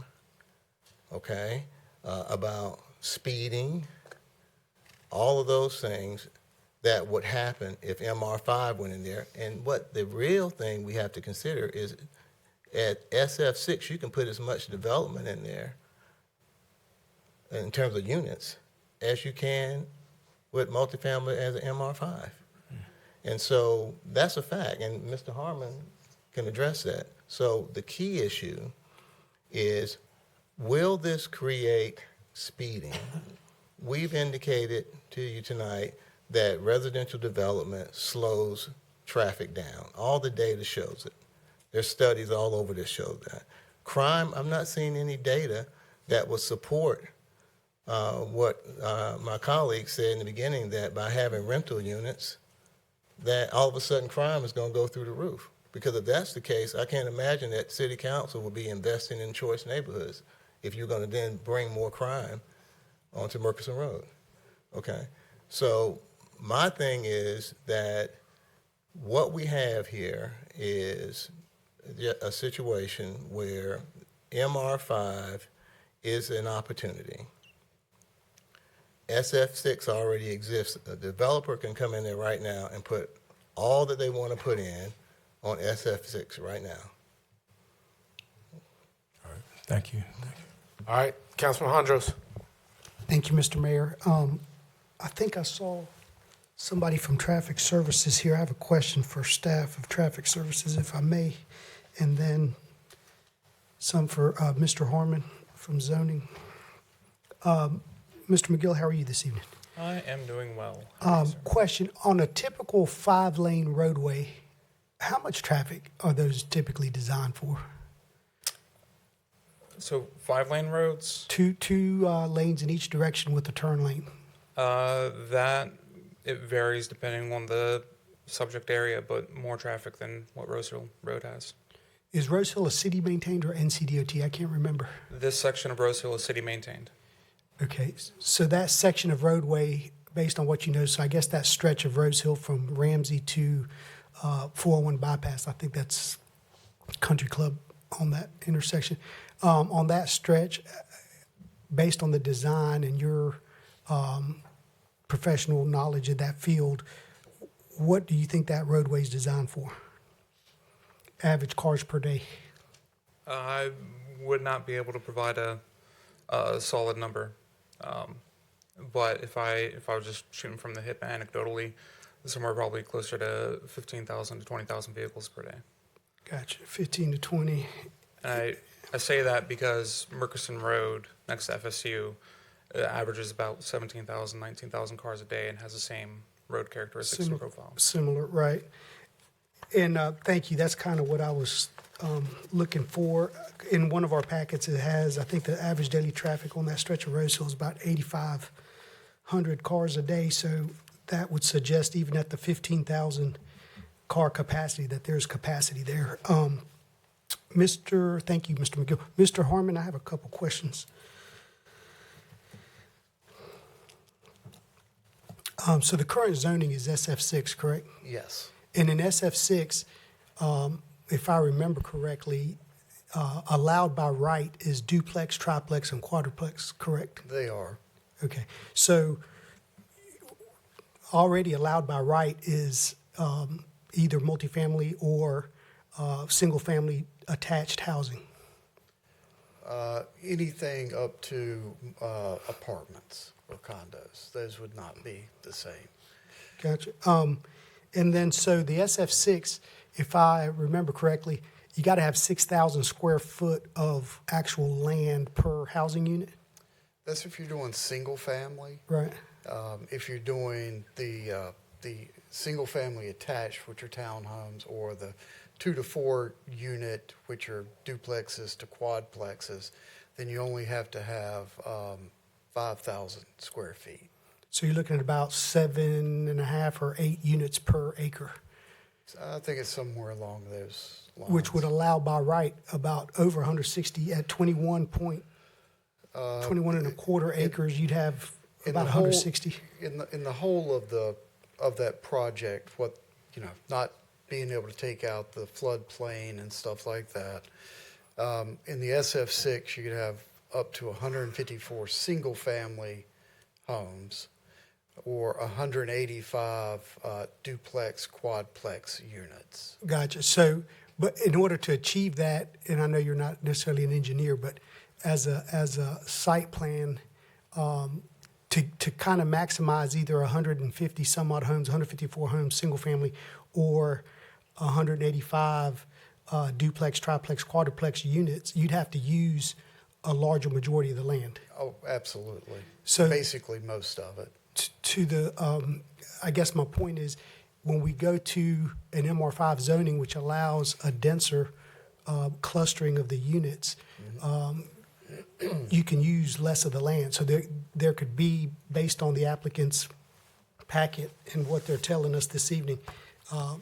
okay, about speeding, all of those things that would happen if MR5 went in there. And what the real thing we have to consider is at SF6, you can put as much development in there in terms of units as you can with multifamily as an MR5. And so that's a fact, and Mr. Harmon can address that. So the key issue is, will this create speeding? We've indicated to you tonight that residential development slows traffic down. All the data shows it. There's studies all over that show that. Crime, I'm not seeing any data that would support what my colleague said in the beginning, that by having rental units, that all of a sudden crime is going to go through the roof. Because if that's the case, I can't imagine that city council will be investing in choice neighborhoods if you're going to then bring more crime onto Murchison Road. Okay? So my thing is that what we have here is a situation where MR5 is an opportunity. SF6 already exists. A developer can come in there right now and put all that they want to put in on SF6 right now. All right. Thank you. All right, Councilman Hondros. Thank you, Mr. Mayor. I think I saw somebody from Traffic Services here. I have a question for staff of Traffic Services, if I may, and then some for Mr. Harmon from Zoning. Mr. McGill, how are you this evening? I am doing well. Question, on a typical 5-lane roadway, how much traffic are those typically designed for? So 5-lane roads? Two lanes in each direction with a turn lane. That, it varies depending on the subject area, but more traffic than what Rosehill Road has. Is Rosehill a city maintained or NCDOT? I can't remember. This section of Rosehill is city maintained. Okay, so that section of roadway, based on what you know, so I guess that stretch of Rosehill from Ramsey to 401 bypass, I think that's Country Club on that intersection. On that stretch, based on the design and your professional knowledge of that field, what do you think that roadway is designed for? Average cars per day? I would not be able to provide a solid number. But if I was just shooting from the hip anecdotally, somewhere probably closer to 15,000 to 20,000 vehicles per day. Gotcha, 15 to 20. And I say that because Murchison Road next to FSU averages about 17,000, 19,000 cars a day and has the same road characteristics and profile. Similar, right. And thank you. That's kind of what I was looking for. In one of our packets, it has, I think the average daily traffic on that stretch of Rose Hill is about 8,500 cars a day. So that would suggest even at the 15,000 car capacity that there's capacity there. Thank you, Mr. McGill. Mr. Harmon, I have a couple questions. So the current zoning is SF6, correct? Yes. And in SF6, if I remember correctly, allowed by right is duplex, triplex, and quadruplex, correct? They are. Okay. So already allowed by right is either multifamily or single-family attached housing. Anything up to apartments or condos, those would not be the same. Gotcha. And then, so the SF6, if I remember correctly, you got to have 6,000 square foot of actual land per housing unit? That's if you're doing single family. Right. If you're doing the single family attached, which are townhomes, or the 2 to 4 unit, which are duplexes to quadplexes, then you only have to have 5,000 square feet. So you're looking at about 7.5 or 8 units per acre. So I think it's somewhere along those lines. Which would allow by right about over 160 at 21 and a quarter acres. You'd have about 160. In the whole of that project, not being able to take out the floodplain and stuff like that. In the SF6, you could have up to 154 single-family homes or 185 duplex, quadplex units. Gotcha. So, but in order to achieve that, and I know you're not necessarily an engineer, but as a site plan, to kind of maximize either 150 some odd homes, 154 homes, single family, or 185 duplex, triplex, quadruplex units, you'd have to use a larger majority of the land. Oh, absolutely. So basically most of it. To the, I guess my point is, when we go to an MR5 zoning, which allows a denser clustering of the units, you can use less of the land. So there could be, based on the applicant's packet and what they're telling us this evening,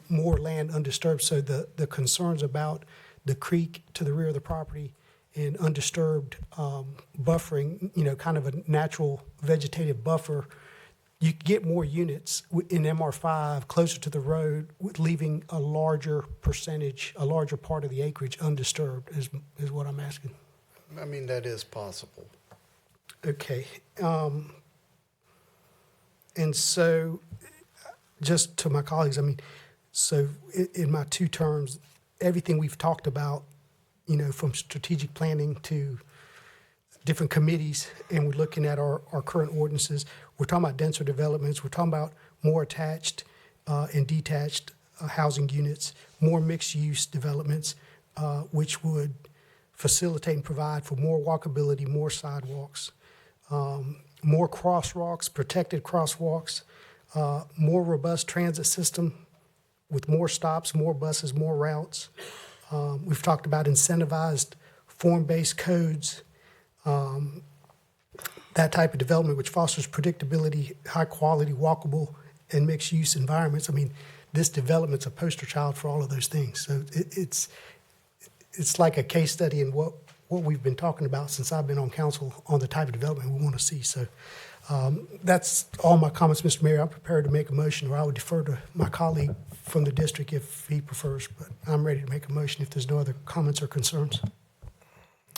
more land undisturbed. So the concerns about the creek to the rear of the property and undisturbed buffering, kind of a natural vegetative buffer, you get more units in MR5 closer to the road, leaving a larger percentage, a larger part of the acreage undisturbed is what I'm asking. I mean, that is possible. Okay. And so, just to my colleagues, so in my 2 terms, everything we've talked about, from strategic planning to different committees, and we're looking at our current ordinances, we're talking about denser developments, we're talking about more attached and detached housing units, more mixed-use developments, which would facilitate and provide for more walkability, more sidewalks, more crosswalks, protected crosswalks, more robust transit system with more stops, more buses, more routes. We've talked about incentivized form-based codes, that type of development which fosters predictability, high-quality, walkable, and mixed-use environments. This development's a poster child for all of those things. So it's like a case study in what we've been talking about since I've been on council on the type of development we want to see. So that's all my comments, Mr. Mayor. I'm prepared to make a motion, or I would defer to my colleague from the district if he prefers, but I'm ready to make a motion if there's no other comments or concerns.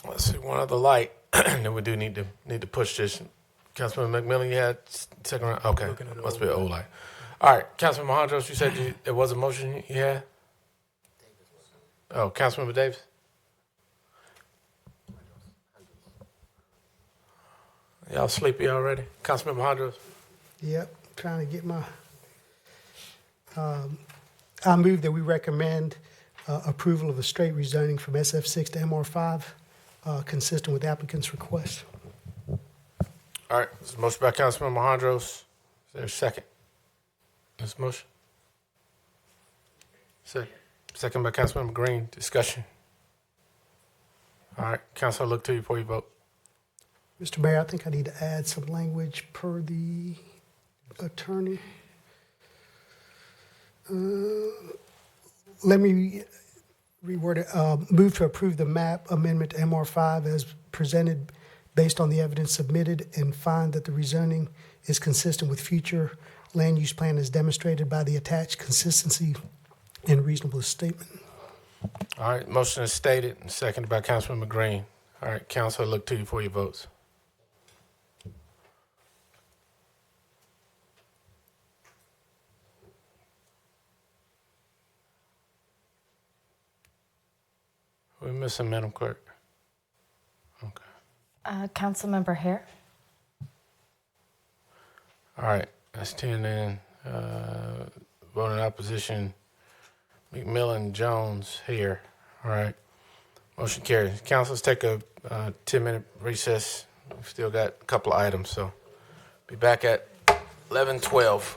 Let's see, one other light that we do need to push this. Councilman McMillan, you had second round? Okay, must be an old light. All right, Councilman Mahondros, you said there was a motion you had? Oh, Councilmember Davis? Y'all sleepy already? Councilmember Mahondros? Yep, trying to get my, I move that we recommend approval of a straight rezoning from SF6 to MR5 consistent with applicant's request. All right, this is a motion by Councilman Alejandros. Is there a second? This motion? Second by Councilman Green. Discussion. All right, Council, I'll look to you before you vote. Mr. Mayor, I think I need to add some language per the attorney. Let me reword it. Move to approve the map amendment to MR5 as presented based on the evidence submitted and find that the rezoning is consistent with future land use plan as demonstrated by the attached consistency and reasonable statement. All right, motion is stated and seconded by Councilman Green. All right, Council, I'll look to you for your votes. We're missing Madam Clerk. Okay. Councilmember Hare. All right, that's 10 in. Voting opposition, McMillan, Jones, here. All right, motion carries. Council, let's take a 10-minute recess. We've still got a couple of items, so be back at 11:12.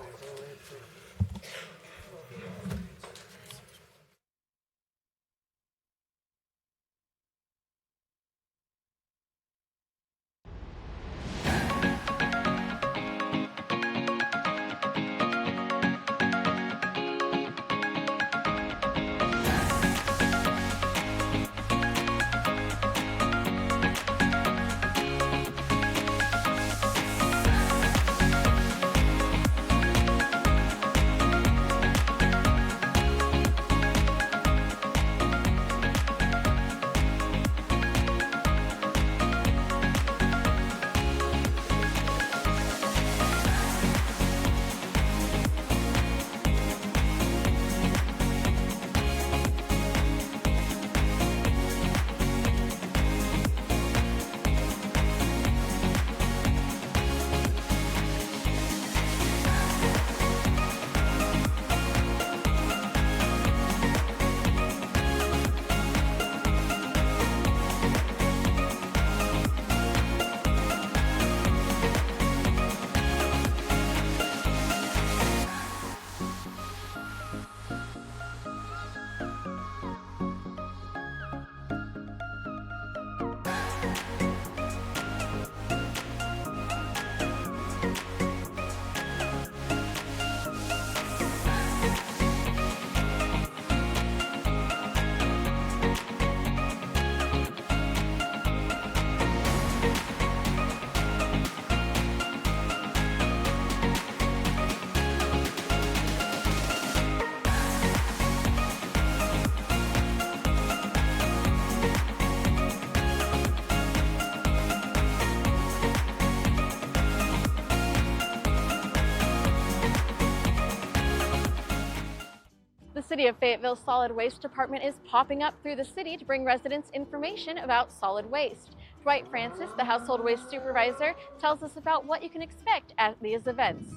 The City of Fayetteville Solid Waste Department is popping up through the city to bring residents information about solid waste. Dwight Francis, the household waste supervisor, tells us about what you can expect at these events.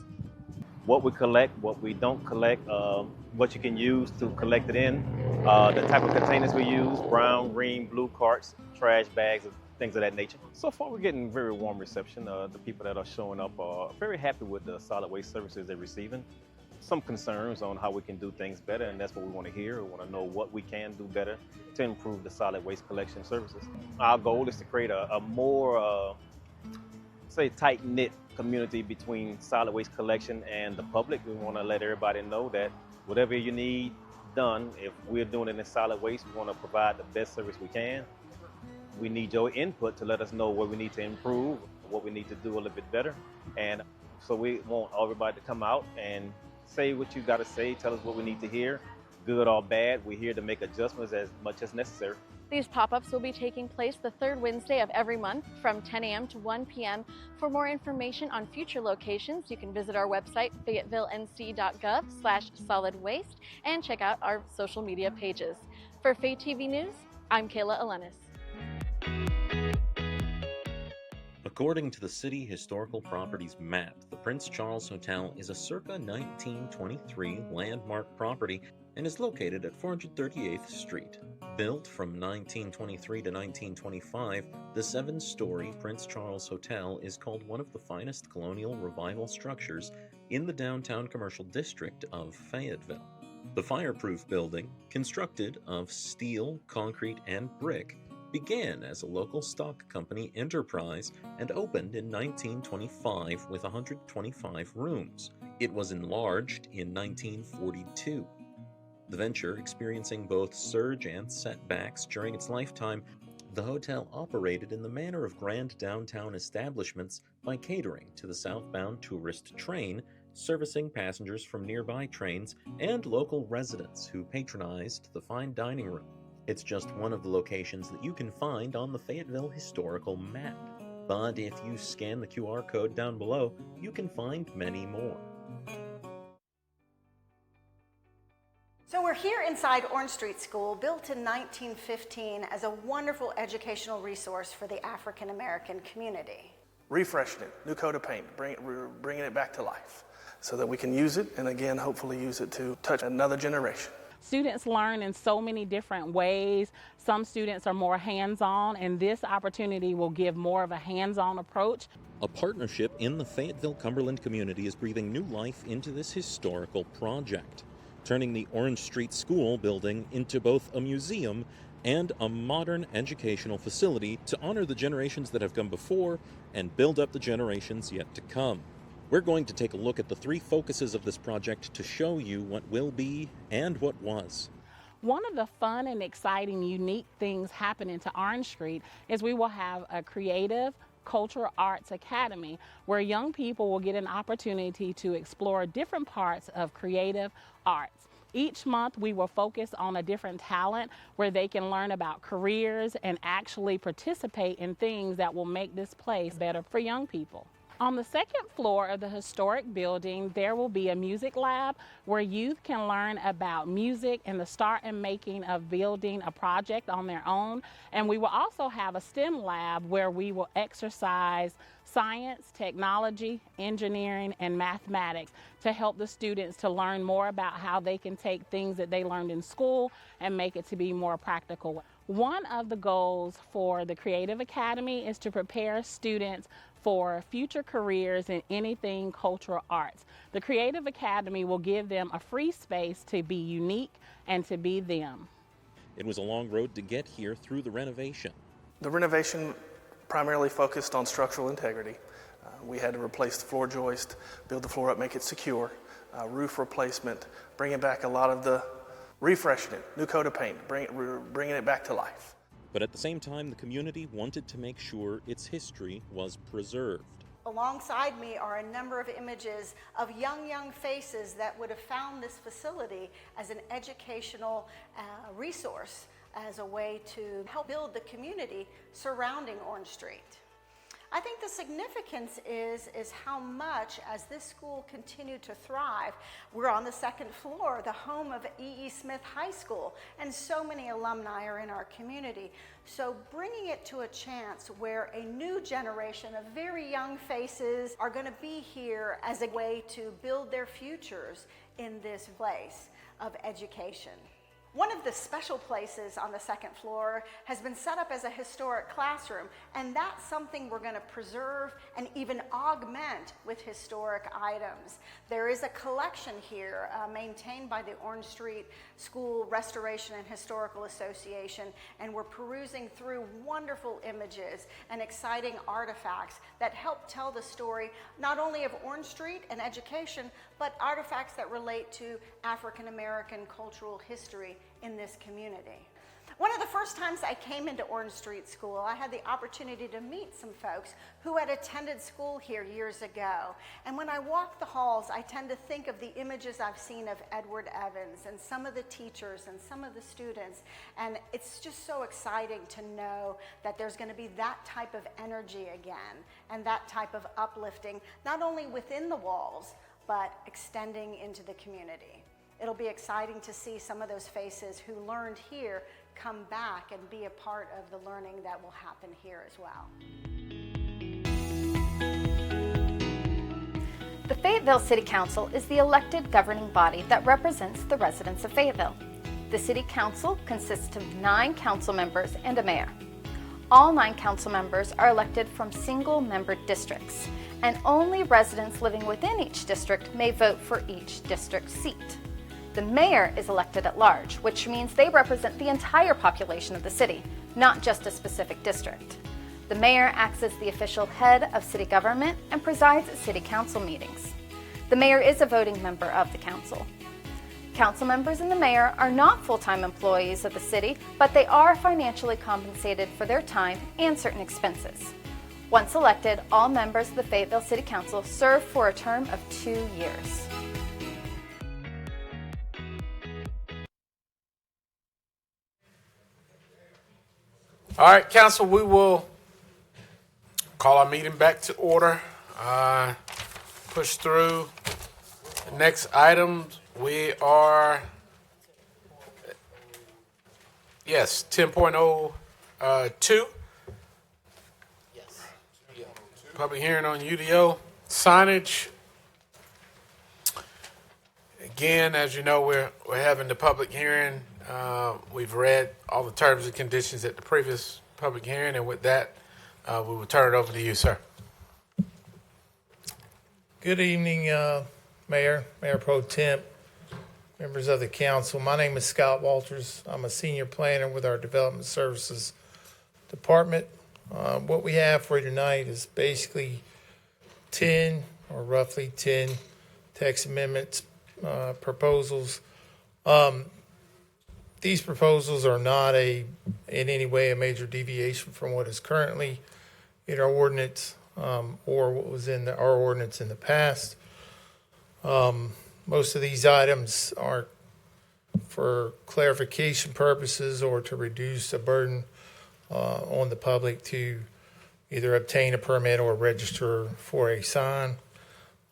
What we collect, what we don't collect, what you can use to collect it in, the type of containers we use, brown, green, blue carts, trash bags, things of that nature. So far, we're getting very warm reception. The people that are showing up are very happy with the solid waste services they're receiving. Some concerns on how we can do things better, and that's what we want to hear. We want to know what we can do better to improve the solid waste collection services. Our goal is to create a more, say, tight-knit community between solid waste collection and the public. We want to let everybody know that whatever you need done, if we're doing it in solid waste, we want to provide the best service we can. We need your input to let us know what we need to improve, what we need to do a little bit better. And so we want everybody to come out and say what you got to say, tell us what we need to hear, good or bad. We're here to make adjustments as much as necessary. These pop-ups will be taking place the third Wednesday of every month from 10 a.m. to 1 p.m. For more information on future locations, you can visit our website, fayettevillenc.gov/solid waste, and check out our social media pages. For Faye TV News, I'm Kayla Alenis. According to the City Historical Properties map, the Prince Charles Hotel is a circa 1923 landmark property and is located at 438th Street. Built from 1923 to 1925, the 7-story Prince Charles Hotel is called one of the finest colonial revival structures in the downtown commercial district of Fayetteville. The fireproof building, constructed of steel, concrete, and brick, began as a local stock company enterprise and opened in 1925 with 125 rooms. It was enlarged in 1942. The venture experiencing both surge and setbacks during its lifetime, the hotel operated in the manner of grand downtown establishments by catering to the southbound tourist train, servicing passengers from nearby trains and local residents who patronized the fine dining room. It's just one of the locations that you can find on the Fayetteville historical map. But if you scan the QR code down below, you can find many more. So we're here inside Orange Street School, built in 1915 as a wonderful educational resource for the African American community. Refreshing it, new coat of paint, bringing it back to life so that we can use it and again, hopefully use it to touch another generation. Students learn in so many different ways. Some students are more hands-on, and this opportunity will give more of a hands-on approach. A partnership in the Fayetteville-Cumberland community is breathing new life into this historical project, turning the Orange Street School building into both a museum and a modern educational facility to honor the generations that have come before and build up the generations yet to come. We're going to take a look at the 3 focuses of this project to show you what will be and what was. One of the fun and exciting, unique things happening to Orange Street is we will have a creative cultural arts academy where young people will get an opportunity to explore different parts of creative arts. Each month we will focus on a different talent where they can learn about careers and actually participate in things that will make this place better for young people. On the second floor of the historic building, there will be a music lab where youth can learn about music and the start and making of building a project on their own. And we will also have a STEM lab where we will exercise science, technology, engineering, and mathematics to help the students to learn more about how they can take things that they learned in school and make it to be more practical. One of the goals for the Creative Academy is to prepare students for future careers in anything cultural arts. The Creative Academy will give them a free space to be unique and to be them. It was a long road to get here through the renovation. The renovation primarily focused on structural integrity. We had to replace the floor joist, build the floor up, make it secure, roof replacement, bringing back a lot of the refreshing it, new coat of paint, bringing it back to life. But at the same time, the community wanted to make sure its history was preserved. Alongside me are a number of images of young faces that would have found this facility as an educational resource, as a way to help build the community surrounding Orange Street. I think the significance is how much, as this school continued to thrive, we're on the second floor, the home of E.E. Smith High School, and so many alumni are in our community. So bringing it to a chance where a new generation of very young faces are going to be here as a way to build their futures in this place of education. One of the special places on the second floor has been set up as a historic classroom, and that's something we're going to preserve and even augment with historic items. There is a collection here maintained by the Orange Street School Restoration and Historical Association, and we're perusing through wonderful images and exciting artifacts that help tell the story not only of Orange Street and education, but artifacts that relate to African American cultural history in this community. One of the first times I came into Orange Street School, I had the opportunity to meet some folks who had attended school here years ago. And when I walk the halls, I tend to think of the images I've seen of Edward Evans and some of the teachers and some of the students. And it's just so exciting to know that there's going to be that type of energy again and that type of uplifting, not only within the walls, but extending into the community. It'll be exciting to see some of those faces who learned here come back and be a part of the learning that will happen here as well. The Fayetteville City Council is the elected governing body that represents the residents of Fayetteville. The City Council consists of 9 council members and a mayor. All 9 council members are elected from single-member districts, and only residents living within each district may vote for each district seat. The mayor is elected at large, which means they represent the entire population of the city, not just a specific district. The mayor acts as the official head of city government and presides at city council meetings. The mayor is a voting member of the council. Council members and the mayor are not full-time employees of the city, but they are financially compensated for their time and certain expenses. Once elected, all members of the Fayetteville City Council serve for a term of 2 years. All right, council, we will call our meeting back to order. Push through the next item. We are, yes, 10.02. Public hearing on UDO signage. Again, as you know, we're having the public hearing. We've read all the terms and conditions at the previous public hearing, and with that, we will turn it over to you, sir. Good evening, Mayor Pro Temp, members of the council. My name is Scott Walters. I'm a senior planner with our Development Services Department. What we have for you tonight is basically 10 or roughly 10 text amendments proposals. These proposals are not in any way a major deviation from what is currently in our ordinance or what was in our ordinance in the past. Most of these items are for clarification purposes or to reduce the burden on the public to either obtain a permit or register for a sign.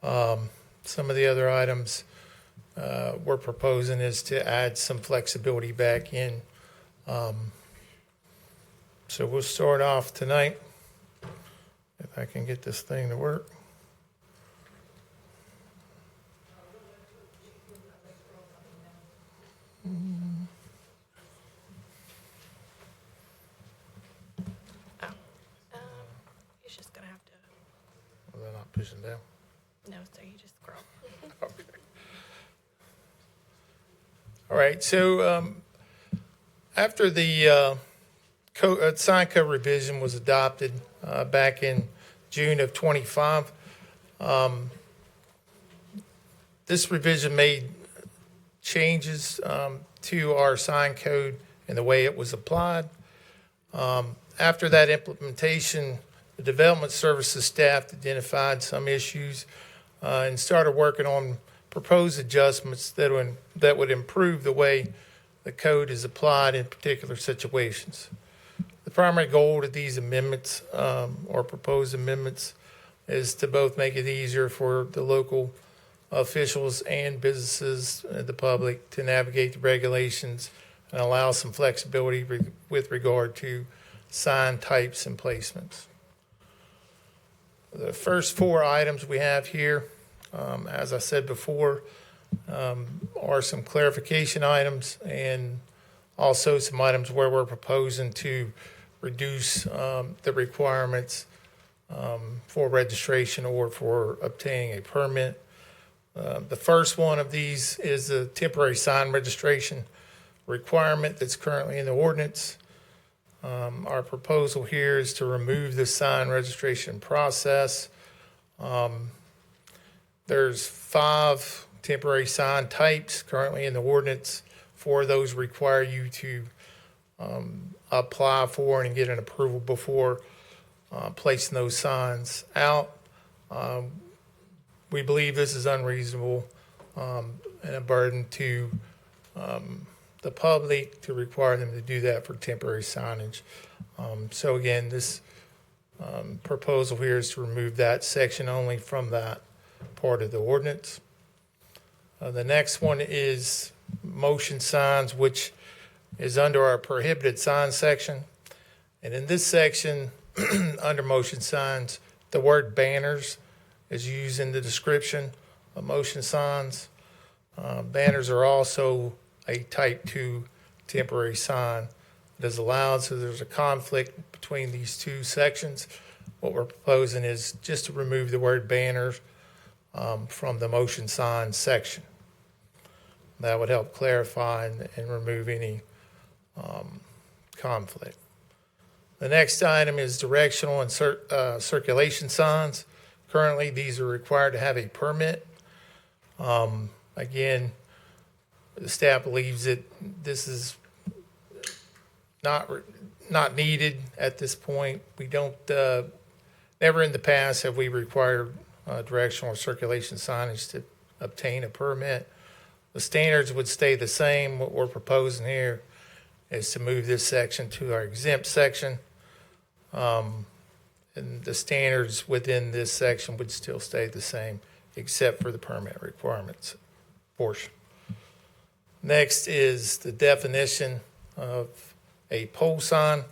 Some of the other items we're proposing is to add some flexibility back in. So we'll start off tonight, if I can get this thing to work. You're just gonna have to. Well, they're not pushing down. No, sir. You just scroll. Okay. All right. So after the sign code revision was adopted back in June of 25, this revision made changes to our sign code and the way it was applied. After that implementation, the Development Services staff identified some issues and started working on proposed adjustments that would improve the way the code is applied in particular situations. The primary goal of these amendments or proposed amendments is to both make it easier for the local officials and businesses, the public, to navigate the regulations and allow some flexibility with regard to sign types and placements. The first 4 items we have here, as I said before, are some clarification items and also some items where we're proposing to reduce the requirements for registration or for obtaining a permit. The first one of these is the temporary sign registration requirement that's currently in the ordinance. Our proposal here is to remove the sign registration process. There's 5 temporary sign types currently in the ordinance. 4 of those require you to apply for and get an approval before placing those signs out. We believe this is unreasonable and a burden to the public to require them to do that for temporary signage. So again, this proposal here is to remove that section only from that part of the ordinance. The next one is motion signs, which is under our prohibited sign section. And in this section, under motion signs, the word banners is used in the description of motion signs. Banners are also a type 2 temporary sign that is allowed, so there's a conflict between these two sections. What we're proposing is just to remove the word banners from the motion sign section. That would help clarify and remove any conflict. The next item is directional and circulation signs. Currently, these are required to have a permit. Again, the staff believes that this is not needed at this point. We don't, never in the past have we required directional or circulation signage to obtain a permit. The standards would stay the same. What we're proposing here is to move this section to our exempt section. And the standards within this section would still stay the same, except for the permit requirements portion. Next is the definition of a pole sign.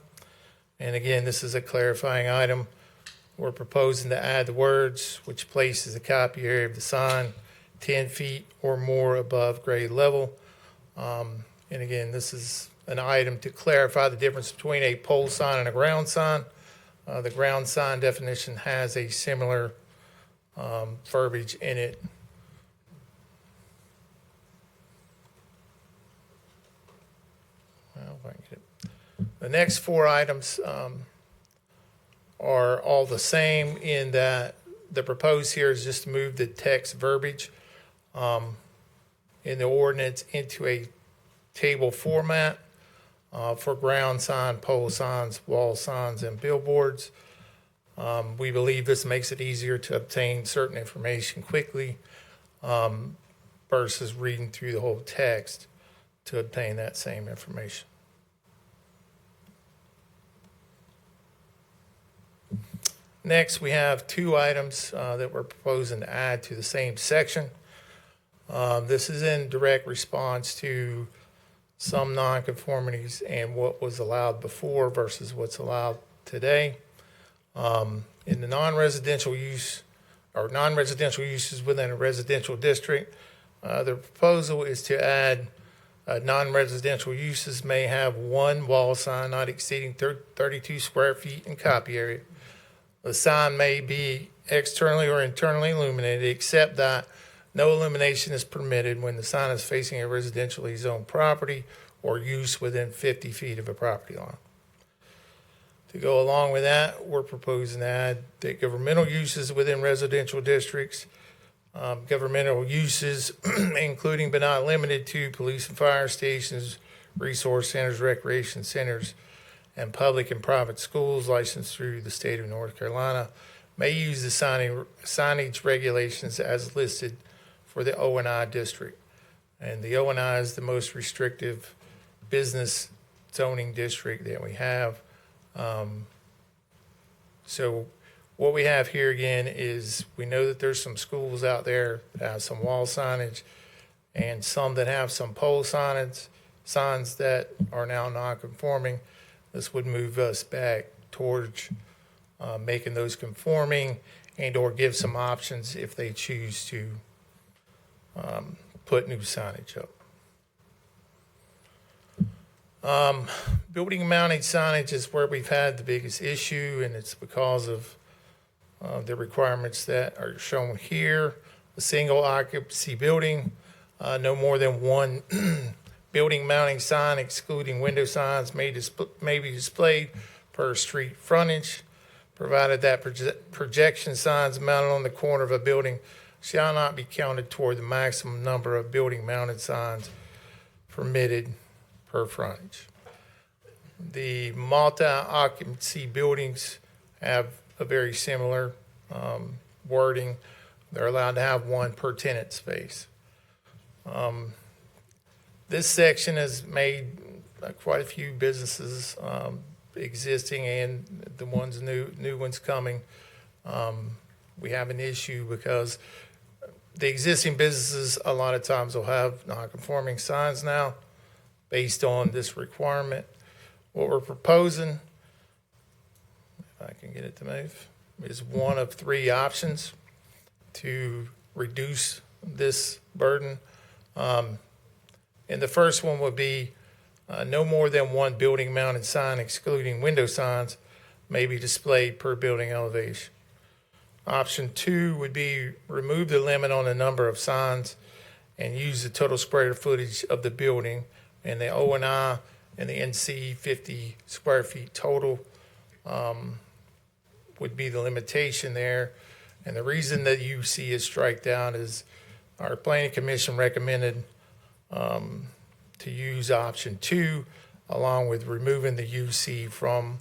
And again, this is a clarifying item. We're proposing to add the words, which places the copy area of the sign 10 feet or more above grade level. And again, this is an item to clarify the difference between a pole sign and a ground sign. The ground sign definition has a similar verbiage in it. Well, if I can get it. The next four items are all the same in that the proposed here is just to move the text verbiage in the ordinance into a table format for ground sign, pole signs, wall signs, and billboards. We believe this makes it easier to obtain certain information quickly versus reading through the whole text to obtain that same information. Next, we have two items that we're proposing to add to the same section. This is in direct response to some nonconformities and what was allowed before versus what's allowed today. In the non-residential use or non-residential uses within a residential district, the proposal is to add non-residential uses may have one wall sign not exceeding 32 square feet in copy area. The sign may be externally or internally illuminated, except that no illumination is permitted when the sign is facing a residentially zoned property or use within 50 feet of a property line. To go along with that, we're proposing to add that governmental uses within residential districts, governmental uses including but not limited to police and fire stations, resource centers, recreation centers, and public and private schools licensed through the state of North Carolina may use the signage regulations as listed for the O&I district. And the O&I is the most restrictive business zoning district that we have. So what we have here again is we know that there's some schools out there that have some wall signage and some that have some pole signs that are now non-conforming. This would move us back towards making those conforming and or give some options if they choose to put new signage up. Building mounted signage is where we've had the biggest issue, and it's because of the requirements that are shown here. A single occupancy building, no more than one building mounting sign excluding window signs may be displayed per street frontage, provided that projection signs mounted on the corner of a building shall not be counted toward the maximum number of building mounted signs permitted per frontage. The multi-occupancy buildings have a very similar wording. They're allowed to have one per tenant space. This section has made quite a few businesses existing and the ones new ones coming. We have an issue because the existing businesses a lot of times will have non-conforming signs now based on this requirement. What we're proposing, if I can get it to move, is one of three options. to reduce this burden. And the first one would be no more than one building mounted sign excluding window signs may be displayed per building elevation. Option 2 would be remove the limit on the number of signs and use the total square footage of the building, and the O&I and the NC 50 square feet total would be the limitation there. And the reason that you see it strike down is our planning commission recommended to use option 2 along with removing the UC from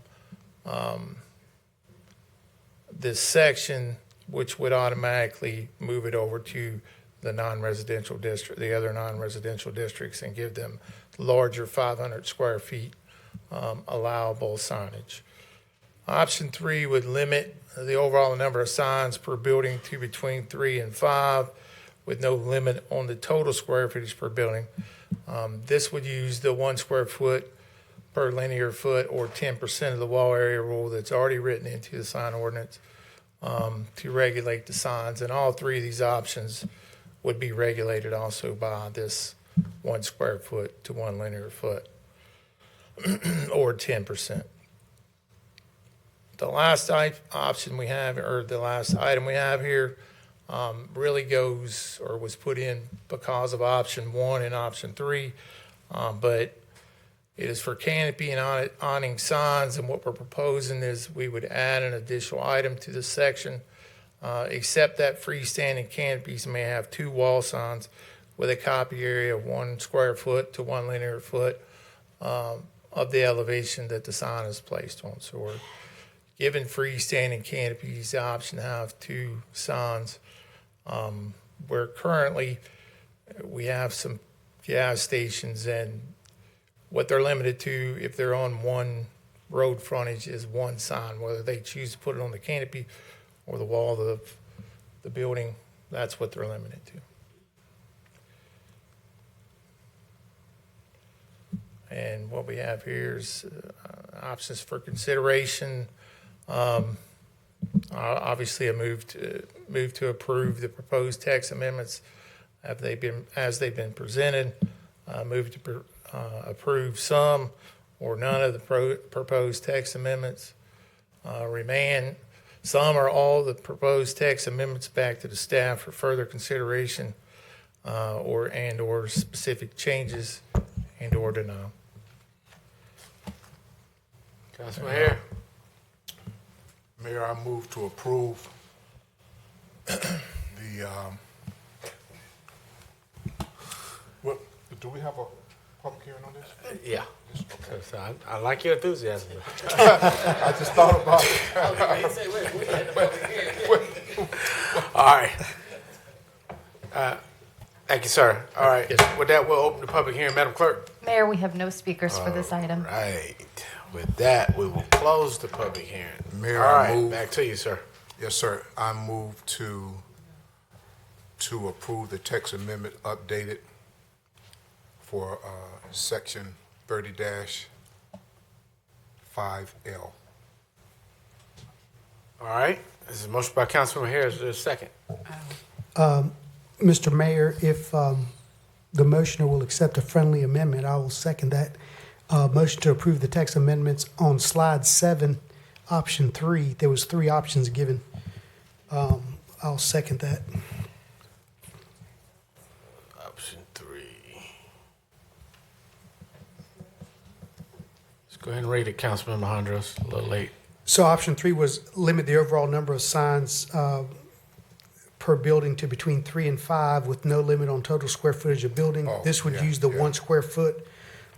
this section, which would automatically move it over to the non-residential district, the other non-residential districts, and give them larger 500 square feet allowable signage. Option 3 would limit the overall number of signs per building to between 3 and 5 with no limit on the total square footage per building. This would use the 1 square foot per linear foot or 10% of the wall area rule that's already written into the sign ordinance to regulate the signs. And all 3 of these options would be regulated also by this 1 square foot to 1 linear foot or 10%. The last option we have, or the last item we have here, really goes or was put in because of option 1 and option 3, but it is for canopy and awning signs, and what we're proposing is we would add an additional item to this section, except that freestanding canopies may have 2 wall signs with a copy area of 1 square foot to 1 linear foot of the elevation that the sign is placed on. So we're given freestanding canopies the option to have 2 signs. Where currently we have some gas stations, and what they're limited to if they're on one road frontage is 1 sign, whether they choose to put it on the canopy or the wall of the building, that's what they're limited to. And what we have here is options for consideration. Obviously, a move to approve the proposed text amendments as they've been presented. Move to approve some or none of the proposed text amendments. Remand some or all the proposed text amendments back to the staff for further consideration or specific changes or denial. Councilman Hare. Mayor, I move to approve what, do we have a public hearing on this? Yeah. Okay. So I like your enthusiasm. I just thought about it. All right. Thank you, sir. All right. With that, we'll open the public hearing. Madam Clerk. Mayor, we have no speakers for this item. Right. With that, we will close the public hearing. Mayor, all right, I move. Back to you, sir. Yes, sir. I move to approve the text amendment updated for section 30-5L. All right. This is a motion by Councilman Hare. Is there a second? Mr. Mayor, if the motioner will accept a friendly amendment, I will second that. Motion to approve the text amendments on slide 7, option 3. There was 3 options given. I'll second that. Option 3. Let's go ahead and read it, Councilman Alejandro's a little late. So option 3 was limit the overall number of signs per building to between 3 and 5 with no limit on total square footage of building. This would use the 1 square foot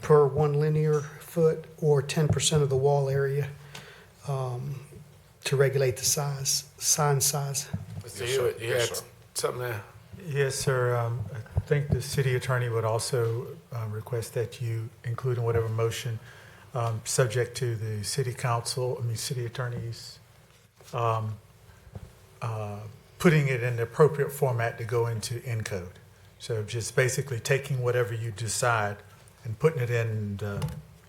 per 1 linear foot or 10% of the wall area to regulate the sign size. Mr. Hewitt, you had something there? Yes, sir. I think the city attorney would also request that you include in whatever motion, subject to the city attorney's putting it in the appropriate format to go into Encode. So just basically taking whatever you decide and putting it in the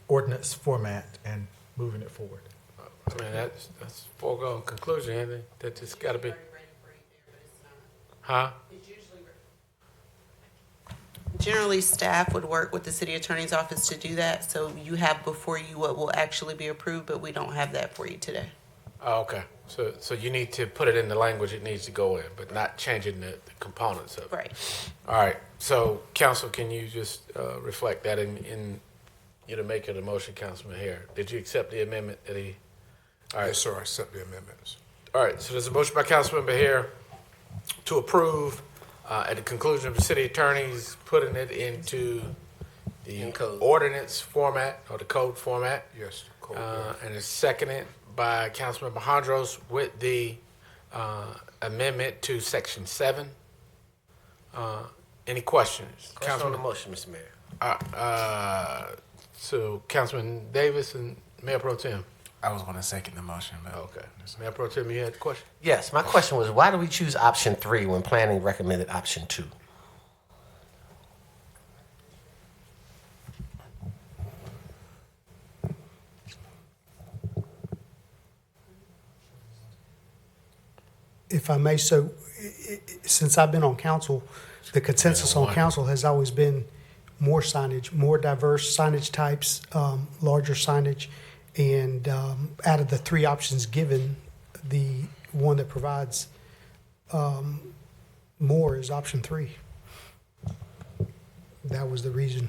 ordinance format and moving it forward. I mean, that's foregone conclusion, ain't it? That just got to be. Huh? Generally, staff would work with the city attorney's office to do that, so you have before you what will actually be approved, but we don't have that for you today. Oh, okay. So you need to put it in the language it needs to go in, but not changing the components of it. Right. All right. So, council, can you just reflect that in you to make it a motion, Councilman Hare? Did you accept the amendment that he? All right. Yes, sir, I accept the amendments. All right. So there's a motion by Councilmember Hare to approve at the conclusion of the city attorney's putting it into the ordinance format or the code format. Yes, code. And it's seconded by Councilmember Hondros with the amendment to Section 7. Any questions? Question on the motion, Mr. Mayor. So Councilman Davis and Mayor Pro Tem. I was going to second the motion. But Okay. Mayor Pro Tem, you had a question? Yes, my question was, why do we choose option 3 when planning recommended option 2? If I may, so since I've been on council, the consensus on council has always been more signage, more diverse signage types, larger signage, and out of the 3 options given, the one that provides more is option 3. That was the reason.